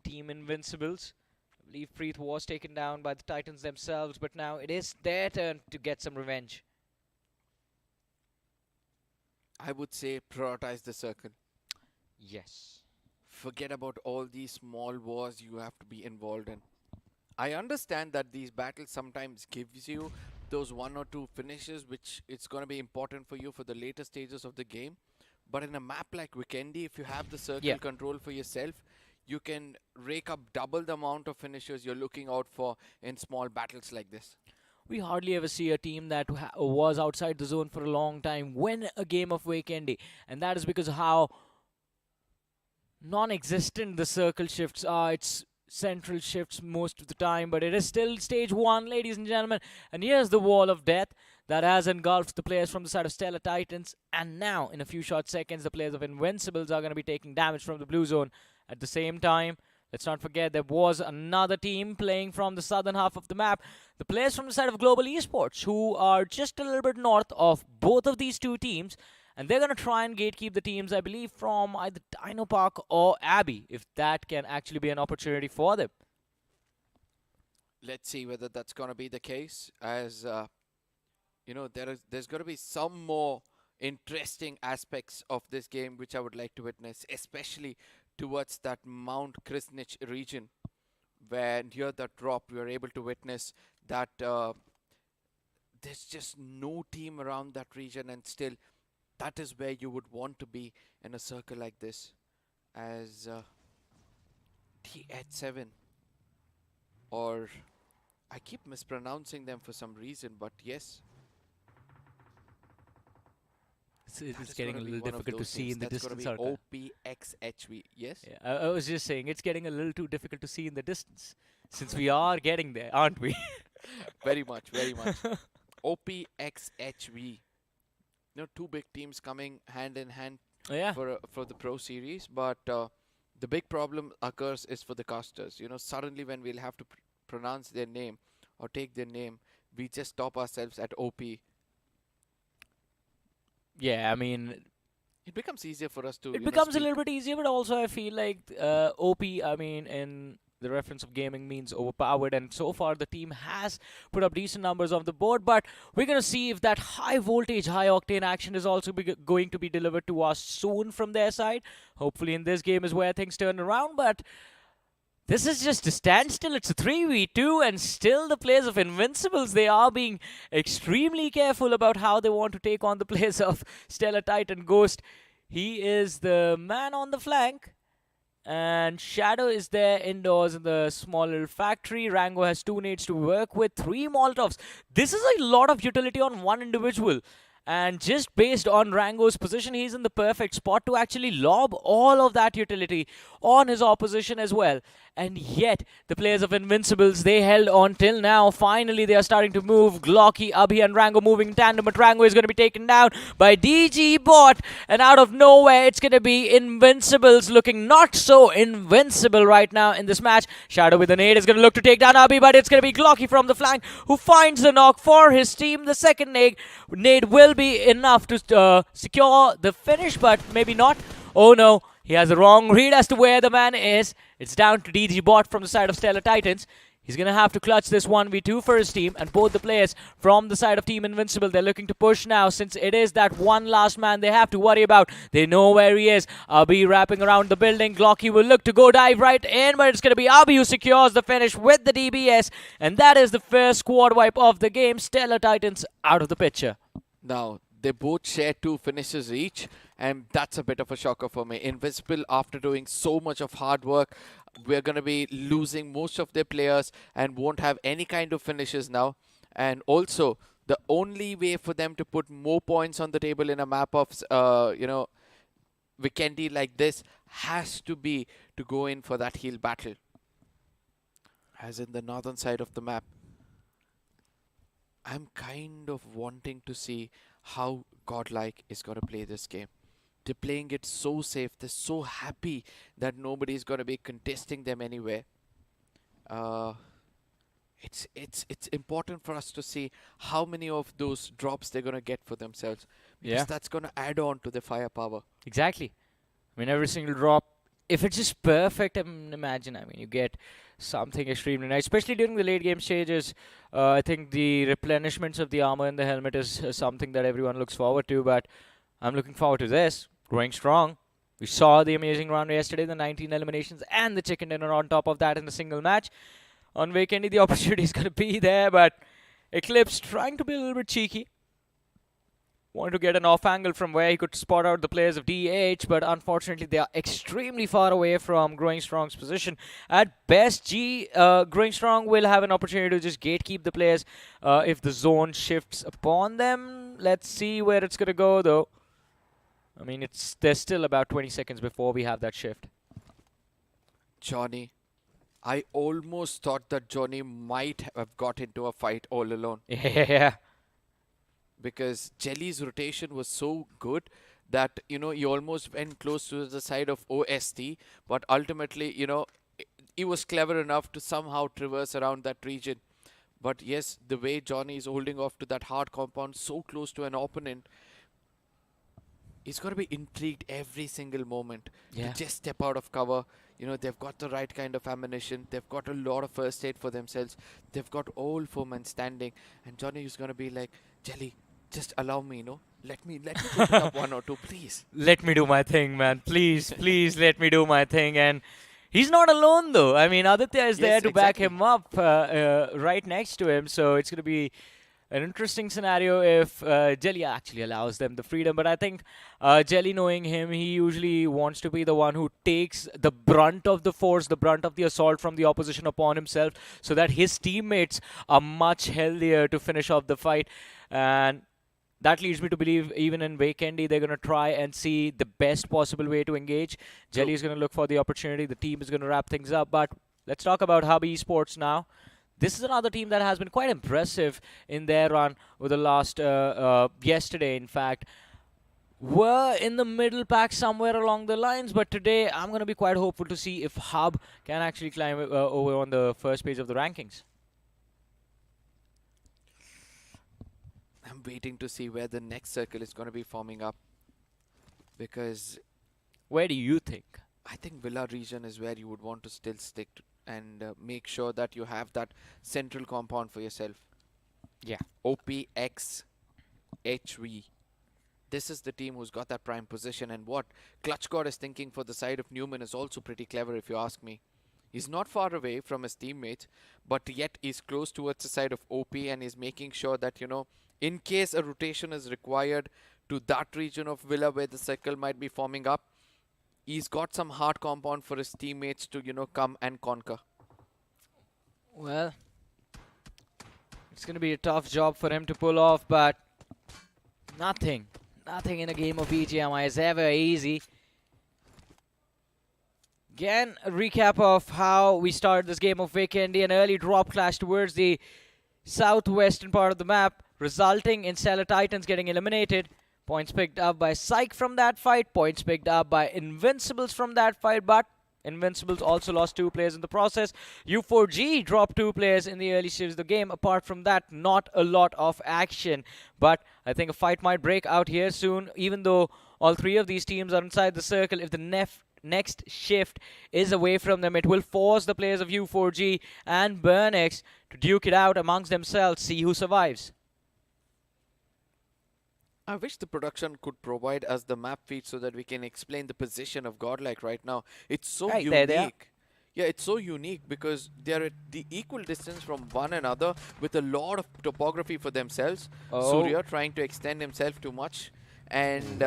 S1: Team Invincibles. I believe Preet was taken down by the Titans themselves, but now it is their turn to get some revenge.
S2: I would say prioritize the circle.
S1: Yes.
S2: Forget about all these small wars you have to be involved in. I understand that these battles sometimes gives you those one or two finishes, which it's going to be important for you for the later stages of the game. But in a map like Weekendy, if you have the circle control for yourself, you can rake up double the amount of finishers you're looking out for in small battles like this.
S1: We hardly ever see a team that was outside the zone for a long time win a game of Weekendy, and that is because of how non-existent the circle shifts are. It's central shifts most of the time, but it is still stage 1, ladies and gentlemen. And here's the wall of death that has engulfed the players from the side of Stellar Titans. And now, in a few short seconds, the players of Invincibles are going to be taking damage from the blue zone. At the same time, let's not forget there was another team playing from the southern half of the map. The players from the side of Global Esports, who are just a little bit north of both of these two teams. And they're going to try and gatekeep the teams, I believe, from either Dino Park or Abbey, if that can actually be an opportunity for them.
S2: Let's see whether that's going to be the case, as you know, there's going to be some more interesting aspects of this game which I would like to witness, especially towards that Mount Krisnich region, where near the drop we are able to witness that there's just no team around that region, and still that is where you would want to be in a circle like this, as T87, or I keep mispronouncing them for some reason, but yes.
S1: It's getting a little difficult to see in the distance.
S2: OPXHV, yes?
S1: Yeah, I was just saying, it's getting a little too difficult to see in the distance, since we are getting there, aren't we?
S2: Very much, very much. OPXHV. You know, two big teams coming hand in hand
S1: Yeah.
S2: for the Pro Series, but the big problem occurs is for the casters. You know, suddenly when we'll have to pronounce their name or take their name, we just stop ourselves at OP.
S1: Yeah, I mean,
S2: It becomes easier for us to.
S1: it becomes a little bit easier, but also I feel like OP, I mean, in the reference of gaming, means overpowered, and so far the team has put up decent numbers on the board, but we're going to see if that high voltage, high octane action is also going to be delivered to us soon from their side. Hopefully in this game is where things turn around, but this is just a standstill. It's a 3v2, and still the players of Invincibles, they are being extremely careful about how they want to take on the players of Stellar Titan Ghost. He is the man on the flank, and Shadow is there indoors in the small little factory. Rango has 2 nades to work with, 3 Molotovs. This is a lot of utility on one individual. And just based on Rango's position, he's in the perfect spot to actually lob all of that utility on his opposition as well. And yet, the players of Invincibles, they held on till now. Finally, they are starting to move. Glocky, Abhi and Rango moving in tandem, but Rango is going to be taken down by DG Bot. And out of nowhere, it's going to be Invincibles looking not so invincible right now in this match. Shadow with a nade is going to look to take down Abhi, but it's going to be Glocky from the flank who finds the knock for his team. The second nade will be enough to secure the finish, but maybe not. Oh no, he has the wrong read as to where the man is. It's down to DG Bot from the side of Stellar Titans. He's going to have to clutch this 1v2 for his team, and both the players from the side of Team Invincible, they're looking to push now, since it is that one last man they have to worry about. They know where he is. Abhi wrapping around the building. Glocky will look to go dive right in, but it's going to be Abhi who secures the finish with the DBS, and that is the first squad wipe of the game. Stellar Titans out of the picture.
S2: Now, they both share 2 finishes each, and that's a bit of a shocker for me. Invincible, after doing so much of hard work, we're going to be losing most of their players and won't have any kind of finishes now. And also, the only way for them to put more points on the table in a map of, Vikendi like this has to be to go in for that heal battle. As in the northern side of the map, I'm kind of wanting to see how Godlike is going to play this game. They're playing it so safe. They're so happy that nobody is going to be contesting them anywhere. It's important for us to see how many of those drops they're going to get for themselves. Because that's going to add on to the firepower.
S1: Exactly. I mean, every single drop, if it's just perfect, imagine, I mean, you get something extremely nice, especially during the late game stages. I think the replenishments of the armor and the helmet is something that everyone looks forward to, but I'm looking forward to this. Growing strong. We saw the amazing round yesterday, the 19 eliminations and the chicken dinner on top of that in a single match. On Vikendi, the opportunity is going to be there, but Eclipse trying to be a little bit cheeky. Wanted to get an off angle from where he could spot out the players of DH, but unfortunately they are extremely far away from Growing Strong's position. At best, Growing Strong will have an opportunity to just gatekeep the players if the zone shifts upon them. Let's see where it's going to go, though. I mean, there's still about 20 seconds before we have that shift.
S2: Johnny, I almost thought that Johnny might have got into a fight all alone.
S1: Yeah.
S2: Because Jelly's rotation was so good that, he almost went close to the side of OST, but ultimately, he was clever enough to somehow traverse around that region. But yes, the way Johnny is holding off to that hard compound so close to an opponent, he's got to be intrigued every single moment to just step out of cover. They've got the right kind of ammunition. They've got a lot of first aid for themselves. They've got all 4 men standing. And Johnny is going to be like, Jelly, just allow me, Let me pick up one or two, please.
S1: Let me do my thing, man. Please, please let me do my thing. And he's not alone, though. I mean, Aditya is there
S2: Yes,
S1: to back
S2: exactly.
S1: him up right next to him. So it's going to be an interesting scenario if Jelly actually allows them the freedom. But I think Jelly, knowing him, he usually wants to be the one who takes the brunt of the force, the brunt of the assault from the opposition upon himself, so that his teammates are much healthier to finish off the fight. And that leads me to believe even in Weekendy, they're going to try and see the best possible way to engage. Jelly is going to look for the opportunity. The team is going to wrap things up. But let's talk about Hub Esports now. This is another team that has been quite impressive in their run over the last, yesterday, in fact. Were in the middle pack somewhere along the lines, but today I'm going to be quite hopeful to see if Hub can actually climb over on the first page of the rankings.
S2: I'm waiting to see where the next circle is going to be forming up, because
S1: Where do you think?
S2: I think Villa region is where you would want to still stick to and make sure that you have that central compound for yourself.
S1: Yeah.
S2: OPX HV. This is the team who's got that prime position, and what Clutch God is thinking for the side of Newman is also pretty clever, if you ask me. He's not far away from his teammates, but yet he's close towards the side of OP, and he's making sure that, you know, in case a rotation is required to that region of Villa where the circle might be forming up, he's got some hard compound for his teammates to, you know, come and conquer.
S1: Well, it's going to be a tough job for him to pull off, but nothing in a game of BGMI is ever easy. Again, a recap of how we started this game of Weekendy. An early drop clash towards the southwestern part of the map, resulting in Stellar Titans getting eliminated. Points picked up by Psych from that fight. Points picked up by Invincibles from that fight, but Invincibles also lost 2 players in the process. U4G dropped 2 players in the early stages of the game. Apart from that, not a lot of action. But I think a fight might break out here soon, even though all 3 of these teams are inside the circle. If the next shift is away from them, it will force the players of U4G and Burnix to duke it out amongst themselves, see who survives.
S2: I wish the production could provide us the map feed so that we can explain the position of Godlike right now. It's so
S1: Right,
S2: unique.
S1: there they are.
S2: Yeah, it's so unique because they're at the equal distance from one another with a lot of topography for themselves.
S1: Oh.
S2: Surya trying to extend himself too much, and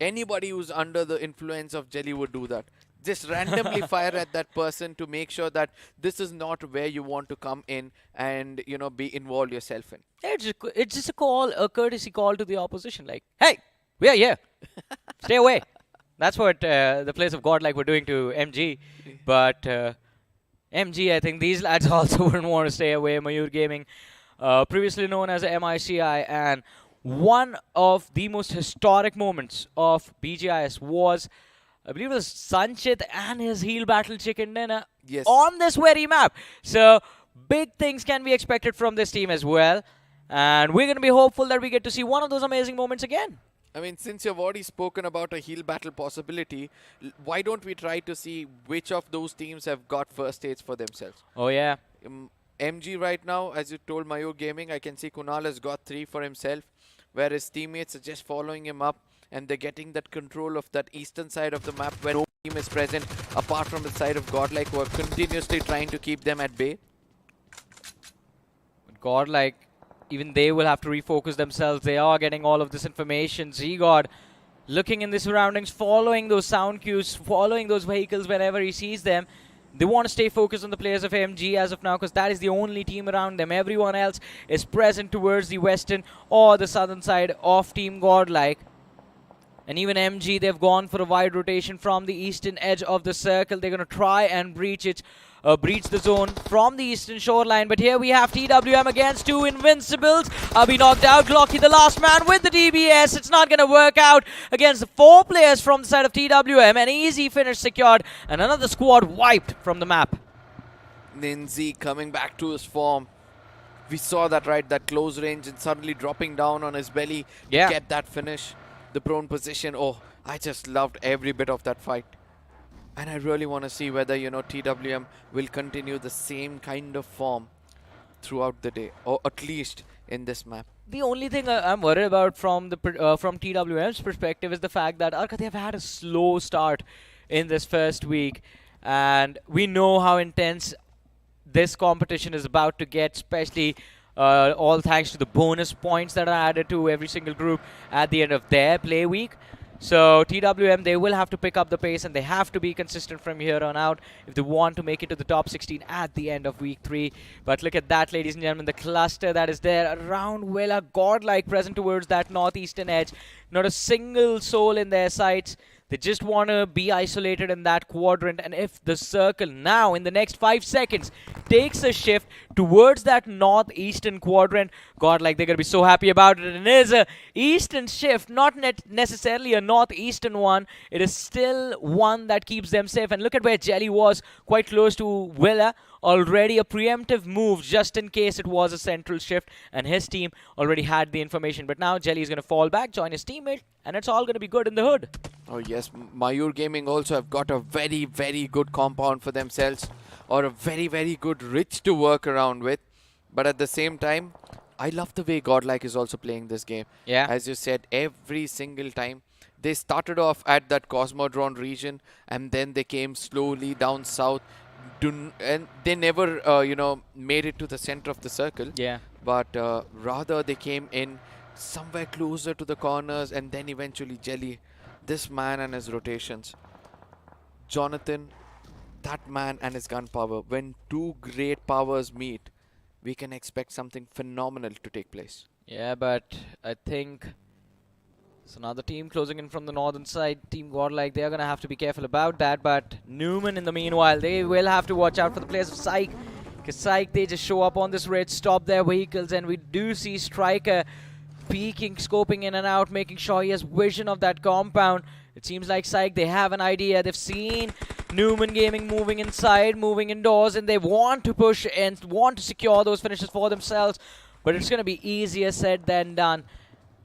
S2: anybody who's under the influence of Jelly would do that. Just randomly fire at that person to make sure that this is not where you want to come in and, you know, be involved yourself in.
S1: It's just a courtesy call to the opposition. Like, hey, we are here. Stay away. That's what the players of Godlike were doing to MG. But MG, I think these lads also wouldn't want to stay away. Mayur Gaming, previously known as MICI, and one of the most historic moments of BGIS was, I believe it was Sanchit and his heel battle chicken dinner
S2: Yes.
S1: on this very map. So big things can be expected from this team as well. And we're going to be hopeful that we get to see one of those amazing moments again.
S2: I mean, since you've already spoken about a heel battle possibility, why don't we try to see which of those teams have got first stage for themselves?
S1: Oh, yeah.
S2: MG right now, as you told Mayur Gaming, I can see Kunal has got 3 for himself, where his teammates are just following him up, and they're getting that control of that eastern side of the map where no team is present apart from the side of Godlike, who are continuously trying to keep them at bay.
S1: But Godlike, even they will have to refocus themselves. They are getting all of this information. Z-God looking in the surroundings, following those sound cues, following those vehicles whenever he sees them. They want to stay focused on the players of MG as of now, because that is the only team around them. Everyone else is present towards the western or the southern side of Team Godlike. And even MG, they've gone for a wide rotation from the eastern edge of the circle. They're going to try and breach the zone from the eastern shoreline. But here we have TWM against 2 Invincibles. Abhi knocked out. Glocky, the last man with the DBS. It's not going to work out against the 4 players from the side of TWM. An easy finish secured, and another squad wiped from the map.
S2: Ninzi coming back to his form. We saw that, right? That close range and suddenly dropping down on his belly to get that finish. The prone position. Oh, I just loved every bit of that fight. And I really want to see whether, you know, TWM will continue the same kind of form. throughout the day, or at least in this map.
S1: The only thing I'm worried about from from TWM's perspective is the fact that Arka, they've had a slow start in this first week, and we know how intense this competition is about to get, especially all thanks to the bonus points that are added to every single group at the end of their play week. So TWM, they will have to pick up the pace and they have to be consistent from here on out if they want to make it to the top 16 at the end of week 3. But look at that, ladies and gentlemen, the cluster that is there around Villa, godlike present towards that northeastern edge. Not a single soul in their sights. They just want to be isolated in that quadrant, and if the circle now in the next 5 seconds takes a shift towards that northeastern quadrant, God, like they're going to be so happy about it. And it is a eastern shift, not necessarily a northeastern one. It is still one that keeps them safe. And look at where Jelly was, quite close to Villa. Already a preemptive move just in case it was a central shift, and his team already had the information. But now Jelly is going to fall back, join his teammate, and it's all going to be good in the hood.
S2: Oh yes, Mayur Gaming also have got a very, very good compound for themselves, or a very, very good ridge to work around with. But at the same time, I love the way Godlike is also playing this game.
S1: Yeah.
S2: As you said, every single time. They started off at that Cosmodron region, and then they came slowly down south. And they never, made it to the center of the circle.
S1: Yeah.
S2: But rather they came in somewhere closer to the corners, and then eventually Jelly, this man and his rotations. Jonathan, that man and his gunpowder. When two great powers meet, we can expect something phenomenal to take place.
S1: Yeah, but I think it's another team closing in from the northern side. Team Godlike, they're going to have to be careful about that. But Newman, in the meanwhile, they will have to watch out for the players of Psych. Because Psych, they just show up on this ridge, stop their vehicles, and we do see Striker peeking, scoping in and out, making sure he has vision of that compound. It seems like Psych, they have an idea. They've seen Newman Gaming moving inside, moving indoors, and they want to push and want to secure those finishes for themselves. But it's going to be easier said than done.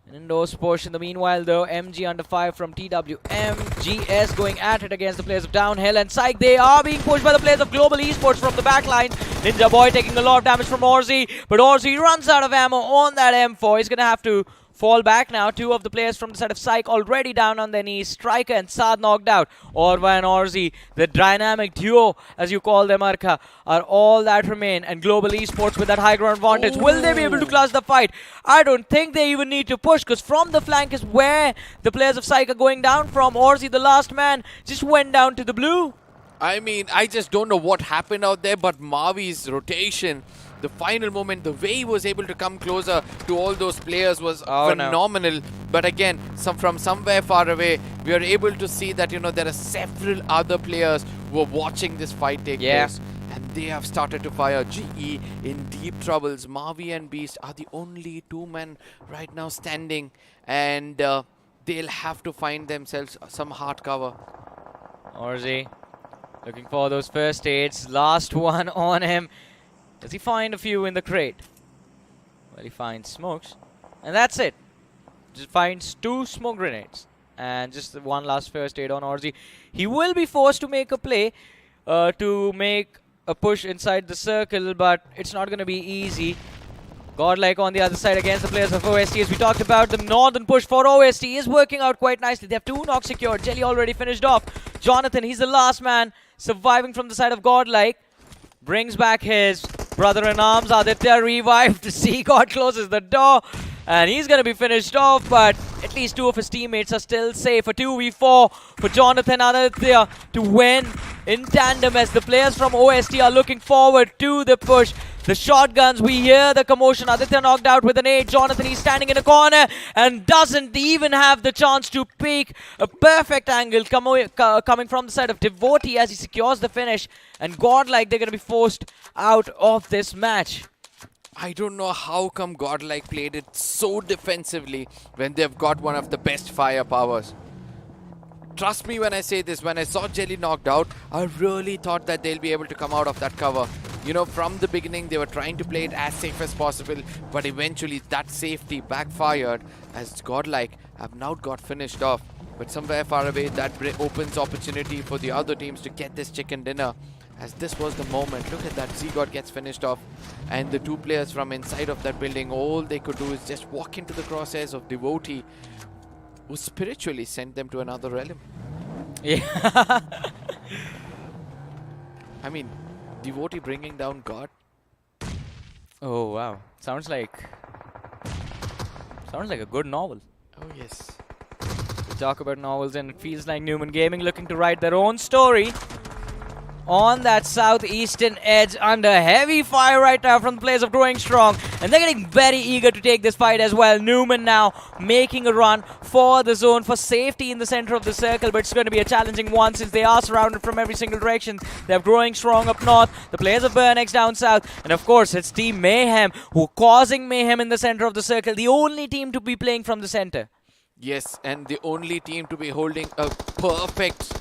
S1: An indoors push. In the meanwhile, though, MG under 5 from TWM. GS going at it against the players of Downhill. And Psych, they are being pushed by the players of Global Esports from the back line. Ninja Boy taking a lot of damage from Orzi. But Orzi runs out of ammo on that M4. He's going to have to fall back now. Two of the players from the side of Psych already down on their knees. Striker and Saad knocked out. Orva and Orzi, the dynamic duo, as you call them, Arka, are all that remain. And Global Esports with that high ground advantage. Will they be able to clutch the fight? I don't think they even need to push, because from the flank is where the players of Psych are going down from. Orzi, the last man, just went down to the blue.
S2: I mean, I just don't know what happened out there, but Mavi's rotation, the final moment, the way he was able to come closer to all those players was phenomenal. No. But again, from somewhere far away, we are able to see that, there are several other players who are watching this fight take place. And they have started to fire. GE in deep troubles. Mavi and Beast are the only two men right now standing. And they'll have to find themselves some hard cover.
S1: Orzi looking for those first aids. Last one on him. Does he find a few in the crate? Well, he finds smokes. And that's it. Just finds 2 smoke grenades. And just one last first aid on Orzi. He will be forced to make a play to make a push inside the circle, but it's not going to be easy. Godlike on the other side against the players of OST. As we talked about, the northern push for OST is working out quite nicely. They have 2 knocks secured. Jelly already finished off. Jonathan, he's the last man surviving from the side of Godlike. Brings back his brother-in-arms, Aditya, revived. C-God closes the door, and he's going to be finished off, but at least 2 of his teammates are still safe. A 2v4 for Jonathan Aditya to win in tandem as the players from OST are looking forward to the push. The shotguns, we hear the commotion. Aditya knocked out with an 8. Jonathan, he's standing in a corner and doesn't even have the chance to peek. A perfect angle coming from the side of Devotee as he secures the finish. And Godlike, they're going to be forced out of this match.
S2: I don't know how come Godlike played it so defensively when they've got one of the best firepowers. Trust me when I say this, when I saw Jelly knocked out, I really thought that they'll be able to come out of that cover. From the beginning, they were trying to play it as safe as possible, but eventually that safety backfired as Godlike have now got finished off. But somewhere far away, that opens opportunity for the other teams to get this chicken dinner. as this was the moment. Look at that, Z-God gets finished off, and the two players from inside of that building, all they could do is just walk into the crosshairs of Devotee, who spiritually sent them to another realm.
S1: Yeah.
S2: I mean, Devotee bringing down God.
S1: Oh wow. Sounds like a good novel.
S2: Oh yes.
S1: We talk about novels and it feels like Newman Gaming looking to write their own story on that southeastern edge under heavy fire right now from the players of Growing Strong, and they're getting very eager to take this fight as well. Newman now making a run for the zone for safety in the center of the circle, but it's going to be a challenging one since they are surrounded from every single direction. They have Growing Strong up north, the players of Burnex down south, and of course it's Team Mayhem who are causing mayhem in the center of the circle, the only team to be playing from the center.
S2: Yes, and the only team to be holding a perfect,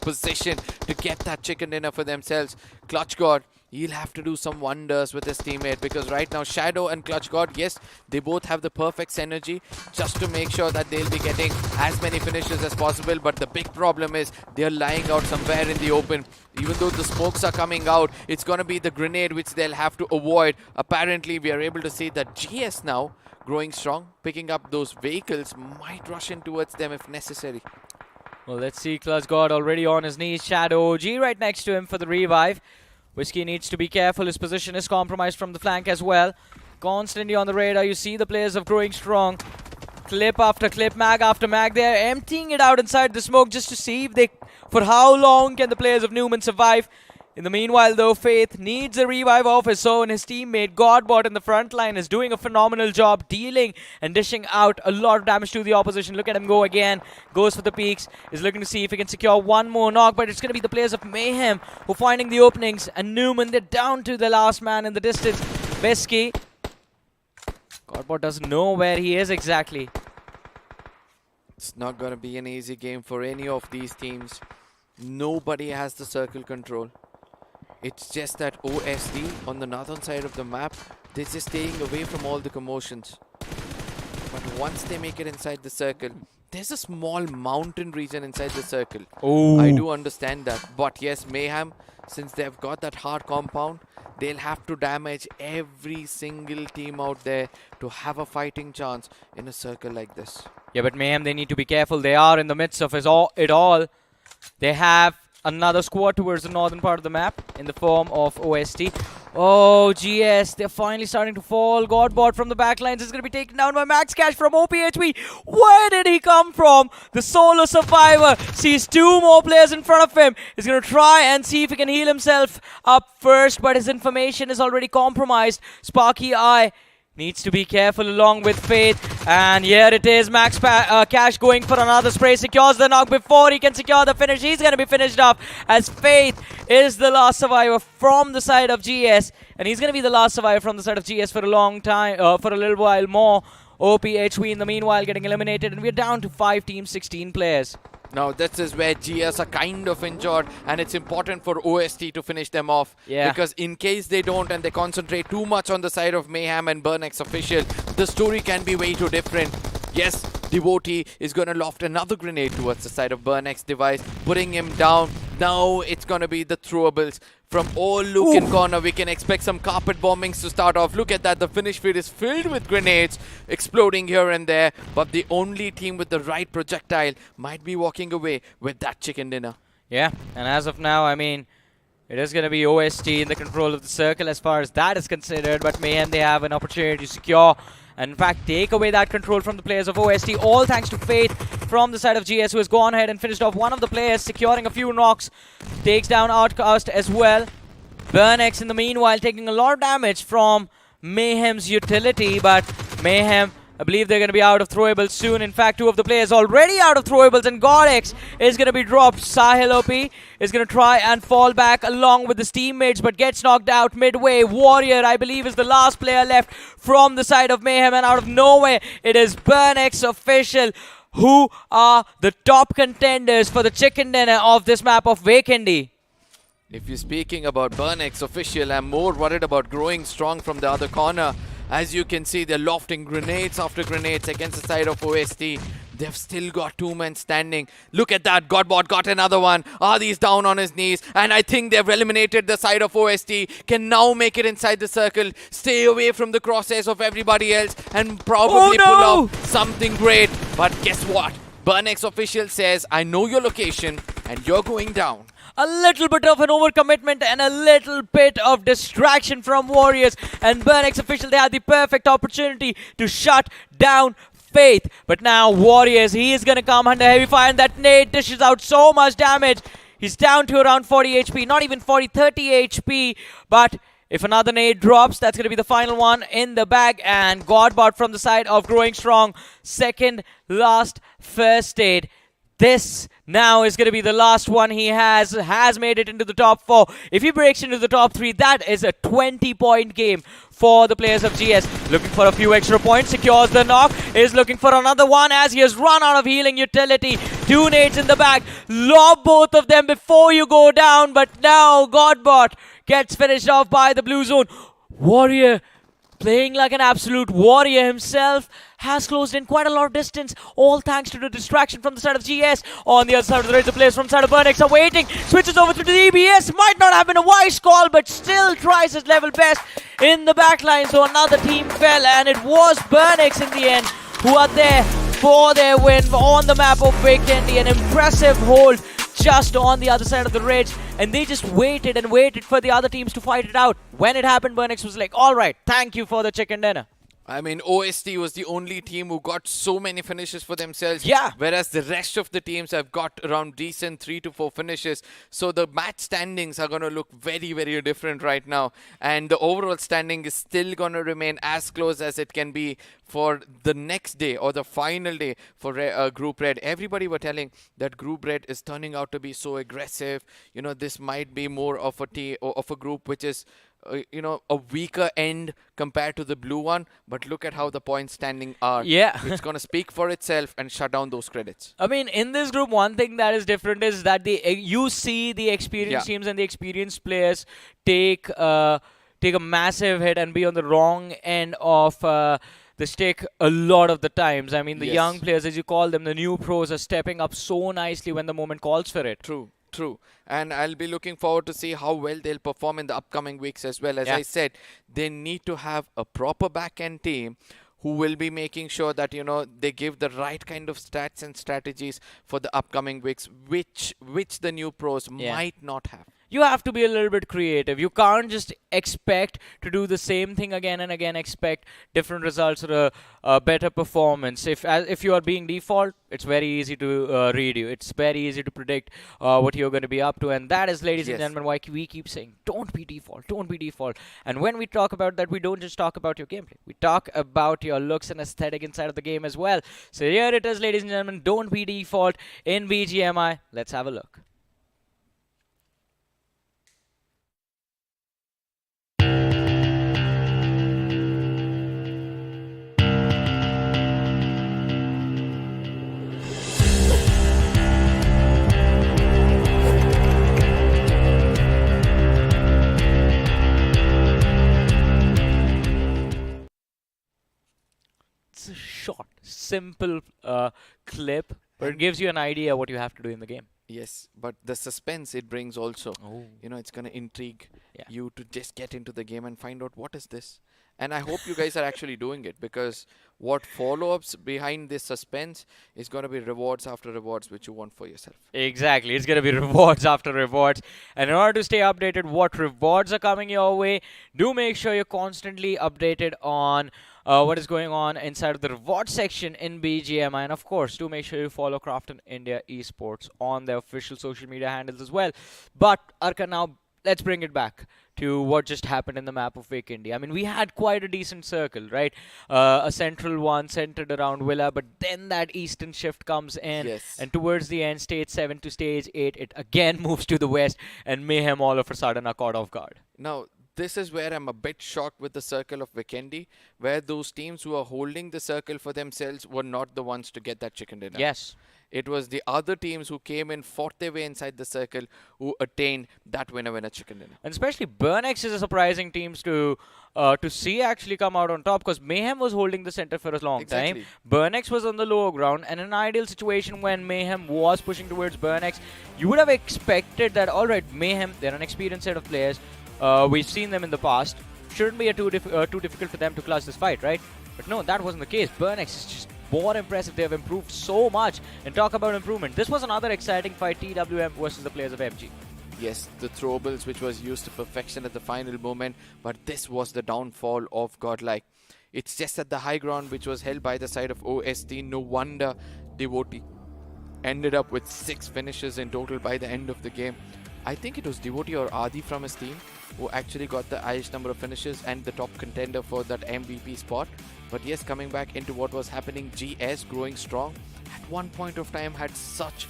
S2: position to get that chicken dinner for themselves. Clutch God, he'll have to do some wonders with his teammate, because right now Shadow and Clutch God, yes, they both have the perfect synergy just to make sure that they'll be getting as many finishes as possible. But the big problem is they're lying out somewhere in the open. Even though the smokes are coming out, it's going to be the grenade which they'll have to avoid. Apparently, we are able to see that GS now, Growing Strong, picking up those vehicles, might rush in towards them if necessary.
S1: Well, let's see. Clutch God already on his knees. Shadow OG right next to him for the revive. Whiskey needs to be careful. His position is compromised from the flank as well. Constantly on the radar. You see the players of Growing Strong. Clip after clip, mag after mag. They're emptying it out inside the smoke just to see if they, for how long can the players of Newman survive. In the meanwhile, though, Faith needs a revive of his own. His teammate Godbot in the front line is doing a phenomenal job dealing and dishing out a lot of damage to the opposition. Look at him go again. Goes for the peaks. Is looking to see if he can secure one more knock, but it's going to be the players of Mayhem who are finding the openings. And Newman, they're down to the last man in the distance. Besky. Godbot doesn't know where he is exactly.
S2: It's not going to be an easy game for any of these teams. Nobody has the circle control. It's just that OSD on the northern side of the map, they're just staying away from all the commotions. But once they make it inside the circle, there's a small mountain region inside the circle.
S1: Oh.
S2: I do understand that. But yes, Mayhem, since they've got that hard compound, they'll have to damage every single team out there to have a fighting chance in a circle like this.
S1: Yeah, but Mayhem, they need to be careful. They are in the midst of it all. They have another squad towards the northern part of the map in the form of OST. Oh, GS, they're finally starting to fall. Godbot from the backlines is going to be taken down by Max Cash from OPHP. Where did he come from? The solo survivor sees two more players in front of him. He's going to try and see if he can heal himself up first, but his information is already compromised. Sparky Eye needs to be careful along with Faith. And here it is, Max Cash going for another spray. Secures the knock before he can secure the finish. He's going to be finished off as Faith is the last survivor from the side of GS. And he's going to be the last survivor from the side of GS for a long time, for a little while more. OPHV in the meanwhile getting eliminated. And we're down to 5 teams, 16 players.
S2: Now this is where GS are kind of injured, and it's important for OST to finish them off.
S1: Yeah.
S2: Because in case they don't and they concentrate too much on the side of Mayhem and Burnex official, the story can be way too different. Yes, Devotee is going to loft another grenade towards the side of Burnex device, putting him down. Now it's going to be the throwables. From all look and corner, we can expect some carpet bombings to start off. Look at that, the finish field is filled with grenades exploding here and there. But the only team with the right projectile might be walking away with that chicken dinner.
S1: Yeah, and as of now, I mean, it is going to be OST in the control of the circle as far as that is considered. But Mayhem, they have an opportunity to secure and in fact take away that control from the players of OST, all thanks to Faith from the side of GS, who has gone ahead and finished off one of the players, securing a few knocks. Takes down Outcast as well. Burnex in the meanwhile taking a lot of damage from Mayhem's utility, but Mayhem, I believe they're going to be out of throwables soon. In fact, 2 of the players already out of throwables, and Godex is going to be dropped. Sahil OP is going to try and fall back along with his teammates, but gets knocked out midway. Warrior, I believe, is the last player left from the side of Mayhem, and out of nowhere, it is Burnex official, who are the top contenders for the chicken dinner of this map of Vacandy.
S2: If you're speaking about Burnex official, I'm more worried about Growing Strong from the other corner. As you can see, they're lofting grenades after grenades against the side of OST. They've still got 2 men standing. Look at that. Godbot got another one. Adi's down on his knees. And I think they've eliminated the side of OST. Can now make it inside the circle. Stay away from the crosshairs of everybody else. And probably pull off something great. But guess what? Burnex official says, I know your location and you're going down.
S1: A little bit of an overcommitment and a little bit of distraction from Warriors. And Burnex official, they had the perfect opportunity to shut down Faith. But now Warriors, he is going to come under heavy fire, and that nade dishes out so much damage. He's down to around 40 HP, not even 40, 30 HP. But if another nade drops, that's going to be the final one in the bag. And Godbot from the side of Growing Strong, second last first aid. This now is going to be the last one he has made it into the top 4. If he breaks into the top 3, that is a 20-point game for the players of GS. Looking for a few extra points, secures the knock, is looking for another one as he has run out of healing utility. 2 nades in the bag, lob both of them before you go down, but now Godbot gets finished off by the blue zone. Warrior, playing like an absolute warrior himself, has closed in quite a lot of distance, all thanks to the distraction from the side of GS. On the other side of the ridge, the players from the side of Burnex are waiting. Switches over to the EBS. Might not have been a wise call, but still tries his level best in the backline. So another team fell, and it was Burnex in the end who are there for their win on the map of Vikendi. An impressive hold just on the other side of the ridge, and they just waited and waited for the other teams to fight it out. When it happened, Burnex was like, all right, thank you for the chicken dinner.
S2: I mean, OST was the only team who got so many finishes for themselves.
S1: Yeah.
S2: Whereas the rest of the teams have got around decent 3 to 4 finishes. So the match standings are going to look very, very different right now. And the overall standing is still going to remain as close as it can be for the next day or the final day for Group Red. Everybody were telling that Group Red is turning out to be so aggressive. You know, this might be more of a group which is a weaker end compared to the blue one, but look at how the points standing are.
S1: Yeah.
S2: It's going to speak for itself and shut down those credits.
S1: I mean, in this group, one thing that is different is that you see the experienced
S2: Yeah.
S1: teams and the experienced players take a massive hit and be on the wrong end of the stick a lot of the times. I mean, the
S2: Yes.
S1: young players, as you call them, the new pros, are stepping up so nicely when the moment calls for it.
S2: True. And I'll be looking forward to see how well they'll perform in the upcoming weeks as well. As
S1: Yeah.
S2: I said, they need to have a proper back-end team who will be making sure that, they give the right kind of stats and strategies for the upcoming weeks, which the new pros
S1: Yeah.
S2: might not have.
S1: You have to be a little bit creative. You can't just expect to do the same thing again and again, expect different results or a better performance. If you are being default, it's very easy to read you. It's very easy to predict what you're going to be up to. And that is, ladies and
S2: Yes.
S1: gentlemen, why we keep saying, don't be default, don't be default. And when we talk about that, we don't just talk about your gameplay. We talk about your looks and aesthetic inside of the game as well. So here it is, ladies and gentlemen, don't be default in BGMI. Let's have a look. It's a short, simple clip, but it gives you an idea what you have to do in the game.
S2: Yes, but the suspense it brings also.
S1: Oh.
S2: It's going to intrigue
S1: Yeah.
S2: you to just get into the game and find out what is this. And I hope you guys are actually doing it, because what follow-ups behind this suspense is going to be rewards after rewards which you want for yourself.
S1: Exactly. It's going to be rewards after rewards. And in order to stay updated what rewards are coming your way, do make sure you're constantly updated on what is going on inside of the reward section in BGMI. And of course, do make sure you follow Crafton India Esports on their official social media handles as well. But Arka, now let's bring it back to what just happened in the map of Vikendi. I mean, we had quite a decent circle, right? A central one centered around Villa, but then that eastern shift comes in,
S2: Yes.
S1: and towards the end, stage 7 to stage 8, it again moves to the west, and Mayhem all of a sudden are caught off guard.
S2: Now, this is where I'm a bit shocked with the circle of Vikendi, where those teams who are holding the circle for themselves were not the ones to get that chicken dinner.
S1: Yes.
S2: It was the other teams who came in, fought their way inside the circle, who attained that winner chicken dinner.
S1: And especially Burnex is a surprising teams to see actually come out on top, because Mayhem was holding the center for a long
S2: Exactly.
S1: time. Burnex was on the lower ground, and in an ideal situation when Mayhem was pushing towards Burnex, you would have expected that, alright, Mayhem, they're an experienced set of players. We've seen them in the past. Shouldn't be too difficult for them to clutch this fight, right? But no, that wasn't the case. Burnex is just more impressive. They have improved so much. And talk about improvement. This was another exciting fight, TWM versus the players of MG.
S2: Yes, the throwables which was used to perfection at the final moment, but this was the downfall of Godlike. It's just at the high ground which was held by the side of OST. No wonder Devotee ended up with 6 finishes in total by the end of the game. I think it was Devotee or Adi from his team who actually got the highest number of finishes and the top contender for that MVP spot. But yes, coming back into what was happening, GS growing strong. At one point of time had such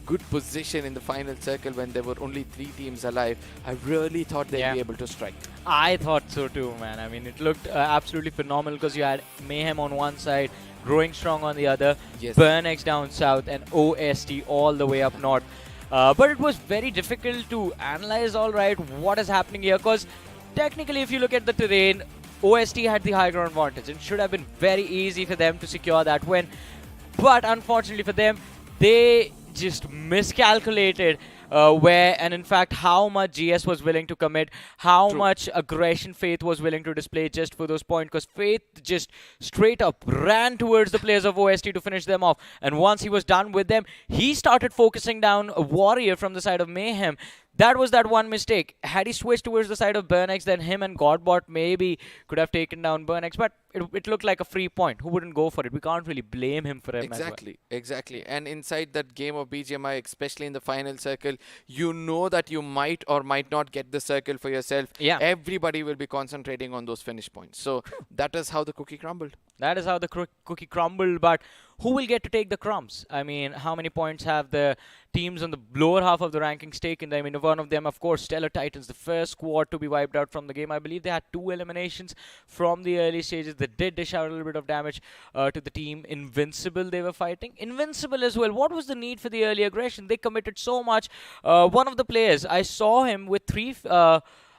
S2: good position in the final circle when there were only 3 teams alive. I really thought they'd be able to strike.
S1: I thought so too, man. I mean, it looked absolutely phenomenal because you had Mayhem on one side, growing strong on the other,
S2: Yes.
S1: Burnex down south, and OST all the way up north. But it was very difficult to analyze, alright, what is happening here, because technically if you look at the terrain, OST had the high ground advantage and should have been very easy for them to secure that win. But unfortunately for them, they just miscalculated where, and in fact how much GS was willing to commit, how much aggression Faith was willing to display just for those points, because Faith just straight up ran towards the players of OST to finish them off, and once he was done with them, he started focusing down a Warrior from the side of Mayhem. That was that one mistake. Had he switched towards the side of Burnex, then him and Godbot maybe could have taken down Burnex, but it looked like a free point. Who wouldn't go for it? We can't really blame him for it.
S2: Exactly. And inside that game of BGMI, especially in the final circle, you know that you might or might not get the circle for yourself.
S1: Yeah.
S2: Everybody will be concentrating on those finish points. So that is how the cookie crumbled.
S1: That is how the cookie crumbled, but who will get to take the crumbs? I mean, how many points have the teams on the lower half of the rankings taken? I mean, one of them, of course, Stellar Titans, the first squad to be wiped out from the game. I believe they had 2 eliminations from the early stages. They did dish out a little bit of damage to the team. Invincible they were fighting. Invincible as well. What was the need for the early aggression? They committed so much. One of the players, I saw him with 3...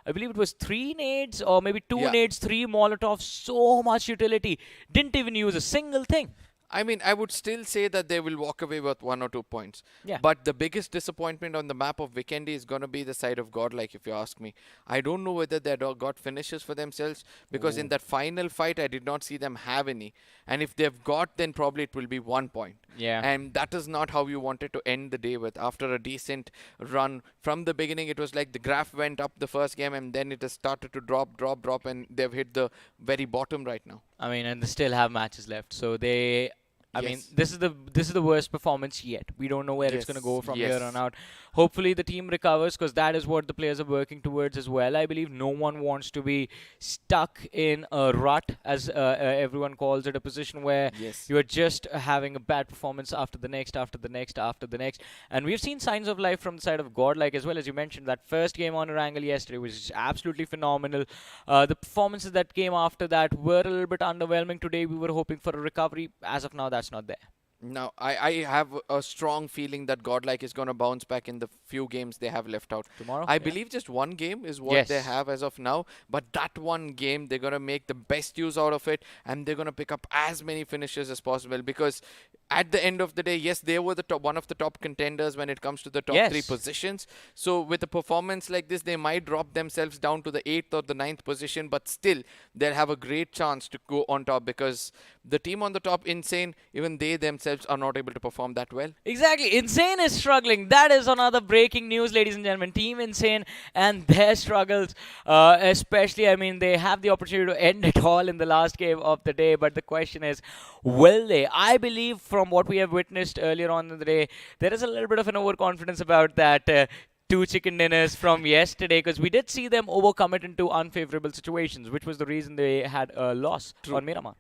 S1: I believe it was 3 nades or maybe 2 nades, 3 Molotovs, so much utility. Didn't even use a single thing.
S2: I mean, I would still say that they will walk away with 1 or 2 points.
S1: Yeah.
S2: But the biggest disappointment on the map of Vikendi is going to be the side of Godlike, if you ask me. I don't know whether they got finishes for themselves, because in that final fight, I did not see them have any. And if they've got, then probably it will be 1 point.
S1: Yeah.
S2: And that is not how you wanted to end the day with. After a decent run from the beginning, it was like the graph went up the first game and then it has started to drop, and they've hit the very bottom right now.
S1: I mean, and they still have matches left, so they... I mean,
S2: Yes.
S1: this is the worst performance yet. We don't know where it's going to go from here on out. Hopefully the team recovers, because that is what the players are working towards as well. I believe no one wants to be stuck in a rut, as everyone calls it, a position where you are just having a bad performance after the next, after the next, after the next. And we've seen signs of life from the side of Godlike as well. As you mentioned, that first game on Erangel yesterday was absolutely phenomenal. The performances that came after that were a little bit underwhelming. Today we were hoping for a recovery. As of now, that's not there.
S2: Now, I have a strong feeling that Godlike is going to bounce back in the few games they have left out.
S1: Tomorrow?
S2: I believe just 1 game is what they have as of now. But that 1 game, they're going to make the best use out of it. And they're going to pick up as many finishes as possible. Because at the end of the day, yes, they were the one of the top contenders when it comes to the top 3 positions. So with a performance like this, they might drop themselves down to the 8th or the 9th position. But still, they'll have a great chance to go on top, because the team on the top, Insane, even they themselves are not able to perform that well.
S1: Exactly. Insane is struggling. That is another breaking news, ladies and gentlemen. Team Insane and their struggles, especially, I mean, they have the opportunity to end it all in the last game of the day. But the question is, will they? I believe from what we have witnessed earlier on in the day, there is a little bit of an overconfidence about that 2 chicken dinners from yesterday, because we did see them overcome it into unfavorable situations, which was the reason they had a loss on Miramar.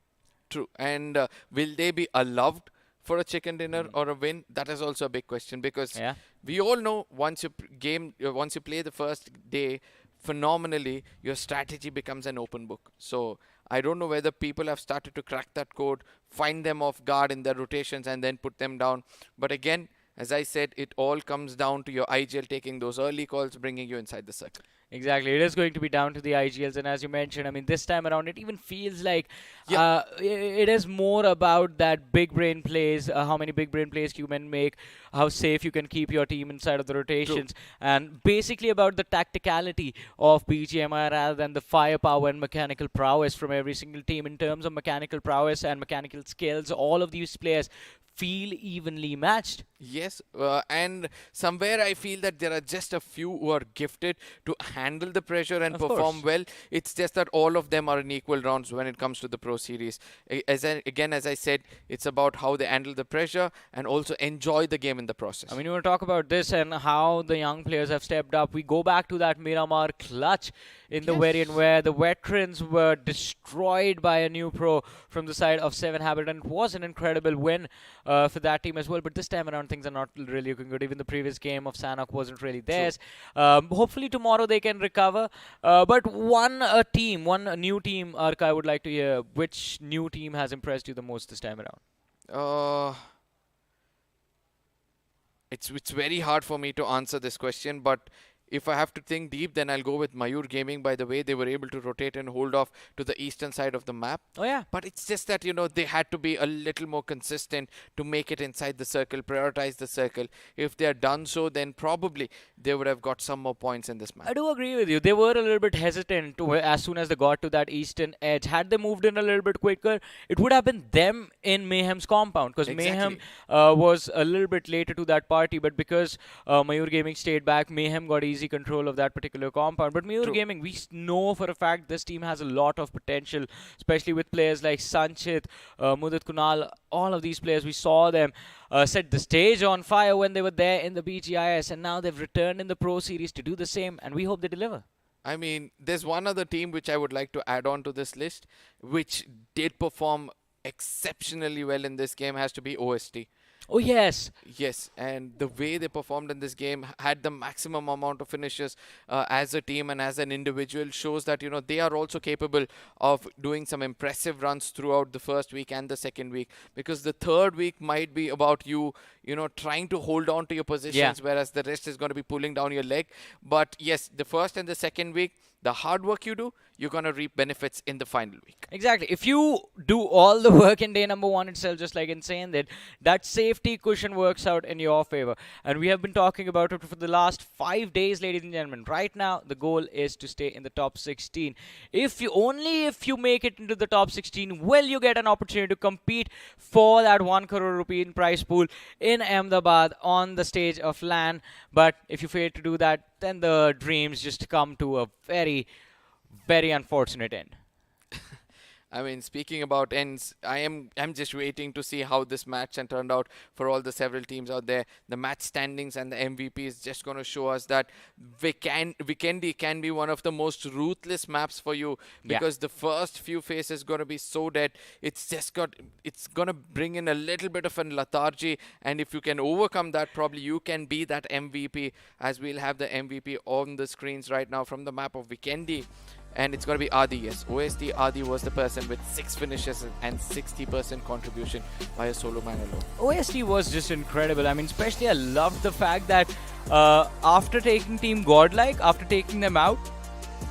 S2: True. And will they be allowed for a chicken dinner or a win? That is also a big question, because we all know once you play the first day, phenomenally, your strategy becomes an open book. So I don't know whether people have started to crack that code, find them off guard in their rotations and then put them down. But again, as I said, it all comes down to your IGL taking those early calls, bringing you inside the circle.
S1: Exactly. It is going to be down to the IGLs. And as you mentioned, I mean, this time around, it even feels like it is more about that big brain plays, how many big brain plays you can make, how safe you can keep your team inside of the rotations, and basically about the tacticality of BGMI rather than the firepower and mechanical prowess from every single team. In terms of mechanical prowess and mechanical skills, all of these players feel evenly matched.
S2: Yes, and somewhere I feel that there are just a few who are gifted to handle the pressure and
S1: Of
S2: perform
S1: course.
S2: well. It's just that all of them are in equal rounds when it comes to the Pro Series. As I said, it's about how they handle the pressure and also enjoy the game in the process.
S1: I mean, you want to talk about this and how the young players have stepped up. We go back to that Miramar clutch in the variant where the veterans were destroyed by a new pro from the side of Seven Habit, and it was an incredible win for that team as well. But this time around, things are not really looking good. Even the previous game of Sanok wasn't really theirs. Hopefully tomorrow they can recover. But one new team, Arka, I would like to hear. Which new team has impressed you the most this time around?
S2: It's very hard for me to answer this question, but if I have to think deep, then I'll go with Mayur Gaming by the way they were able to rotate and hold off to the eastern side of the map.
S1: Oh, yeah.
S2: But it's just that, they had to be a little more consistent to make it inside the circle, prioritize the circle. If they had done so, then probably they would have got some more points in this map.
S1: I do agree with you. They were a little bit hesitant as soon as they got to that eastern edge. Had they moved in a little bit quicker, it would have been them in Mayhem's compound, because Mayhem was a little bit later to that party. But because Mayur Gaming stayed back, Mayhem got easy control of that particular compound. But Mayur Gaming, we know for a fact this team has a lot of potential, especially with players like Sanchit, Mudit Kunal. All of these players, we saw them set the stage on fire when they were there in the BGIS, and now they've returned in the Pro Series to do the same, and we hope they deliver.
S2: I mean, there's one other team which I would like to add on to this list, which did perform exceptionally well in this game, has to be OST.
S1: Oh, yes.
S2: Yes, and the way they performed in this game, had the maximum amount of finishes as a team and as an individual, shows that, they are also capable of doing some impressive runs throughout the first week and the second week, because the third week might be about you trying to hold on to your positions, whereas the rest is going to be pulling down your leg. But yes, the first and the second week, the hard work you do, you're going to reap benefits in the final week.
S1: Exactly. If you do all the work in day number one itself, just like Insane did, that safety cushion works out in your favor. And we have been talking about it for the last 5 days, ladies and gentlemen. Right now, the goal is to stay in the top 16. If you make it into the top 16, will you get an opportunity to compete for that 1 crore rupee in prize pool in Ahmedabad on the stage of LAN. But if you fail to do that, then the dreams just come to a very, very unfortunate end.
S2: I mean, speaking about ends, I'm just waiting to see how this match and turned out for all the several teams out there. The match standings and the MVP is just going to show us that Vikendi can be one of the most ruthless maps for you, because the first few phases going to be so dead. It's going to bring in a little bit of a lethargy, and if you can overcome that, probably you can be that MVP, as we'll have the MVP on the screens right now from the map of Vikendi. And it's going to be Adi, yes. OST Adi was the person with 6 finishes and 60% contribution by a solo man alone.
S1: OST was just incredible. I mean, especially I loved the fact that after taking Team Godlike, after taking them out,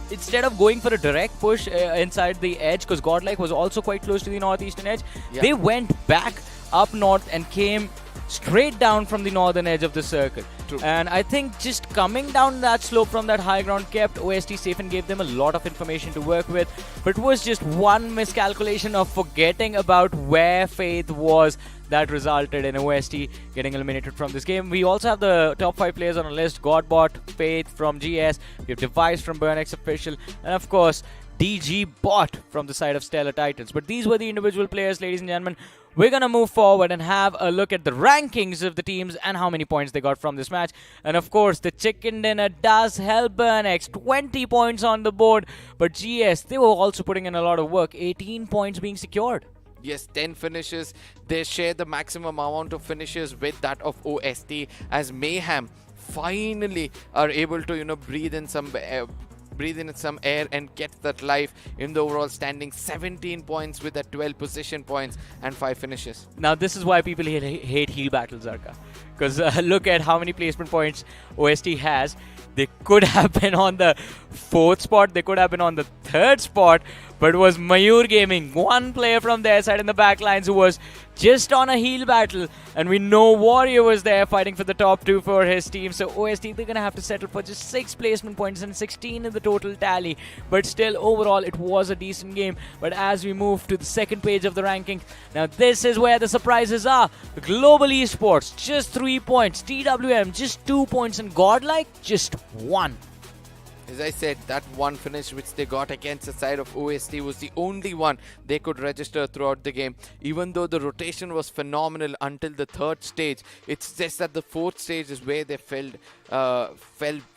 S1: instead of going for a direct push inside the edge, because Godlike was also quite close to the northeastern edge, they went back up north and came straight down from the northern edge of the circle. And I think just coming down that slope from that high ground kept OST safe and gave them a lot of information to work with. But it was just one miscalculation of forgetting about where Faith was that resulted in OST getting eliminated from this game. We also have the top 5 players on our list: Godbot, Faith from GS, we have Device from BurnX Official, and of course DG Bot from the side of Stellar Titans. But these were the individual players, ladies and gentlemen. We're going to move forward and have a look at the rankings of the teams and how many points they got from this match. And of course, the chicken dinner does help BurnX. 20 points on the board. But GS, they were also putting in a lot of work. 18 points being secured.
S2: Yes, 10 finishes. They share the maximum amount of finishes with that of OST, as Mayhem finally are able to, breathe in some breathe in some air and get that life in the overall standing. 17 points with that 12 position points and 5 finishes.
S1: Now, this is why people hate heal battles, Zarka. Because look at how many placement points OST has. They could have been on the 4th spot. They could have been on the 3rd spot. But it was Mayur Gaming, one player from their side in the backlines who was just on a heal battle. And we know Warrior was there fighting for the top 2 for his team. So OST, they're going to have to settle for just 6 placement points and 16 in the total tally. But still, overall, it was a decent game. But as we move to the second page of the ranking, now this is where the surprises are. Global Esports, just 3 points. TWM, just 2 points. And Godlike, just 1.
S2: As I said, that one finish which they got against the side of OST was the only one they could register throughout the game. Even though the rotation was phenomenal until the 3rd stage, it's just that the 4th stage is where they fell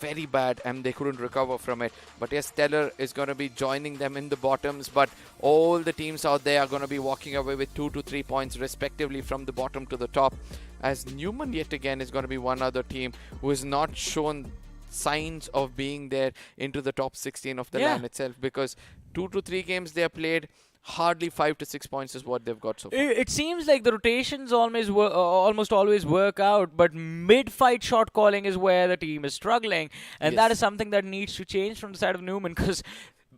S2: very bad and they couldn't recover from it. But yes, Stellar is going to be joining them in the bottoms, but all the teams out there are going to be walking away with 2 to 3 points respectively from the bottom to the top. As Newman yet again is going to be one other team who has not shown signs of being there into the top 16 of the LAN itself, because 2 to 3 games they have played, hardly 5 to 6 points is what they've got so far.
S1: It seems like the rotations almost always work out, but mid-fight shot calling is where the team is struggling, and that is something that needs to change from the side of Newman, because,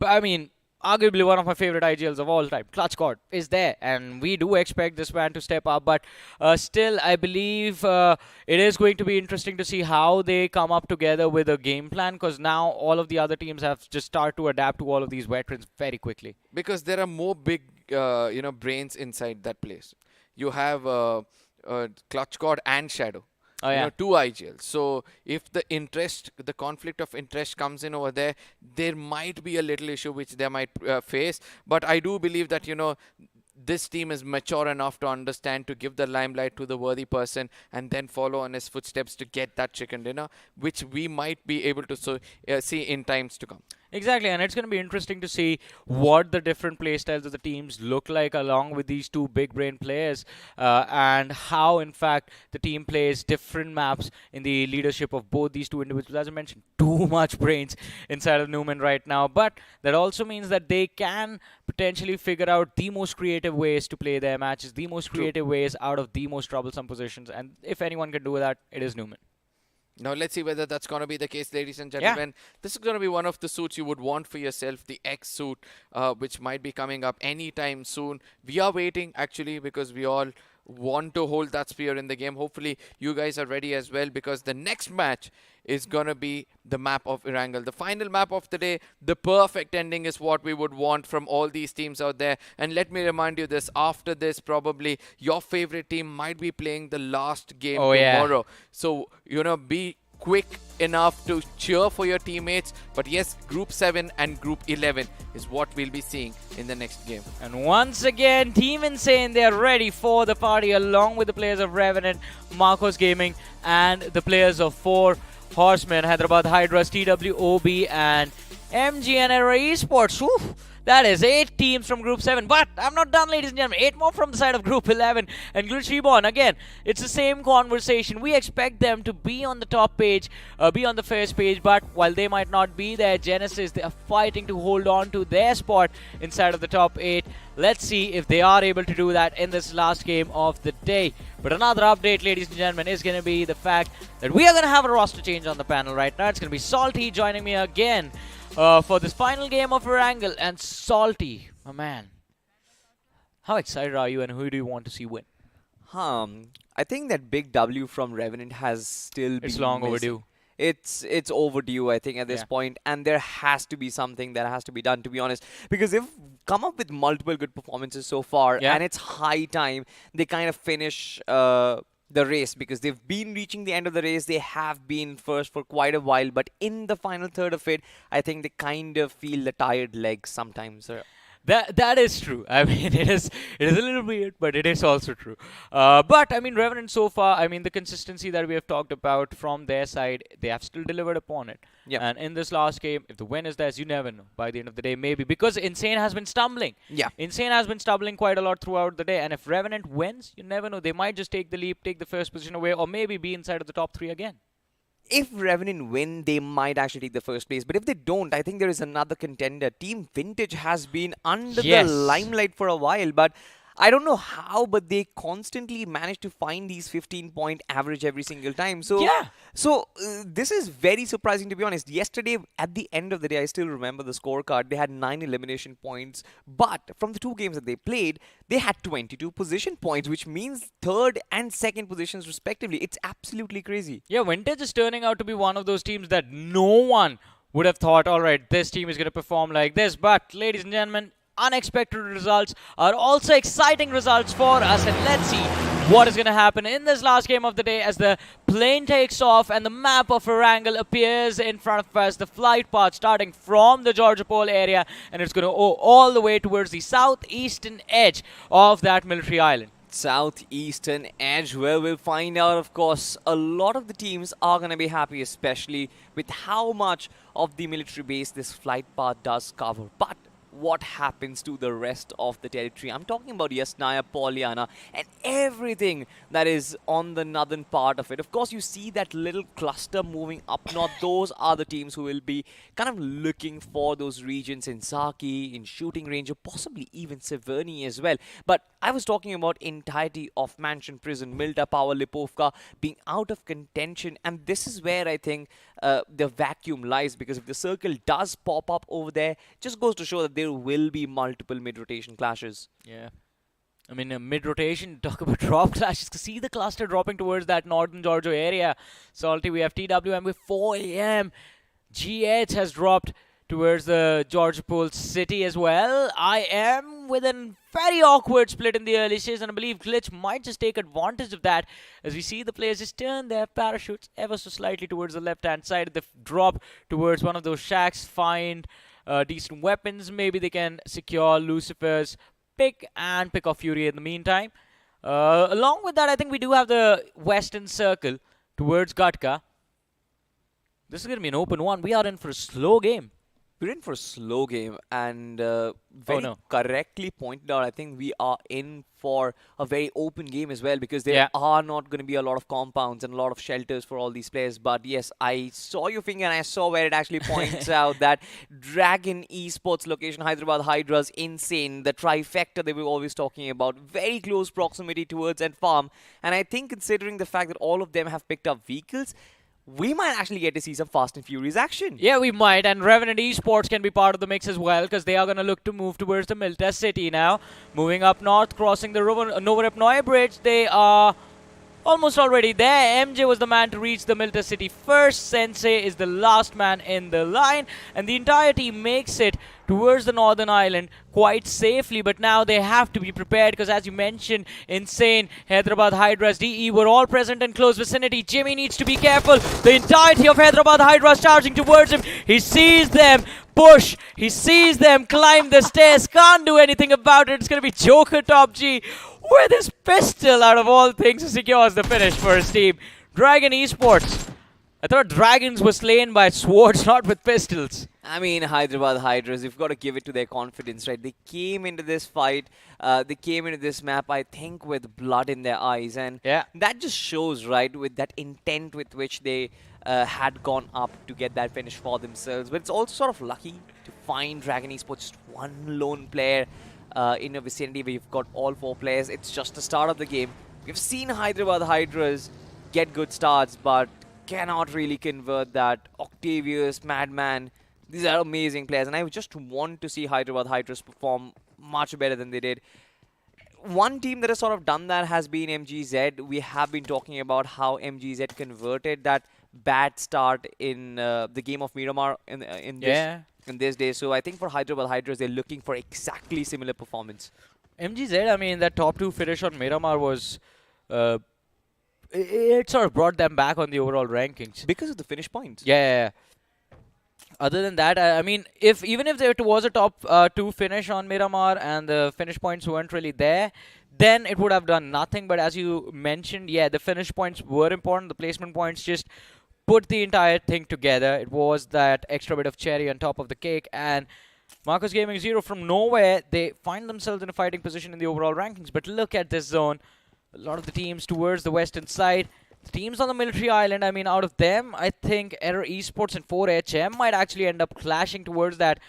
S1: I mean, arguably one of my favorite IGLs of all time, Clutch God, is there, and we do expect this man to step up, but still, I believe it is going to be interesting to see how they come up together with a game plan, because now all of the other teams have just started to adapt to all of these veterans very quickly.
S2: Because there are more big, brains inside that place. You have Clutch God and Shadow. Two IGLs. So if the conflict of interest comes in over there, there might be a little issue which they might face. But I do believe that, this team is mature enough to understand to give the limelight to the worthy person and then follow on his footsteps to get that chicken dinner, which we might be able to see in times to come.
S1: Exactly, and it's going to be interesting to see what the different playstyles of the teams look like along with these two big brain players, and how, in fact, the team plays different maps in the leadership of both these two individuals. As I mentioned, too much brains inside of Newman right now, but that also means that they can potentially figure out the most creative ways to play their matches, the most creative ways out of the most troublesome positions, and if anyone can do that, it is Newman.
S2: Now, let's see whether that's going to be the case, ladies and gentlemen. This is going to be one of the suits you would want for yourself, the X suit, which might be coming up anytime soon. We are waiting, actually, because we all want to hold that spear in the game. Hopefully, you guys are ready as well, because the next match is going to be the map of Erangel. The final map of the day, the perfect ending is what we would want from all these teams out there. And let me remind you this, after this, probably your favorite team might be playing the last game tomorrow. So, be quick enough to cheer for your teammates. But yes, Group 7 and Group 11 is what we'll be seeing in the next game.
S1: And once again, Team Insane, they're ready for the party along with the players of Revenant, Marcos Gaming, and the players of 4 Horsemen, Hyderabad Hydras, TWOB, and MGNR Esports. Whew. That is 8 teams from Group 7. But I'm not done, ladies and gentlemen. 8 more from the side of Group 11. And Glitch Reborn, again, it's the same conversation. We expect them to be on the top page, be on the first page. But while they might not be there, Genesis, they are fighting to hold on to their spot inside of the top 8. Let's see if they are able to do that in this last game of the day. But another update, ladies and gentlemen, is going to be the fact that we are going to have a roster change on the panel right now. It's going to be Salty joining me again for this final game of Erangel. And Salty, my man, how excited are you and who do you want to see win?
S6: I think that big W from Revenant has still been
S1: long
S6: missing.
S1: overdue.
S6: It's overdue, I think, at this point, and there has to be something that has to be done, to be honest, because they've come up with multiple good performances so far, and it's high time they kind of finish the race, because they've been reaching the end of the race. They have been first for quite a while, but in the final third of it, I think they kind of feel the tired legs sometimes.
S1: That is true. I mean, it is a little weird, but it is also true. But I mean, Revenant so far, I mean, the consistency that we have talked about from their side, they have still delivered upon it.
S6: Yeah.
S1: And in this last game, if the win is theirs, you never know. By the end of the day, maybe, because Insane has been stumbling.
S6: Yeah.
S1: Insane has been stumbling quite a lot throughout the day, and if Revenant wins, you never know. They might just take the leap, take the first position away, or maybe be inside of the top 3 again.
S6: if Revenant win, they might actually take the first place. But if they don't, I think there is another contender. Team Vintage has been under the limelight for a while, but I don't know how, but they constantly manage to find these 15-point average every single time. So, this is very surprising, to be honest. Yesterday, at the end of the day, I still remember the scorecard. They had 9 elimination points, but from the 2 games that they played, they had 22 position points, which means 3rd and 2nd positions respectively. It's absolutely crazy.
S1: Yeah, Vintage is turning out to be one of those teams that no one would have thought, all right, this team is going to perform like this. But, ladies and gentlemen, unexpected results are also exciting results for us, and let's see what is going to happen in this last game of the day as the plane takes off and the map of Erangel appears in front of us. The flight path starting from the Georgia Pole area, and it's going to go all the way towards the southeastern edge of that military island.
S6: Southeastern edge, where we'll find out, of course, a lot of the teams are going to be happy, especially with how much of the military base this flight path does cover. But what happens to the rest of the territory? I'm talking about Yasnaya, Polyana, and everything that is on the northern part of it. Of course, you see that little cluster moving up north. Those are the teams who will be kind of looking for those regions in Zaki, in shooting range, or possibly even Severny as well. But I was talking about entirety of Mansion Prison, Milda, Power, Lipovka being out of contention, and this is where I think the vacuum lies, because if the circle does pop up over there, just goes to show that there will be multiple mid-rotation clashes.
S1: Yeah. I mean, mid-rotation, talk about drop clashes. See the cluster dropping towards that northern Georgia area. Salty, we have TWM with 4 a.m. GH has dropped towards the Georgia Pole city as well. I am with a very awkward split in the early stages, and I believe Glitch might just take advantage of that as we see the players just turn their parachutes ever so slightly towards the left-hand side. They drop towards one of those shacks, find decent weapons. Maybe they can secure Lucifer's pick and pick off Fury in the meantime. Along with that, I think we do have the western circle towards Gatka. This is going to be an open one. We are in for a slow game.
S6: We're in for a slow game, and very correctly pointed out, I think we are in for a very open game as well, because there are not going to be a lot of compounds and a lot of shelters for all these players. But yes, I saw your finger and I saw where it actually points out that Dragon Esports location, Hyderabad Hydra's insane. The trifecta they were always talking about, very close proximity towards and farm. And I think considering the fact that all of them have picked up vehicles, we might actually get to see some Fast and Furious action.
S1: Yeah, we might. And Revenant Esports can be part of the mix as well, because they are going to look to move towards the Milta city now. Moving up north, crossing the Novorepnoye bridge. They are almost already there. MJ was the man to reach the Milta city first. Sensei is the last man in the line. And the entire team makes it towards the northern island quite safely, but now they have to be prepared, because as you mentioned, Insane, Hyderabad Hydra's DE were all present in close vicinity. Jimmy needs to be careful. The entirety of Hyderabad Hydra is charging towards him. He sees them push. He sees them climb the stairs. Can't do anything about it. It's going to be Joker Top G with his pistol, out of all things, secures the finish for his team. Dragon Esports. I thought dragons were slain by swords, not with pistols.
S6: I mean, Hyderabad Hydras, you've got to give it to their confidence, right? They came into this fight, they came into this map, I think, with blood in their eyes. And that just shows, right, with that intent with which they had gone up to get that finish for themselves. But it's also sort of lucky to find Dragon Esports, just one lone player in a vicinity where you've got all 4 players. It's just the start of the game. We've seen Hyderabad Hydras get good starts, but cannot really convert that. Octavius, Madman, these are amazing players, and I just want to see Hyderabad Hydras perform much better than they did. One team that has sort of done that has been MGZ. We have been talking about how MGZ converted that bad start in the game of Miramar in this day. So I think for Hyderabad Hydras, they're looking for exactly similar performance.
S1: MGZ, I mean, that top 2 finish on Miramar was... it sort of brought them back on the overall rankings.
S6: Because of the finish points.
S1: Yeah. Other than that, I mean, even if there was a top 2 finish on Miramar and the finish points weren't really there, then it would have done nothing. But as you mentioned, the finish points were important. The placement points just put the entire thing together. It was that extra bit of cherry on top of the cake. And Marcus Gaming Zero, from nowhere, they find themselves in a fighting position in the overall rankings. But look at this zone. A lot of the teams towards the western side. The teams on the military island, I mean, out of them, I think Error Esports and 4HM might actually end up clashing towards that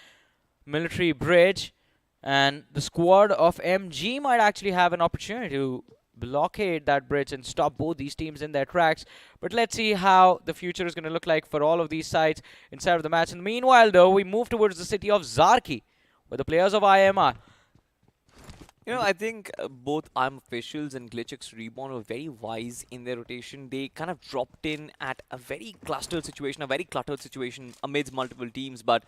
S1: military bridge. And the squad of MG might actually have an opportunity to blockade that bridge and stop both these teams in their tracks. But let's see how the future is going to look like for all of these sides inside of the match. And meanwhile, though, we move towards the city of Zarki, where the players of IMR.
S6: You know, I think both IM officials and GlitchX Reborn were very wise in their rotation. They kind of dropped in at a very clustered situation, a very cluttered situation amidst multiple teams. But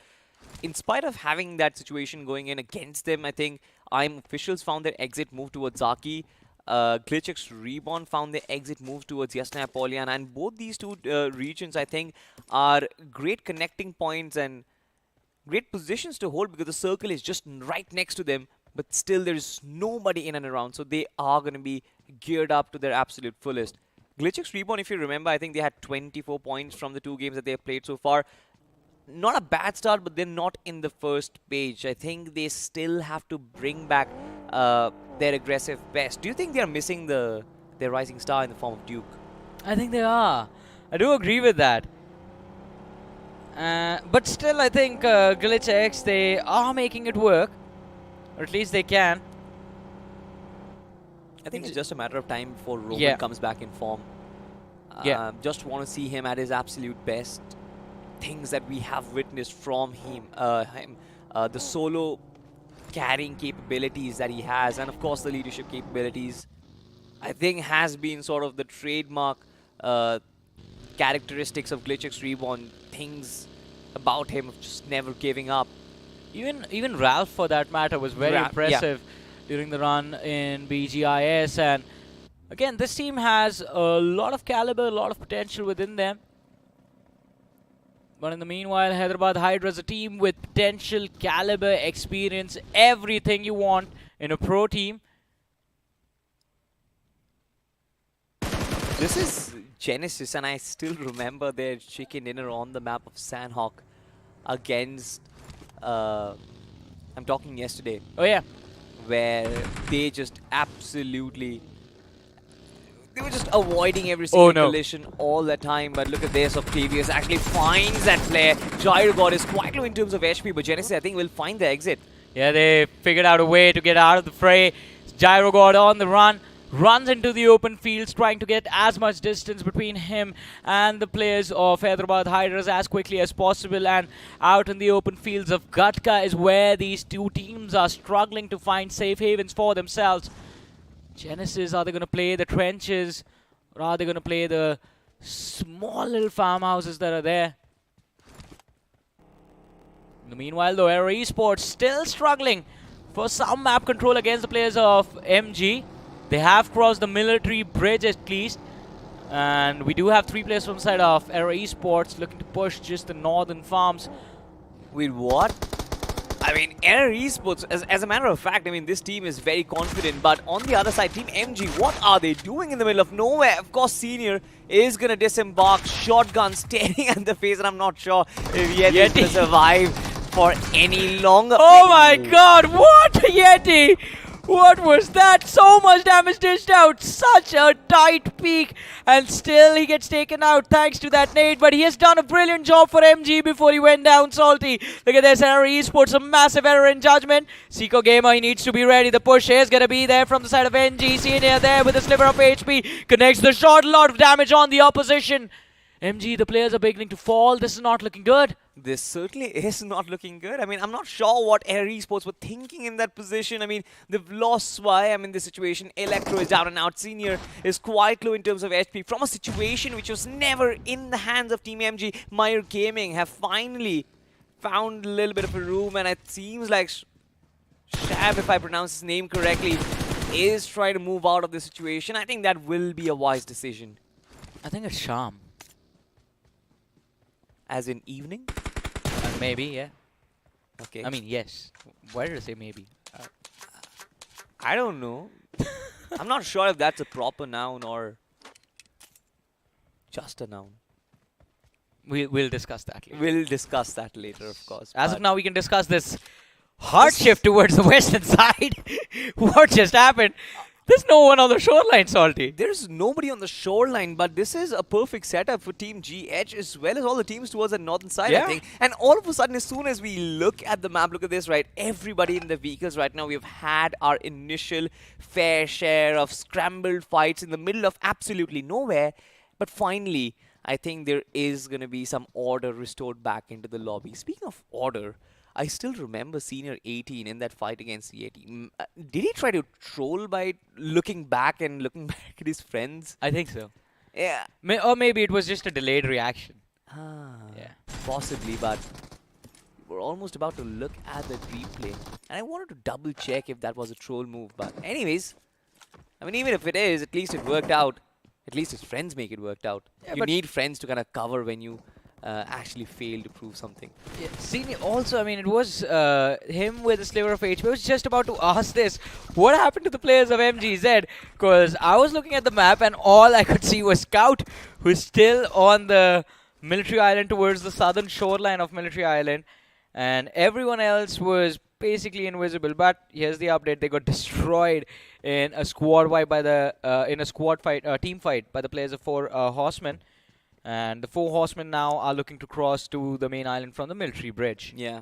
S6: in spite of having that situation going in against them, I think IM officials found their exit move towards Zaki. GlitchX Reborn found their exit move towards Yasna Apollyon. And both these two regions, I think, are great connecting points and great positions to hold because the circle is just right next to them. But still, there is nobody in and around. So they are going to be geared up to their absolute fullest. GlitchX Reborn, if you remember, I think they had 24 points from the 2 games that they have played so far. Not a bad start, but they're not in the first page. I think they still have to bring back their aggressive best. Do you think they're missing their rising star in the form of Duke?
S1: I think they are. I do agree with that. But still, I think GlitchX, they are making it work. Or at least they can.
S6: I think it's just a matter of time before Roman comes back in form. Just want to see him at his absolute best. Things that we have witnessed from him, the solo carrying capabilities that he has, and of course the leadership capabilities, I think has been sort of the trademark characteristics of GlitchX Reborn. Things about him of just never giving up.
S1: Even Ralph, for that matter, was very impressive during the run in BGIS. And again, this team has a lot of caliber, a lot of potential within them. But in the meanwhile, Hyderabad Hydra is a team with potential, caliber, experience, everything you want in a pro team.
S6: This is Genesis, and I still remember their chicken dinner on the map of Sandhawk against... I'm talking yesterday.
S1: Oh, yeah.
S6: Where they just absolutely... They were just avoiding every single collision all the time. But look at this. Octavius actually finds that player. Gyrogod is quite low in terms of HP, but Genesis, I think, will find the exit.
S1: Yeah, they figured out a way to get out of the fray. Gyrogod on the run. Runs into the open fields, trying to get as much distance between him and the players of Hyderabad Hydras as quickly as possible. And out in the open fields of Gatka is where these two teams are struggling to find safe havens for themselves. Genesis, are they going to play the trenches, or are they going to play the small little farmhouses that are there? In the meanwhile, though, Aero Esports still struggling for some map control against the players of MG. They have crossed the military bridge at least. And we do have 3 players from the side of Aero Esports looking to push just the northern farms.
S6: Wait, what? I mean, Aero Esports, as a matter of fact, I mean, this team is very confident. But on the other side, Team MG, what are they doing in the middle of nowhere? Of course, Senior is going to disembark, shotgun staring at the face. And I'm not sure if Yeti is going to survive for any longer.
S1: Oh my god, what? Yeti! What was that? So much damage dished out. Such a tight peak. And still he gets taken out thanks to that nade. But he has done a brilliant job for MG before he went down salty. Look at this. Aero Esports, a massive error in judgment. Seiko Gamer, he needs to be ready. The push is going to be there from the side of NG. Senior there with a sliver of HP. Connects the shot. A lot of damage on the opposition. MG, the players are beginning to fall. This is not looking good.
S6: This certainly is not looking good. I mean, I'm not sure what Air Esports were thinking in that position. I mean, they've lost Swai. I'm in this situation. Electro is down and out. Senior is quite low in terms of HP. From a situation which was never in the hands of Team MG, Meyer Gaming have finally found a little bit of a room. And it seems like Shab, if I pronounce his name correctly, is trying to move out of the situation. I think that will be a wise decision.
S1: I think it's Sham.
S6: As in evening?
S1: Maybe, yeah.
S6: Okay.
S1: I mean, yes. Why did I say maybe?
S6: I don't know. I'm not sure if that's a proper noun or just a noun.
S1: We'll discuss that later.
S6: We'll discuss that later, of course.
S1: As of now, we can discuss this hard shift towards the western side. What just happened? There's no one on the shoreline, Salty.
S6: There's nobody on the shoreline, but this is a perfect setup for Team GH as well as all the teams towards the northern side, I
S1: Yeah.
S6: think. And all of a sudden, as soon as we look at the map, look at this, right? Everybody in the vehicles right now, we've had our initial fair share of scrambled fights in the middle of absolutely nowhere. But finally, I think there is going to be some order restored back into the lobby. Speaking of order, I still remember Senior 18 in that fight against C18. Did he try to troll by looking back and looking back at his friends?
S1: I think so.
S6: Yeah.
S1: Or maybe it was just a delayed reaction. Yeah.
S6: Possibly, but we're almost about to look at the replay. And I wanted to double check if that was a troll move. But anyways, I mean, even if it is, at least it worked out. At least his friends make it worked out.
S1: Yeah,
S6: you
S1: but
S6: need friends to kind of cover when you actually fail to prove something.
S1: Yeah, Senior also, I mean, it was him with a sliver of HP. I was just about to ask this. What happened to the players of MGZ? Because I was looking at the map and all I could see was Scout, who's still on the military island towards the southern shoreline of military island. And everyone else was basically invisible. But here's the update. They got destroyed in a squad fight by the team fight by the players of 4 horsemen. And the 4 horsemen now are looking to cross to the main island from the military bridge.
S6: Yeah.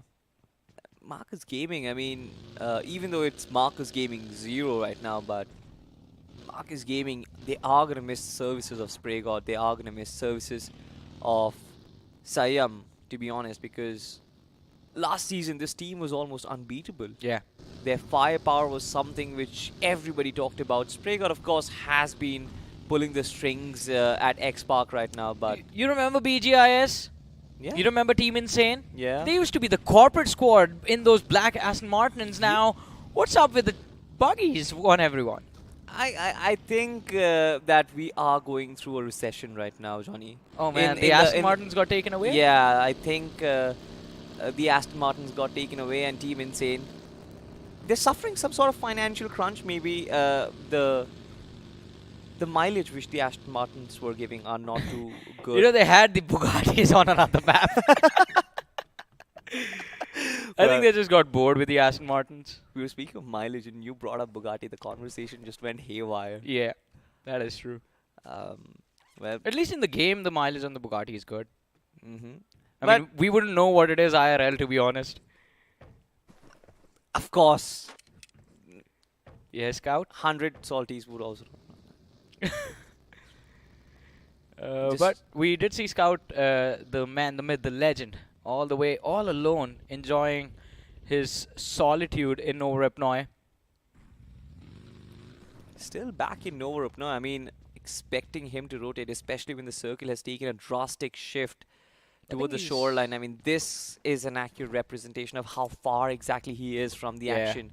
S6: Marcus Gaming, I mean, even though it's Marcus Gaming 0 right now, but Marcus Gaming, they are going to miss services of Spray God. They are going to miss services of Siam, to be honest, because last season this team was almost unbeatable.
S1: Yeah.
S6: Their firepower was something which everybody talked about. Spray God, of course, has been pulling the strings at X Park right now, but
S1: You remember BGIS?
S6: yeah.
S1: You remember Team Insane?
S6: Yeah.
S1: They used to be the corporate squad in those black Aston Martins. Now, what's up with the buggies on everyone?
S6: I think that we are going through a recession right now, Johnny.
S1: Oh man,
S6: In
S1: the Aston Martins got taken away?
S6: Yeah, I think the Aston Martins got taken away and Team Insane. They're suffering some sort of financial crunch, maybe. The mileage which the Aston Martins were giving are not too good.
S1: You know, they had the Bugattis on another map. I think they just got bored with the Aston Martins.
S6: We were speaking of mileage and you brought up Bugatti. The conversation just went haywire.
S1: Yeah, that is true.
S6: Well,
S1: At least in the game, the mileage on the Bugatti is good.
S6: mhm.
S1: I
S6: But
S1: mean, we wouldn't know what it is IRL, to be honest.
S6: of course,
S1: Yeah, Scout.
S6: 100 salties would also.
S1: But we did see Scout, the man, the myth, the legend, all the way, all alone, enjoying his solitude in Novorepnoi.
S6: Still back in Novorup, no? I mean, expecting him to rotate, especially when the circle has taken a drastic shift toward the
S1: he's-
S6: shoreline. I mean, this is an accurate representation of how far exactly he is from the
S1: Yeah.
S6: action.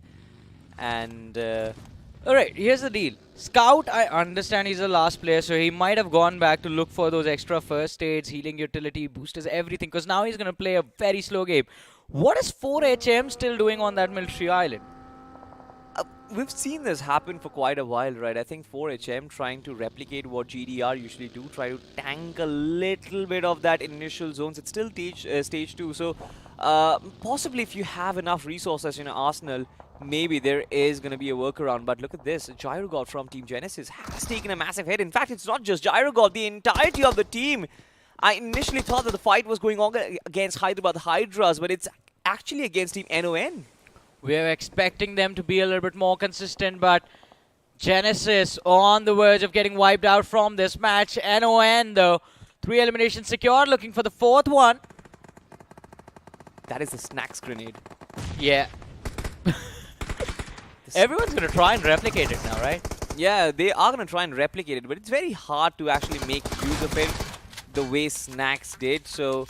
S6: And
S1: Alright, here's the deal. Scout, I understand he's the last player, so he might have gone back to look for those extra first aids, healing utility, boosters, everything, because now he's going to play a very slow game. What is 4HM still doing on that military island?
S6: we've seen this happen for quite a while, right? I think 4HM trying to replicate what GDR usually do, try to tank a little bit of that initial zones. It's still stage 2, so possibly if you have enough resources in Arsenal, maybe there is going to be a workaround. But look at this, Gyrogod from Team Genesis has taken a massive hit. In fact, it's not just Gyrogod, the entirety of the team. I initially thought that the fight was going on against Hyderabad Hydras, but it's actually against Team NON.
S1: We're expecting them to be a little bit more consistent, but Genesis on the verge of getting wiped out from this match. NON, though, 3 eliminations secured, looking for the 4th one.
S6: That is the snacks grenade.
S1: Yeah. Everyone's going to try and replicate it now, right?
S6: Yeah, they are going to try and replicate it, but it's very hard to actually make use of it the way Snacks did. So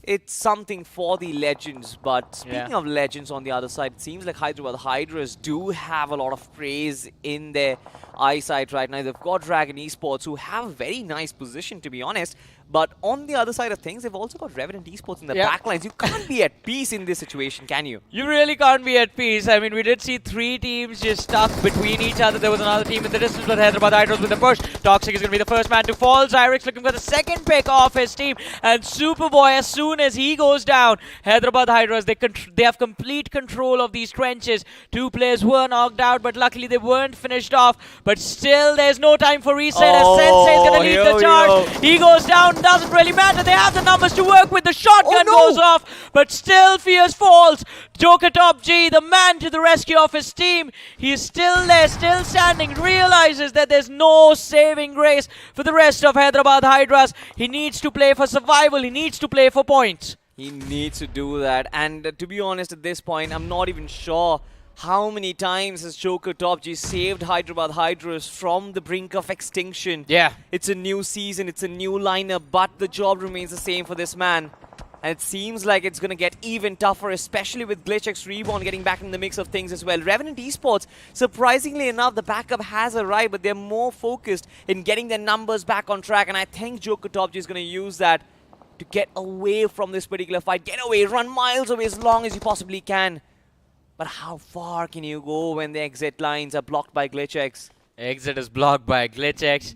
S6: it's something for the legends. But speaking of legends on the other side, it seems like Hyderabad Hydras do have a lot of praise in their eyesight right now. They've got Dragon Esports, who have a very nice position, to be honest. But on the other side of things, they've also got Revenant Esports in the backlines. You can't be at peace in this situation, can you?
S1: You really can't be at peace. I mean, we did see 3 teams just stuck between each other. There was another team in the distance, but Hyderabad Hydros with the push. Toxic is going to be the first man to fall. Zyrix looking for the second pick off his team. And Superboy, as soon as he goes down, Hyderabad Hydros, they have complete control of these trenches. 2 players were knocked out, but luckily they weren't finished off. But still, there's no time for reset as Sensei is going to lead the charge. He goes down. Doesn't really matter. They have the numbers to work with. The shotgun goes off, but still Fierce falls. Joker Top G, the man to the rescue of his team. He is still there, still standing. Realizes that there's no saving grace for the rest of Hyderabad Hydras. He needs to play for survival. He needs to play for points.
S6: He needs to do that. And to be honest, at this point, I'm not even sure how many times has Joker Top G saved Hyderabad Hydras from the brink of extinction?
S1: Yeah.
S6: It's a new season, it's a new lineup, but the job remains the same for this man. And it seems like it's going to get even tougher, especially with GlitchX Reborn getting back in the mix of things as well. Revenant Esports, surprisingly enough, the backup has arrived, but they're more focused in getting their numbers back on track. And I think Joker Top G is going to use that to get away from this particular fight. Get away, run miles away as long as you possibly can. But how far can you go when the exit lines are blocked by GlitchX?
S1: Exit is blocked by GlitchX.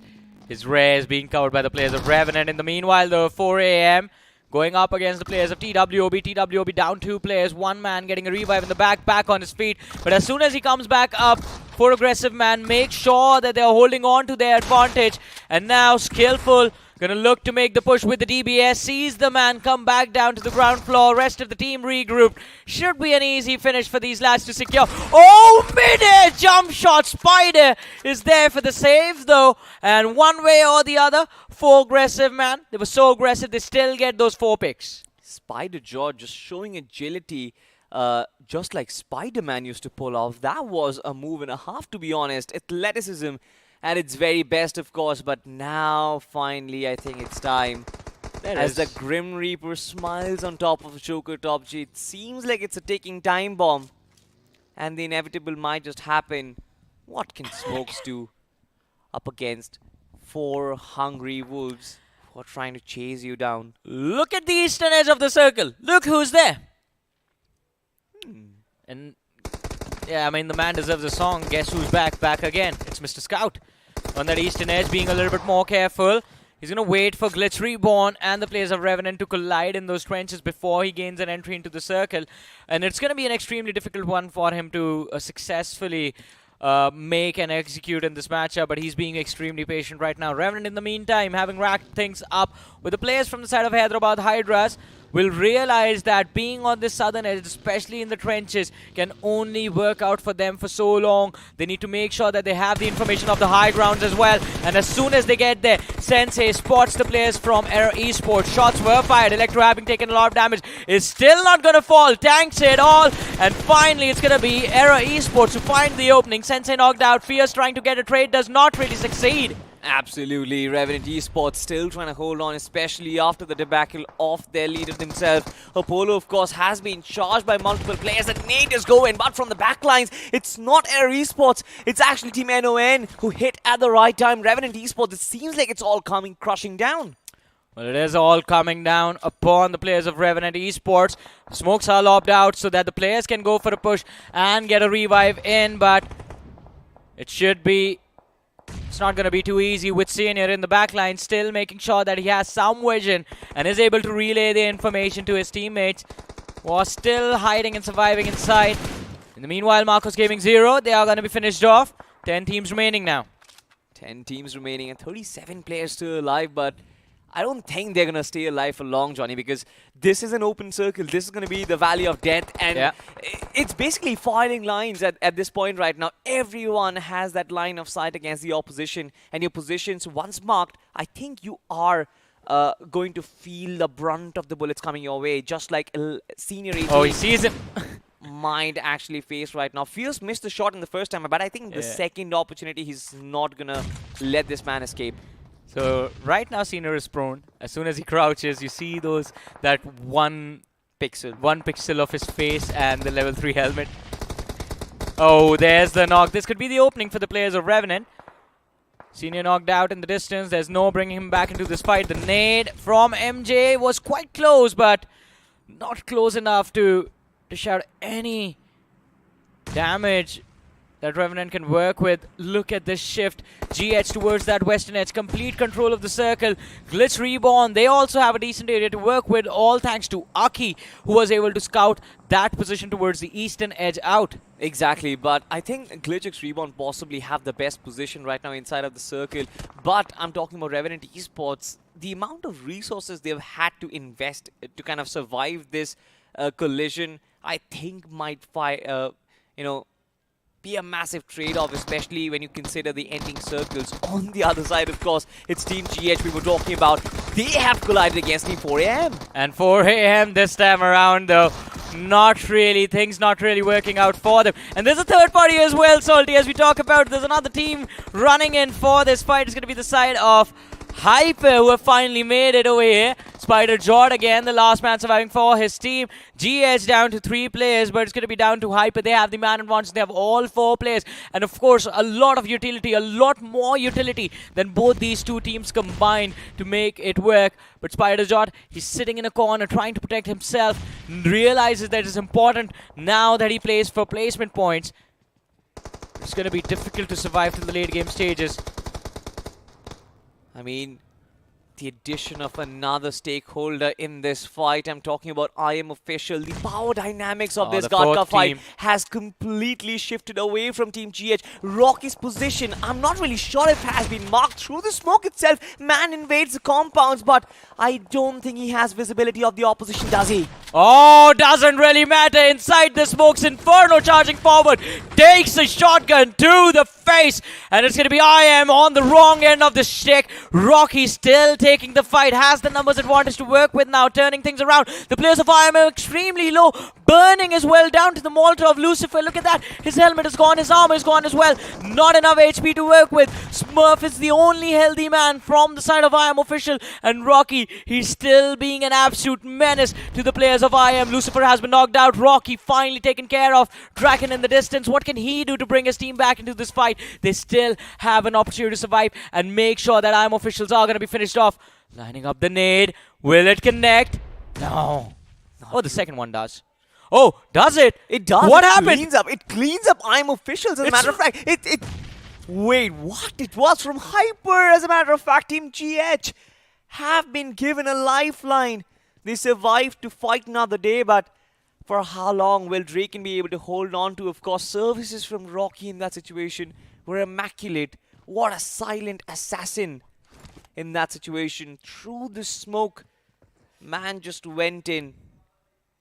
S1: His rare is being covered by the players of Revenant. In the meanwhile, though, 4 a.m. going up against the players of TWOB. TWOB down 2 players. 1 man getting a revive in the back on his feet. But as soon as he comes back up, 4 aggressive man make sure that they're holding on to their advantage. And now Skillful gonna look to make the push with the DBS. Sees the man come back down to the ground floor. Rest of the team regrouped. Should be an easy finish for these lads to secure. Oh, mid-air jump shot. Spider is there for the save though. And one way or the other, 4 aggressive man. They were so aggressive, they still get those 4 picks.
S6: Spider George just showing agility, just like Spider-Man used to pull off. That was a move and a half, to be honest. Athleticism at its very best, of course, but now finally I think it's time. As the Grim Reaper smiles on top of Joker Top G, it seems like it's a ticking time bomb, and the inevitable might just happen. What can Smokes do up against 4 hungry wolves who are trying to chase you down?
S1: Look at the eastern edge of the circle. Look who's there. And yeah, I mean, the man deserves a song. Guess who's back? Back again. It's Mr. Scout. On that eastern edge, being a little bit more careful. He's going to wait for Glitch Reborn and the players of Revenant to collide in those trenches before he gains an entry into the circle. And it's going to be an extremely difficult one for him to successfully make and execute in this matchup, but he's being extremely patient right now. Revenant, in the meantime, having racked things up with the players from the side of Hyderabad Hydras, will realize that being on this southern edge, especially in the trenches, can only work out for them for so long. They need to make sure that they have the information of the high grounds as well. And as soon as they get there, Sensei spots the players from Error Esports. Shots were fired. Electro, having taken a lot of damage, is still not going to fall. Tanks it all. And finally, it's going to be Error Esports who find the opening. Sensei knocked out. Fierce trying to get a trade, does not really succeed.
S6: Absolutely, Revenant Esports still trying to hold on, especially after the debacle of their leader himself. Apollo, of course, has been charged by multiple players. And Nate is going, but from the backlines, it's not Air Esports. It's actually Team NON who hit at the right time. Revenant Esports, it seems like it's all coming crushing down.
S1: Well, it is all coming down upon the players of Revenant Esports. Smokes are lobbed out so that the players can go for a push and get a revive in, but it should be... It's not going to be too easy with Senior in the backline, still making sure that he has some vision and is able to relay the information to his teammates who are still hiding and surviving inside. In the meanwhile, Marcos Gaming 0, they are going to be finished off. 10 teams remaining now.
S6: 10 teams remaining and 37 players still alive, but I don't think they're going to stay alive for long, Johnny, because this is an open circle. This is going to be the Valley of Death, and it's basically firing lines at this point right now. Everyone has that line of sight against the opposition, and your positions, once marked, I think you are going to feel the brunt of the bullets coming your way, just like Senior 18.
S1: Oh, he sees it.
S6: Might actually face right now. Fierce missed the shot in the first time, but I think the second opportunity, he's not going to let this man escape.
S1: So right now Senior is prone. As soon as he crouches, you see that one pixel of his face and the level 3 helmet. Oh, there's the knock. This could be the opening for the players of Revenant. Senior knocked out in the distance. There's no bringing him back into this fight. The nade from MJ was quite close, but not close enough to dish out any damage that Revenant can work with. Look at this shift. GH towards that western edge. Complete control of the circle. Glitch Reborn. They also have a decent area to work with, all thanks to Aki, who was able to scout that position towards the eastern edge out.
S6: Exactly, but I think Glitchix Reborn possibly have the best position right now inside of the circle. But I'm talking about Revenant Esports. The amount of resources they've had to invest to kind of survive this collision, I think might be a massive trade-off, especially when you consider the ending circles. On the other side, of course, it's Team GH we were talking about. They have collided against Team 4AM.
S1: And 4AM this time around, though, things not really working out for them. And there's a third party as well, Salty, as we talk about. There's another team running in for this fight. It's going to be the side of Hyper, who have finally made it over here. Spider Jord again, the last man surviving for his team. GH down to 3 players, but it's going to be down to Hyper. They have the man advantage. They have all 4 players. And of course, a lot of utility, a lot more utility than both these two teams combined to make it work. But Spider Jord, he's sitting in a corner trying to protect himself. Realizes that it's important now that he plays for placement points. It's going to be difficult to survive to the late game stages.
S6: I mean, the addition of another stakeholder in this fight. I'm talking about IM Official. The power dynamics of this Gatka fight has completely shifted away from Team GH. Rocky's position, I'm not really sure if it has been marked through the smoke itself. Man invades the compounds, but I don't think he has visibility of the opposition, does he?
S1: Oh, doesn't really matter. Inside the smokes, Inferno charging forward. Takes a shotgun to the face. And it's going to be IM on the wrong end of the stick. Rocky still taking the fight. Has the numbers advantage to work with now. Turning things around. The players of IM are extremely low. Burning as well down to the Molotov of Lucifer. Look at that. His helmet is gone. His armor is gone as well. Not enough HP to work with. Smurf is the only healthy man from the side of IM Official. And Rocky, he's still being an absolute menace to the players of IM. Lucifer has been knocked out. Rocky finally taken care of. Draken in the distance. What can he do to bring his team back into this fight? They still have an opportunity to survive and make sure that IM Officials are going to be finished off. Lining up the nade. Will it connect? No. Oh, the second one does. Oh, does it?
S6: It does.
S1: What happened?
S6: It cleans up IM Officials, as a matter of fact. Wait, what? It was from Hyper, as a matter of fact. Team GH have been given a lifeline. They survived to fight another day, but for how long will Draken be able to hold on to? Of course, services from Rocky in that situation were immaculate. What a silent assassin in that situation. Through the smoke, man just went in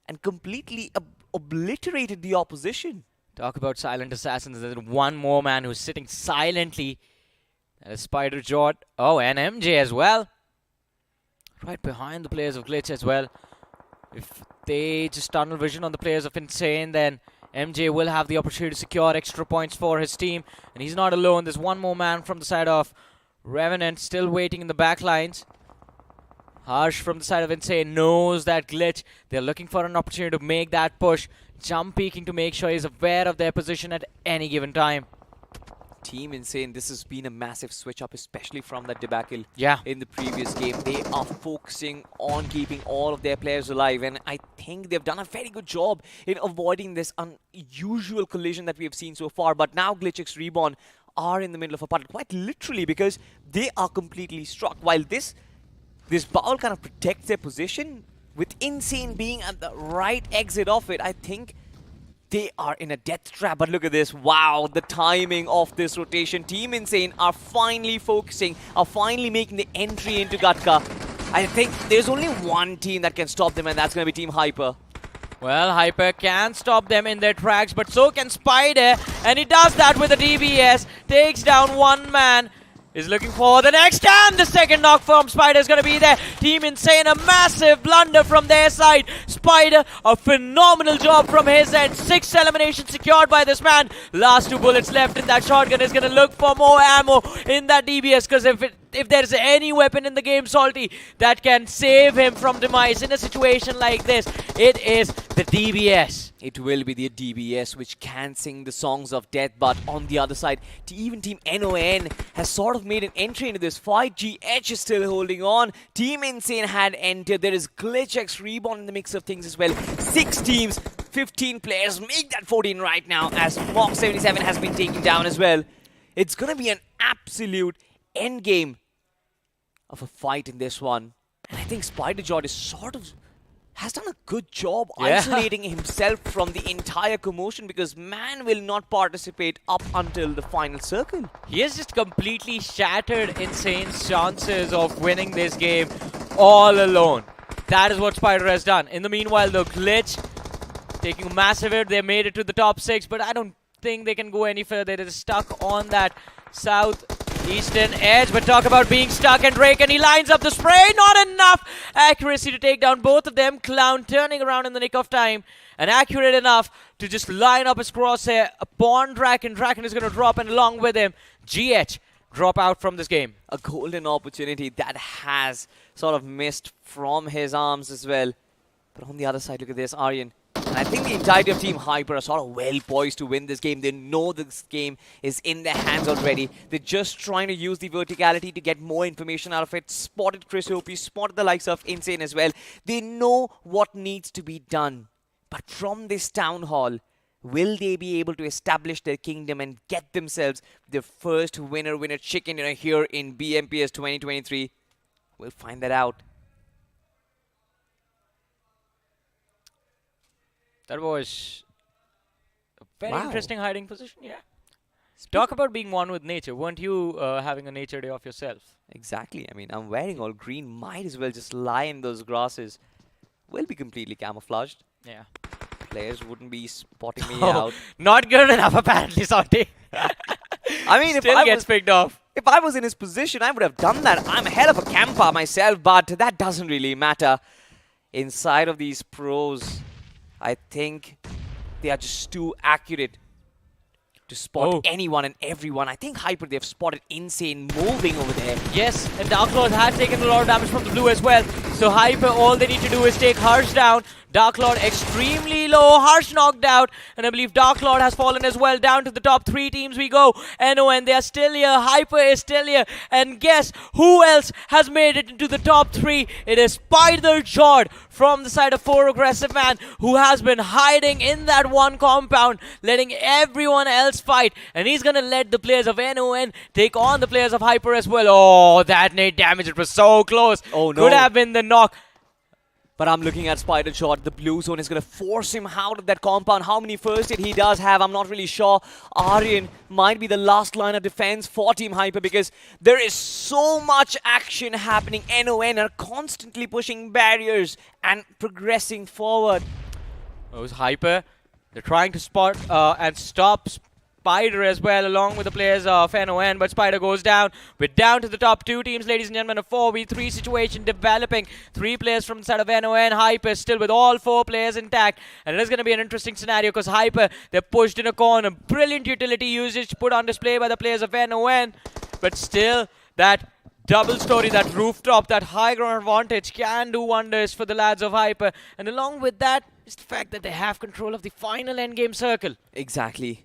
S6: and completely obliterated the opposition.
S1: Talk about silent assassins. There's one more man who's sitting silently. That is Spider Jord. Oh, and MJ as well. Right behind the players of Glitch as well. If they just tunnel vision on the players of Insane, then MJ will have the opportunity to secure extra points for his team. And he's not alone. There's one more man from the side of Revenant still waiting in the back lines. Harsh from the side of Insane knows that Glitch. They're looking for an opportunity to make that push. Jump peeking to make sure he's aware of their position at any given time.
S6: Team Insane, this has been a massive switch up, especially from that debacle in the previous game. They are focusing on keeping all of their players alive, and I think they've done a very good job in avoiding this unusual collision that we have seen so far. But now GlitchX Reborn are in the middle of a puddle, quite literally, because they are completely struck. While this bowl kind of protects their position, with Insane being at the right exit of it, I think they are in a death trap. But look at this. Wow, the timing of this rotation. Team Insane are finally focusing, are finally making the entry into Gatka. I think there's only one team that can stop them, and that's going to be Team Hyper.
S1: Well, Hyper can stop them in their tracks, but so can Spider. And he does that with a DBS. Takes down one man. Is looking for the next, and the second knock from Spider is going to be there. Team Insane, a massive blunder from their side. Spider, a phenomenal job from his end. 6 eliminations secured by this man. Last 2 bullets left in that shotgun. Is going to look for more ammo in that DBS, because if if there's any weapon in the game, Salty, that can save him from demise in a situation like this, it is the DBS.
S6: It will be the DBS which can sing the songs of death, but on the other side, even Team NON has sort of made an entry into this fight. GH is still holding on. Team Insane had entered. There is Glitch X Reborn in the mix of things as well. 6 teams, 15 players, make that 14 right now as Mock 77 has been taken down as well. It's going to be an absolute endgame of a fight in this one. And I think Spider-Jord is sort of has done a good job isolating himself from the entire commotion, because man will not participate up until the final circle.
S1: He has just completely shattered Insane's chances of winning this game all alone. That is what Spider has done. In the meanwhile, the Glitch taking a massive hit. They made it to the top 6, but I don't think they can go any further. They're stuck on that southeastern edge. But talk about being stuck, and Drake, and he lines up the spray. Not enough accuracy to take down both of them. Clown turning around in the nick of time, and accurate enough to just line up his crosshair upon Draken. Draken is going to drop, and along with him, GH drop out from this game.
S6: A golden opportunity that has sort of missed from his arms as well. But on the other side, look at this, Aryan. And I think the entirety of Team Hyper are sort of well poised to win this game. They know this game is in their hands already. They're just trying to use the verticality to get more information out of it. Spotted Chris OP, spotted the likes of Insane as well. They know what needs to be done. But from this town hall, will they be able to establish their kingdom and get themselves their first winner chicken dinner here in BMPS 2023? We'll find that out.
S1: That was a very
S6: Wow.
S1: interesting hiding position, yeah. Talk about being one with nature. Weren't you having a nature day off yourself?
S6: Exactly. I mean, I'm wearing all green. Might as well just lie in those grasses. Will be completely camouflaged.
S1: Yeah.
S6: Players wouldn't be spotting me
S1: Oh,
S6: out.
S1: not good enough, apparently, Salty.
S6: I mean,
S1: Still gets picked off.
S6: if I was in his position, I would have done that. I'm a hell of a camper myself, but that doesn't really matter. Inside of these pros, I think they are just too accurate to spot anyone and everyone. I think Hyper, they've spotted Insane moving over there.
S1: Yes, and Dark Lord has taken a lot of damage from the blue as well. So Hyper, all they need to do is take Harsh down. Dark Lord extremely low. Harsh knocked out. And I believe Dark Lord has fallen as well. Down to the top 3 teams we go. NON, they are still here. Hyper is still here. And guess who else has made it into the top 3? It is Spider-Jord from the side of 4 Aggressive Man, who has been hiding in that one compound, letting everyone else fight. And he's going to let the players of NON take on the players of Hyper as well. Oh, that nade damage. It was so close.
S6: Oh, no.
S1: Could have been the knock.
S6: But I'm looking at Spider-Jord. The blue zone is going to force him out of that compound. How many first aid he does have, I'm not really sure. Aryan might be the last line of defense for Team Hyper, because there is so much action happening. NON are constantly pushing barriers and progressing forward.
S1: It was Hyper. They're trying to spot and stop Spider as well, along with the players of NON, but Spider goes down. We're down to the top 2 teams, ladies and gentlemen. A 4v3 situation developing. 3 players from the side of NON. Hyper still with all 4 players intact. And it is going to be an interesting scenario, because Hyper, they're pushed in a corner. Brilliant utility usage put on display by the players of NON. But still, that double story, that rooftop, that high ground advantage can do wonders for the lads of Hyper. And along with that is the fact that they have control of the final endgame circle.
S6: Exactly.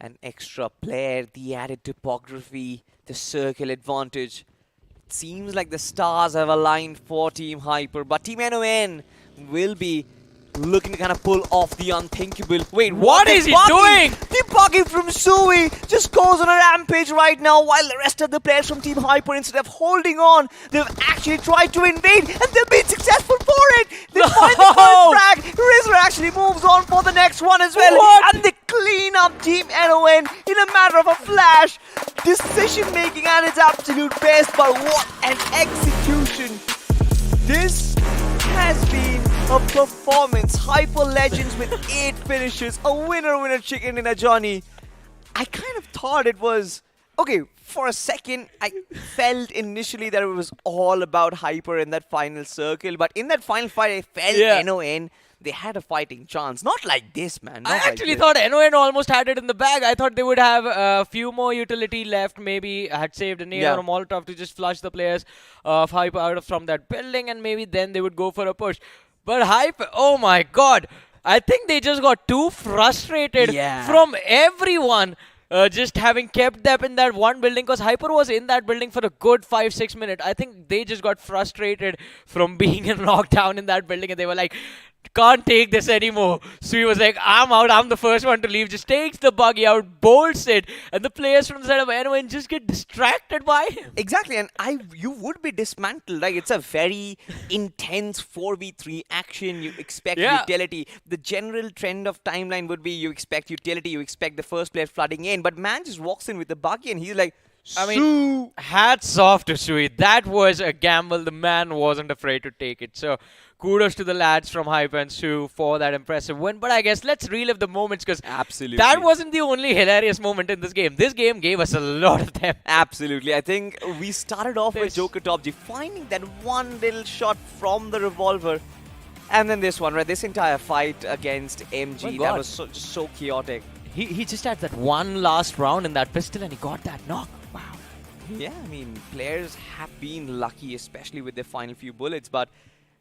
S6: An extra player, the added topography, the circle advantage. It seems like the stars have aligned for Team Hyper, but Team NON will be looking to kind of pull off the unthinkable. Wait,
S1: what is he doing?
S6: The Buggy from Sui just goes on a rampage right now, while the rest of the players from Team Hyper, instead of holding on, they've actually tried to invade, and they've been successful for it. They find the first frag. Rizzer actually moves on for the next one as well, and they clean up Team NON in a matter of a flash. Decision making at its absolute best, but what an execution! This has been a performance. Hyper Legends with 8 finishes, a winner chicken dinner, Johnny. I kind of thought it was okay. For a second, I felt initially that it was all about Hyper in that final circle, but in that final fight, I felt NON they had a fighting chance. Not like this, man. Not
S1: I
S6: like
S1: actually
S6: this.
S1: thought NON almost had it in the bag. I thought they would have a few more utility left. Maybe had saved a nade
S6: Yeah.
S1: or a Molotov to just flush the players of Hype out of from that building, and maybe then they would go for a push. But Hype, oh my god. I think they just got too frustrated
S6: Yeah.
S1: from everyone. Just having kept them in that one building, because Hyper was in that building for a good 5-6 minutes. I think they just got frustrated from being knocked down in that building, and they were like, can't take this anymore. So he was like, I'm out, I'm the first one to leave. Just takes the buggy out, bolts it, and the players from the side of NON just get distracted by him.
S6: Exactly, and you would be dismantled. Like, it's a very intense 4v3 action. You expect
S1: Yeah.
S6: utility. The general trend of timeline would be you expect utility, you expect the first player flooding in, but man just walks in with the buggy and he's like,
S1: I mean, hats off to Sui. That was a gamble. The man wasn't afraid to take it. So, kudos to the lads from Hype and Sue for that impressive win. But I guess let's relive the moments, because
S6: Absolutely.
S1: that wasn't the only hilarious moment in this game. This game gave us a lot of them.
S6: Absolutely. I think we started off with
S1: This-
S6: Joker Top G finding that one little shot from the revolver. And then this one, right? This entire fight against MG,
S1: My
S6: that
S1: God.
S6: was so chaotic.
S1: He just had that one last round in that pistol, and he got that knock. Wow.
S6: Yeah, I mean, players have been lucky, especially with their final few bullets, but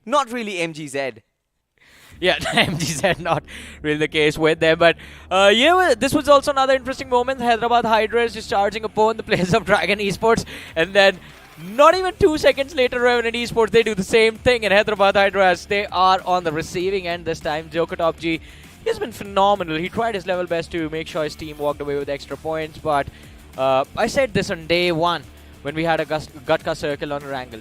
S6: not really MGZ.
S1: Yeah, MGZ not really the case with them. But well, this was also another interesting moment. Hyderabad Hydra is just charging upon the players of Dragon Esports, and then not even 2 seconds later, Revenant Esports, they do the same thing, and Hyderabad Hydra, as they are on the receiving end this time. Joker Top G, he's been phenomenal. He tried his level best to make sure his team walked away with extra points, but I said this on day one when we had a Gutka circle on our angle.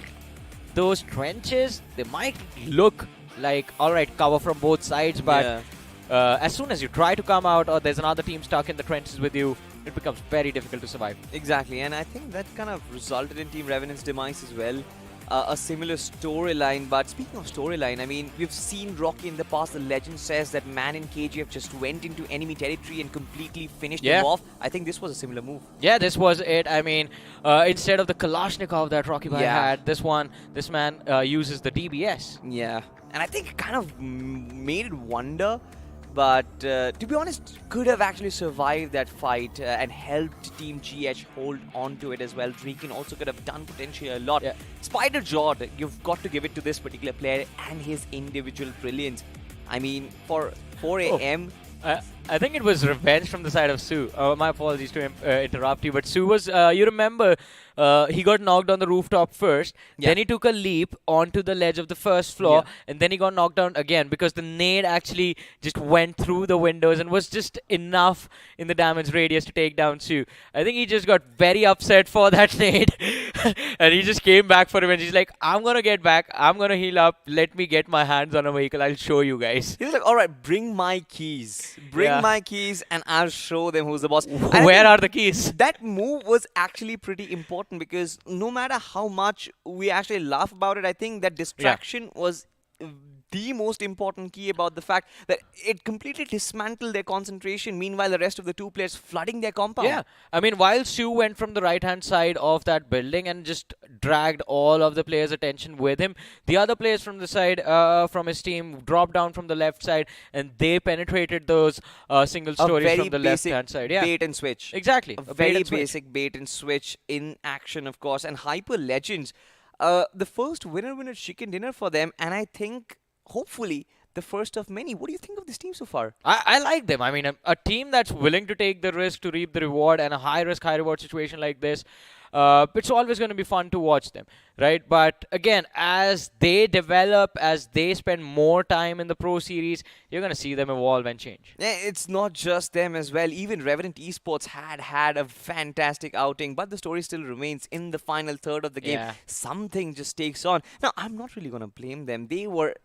S1: Those trenches, they might look like, alright, cover from both sides, but
S6: Yeah.
S1: as soon as you try to come out or there's another team stuck in the trenches with you, it becomes very difficult to survive.
S6: Exactly, and I think that kind of resulted in Team Revenant's demise as well. A similar storyline, but speaking of storyline, I mean, we've seen Rocky in the past. The legend says that man in KGF just went into enemy territory and completely finished
S1: Yeah.
S6: them off. I think this was a similar move.
S1: Yeah, this was it. I mean, instead of the Kalashnikov that Rocky Bhai
S6: Yeah.
S1: had, this man uses the DBS.
S6: Yeah, and I think it kind of made it wonder. But to be honest, could have actually survived that fight and helped Team GH hold on to it as well. Dreakin also could have done potentially a lot.
S1: Yeah.
S6: Spider Jord, you've got to give it to this particular player and his individual brilliance. I mean, for 4 a.m.
S1: I think it was revenge from the side of Sue. My apologies to interrupt you, but Sue was, you remember, he got knocked on the rooftop first,
S6: Yeah.
S1: then he took a leap onto the ledge of the first floor,
S6: Yeah.
S1: and then he got knocked down again because the nade actually just went through the windows and was just enough in the damage radius to take down Sue. I think he just got very upset for that nade, and he just came back for revenge. He's like, I'm gonna get back, I'm gonna heal up, let me get my hands on a vehicle, I'll show you guys.
S6: He was like, all right, bring my keys. Bring
S1: Yeah.
S6: my keys and I'll show them who's the boss. And I
S1: Where
S6: think
S1: are the keys?
S6: that move was actually pretty important because no matter how much we actually laugh about it, I think that distraction was the most important key about the fact that it completely dismantled their concentration. Meanwhile, the rest of the two players flooding their compound.
S1: Yeah, I mean, while Sue went from the right-hand side of that building and just dragged all of the players' attention with him, the other players from the side, from his team, dropped down from the left side, and they penetrated those single
S6: A
S1: stories
S6: very
S1: from the
S6: basic
S1: left-hand side. Yeah,
S6: bait and switch.
S1: exactly.
S6: A
S1: bait
S6: very
S1: and switch.
S6: basic bait and switch in action, of course. And Hyper Legends, the first winner chicken dinner for them, and I think hopefully the first of many. What do you think of this team so far?
S1: I like them. I mean, a team that's willing to take the risk to reap the reward, and a high-risk, high-reward situation like this, it's always going to be fun to watch them, right? But again, as they develop, as they spend more time in the Pro Series, you're going to see them evolve and change.
S6: Yeah, it's not just them as well. Even Revenant Esports had a fantastic outing, but the story still remains in the final third of the game.
S1: Yeah.
S6: Something just takes on. Now, I'm not really going to blame them. They were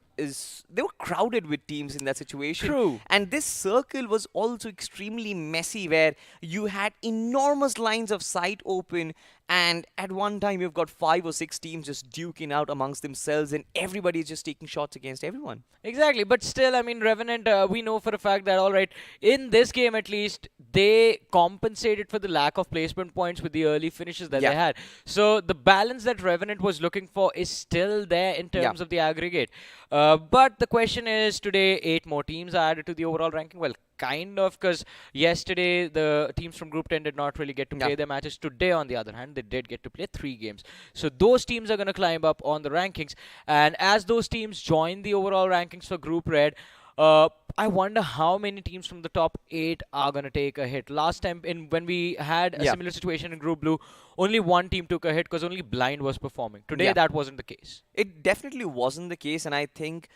S6: crowded with teams in that situation.
S1: True.
S6: And this circle was also extremely messy, where you had enormous lines of sight open, And at one time, you've got 5 or 6 teams just duking out amongst themselves, and everybody's just taking shots against everyone.
S1: Exactly, but still, I mean, Revenant, we know for a fact that, all right, in this game at least, they compensated for the lack of placement points with the early finishes that
S6: Yeah.
S1: they had. So the balance that Revenant was looking for is still there in terms of the aggregate. But the question is, today, 8 more teams are added to the overall ranking. Well, kind of, because yesterday the teams from Group 10 did not really get to play their matches. Today, on the other hand, they did get to play 3 games. So those teams are going to climb up on the rankings. And as those teams join the overall rankings for Group Red, I wonder how many teams from the top 8 are going to take a hit. Last time, when we had a similar situation in Group Blue, only one team took a hit because only Blind was performing. Today, that wasn't the case.
S6: It definitely wasn't the case, and I think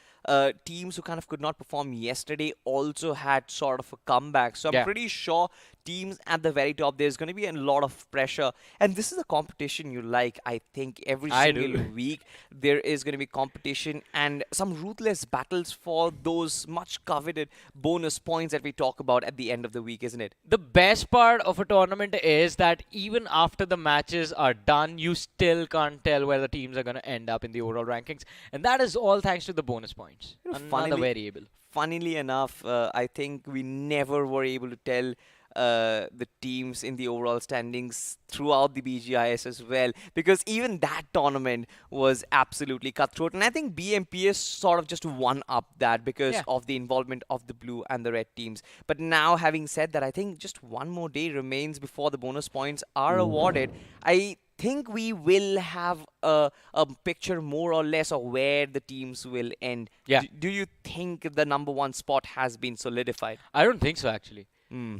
S6: teams who kind of could not perform yesterday also had sort of a comeback. So I'm pretty sure teams at the very top, there's going to be a lot of pressure. And this is a competition you like. I think every single week there is going to be competition and some ruthless battles for those much coveted bonus points that we talk about at the end of the week, isn't it?
S1: The best part of a tournament is that even after the matches are done, you still can't tell where the teams are going to end up in the overall rankings. And that is all thanks to the bonus points. Another variable.
S6: Funnily enough, I think we never were able to tell the teams in the overall standings throughout the BGIS as well, because even that tournament was absolutely cutthroat, and I think BMPS sort of just won up that because of the involvement of the blue and the red teams. But now, having said that, I think just one more day remains before the bonus points are awarded. I think we will have a picture more or less of where the teams will end. Do you think the #1 spot has been solidified?
S1: I don't think so, actually.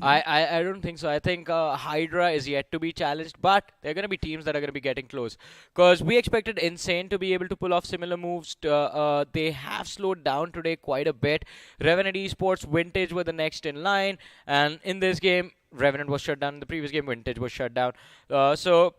S1: I don't think so. I think Hydra is yet to be challenged, but there are going to be teams that are going to be getting close. Because we expected Insane to be able to pull off similar moves. They have slowed down today quite a bit. Revenant Esports, Vintage were the next in line. And in this game, Revenant was shut down. In the previous game, Vintage was shut down. So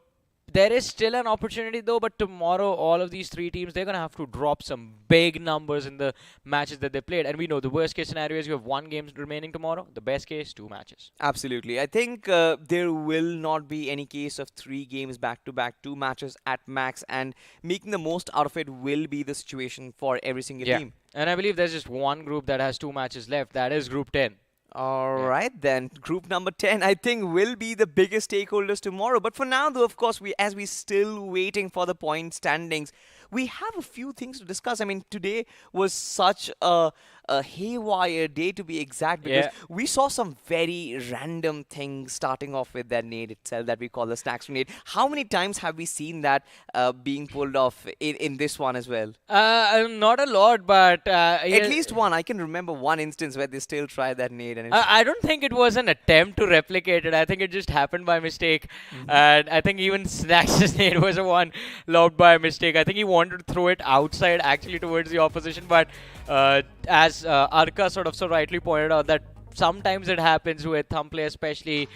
S1: there is still an opportunity, though, but tomorrow all of these 3 teams, they're going to have to drop some big numbers in the matches that they played. And we know the worst case scenario is you have 1 game remaining tomorrow. The best case, 2 matches.
S6: Absolutely. I think there will not be any case of 3 games back-to-back, 2 matches at max, and making the most out of it will be the situation for every single team.
S1: And I believe there's just one group that has 2 matches left. That is Group 10.
S6: All right, then. Group number 10, I think, will be the biggest stakeholders tomorrow. But for now, though, of course, as we're still waiting for the point standings, we have a few things to discuss. I mean, today was such a haywire day, to be exact, because we saw some very random things starting off with that nade itself that we call the snacks nade. How many times have we seen that being pulled off in this one as well?
S1: Not a lot, but
S6: at least one. I can remember one instance where they still tried that nade. And
S1: I don't think it was an attempt to replicate it. I think it just happened by mistake. And I think even Snacks' nade was a one lobbed by mistake. I think he wanted to throw it outside, actually, towards the opposition. But as Arka sort of so rightly pointed out, that sometimes it happens with thumb play, especially.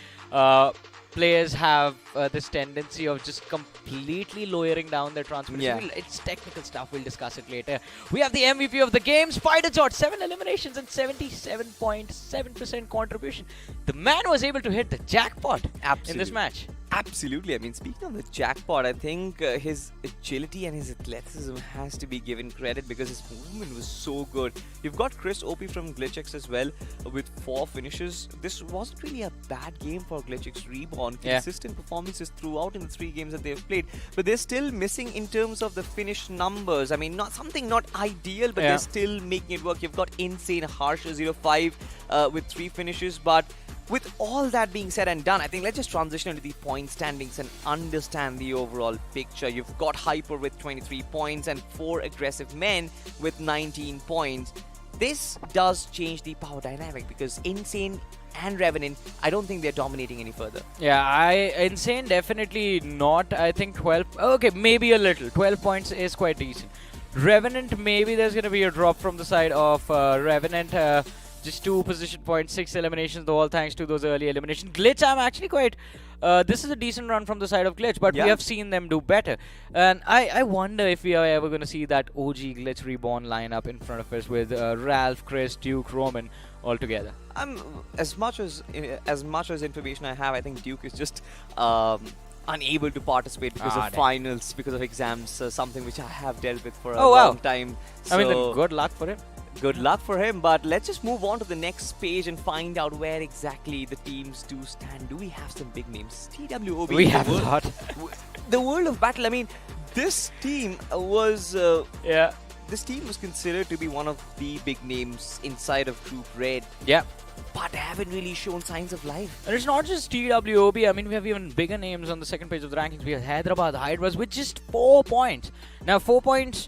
S1: Players have this tendency of just completely lowering down their transparency. It's technical stuff. We'll discuss it later. We have the MVP of the game, Spider Jot, 7 eliminations and 77.7% contribution. The man was able to hit the jackpot in this match.
S6: Absolutely. I mean, speaking of the jackpot, I think his agility and his athleticism has to be given credit because his movement was so good. You've got Chris OP from GlitchX as well with 4 finishes. This wasn't really a bad game for GlitchX Reborn. Consistent performances throughout in the 3 games that they've played. But they're still missing in terms of the finish numbers. I mean, not ideal, but they're still making it work. You've got Insane Harsh 05 with 3 finishes, but with all that being said and done, I think let's just transition into the point standings and understand the overall picture. You've got Hyper with 23 points and 4 Aggressive Men with 19 points. This does change the power dynamic because Insane and Revenant, I don't think they're dominating any further.
S1: Yeah, Insane definitely not. I think 12. Okay, maybe a little. 12 points is quite decent. Revenant, maybe there's going to be a drop from the side of Revenant. Just 2 position points, 6 eliminations, though all thanks to those early eliminations. Glitch, I'm actually quite... this is a decent run from the side of Glitch, but we have seen them do better. And I wonder if we are ever going to see that OG Glitch Reborn lineup in front of us with Ralph, Chris, Duke, Roman all together.
S6: As much as information I have, I think Duke is just unable to participate because
S1: Ah,
S6: of
S1: damn.
S6: finals, because of exams, something which I have dealt with for a
S1: Oh, wow.
S6: long time.
S1: I mean,
S6: So
S1: then good luck for him.
S6: good luck for him, but let's just move on to the next page and find out where exactly the teams do stand. Do we have some big names? TWOB.
S1: We
S6: the
S1: have a
S6: world-
S1: lot.
S6: The world of battle. I mean, this team was
S1: Yeah.
S6: this team was considered to be one of the big names inside of Group Red,
S1: Yeah.
S6: but they haven't really shown signs of life.
S1: And it's not just TWOB. I mean, we have even bigger names on the second page of the rankings. We have Hyderabad Hydras with just 4 points. Now, 4 points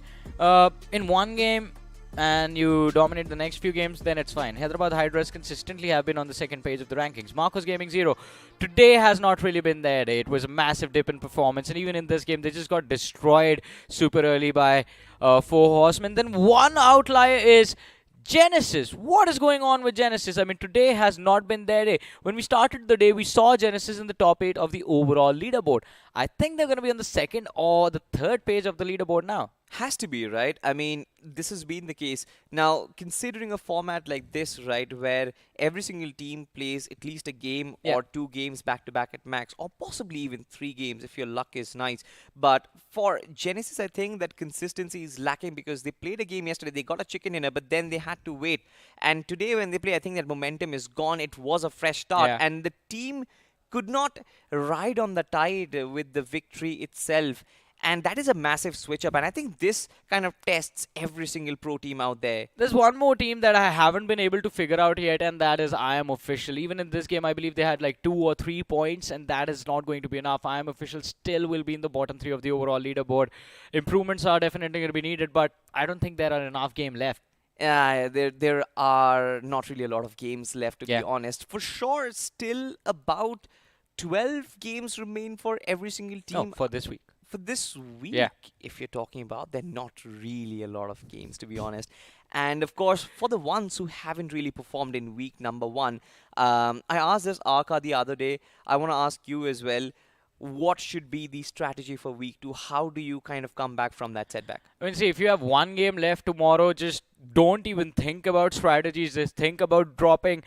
S1: in one game, and you dominate the next few games, then it's fine. Hyderabad Hydras consistently have been on the second page of the rankings. Marcos Gaming 0 today has not really been their day. It was a massive dip in performance, and even in this game, they just got destroyed super early by 4 horsemen. Then one outlier is Genesis. What is going on with Genesis? I mean, today has not been their day. When we started the day, we saw Genesis in the top 8 of the overall leaderboard. I think they're going to be on the second or the third page of the leaderboard now.
S6: Has to be, right? I mean, this has been the case. Now, considering a format like this, right, where every single team plays at least a game or 2 games back to back at max, or possibly even 3 games if your luck is nice. But for Genesis, I think that consistency is lacking because they played a game yesterday, they got a chicken dinner, but then they had to wait. And today, when they play, I think that momentum is gone. It was a fresh start, and the team could not ride on the tide with the victory itself. And that is a massive switch up. And I think this kind of tests every single pro team out there.
S1: There's one more team that I haven't been able to figure out yet, and that is I Am Official. Even in this game, I believe they had like 2 or 3 points, and that is not going to be enough. I Am Official still will be in the bottom 3 of the overall leaderboard. Improvements are definitely going to be needed, but I don't think there are enough game left.
S6: There are not really a lot of games left, to be honest. For sure, still about 12 games remain for every single team.
S1: No, for this week.
S6: For this week, if you're talking about, they're not really a lot of games, to be honest. And of course, for the ones who haven't really performed in week number 1, I asked this Arka the other day. I want to ask you as well, what should be the strategy for week 2? How do you kind of come back from that setback?
S1: I mean, see, if you have 1 game left tomorrow, just don't even think about strategies. Just think about dropping...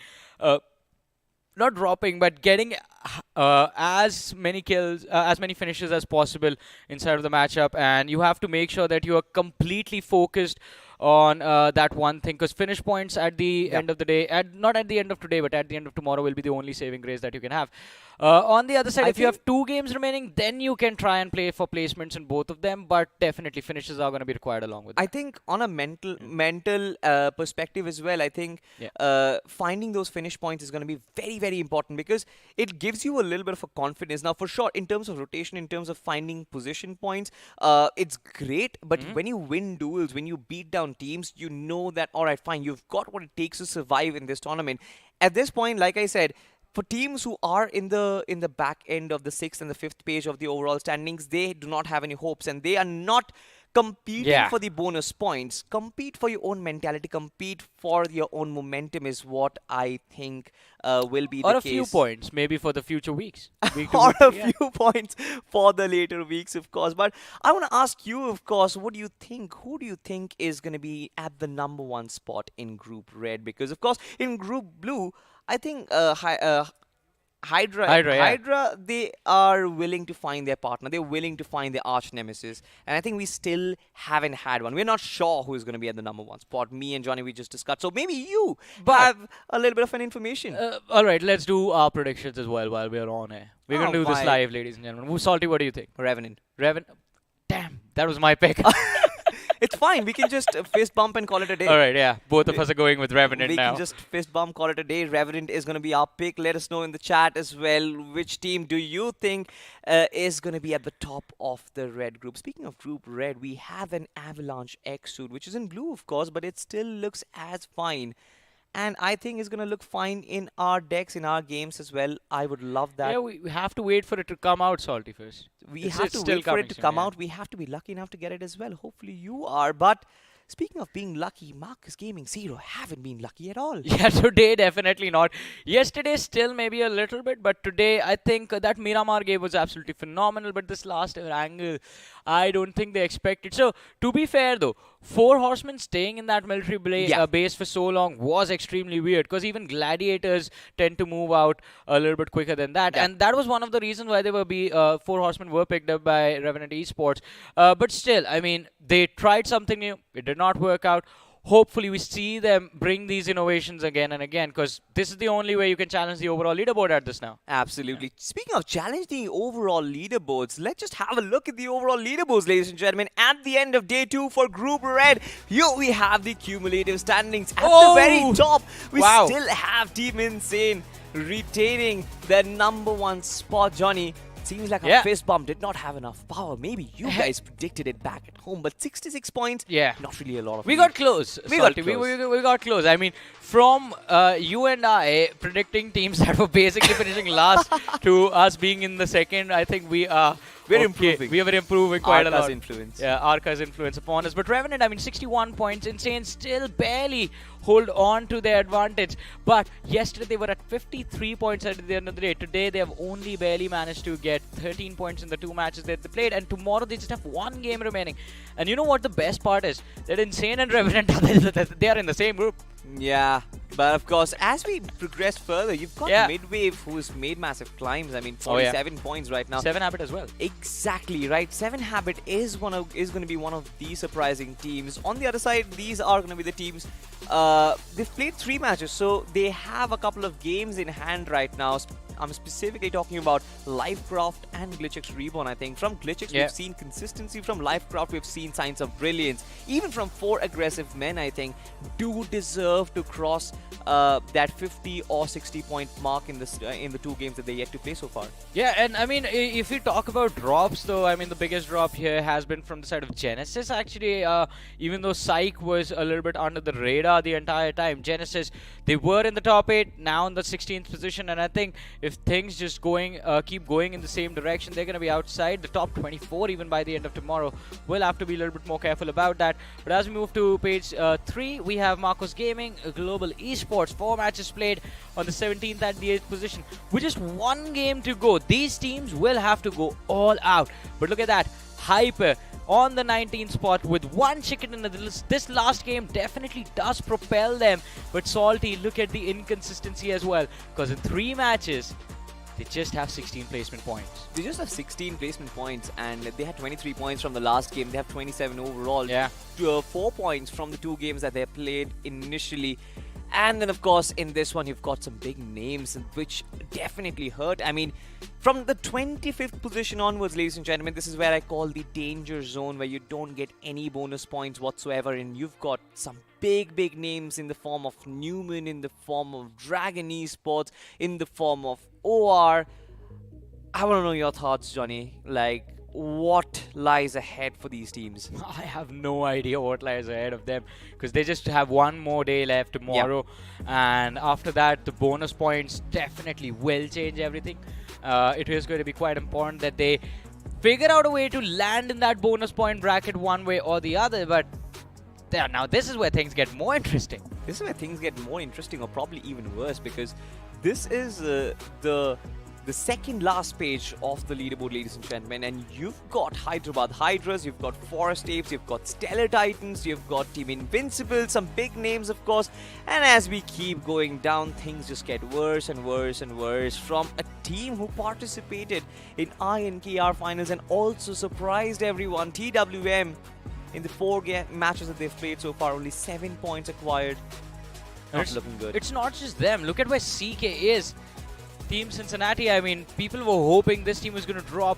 S1: not dropping, but getting as many kills, as many finishes as possible inside of the matchup. And you have to make sure that you are completely focused on that one thing, because finish points at the end of the day, not at the end of today, but at the end of tomorrow will be the only saving grace that you can have. On the other side, if you have 2 games remaining, then you can try and play for placements in both of them, but definitely finishes are going to be required along with that.
S6: I think on a mental perspective as well, I think finding those finish points is going to be very, very important, because it gives you a little bit of a confidence. Now, for sure, in terms of rotation, in terms of finding position points, it's great, but when you win duels, when you beat down teams, you know that, all right, fine, you've got what it takes to survive in this tournament. At this point, like I said, for teams who are in the back end of the 6th and the 5th page of the overall standings, they do not have any hopes, and they are not competing for the bonus points. Compete for your own mentality, compete for your own momentum is what I think will be the case.
S1: Or a few points, maybe for the future weeks.
S6: Or a few points for the later weeks, of course. But I want to ask you, of course, what do you think? Who do you think is going to be at the number 1 spot in Group Red? Because, of course, in Group Blue, I think Hydra, they are willing to find their partner. They're willing to find their arch nemesis. And I think we still haven't had one. We're not sure who is going to be at the number 1 spot. Me and Johnny, we just discussed. So maybe you have a little bit of an information.
S1: All right, let's do our predictions as well while we're on air. We're going to do this live, ladies and gentlemen. Salty, what do you think?
S6: Revenant.
S1: Damn, that was my pick.
S6: It's fine. We can just fist bump and call it a day.
S1: All right, yeah. Both of us are going with Revenant now.
S6: We can just fist bump, call it a day. Revenant is going to be our pick. Let us know in the chat as well. Which team do you think is going to be at the top of the red group? Speaking of Group Red, we have an Avalanche X suit, which is in blue, of course, but it still looks as fine. And I think it's going to look fine in our decks, in our games as well. I would love that.
S1: Yeah, we have to wait for it to come out, Salty, first.
S6: We have to wait for it to come out. We have to be lucky enough to get it as well. Hopefully you are. But speaking of being lucky, Marcus Gaming Zero haven't been lucky at all.
S1: Yeah, today definitely not. Yesterday still maybe a little bit, but today I think that Miramar game was absolutely phenomenal. But this last angle, I don't think they expected. So to be fair though, four horsemen staying in that military base for so long was extremely weird, because even gladiators tend to move out a little bit quicker than that, and that was one of the reasons why they were four horsemen were picked up by Revenant Esports. But still, I mean, they tried something new. It did not work out. Hopefully we see them bring these innovations again and again, because this is the only way you can challenge the overall leaderboard at this now.
S6: Absolutely. Speaking of challenging the overall leaderboards, let's just have a look at the overall leaderboards, ladies and gentlemen. At the end of day 2 for Group Red, here we have the cumulative standings. At the very top, we still have Team Insane retaining their #1 spot, Johnny. Seems like our fist bump did not have enough power. Maybe you guys predicted it back at home, but 66 points, not really a lot of.
S1: We got close. We got close. I mean, from you and I predicting teams that were basically finishing last to us being in the second, I think we are.
S6: We're improving.
S1: We are improving quite a lot.
S6: Influence.
S1: Yeah, Arca's influence upon us. But Revenant, I mean, 61 points. Insane still barely hold on to their advantage. But yesterday they were at 53 points at the end of the day. Today they have only barely managed to get 13 points in the 2 matches that they played. And tomorrow they just have 1 game remaining. And you know what the best part is? That Insane and Revenant, they are in the same group.
S6: Yeah, but of course, as we progress further, you've got Midwave, who's made massive climbs. I mean, 47 points right now.
S1: 7 Habit as well.
S6: Exactly right. 7 Habit is going to be one of the surprising teams. On the other side, these are going to be the teams. They've played 3 matches, so they have a couple of games in hand right now. I'm specifically talking about Lifecraft and Glitchx Reborn, I think. From Glitchx, we've seen consistency. From Lifecraft, we've seen signs of brilliance. Even from 4 aggressive men, I think, do deserve to cross that 50 or 60 point mark in the 2 games that they yet to play so far.
S1: Yeah, and I mean, if you talk about drops, though, I mean, the biggest drop here has been from the side of Genesis, actually. Even though Psych was a little bit under the radar the entire time, Genesis, they were in the top 8, now in the 16th position, and I think if things just keep going in the same direction, they're going to be outside the top 24 even by the end of tomorrow. We'll have to be a little bit more careful about that. But as we move to page 3, we have Marcos Gaming, Global Esports, 4 matches played on the 17th and the 8th position. With just 1 game to go, these teams will have to go all out. But look at that, Hyper on the 19th spot with 1 chicken in this last game definitely does propel them. But Salty, look at the inconsistency as well, because in 3 matches they just have 16 placement points.
S6: They just have 16 placement points, and they had 23 points from the last game. They have 27 overall.
S1: Yeah.
S6: 4 points from the 2 games that they played initially. And then, of course, in this one, you've got some big names which definitely hurt. I mean, from the 25th position onwards, ladies and gentlemen, this is where I call the danger zone, where you don't get any bonus points whatsoever. And you've got some big names in the form of Newman, in the form of Dragon Esports, in the form of OR. I want to know your thoughts, Johnny. Like, what lies ahead for these teams?
S1: I have no idea what lies ahead of them, because they just have 1 more day left tomorrow, and after that the bonus points definitely will change everything. It is going to be quite important that they figure out a way to land in that bonus point bracket one way or the other. But now this is where things get more interesting.
S6: This is where things get more interesting, or probably even worse, because this is the second last page of the leaderboard, ladies and gentlemen, and you've got Hyderabad Hydras, you've got Forest Apes, you've got Stellar Titans, you've got Team Invincible, some big names, of course. And as we keep going down, things just get worse and worse and worse. From a team who participated in INKR finals and also surprised everyone, TWM, in the 4 matches that they've played so far, only 7 points acquired. Not looking good.
S1: It's not just them. Look at where CK is. Team Cincinnati, I mean, people were hoping this team was going to drop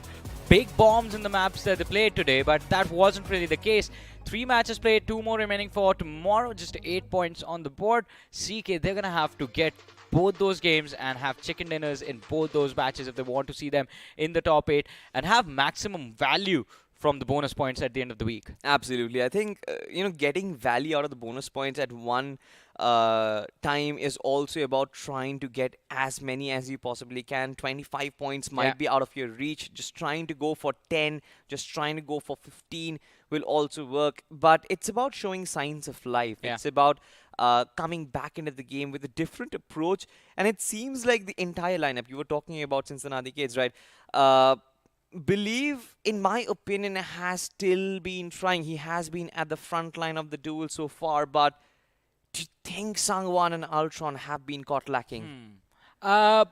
S1: big bombs in the maps that they played today, but that wasn't really the case. 3 matches played, 2 more remaining for tomorrow, just 8 points on the board. CK, they're going to have to get both those games and have chicken dinners in both those matches if they want to see them in the top 8 and have maximum value from the bonus points at the end of the week.
S6: Absolutely. I think, getting value out of the bonus points at one time is also about trying to get as many as you possibly can. 25 points might be out of your reach. Just trying to go for 10, just trying to go for 15 will also work. But it's about showing signs of life. It's about coming back into the game with a different approach. And it seems like the entire lineup, you were talking about Cincinnati Kids, right? Believe, in my opinion, has still been trying. He has been at the front line of the duel so far, but do you think Sangwan and Ultron have been caught lacking?
S1: I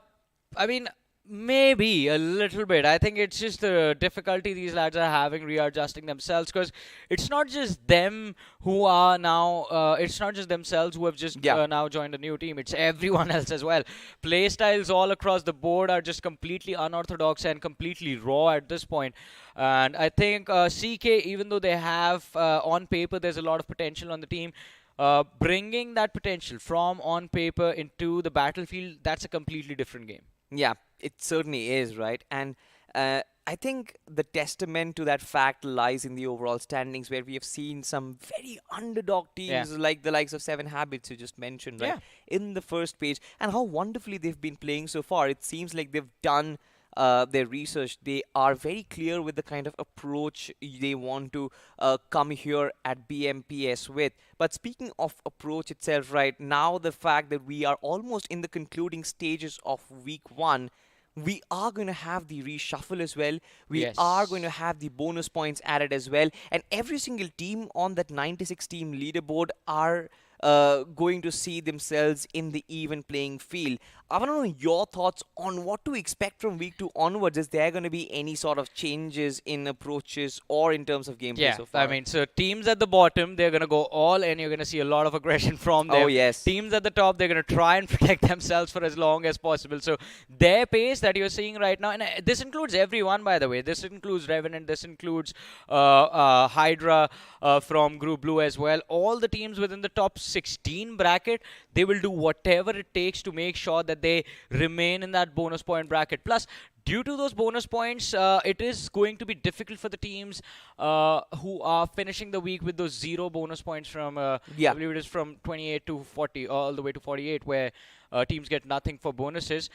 S1: mean, maybe a little bit. I think it's just the difficulty these lads are having readjusting themselves, because it's not just them who are now, it's not just themselves who have just now joined a new team. It's everyone else as well. Play styles all across the board are just completely unorthodox and completely raw at this point. And I think CK, even though they have, on paper, there's a lot of potential on the team, bringing that potential from on paper into the battlefield, that's a completely different game.
S6: Yeah, it certainly is, right? And I think the testament to that fact lies in the overall standings, where we have seen some very underdog teams like the likes of Seven Habits you just mentioned, right? In the first page, and how wonderfully they've been playing so far. It seems like they've done their research. They are very clear with the kind of approach they want to come here at BMPS with. But speaking of approach itself, right, now the fact that we are almost in the concluding stages of week 1, we are going to have the reshuffle as well. We are going to have the bonus points added as well. And every single team on that 96 team leaderboard are going to see themselves in the even playing field. I want to know your thoughts on what to expect from week 2 onwards. Is there going to be any sort of changes in approaches or in terms of gameplay so far?
S1: I mean, so teams at the bottom, they're going to go all in. You're going to see a lot of aggression from them.
S6: Oh, yes.
S1: Teams at the top, they're going to try and protect themselves for as long as possible. So their pace that you're seeing right now, and this includes everyone, by the way. This includes Revenant, this includes Hydra from Group Blue as well. All the teams within the top 16 bracket, they will do whatever it takes to make sure that they remain in that bonus point bracket. Plus, due to those bonus points, it is going to be difficult for the teams who are finishing the week with those 0 bonus points from, I believe it is from 28 to 40, all the way to 48, where teams get nothing for bonuses.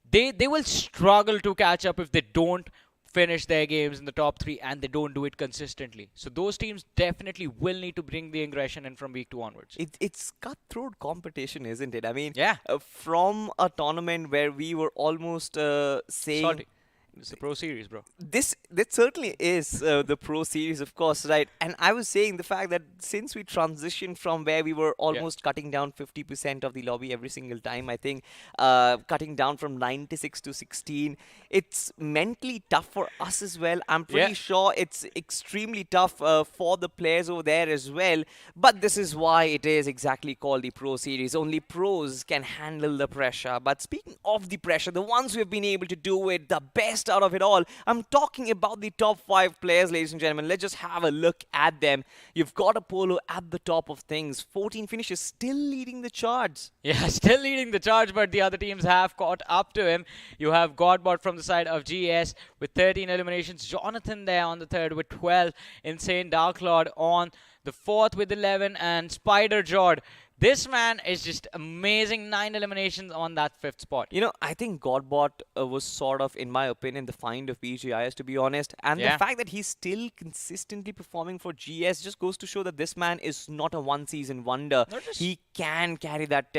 S1: They will struggle to catch up if they don't finish their games in the top 3 and they don't do it consistently. So those teams definitely will need to bring the aggression in from week 2 onwards.
S6: It's cutthroat competition, isn't it? I mean,
S1: Yeah.
S6: From a tournament where we were almost saying...
S1: Salty. It's the Pro Series, bro.
S6: That certainly is the Pro Series, of course, right? And I was saying the fact that since we transitioned from where we were almost cutting down 50% of the lobby every single time, I think cutting down from 96 to 16, it's mentally tough for us as well. I'm pretty sure it's extremely tough for the players over there as well. But this is why it is exactly called the Pro Series. Only pros can handle the pressure. But speaking of the pressure, the ones who have been able to do it the best out of it all, I'm talking about the top 5 players, ladies and gentlemen. Let's just have a look at them. You've got Apollo at the top of things. 14 finishes, still leading the charts.
S1: Yeah, still leading the charge, but the other teams have caught up to him. You have Godbot from the side of GS with 13 eliminations. Jonathan there on the 3rd with 12. Insane Dark Lord on the 4th with 11. And Spider Jord. This man is just amazing. 9 eliminations on that 5th spot.
S6: You know, I think Godbot was sort of, in my opinion, the find of BGIS, to be honest. And the fact that he's still consistently performing for GS just goes to show that this man is not a one-season wonder. He can carry that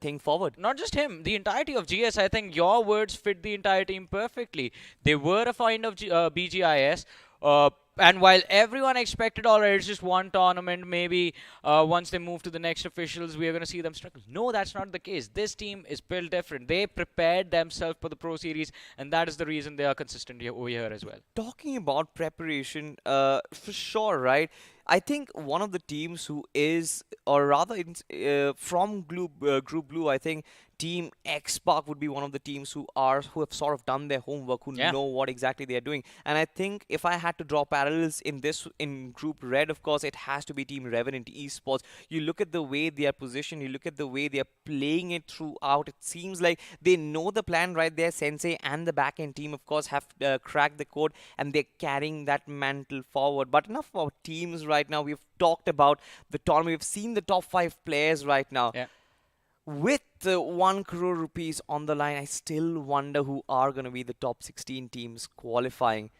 S6: thing forward.
S1: Not just him. The entirety of GS, I think your words fit the entire team perfectly. They were a find of BGIS. And while everyone expected, all right, it's just one tournament, maybe once they move to the next officials, we are going to see them struggle. No, that's not the case. This team is built different. They prepared themselves for the Pro Series, and that is the reason they are consistent over here as well.
S6: Talking about preparation, for sure, right? I think one of the teams who is, or rather from Group Blue, I think, Team X Park would be one of the teams who have sort of done their homework, who know what exactly they are doing. And I think if I had to draw parallels in Group Red, of course, it has to be Team Revenant Esports. You look at the way they are positioned, you look at the way they are playing it throughout. It seems like they know the plan right there. Sensei and the back-end team, of course, have cracked the code, and they're carrying that mantle forward. But enough about teams right now. We've talked about the tournament. We've seen the top 5 players right now.
S1: Yeah.
S6: With 1 crore rupees on the line, I still wonder who are going to be the top 16 teams qualifying.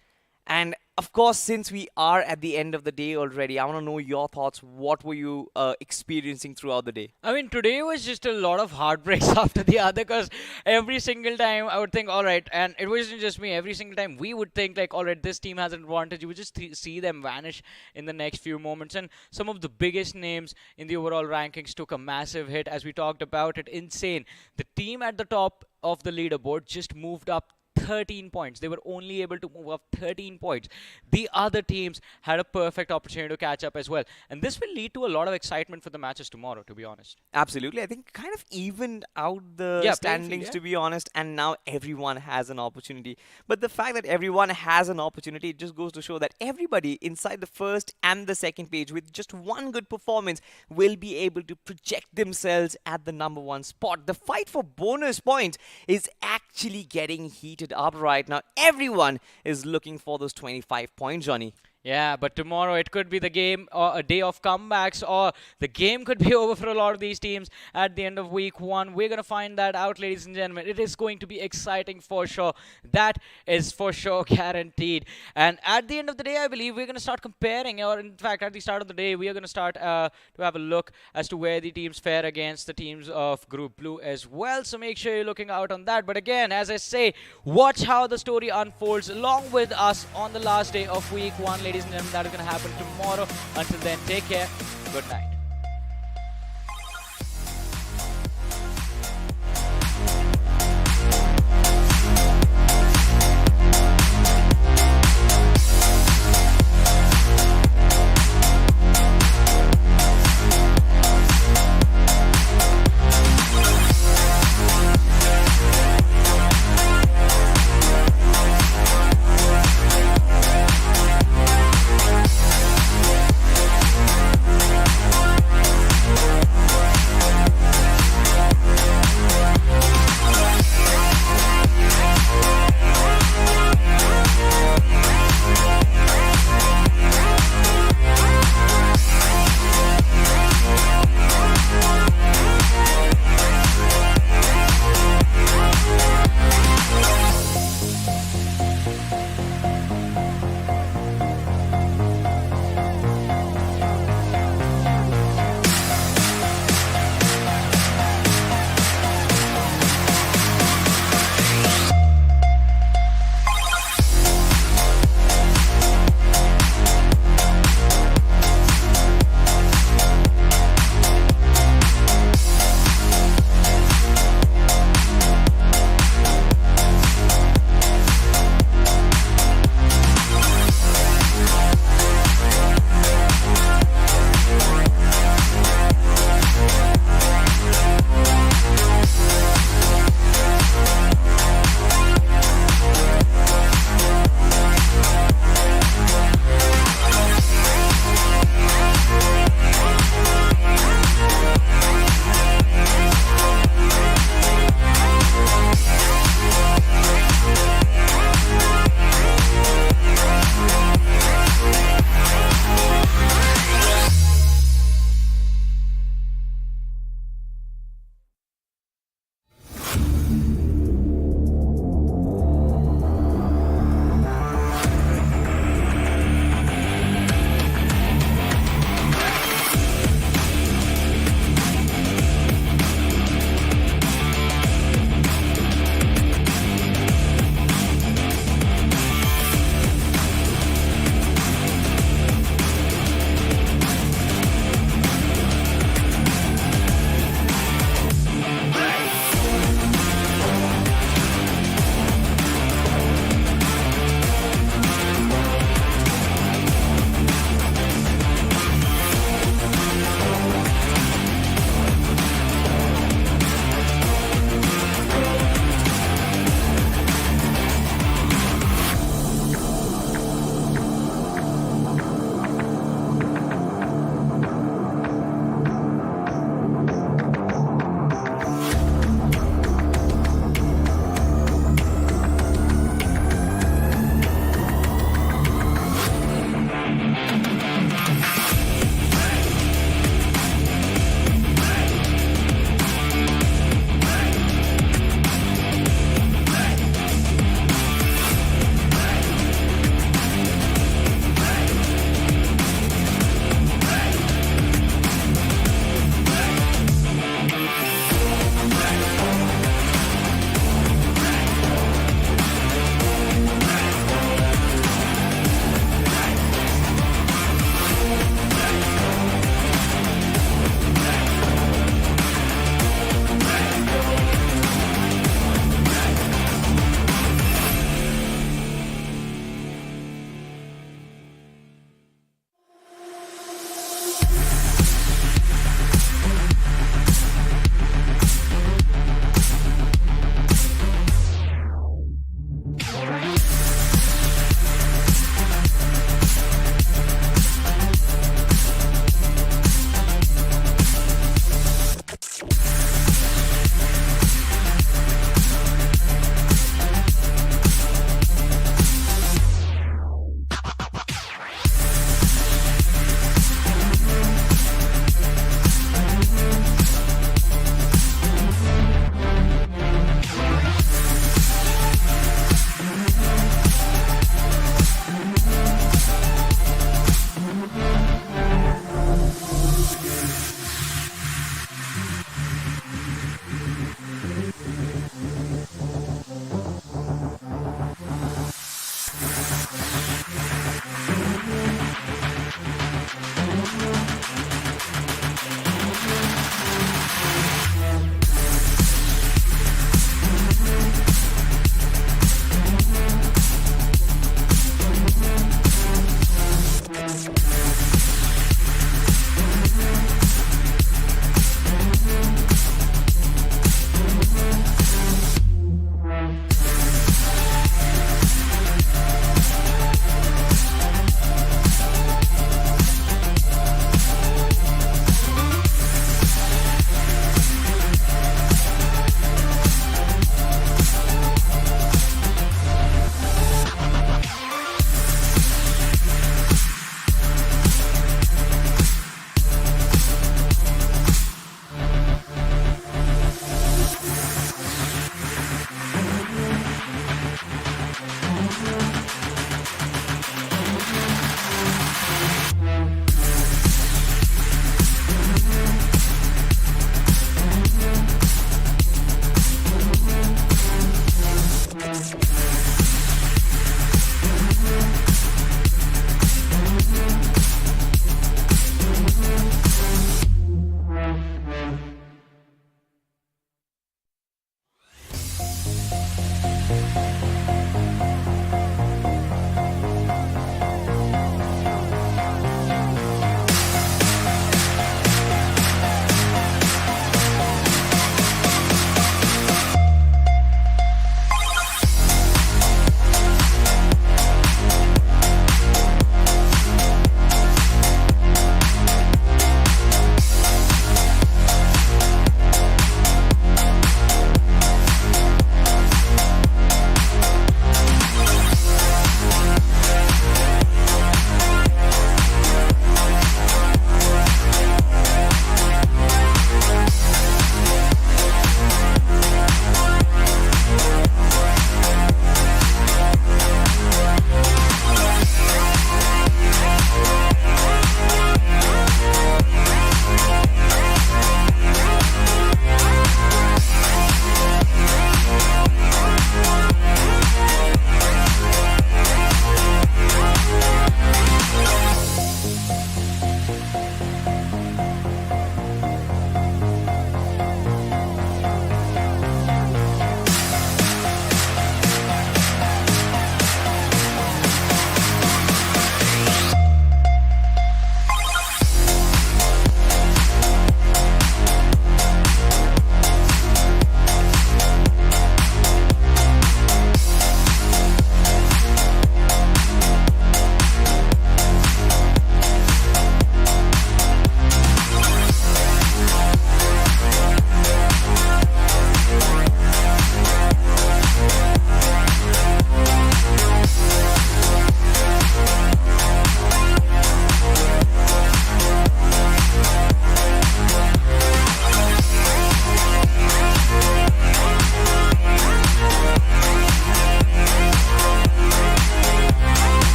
S6: And of course, since we are at the end of the day already, I want to know your thoughts. What were you experiencing throughout the day?
S1: I mean, today was just a lot of heartbreaks after the other, because every single time I would think, all right, and it wasn't just me, every single time we would think like, all right, this team has an advantage. You would just see them vanish in the next few moments. And some of the biggest names in the overall rankings took a massive hit, as we talked about it. Insane. The team at the top of the leaderboard just moved up 13 points. They were only able to move up 13 points. The other teams had a perfect opportunity to catch up as well. And this will lead to a lot of excitement for the matches tomorrow, to be honest.
S6: Absolutely. I think kind of evened out the standings, to be honest, and now everyone has an opportunity. But the fact that everyone has an opportunity, it just goes to show that everybody inside the first and the second page, with just one good performance, will be able to project themselves at the #1 spot. The fight for bonus points is actually getting heated up right now. Everyone is looking for those 25 points, Johnny.
S1: Yeah, but tomorrow it could be the game or a day of comebacks, or the game could be over for a lot of these teams at the end of week 1. We're going to find that out, ladies and gentlemen. It is going to be exciting for sure. That is for sure guaranteed. And at the end of the day, I believe we're going to start comparing, or in fact, at the start of the day, we are going to start to have a look as to where the teams fare against the teams of Group Blue as well. So make sure you're looking out on that. But again, as I say, watch how the story unfolds along with us on the last day of week 1, ladies and gentlemen. That is going to happen tomorrow. Until then, take care. Good night.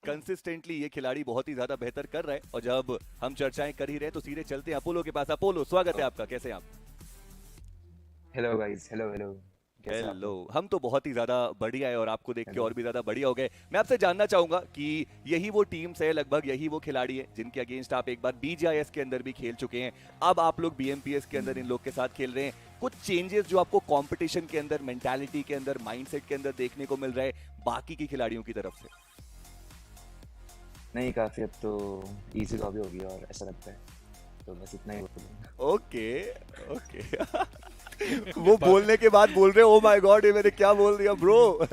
S7: Consistently ये खिलाड़ी बहुत ही ज्यादा बेहतर कर रहा है। और जब हम चर्चाएं कर ही रहे तो सीधे चलते हैं अपोलो के पास। अपोलो, स्वागत है आपका, कैसे हैं आप?
S8: Hello guys, hello hello.
S7: Hello, हम तो बहुत ही ज्यादा बढ़िया है और आपको देख के और भी ज्यादा बढ़िया हो गए। मैं आपसे जानना चाहूंगा कि यही वो टीम्स है, लगभग यही वो खिलाड़ी है जिनके अगेंस्ट आप एक बार BGIS के अंदर भी खेल चुके हैं, अब आप लोग BMPS के अंदर इन लोग के साथ खेल रहे हैं। कुछ चेंजेस जो आपको कंपटीशन के अंदर, मेंटालिटी के अंदर, माइंडसेट के अंदर देखने को मिल रहा है बाकी की खिलाड़ियों की तरफ से?
S8: नहीं, काफी अब तो इजी लॉबी होगी और ऐसा लगता है, तो बस इतना ही बोलूंगा।
S7: ओके वो बोलने के बाद बोल रहे ओ माय गॉड, ये मैंने क्या बोल दिया ब्रो।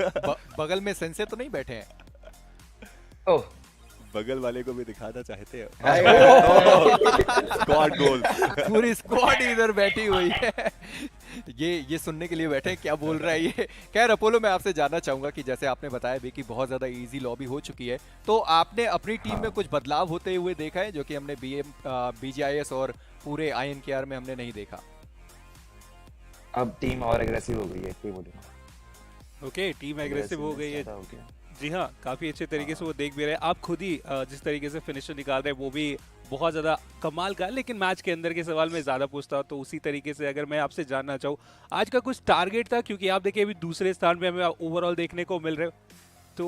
S9: बगल में सेंसे तो नहीं बैठे हैं?
S8: ओह,
S7: बगल वाले को भी दिखाना चाहते हैं। स्क्वाड गोल,
S9: पूरी स्क्वाड इधर बैठी हुई है। ये सुनने के लिए बैठे हैं क्या बोल रहा है ये। खैर अपोलो, मैं आपसे जानना चाहूंगा कि जैसे आपने बताया भी कि बहुत ज्यादा इजी लॉबी हो चुकी है, तो आपने अपनी टीम में कुछ बदलाव होते हुए देखा है जो कि हमने BGIS और पूरे INKR में हमने नहीं देखा?
S8: अब टीम और एग्रेसिव हो गई है, इतनी बोलूंगा।
S10: ओके, टीम एग्रेसिव हो गई है। जी हाँ, काफ़ी अच्छे तरीके से वो देख भी रहे हैं। आप खुद ही जिस तरीके से फिनिशर निकाल रहे हैं वो भी बहुत ज़्यादा कमाल का है। लेकिन मैच के अंदर के सवाल में ज़्यादा पूछता हूँ, तो उसी तरीके से अगर मैं आपसे जानना चाहूँ, आज का कुछ टारगेट था? क्योंकि आप देखिए अभी दूसरे स्थान पे हमें ओवरऑल देखने को मिल रहे हो, तो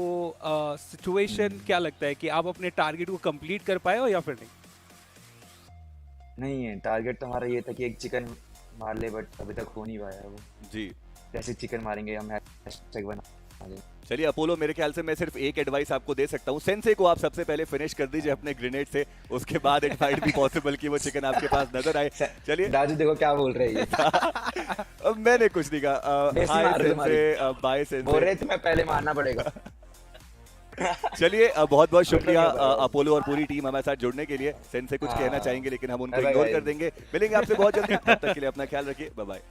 S10: सिचुएशन क्या लगता है कि आप अपने टारगेट को कंप्लीट कर पाए हो या फिर नहीं?
S8: नहीं है, टारगेट तो हमारा ये था कि एक चिकन मार ले, बट अभी तक हो नहीं पाया वो
S7: जी।
S8: जैसे चिकन मारेंगे हम हैशटैग बना देंगे।
S7: चलिए अपोलो, मेरे ख्याल से मैं सिर्फ एक एडवाइस आपको दे सकता हूँ, सेंसे को आप सबसे पहले फिनिश कर दीजिए अपने ग्रेनेड से, उसके बाद इट माइट बी पॉसिबल कि वो चिकन आपके पास नजर आए। चलिए
S8: राजू, देखो क्या बोल रहे हैं।
S7: अब मैंने कुछ नहीं कहा। हाय सेंसे, बाय सेंसे।
S8: बोल रहे थे मैं पहले मारना पड़ेगा।
S7: चलिए बहुत बहुत शुक्रिया अपोलो और पूरी टीम हमारे साथ जुड़ने के लिए। सेंसे कुछ कहना चाहेंगे लेकिन हम उनको इग्नोर कर देंगे। मिलेंगे आपसे बहुत जल्दी, तब तक के लिए अपना ख्याल रखिए, बाय बाय।